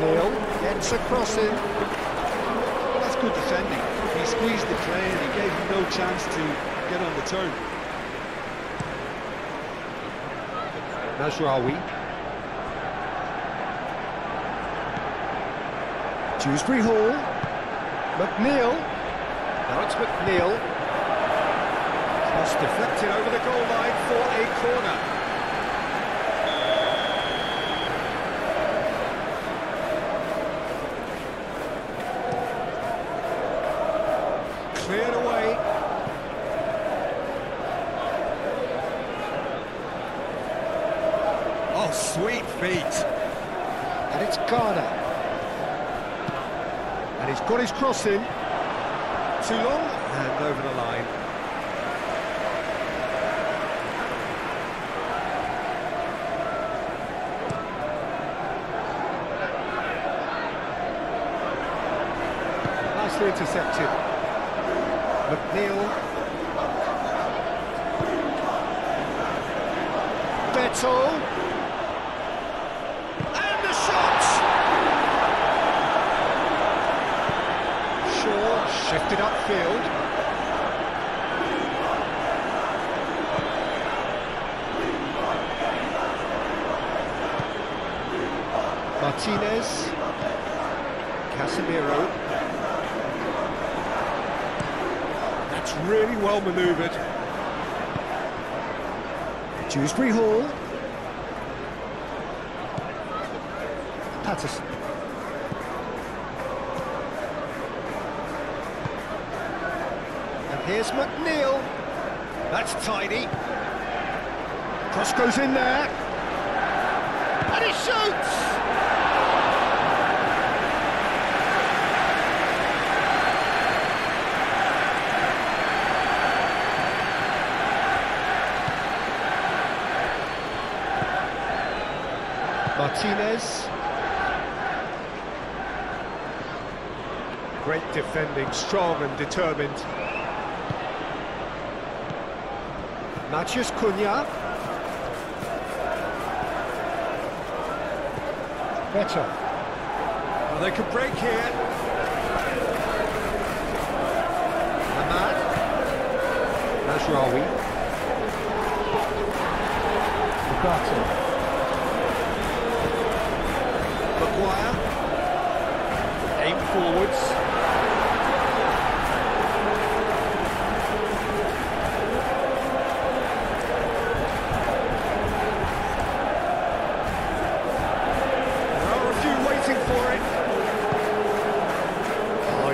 Neil gets a cross in. Well, that's good defending. He squeezed the play and he gave him no chance to get on the turn. Mazraoui. Dewsbury Hall. McNeil. Now it's McNeil. Cross deflected over the goal line for a corner. Cleared away. Oh, sweet feet. And it's Garner. And he's got his cross in. Too long, and over the line. Nicely intercepted. McNeil. Beto. And the shot! Drifted upfield. Martinez. Casemiro. That's really well manoeuvred. Dewsbury Hall. Patterson. And here's McNeil. That's tidy. Cross goes in there. And he shoots! Martinez. Great defending, strong and determined. Matheus Cunha. Better. Well, they can break here. Ahmad. Mazraoui. Ugarte. Maguire. Aim forwards.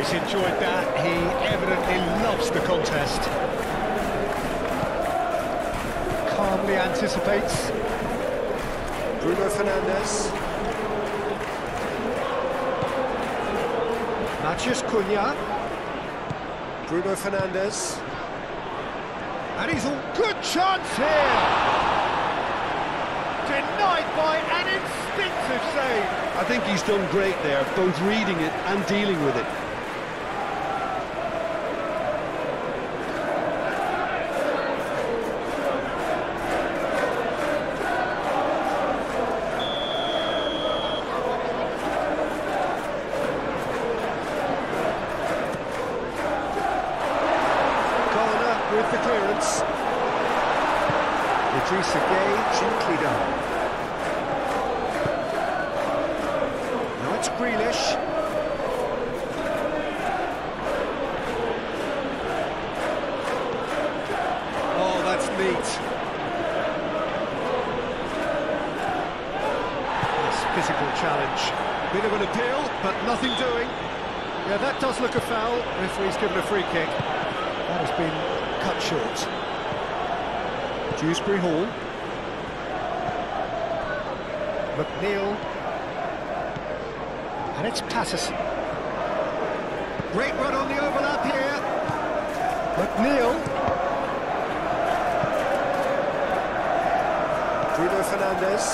He's enjoyed that. He evidently loves the contest. Calmly anticipates. Bruno Fernandes. Matheus Cunha. Bruno Fernandes. And he's all good chance here. Denied by an instinctive save. I think he's done great there, both reading it and dealing with it. With the clearance. Idrissa Gueye, gently done. Now it's Grealish. Oh, that's neat. This physical challenge. Bit of an appeal, but nothing doing. Yeah, that does look a foul. Referee's given a free kick. That has been cut short. Dewsbury Hall. McNeil. And it's Patterson. Great run on the overlap here. McNeil. Bruno Fernandes.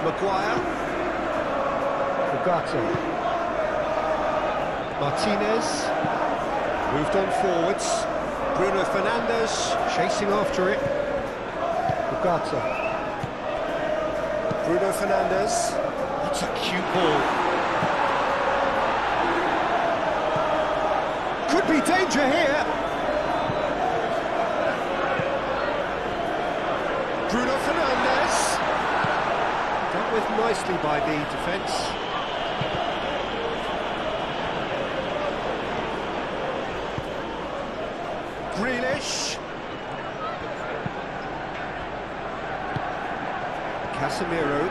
Maguire. Ugarte. Martinez. Moved on forwards. Bruno Fernandes chasing after it. Ugarte. Bruno Fernandes. That's a cute ball. Could be danger here. Bruno Fernandes. Dealt with nicely by the defence. Grealish. Casemiro.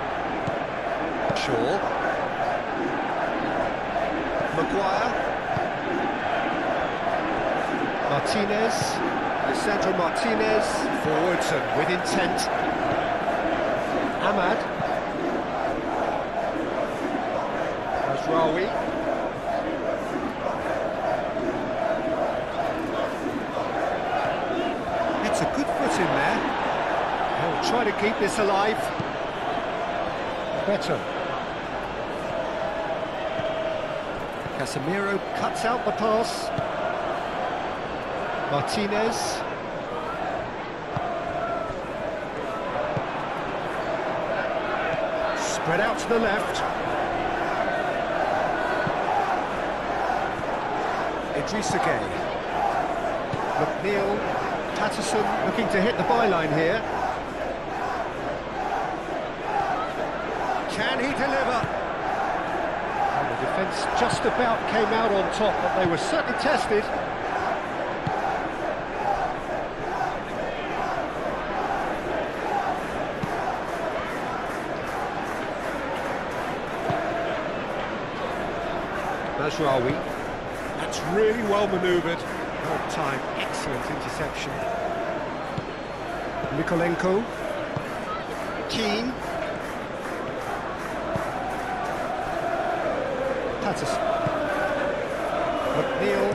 Shaw. Maguire. Martinez. Lisandro Martinez. Forwards and with intent. Ahmad. Mazraoui. It's a good foot in there. He'll try to keep this alive. Better. Casemiro cuts out the pass. Martinez. Spread out to the left. Idrissa Gueye. McNeil, Patterson looking to hit the byline here. Can he deliver? Well, the defence just about came out on top, but they were certainly tested. Mazraoui. That's really well manoeuvred. Well time, excellent interception. Mikolenko. Keane. Patterson. McNeil.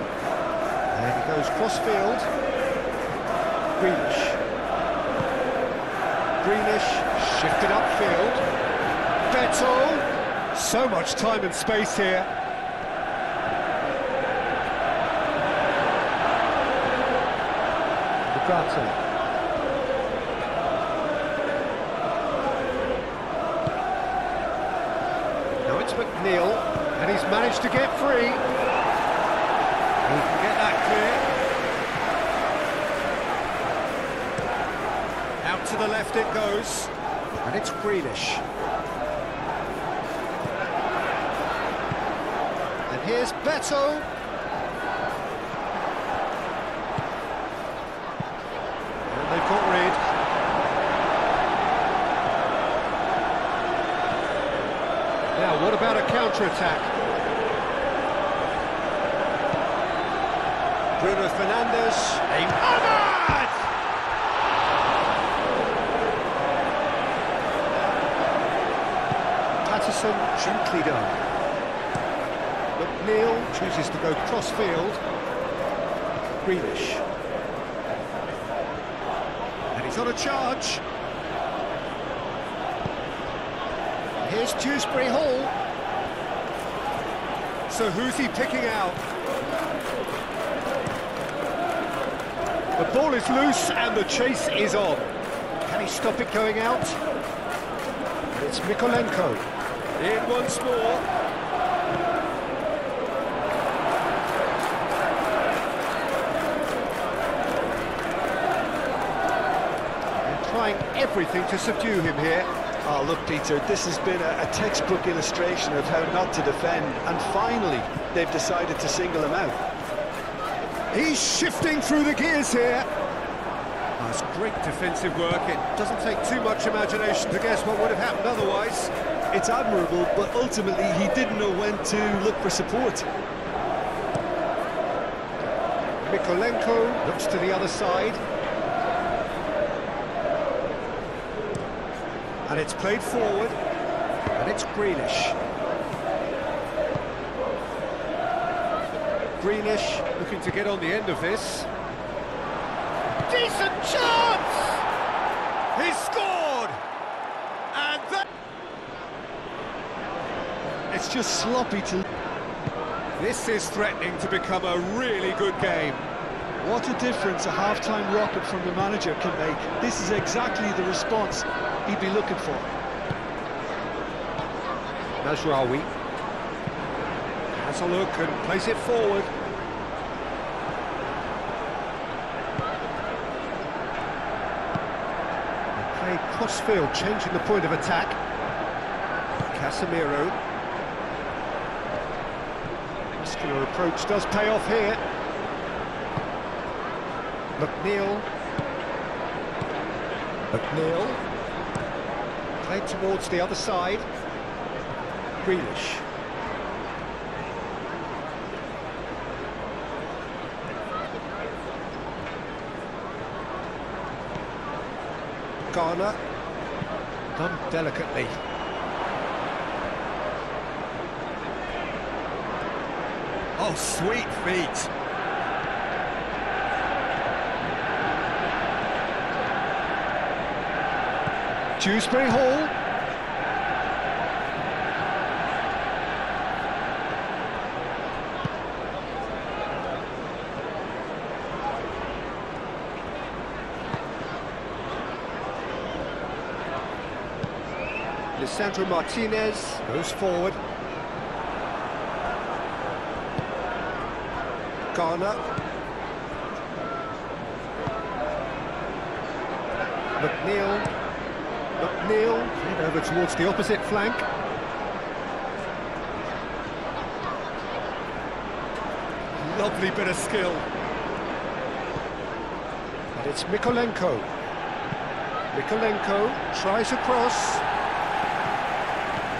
There he goes, cross-field. Grealish. Shifted upfield. Beto. So much time and space here. Now it's McNeil, and he's managed to get free. He can get that clear. Out to the left it goes, and it's Grealish. And here's Beto. They've got rid. Now, what about a counter-attack? Bruno Fernandes. Ahmad! Patterson, gently done. McNeil chooses to go cross-field. Grealish. He's on a charge. Here's Dewsbury Hall. So who's he picking out? The ball is loose and the chase is on. Can he stop it going out? It's Mikolenko. In once more. Trying everything to subdue him here. Oh, look, Peter, this has been a textbook illustration of how not to defend, and finally, they've decided to single him out. He's shifting through the gears here. That's great defensive work. It doesn't take too much imagination to guess what would have happened otherwise. It's admirable, but ultimately he didn't know when to look for support. Mikolenko looks to the other side. And it's played forward, and it's Grealish. Grealish looking to get on the end of this. Decent chance! He's scored! And that... It's just sloppy to... This is threatening to become a really good game. What a difference a half-time rocket from the manager can make. This is exactly the response he'd be looking for. Mazraoui has a look and plays it forward. They play cross-field, changing the point of attack. Casemiro. Muscular approach does pay off here. McNeil. Played towards the other side. Grealish. Garner. Done delicately. Oh, sweet feet. Dewsbury Hall. Lisandro Martinez goes forward. Garner. McNeil, head over towards the opposite flank. Lovely bit of skill. And it's Mykolenko. Mykolenko tries a cross.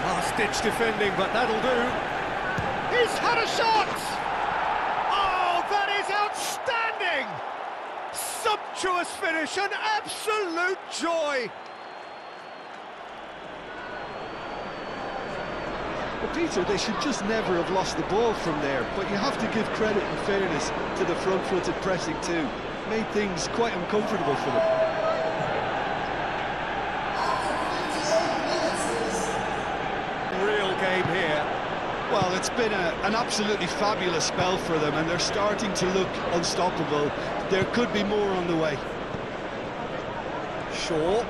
Last-ditch defending, but that'll do. He's had a shot! Oh, that is outstanding! Sumptuous finish, an absolute joy! Well, Peter, they should just never have lost the ball from there, but you have to give credit and fairness to the front-footed pressing too. Made things quite uncomfortable for them. Real game here. Well, it's been an absolutely fabulous spell for them, and they're starting to look unstoppable. There could be more on the way. Shaw.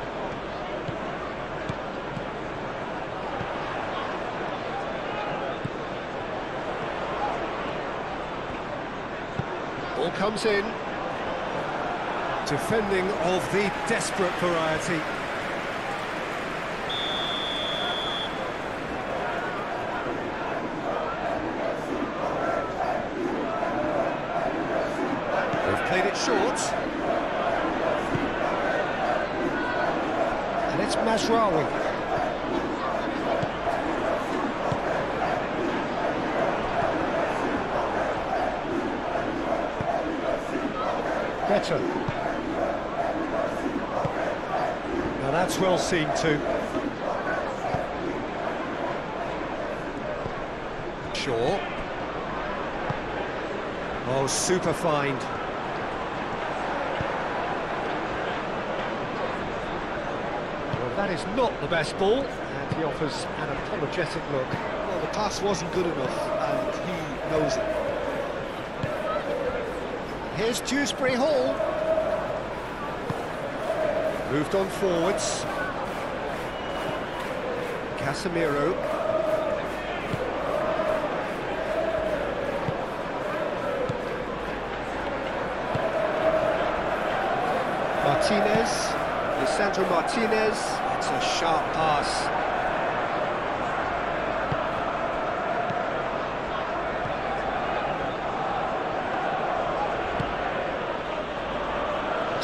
Ball comes in. Defending of the desperate variety. They've played it short. And it's Mazraoui. Better. Now that's well seen too. Shaw. Oh, super find. Well, that is not the best ball, and he offers an apologetic look. Well, the pass wasn't good enough, and he knows it. Here's Dewsbury Hall. Moved on forwards. Casemiro. Martinez. Lisandro Martinez. It's a sharp pass.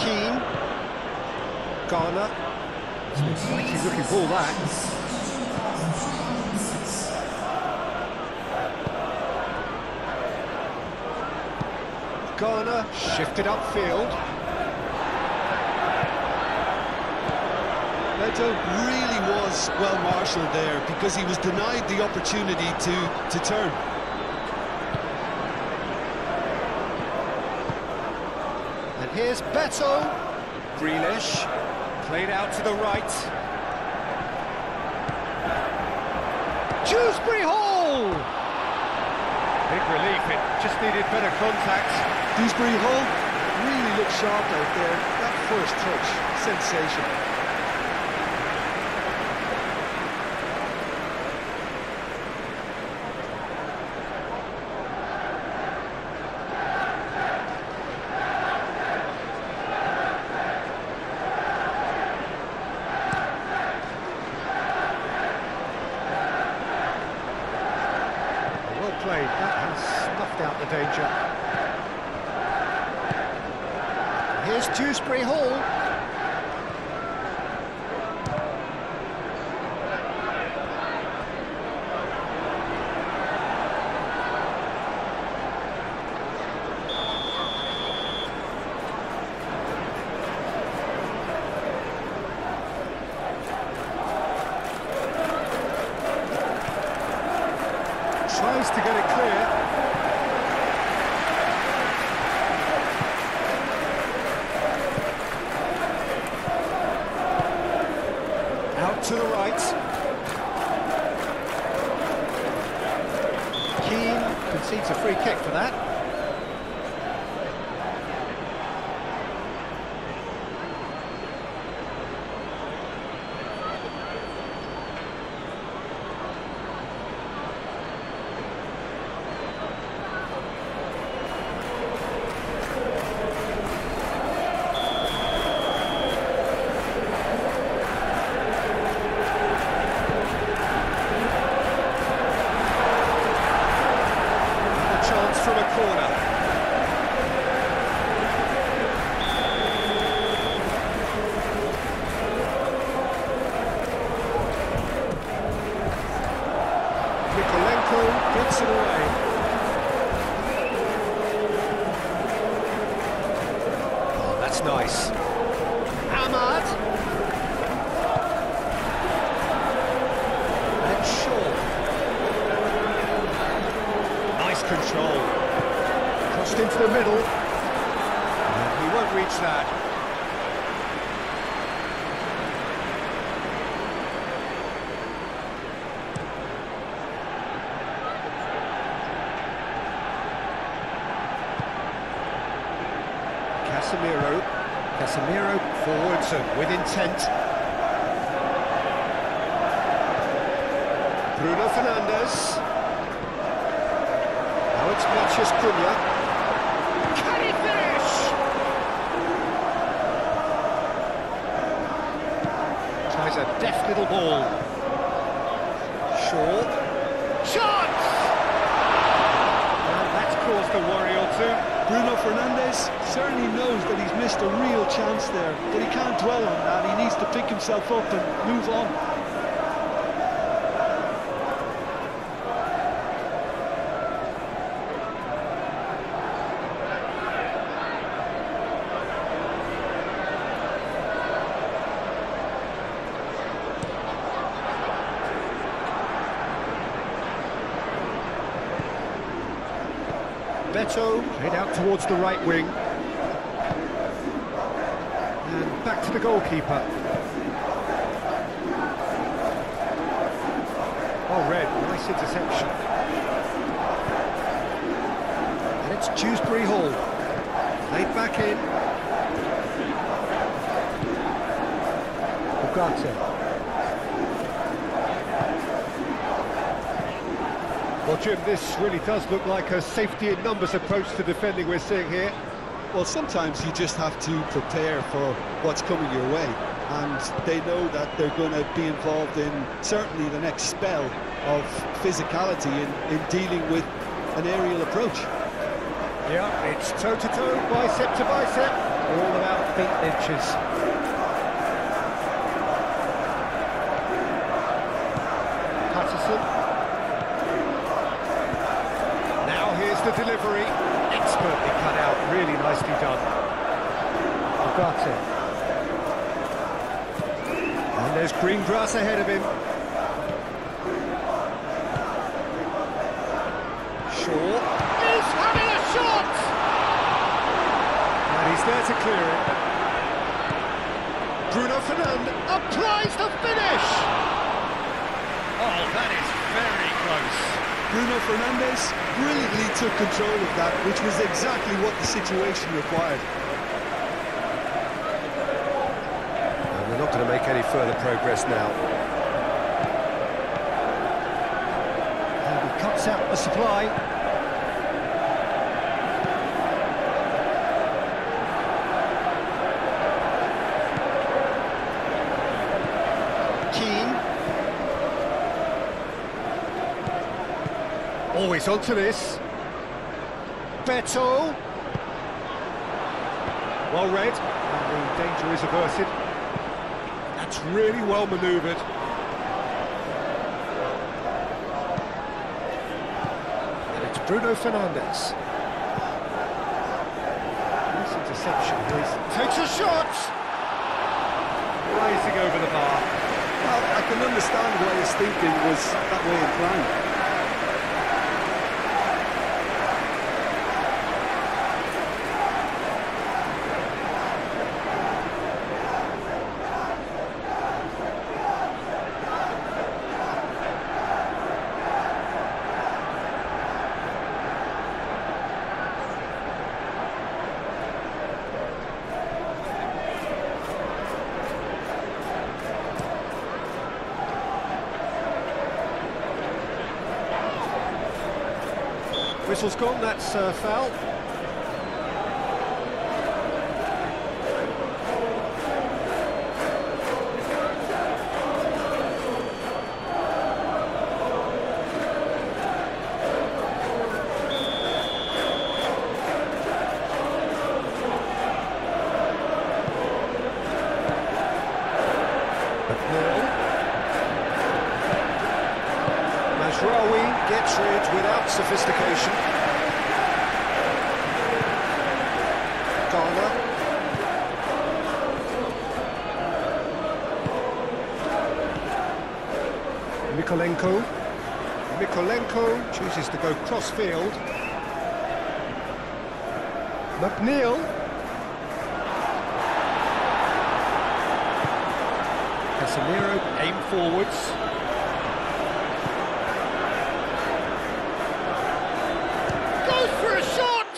Keane. Garner. It's an exciting looking ball, that. Garner shifted upfield. Neto really was well marshalled there because he was denied the opportunity to turn. And here's Beto. Grealish. Played out to the right. Dewsbury Hall! Big relief, it just needed better contact. Dewsbury Hall really looked sharp out there. That first touch, sensational. Played. That has snuffed out the danger. Here's Dewsbury Hall. Tries to get it clear. Out to the right. Keane concedes a free kick for that. that's nice. Ahmad. And Shaw. Nice control. Crossed into the middle. And he won't reach that. Casemiro forwards and with intent. Bruno Fernandes. Now it's Matheus Cunha. Can he finish? Tries a deft little ball. Shaw. Shot! And that's caused a worry or two. Bruno Fernandes certainly knows that he's missed a real chance there, but he can't dwell on that. He needs to pick himself up and move on. Beto played out towards the right wing. And back to the goalkeeper. Oh, Red, nice interception. And it's Dewsbury Hall. Laid back in. Ugarte. Well, Jim, this really does look like a safety in numbers approach to defending we're seeing here. Well, sometimes you just have to prepare for what's coming your way, and they know that they're going to be involved in certainly the next spell of physicality in dealing with an aerial approach. Yeah, it's toe-to-toe, bicep to bicep, all about feet and inches. Patterson. The delivery, expertly cut out, really nicely done. Ugarte. And there's green grass ahead of him. Shaw. He's having a shot! And he's there to clear it. Bruno Fernandes applies the finish! Oh, that is very close. Bruno Fernandes brilliantly took control of that, which was exactly what the situation required. And we're not going to make any further progress now. And he cuts out the supply. Always onto this. Beto. Well read. And the danger is averted. That's really well manoeuvred. And it's Bruno Fernandes. Nice interception. Takes a shot. Rising over the bar. Well, I can understand why his thinking was that way inclined. Whistle's gone, that's foul. Mazraoui gets rid without sophistication. Garner. Mikolenko. Mikolenko chooses to go cross-field. McNeil. Casemiro aim forwards. Goes for a shot!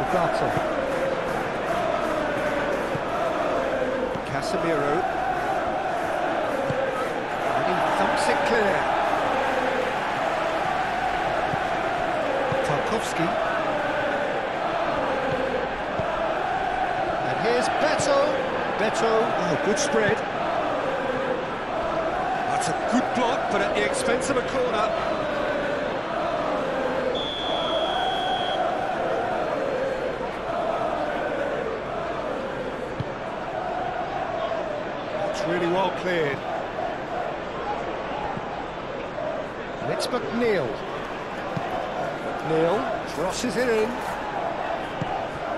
Ugarte. Casemiro. And he thumps it clear. Tarkowski. And here's Beto. Beto, oh, good spread. That's a good block, but at the expense of a corner. It's really well cleared. And it's McNeil. McNeil crosses it in.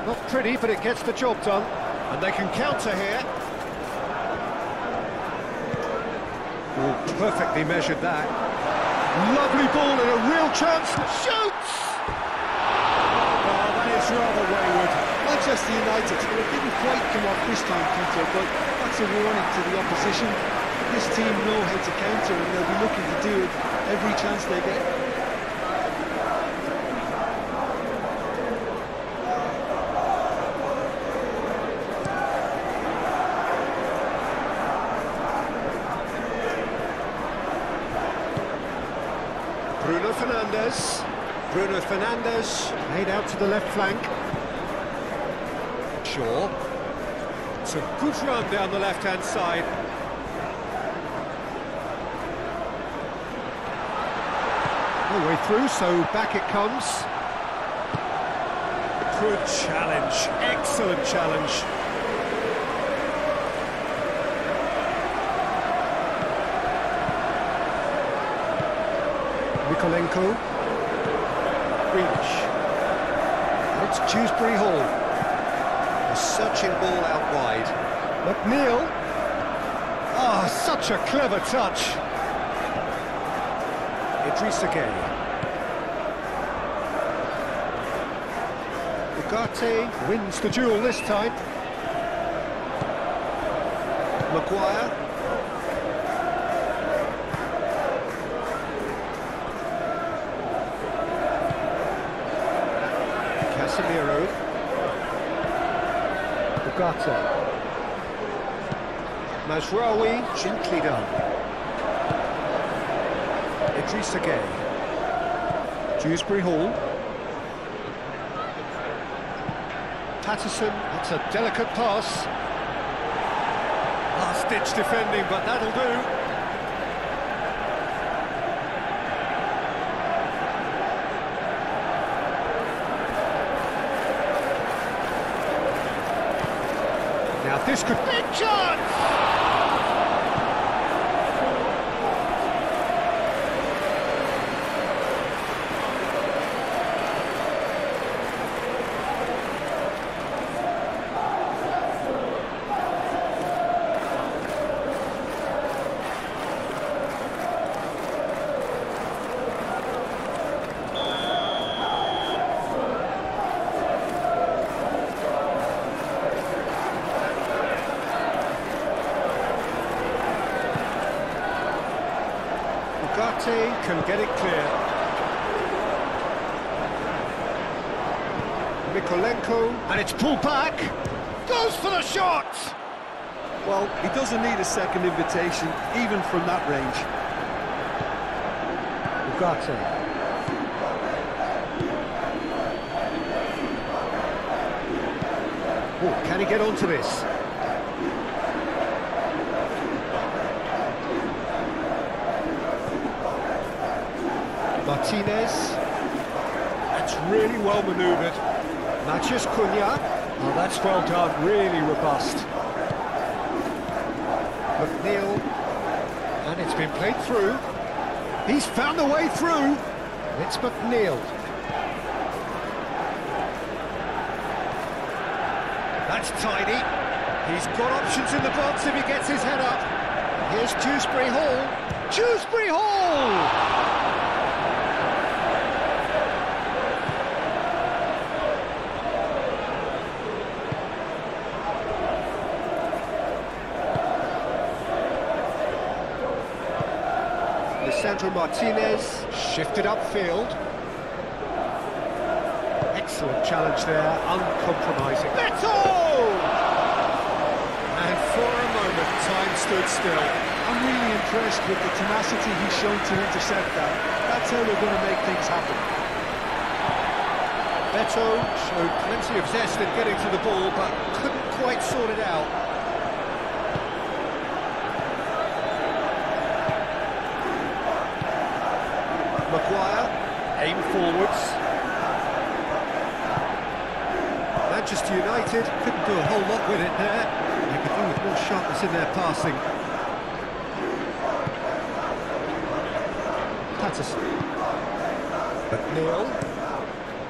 Not pretty, but it gets the job done. And they can counter here. Oh, perfectly measured that. Lovely ball and a real chance. Shoots! Oh, that is rather wayward. Manchester United, well, it didn't quite come off this time, Peter, but that's a warning to the opposition. This team know how to counter, and they'll be looking to do it every chance they get. Bruno Fernandes made out to the left flank. Shaw. It's a good run down the left-hand side. No way through, so back it comes. Good challenge, excellent challenge. Mikolenko. Grealish. It's Dewsbury Hall. A searching ball out wide. McNeil. Ah, such a clever touch. Idrissa Gueye. Ugarte wins the duel this time. Maguire. Casemiro. Ugarte. Mazraoui, gently done. Idrissa Gueye. Dewsbury Hall. Patterson, that's a delicate pass. Last-ditch defending, but that'll do. Now this could be a chance! Ugarte can get it clear. Mikolenko, and it's pulled back. Goes for the shot! Well, he doesn't need a second invitation, even from that range. Ugarte. Oh, can he get onto this? Martinez. That's really well manoeuvred. Matheus Cunha. Oh, that's well done, really robust. McNeil. And it's been played through. He's found a way through. It's McNeil. That's tidy. He's got options in the box if he gets his head up. Here's Dewsbury Hall. Dewsbury Hall! Lisandro Martinez shifted upfield. Excellent challenge there, uncompromising. Beto! And for a moment, time stood still. I'm really impressed with the tenacity he's shown to intercept that. That's how they're going to make things happen. Beto showed plenty of zest in getting to the ball, but couldn't quite sort it out. Maguire, aim forwards. Manchester United couldn't do a whole lot with it there. They could do with more sharpness in their passing. Patterson. McNeil.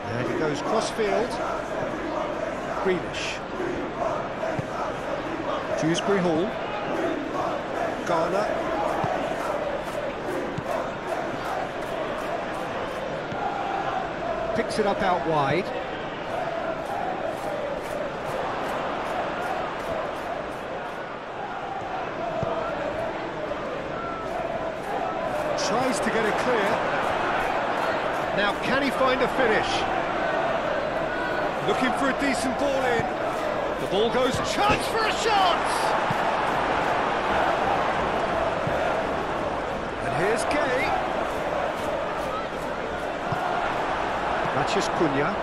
And he goes cross-field. Grealish. Dewsbury Hall. Garner. Picks it up out wide. Tries to get it clear. Now, can he find a finish? Looking for a decent ball in. The ball goes, chance for a shot! And here's Gay. Matches Cunha.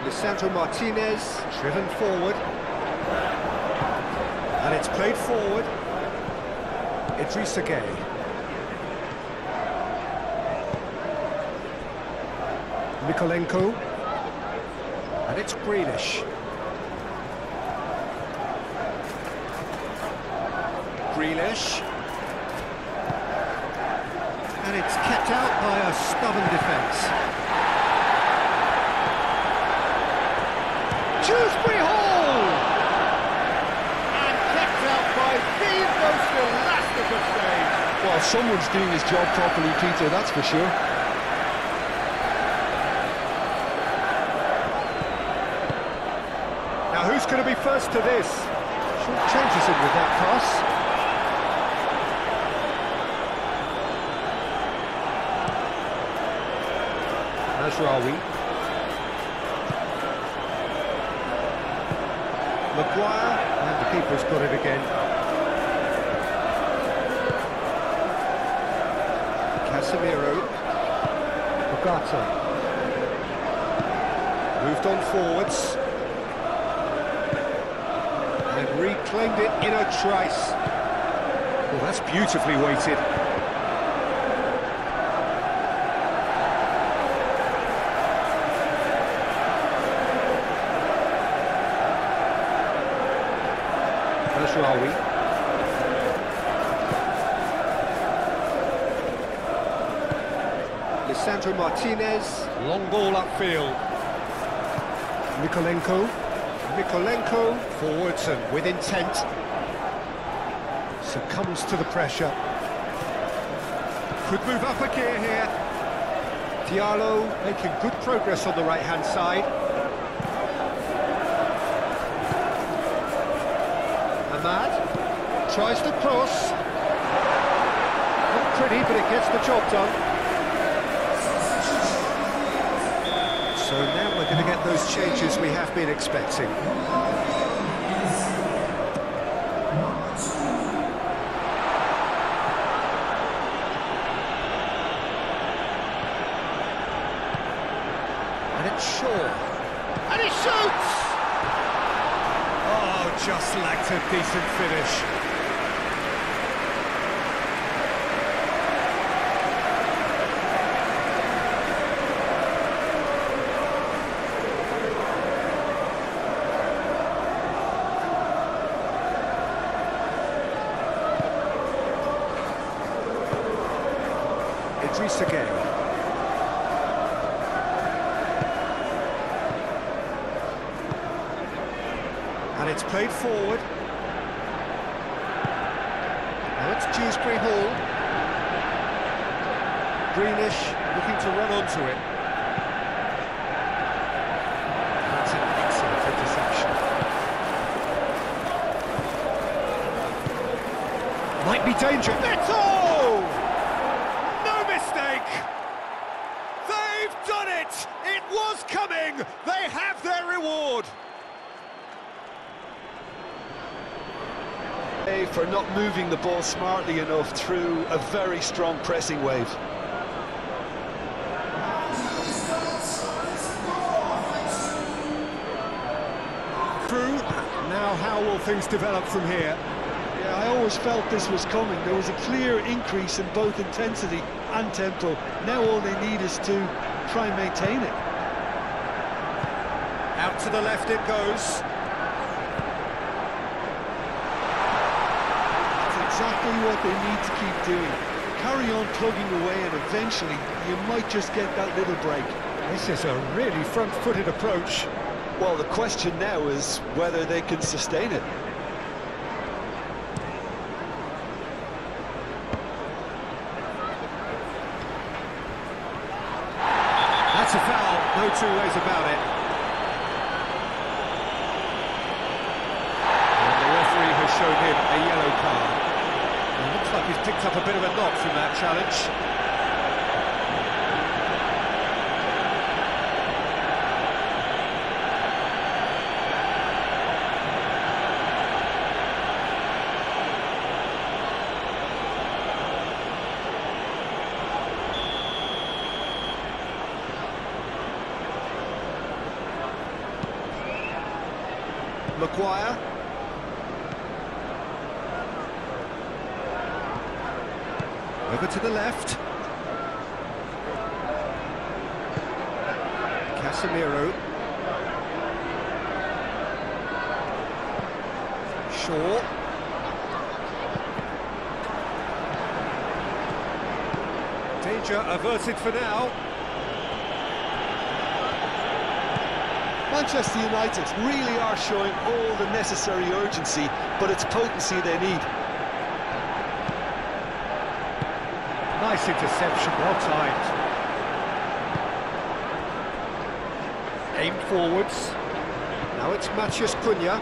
Lisandro Martinez, driven forward. And it's played forward. Idrissa Gueye. Mikolenko. And it's Grealish. Grealish. And it's kept out by a stubborn defence. Dewsbury Hall! And kept out by the most elastic of stage. Well, someone's doing his job properly, Peter, that's for sure. Now who's going to be first to this? Short changes in with that pass. Mazraoui. Maguire, and the keeper's got it again. Casemiro. Bogata. Moved on forwards. And reclaimed it in a trice. Well, that's beautifully weighted. Mazraoui. Lisandro Martinez, long ball upfield. Mikolenko. Mikolenko forwards and with intent. Succumbs to the pressure. Could move up a gear here. Diallo making good progress on the right-hand side. Ahmad tries to cross. Not pretty, but it gets the job done. So now we're going to get those changes we have been expecting. And it's Shaw. And he shoots! Oh, just lacked a decent finish. Idrissa Gueye. And it's played forward. Now it's Dewsbury Hall. Greenish looking to run onto it. That's an excellent interception. Might be danger. Neto! No mistake! They've done it! It was coming! They have their reward! For not moving the ball smartly enough through a very strong pressing wave. Through. Now how will things develop from here? Yeah, I always felt this was coming. There was a clear increase in both intensity and tempo. Now all they need is to try and maintain it. Out to the left it goes. Exactly what they need to keep doing. Carry on plugging away and eventually you might just get that little break. This is a really front-footed approach. Well, the question now is whether they can sustain it. That's a foul, no two ways about it. And the referee has shown him a yellow card. It looks like he's picked up a bit of a knock from that challenge. Maguire. Over to the left. Casemiro. Shaw. Danger averted for now. Manchester United really are showing all the necessary urgency, but it's potency they need. Nice interception, well timed. Aimed forwards. Now it's Matheus Cunha.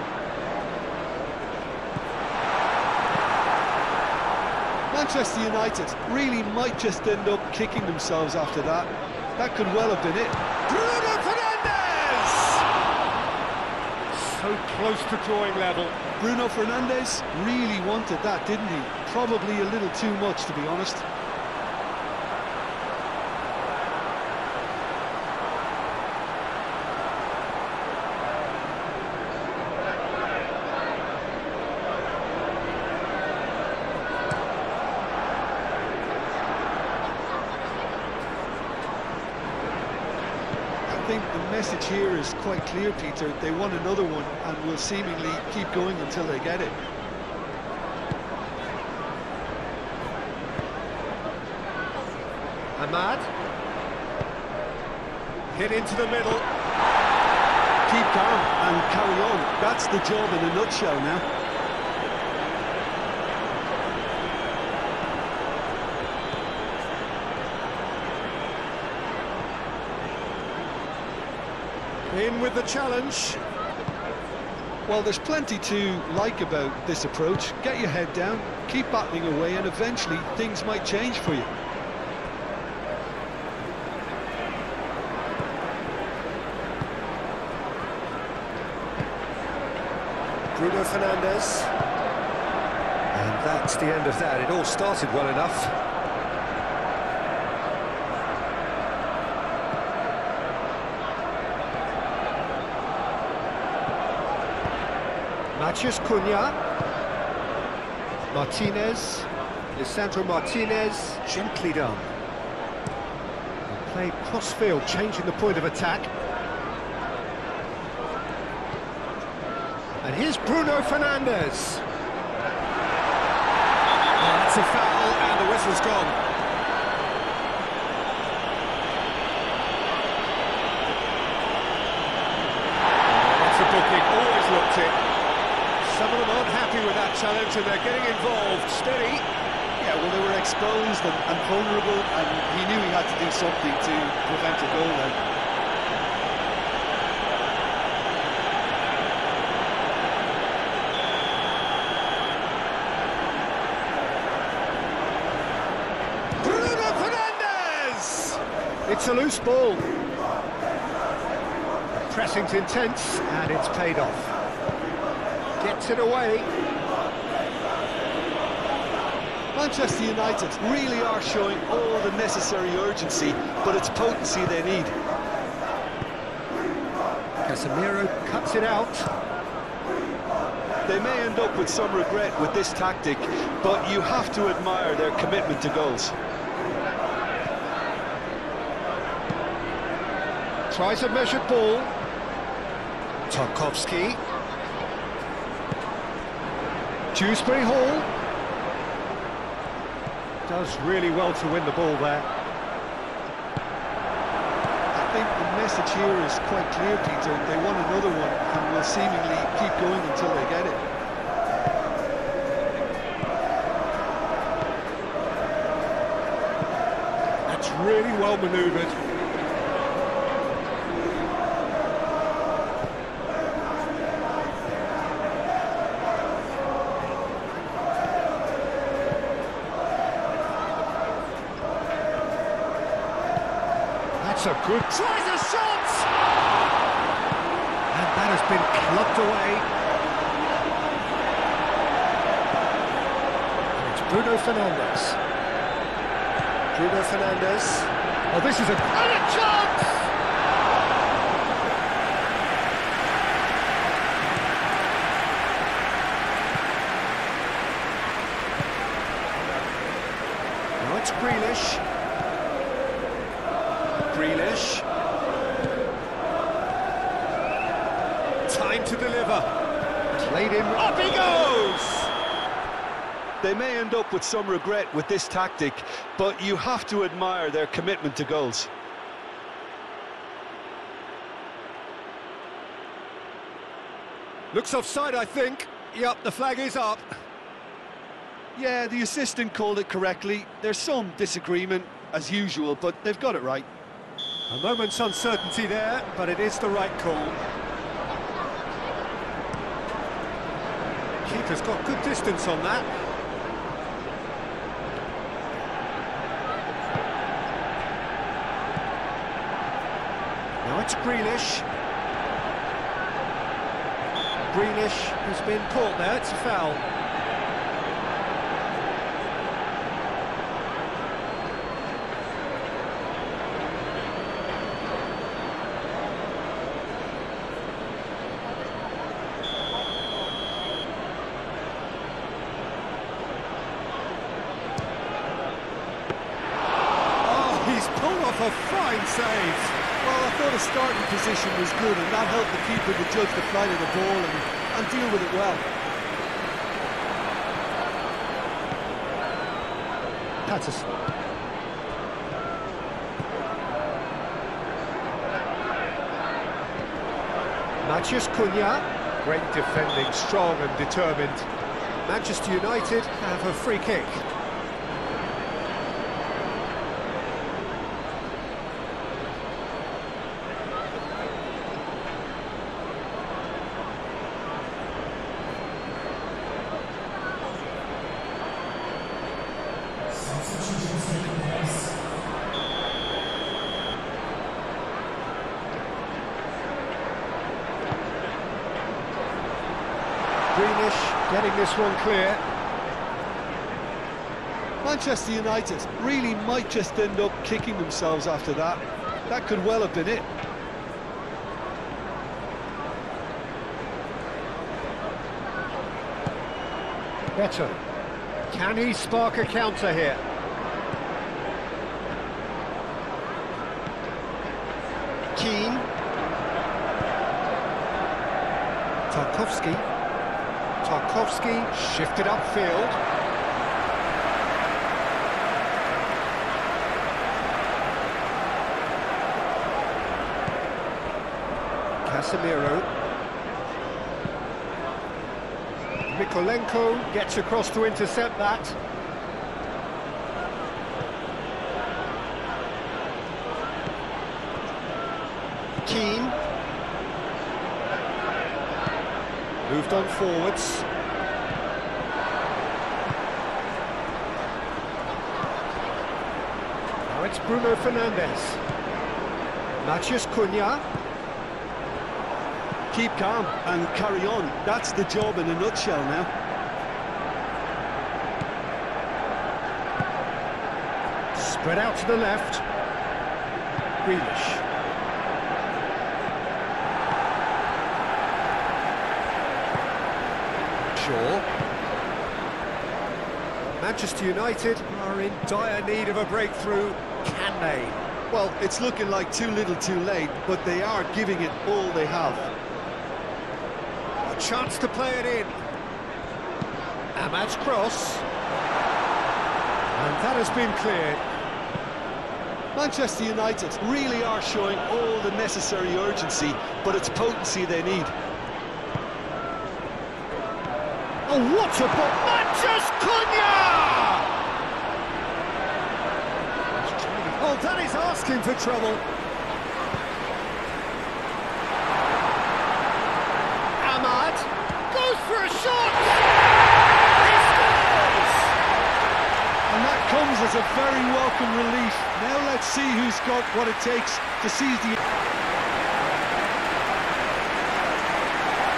Manchester United really might just end up kicking themselves after that. That could well have been it. Bruno Fernandes! So close to drawing level. Bruno Fernandes really wanted that, didn't he? Probably a little too much, to be honest. I think the message here is quite clear, Peter. They want another one and will seemingly keep going until they get it. Ahmad. Hit into the middle. Keep calm and carry on. That's the job in a nutshell now. In with the challenge. Well, there's plenty to like about this approach. Get your head down, keep battling away, and eventually things might change for you. Bruno Fernandes. And that's the end of that. It all started well enough. Matheus Cunha. Martinez. Lisandro Martinez. Gently done. Played cross-field, changing the point of attack. And here's Bruno Fernandes. Oh, that's a foul, and the whistle's gone. challenge and they're getting involved. Steady. Yeah, well, they were exposed and vulnerable, and he knew he had to do something to prevent a goal then. It's a loose ball. Pressing's intense, and it's paid off. Gets it away. Manchester United really are showing all the necessary urgency, but it's potency they need. Casemiro cuts it out. They may end up with some regret with this tactic, but you have to admire their commitment to goals. Tries a measured ball. Tarkowski. Dewsbury Hall. Does really well to win the ball there. I think the message here is quite clear, Peter. They want another one and will seemingly keep going until they get it. That's really well manoeuvred. That's a good... Tries a shot! And that has been clubbed away. And it's Bruno Fernandes. Bruno Fernandes. Oh, this is a... And a chance! Now it's Grealish. Grealish. Time to deliver. Played in. Up he goes! They may end up with some regret with this tactic, but you have to admire their commitment to goals. Looks offside, I think. Yep, the flag is up. Yeah, the assistant called it correctly. There's some disagreement, as usual, but they've got it right. A moment's uncertainty there, but it is the right call. Keeper's got good distance on that. Now it's Grealish. Grealish has been caught there, it's a foul. A fine save. Well, I thought his starting position was good, and that helped the keeper to judge the flight of the ball and deal with it well. Patterson. Matheus Cunha. Great defending, strong and determined. Manchester United have a free kick. Grealish getting this one clear. Manchester United really might just end up kicking themselves after that. That could well have been it. Better. Can he spark a counter here? Keane. Tarkowski. Tarkowski shifted upfield. Casemiro. Mikolenko gets across to intercept that. Keane. Moved on forwards. Now it's Bruno Fernandes. Matheus Cunha. Keep calm and carry on. That's the job in a nutshell now. Spread out to the left. Grealish. Shaw. Manchester United are in dire need of a breakthrough. Can they? Well, it's looking like too little too late, but they are giving it all they have. A chance to play it in. Ahmad's cross. And that has been cleared. Manchester United really are showing all the necessary urgency, but it's potency they need. Oh, what a ball! Matheus Cunha! Oh, that is asking for trouble. Ahmad goes for a shot! He scores! And that comes as a very welcome relief. Now let's see who's got what it takes to seize the...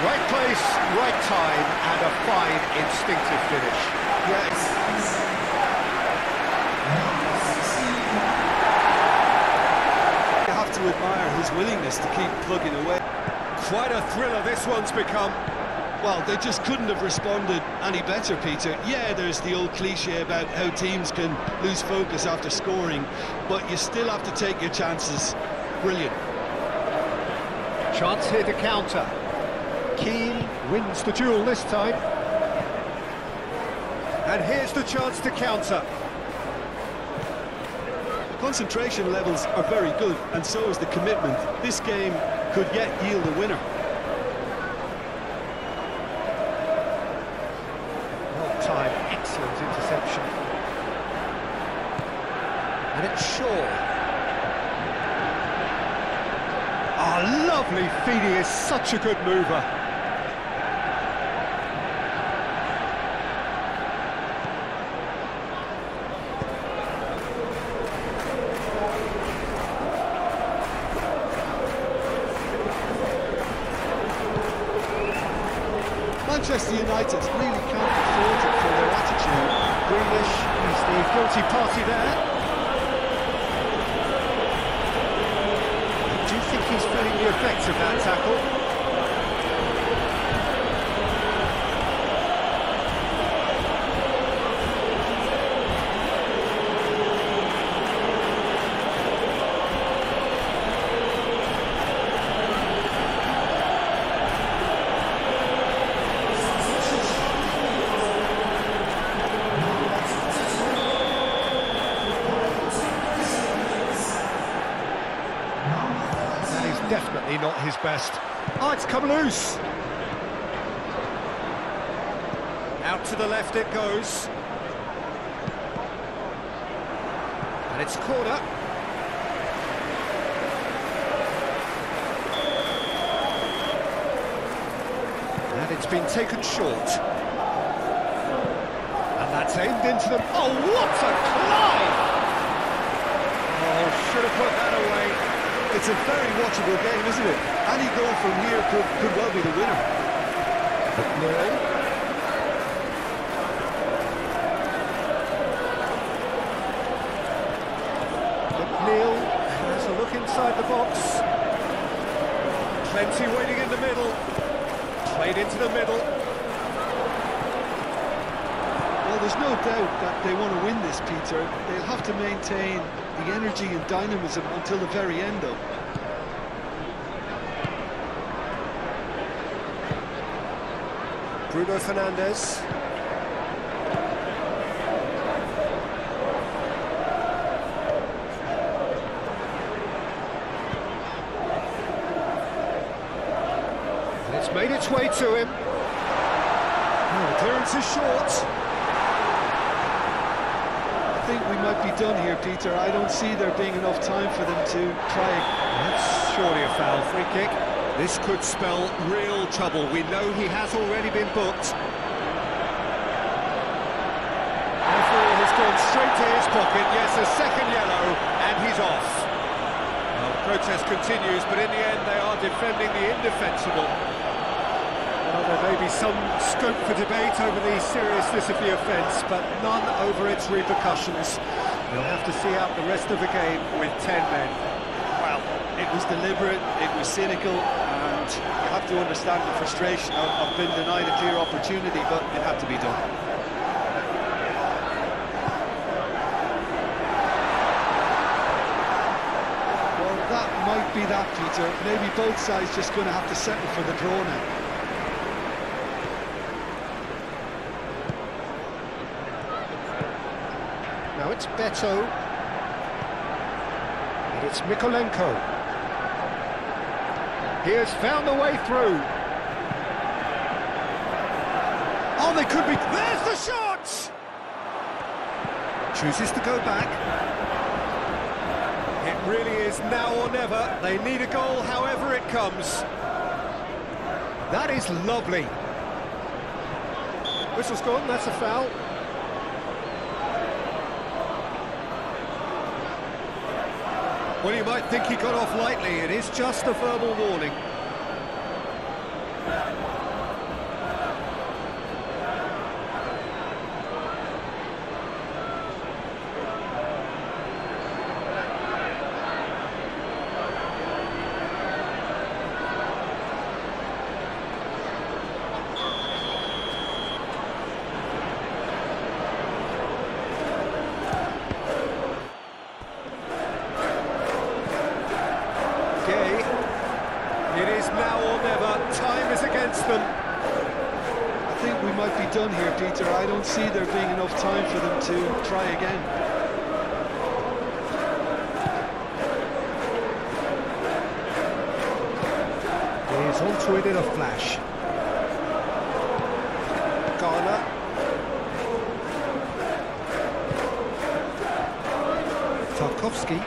Right place, right time, and a fine instinctive finish. Yes. You have to admire his willingness to keep plugging away. Quite a thriller this one's become. Well, they just couldn't have responded any better, Peter. Yeah, there's the old cliche about how teams can lose focus after scoring, but you still have to take your chances. Brilliant. Chance here to counter. Keane wins the duel this time. And here's the chance to counter. Concentration levels are very good, and so is the commitment. This game could yet yield a winner. Well timed, excellent interception. And it's Shaw. Ah, lovely feed, he is such a good mover. Manchester United really can't be faulted for their attitude. Grealish is the guilty party there. Do you think he's feeling the effects of that tackle? Definitely not his best. Oh, it's come loose. Out to the left it goes. And it's corner. And it's been taken short. And that's aimed into them. Oh, what a climb! Oh, should have put that away. It's a very watchable game, isn't it? Any goal from here could well be the winner. McNeil. McNeil has a look inside the box. Plenty waiting in the middle. Played into the middle. Well, there's no doubt that they want to win this, Peter. They'll have to maintain the energy and dynamism until the very end, though. Bruno Fernandes. And it's made its way to him. Oh, Clearance is short. I think we might be done here, Peter. I don't see there being enough time for them to try. That's surely a foul. Free kick. This could spell real trouble. We know he has already been booked. Referee has gone straight to his pocket. Yes, a second yellow, and he's off. Well, the protest continues, but in the end they are defending the indefensible. Well, there may be some scope for debate over the seriousness of the offence, but none over its repercussions. We'll have to see out the rest of the game with 10 men. Well, it was deliberate, it was cynical, and you have to understand the frustration of being denied a clear opportunity, but it had to be done. Well, that might be that, Peter. Maybe both sides just going to have to settle for the draw now. Now it's Beto. And it's Mikolenko. He has found a way through. Oh, they could be... There's the shot! Chooses to go back. It really is now or never. They need a goal however it comes. That is lovely. Whistle's gone, that's a foul. Well, you might think he got off lightly. It is just a verbal warning. It is now or never. Time is against them. I think we might be done here, Peter. I don't see there being enough time for them to try again. He's onto it in a flash. Garner. Tarkovsky.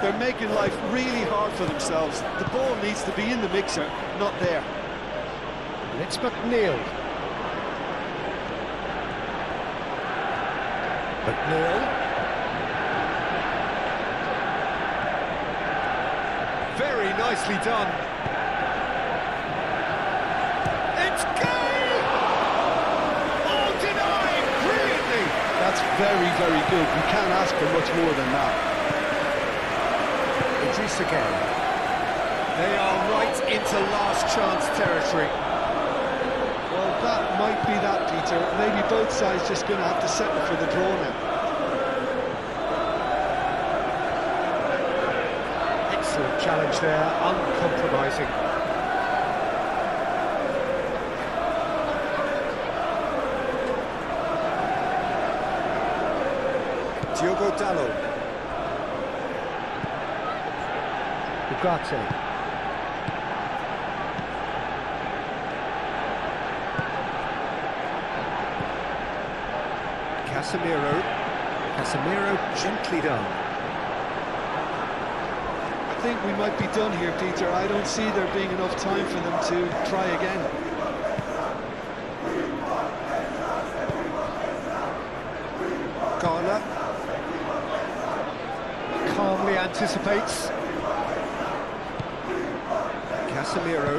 They're making life really hard for themselves. The ball needs to be in the mixer, not there. And it's McNeil. McNeil. Very nicely done. It's Gay! Oh, denied! Brilliantly! That's very, very good. You can't ask for much more than that. Again. They are right into last chance territory. Well, that might be that, Peter. Maybe both sides just going to have to settle for the draw now. Excellent challenge there, uncompromising. Diogo Dalot. Ugarte. Casemiro gently done. I think we might be done here, Peter. I don't see there being enough time for them to try again. Garner calmly anticipates. Casemiro.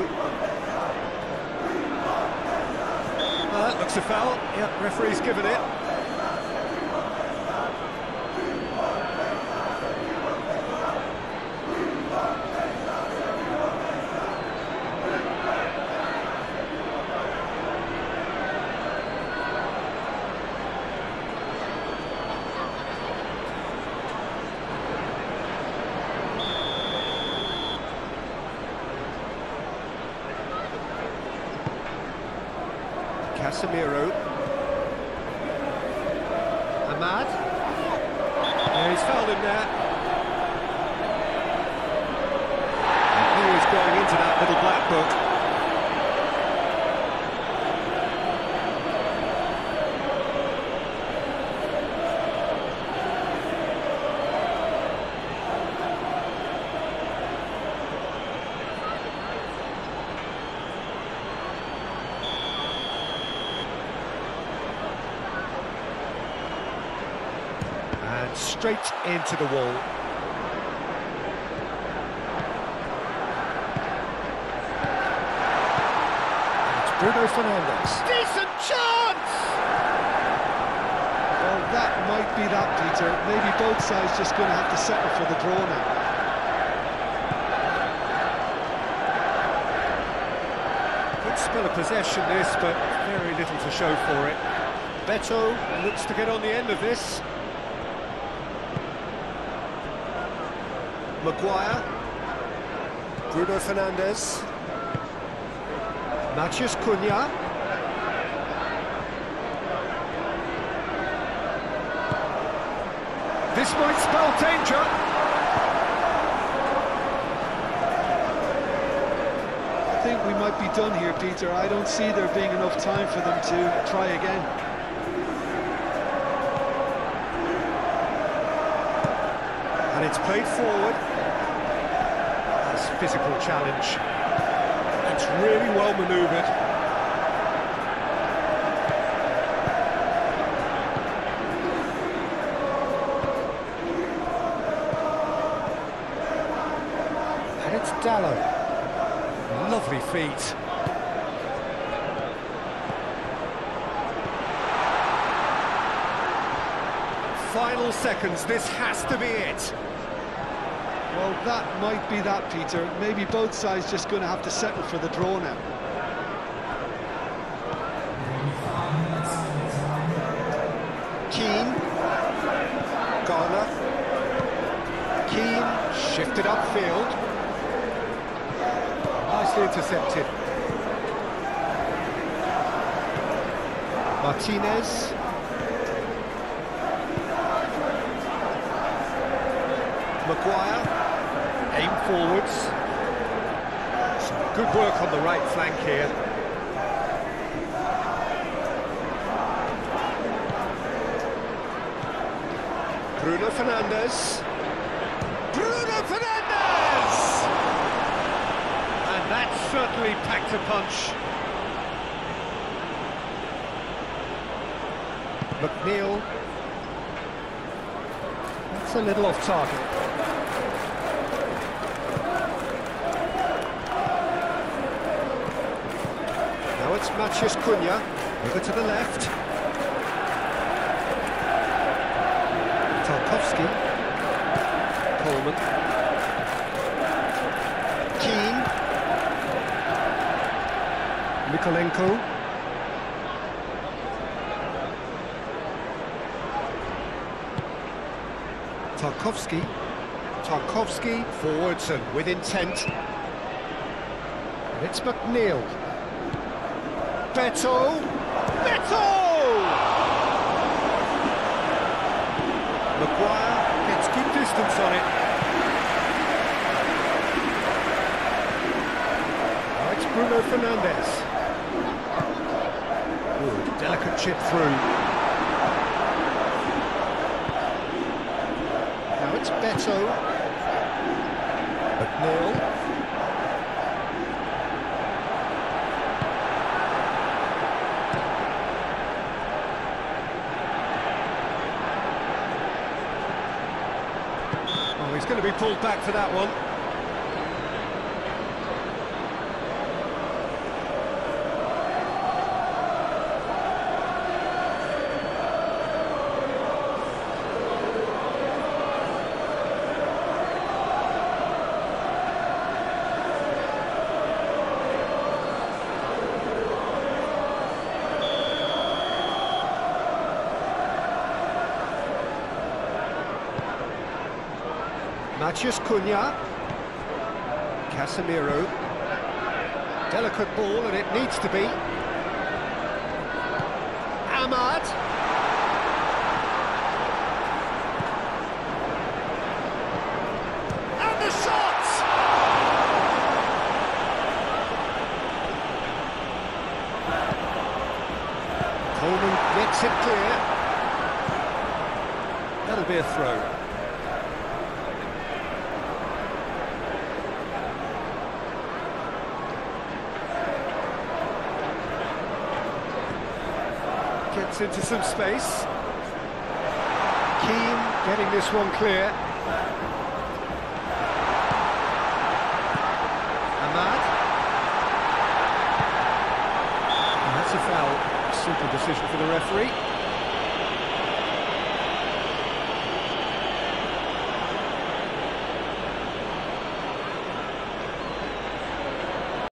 That looks a foul. Yep, referee's given it. Casemiro. Ahmad. Yeah, he's fouled him there. And he was going into that little black book. And straight into the wall. It's Bruno Fernandes. Decent chance! Well, that might be that, Peter. Maybe both sides just going to have to settle for the draw now. Good spell of possession this, but very little to show for it. Beto looks to get on the end of this. Maguire. Bruno Fernandes. Matheus Cunha. This might spell danger. I think we might be done here, Peter. I don't see there being enough time for them to try again. And it's played forward. That's physical challenge. It's really well manoeuvred. And it's Dallo. Lovely feet. Final seconds, this has to be it. Well, that might be that, Peter. Maybe both sides just going to have to settle for the draw now. Keane. Garner. Keane shifted upfield. Nicely intercepted. Martinez. Maguire, aim forwards. Some good work on the right flank here. Bruno Fernandes. Bruno Fernandes! And that certainly packed a punch. McNeil. That's a little off target. Now it's Matheus Cunha, over to the left. Tarkowski. Coleman. Keane. Mikolenko. Tarkowski forwards and with intent. And it's McNeil. Beto! Maguire gets good distance on it. Now it's Bruno Fernandes. Good, delicate chip through. Now it's Beto. McNeil. Oh, he's going to be pulled back for that one. Matheus Cunha. Casemiro. Delicate ball, and it needs to be. Ahmad. And the shot! Coleman gets it clear. That'll be a throw. Gets into some space. Keane Getting this one clear. Ahmad. And that's a foul. Simple decision for the referee.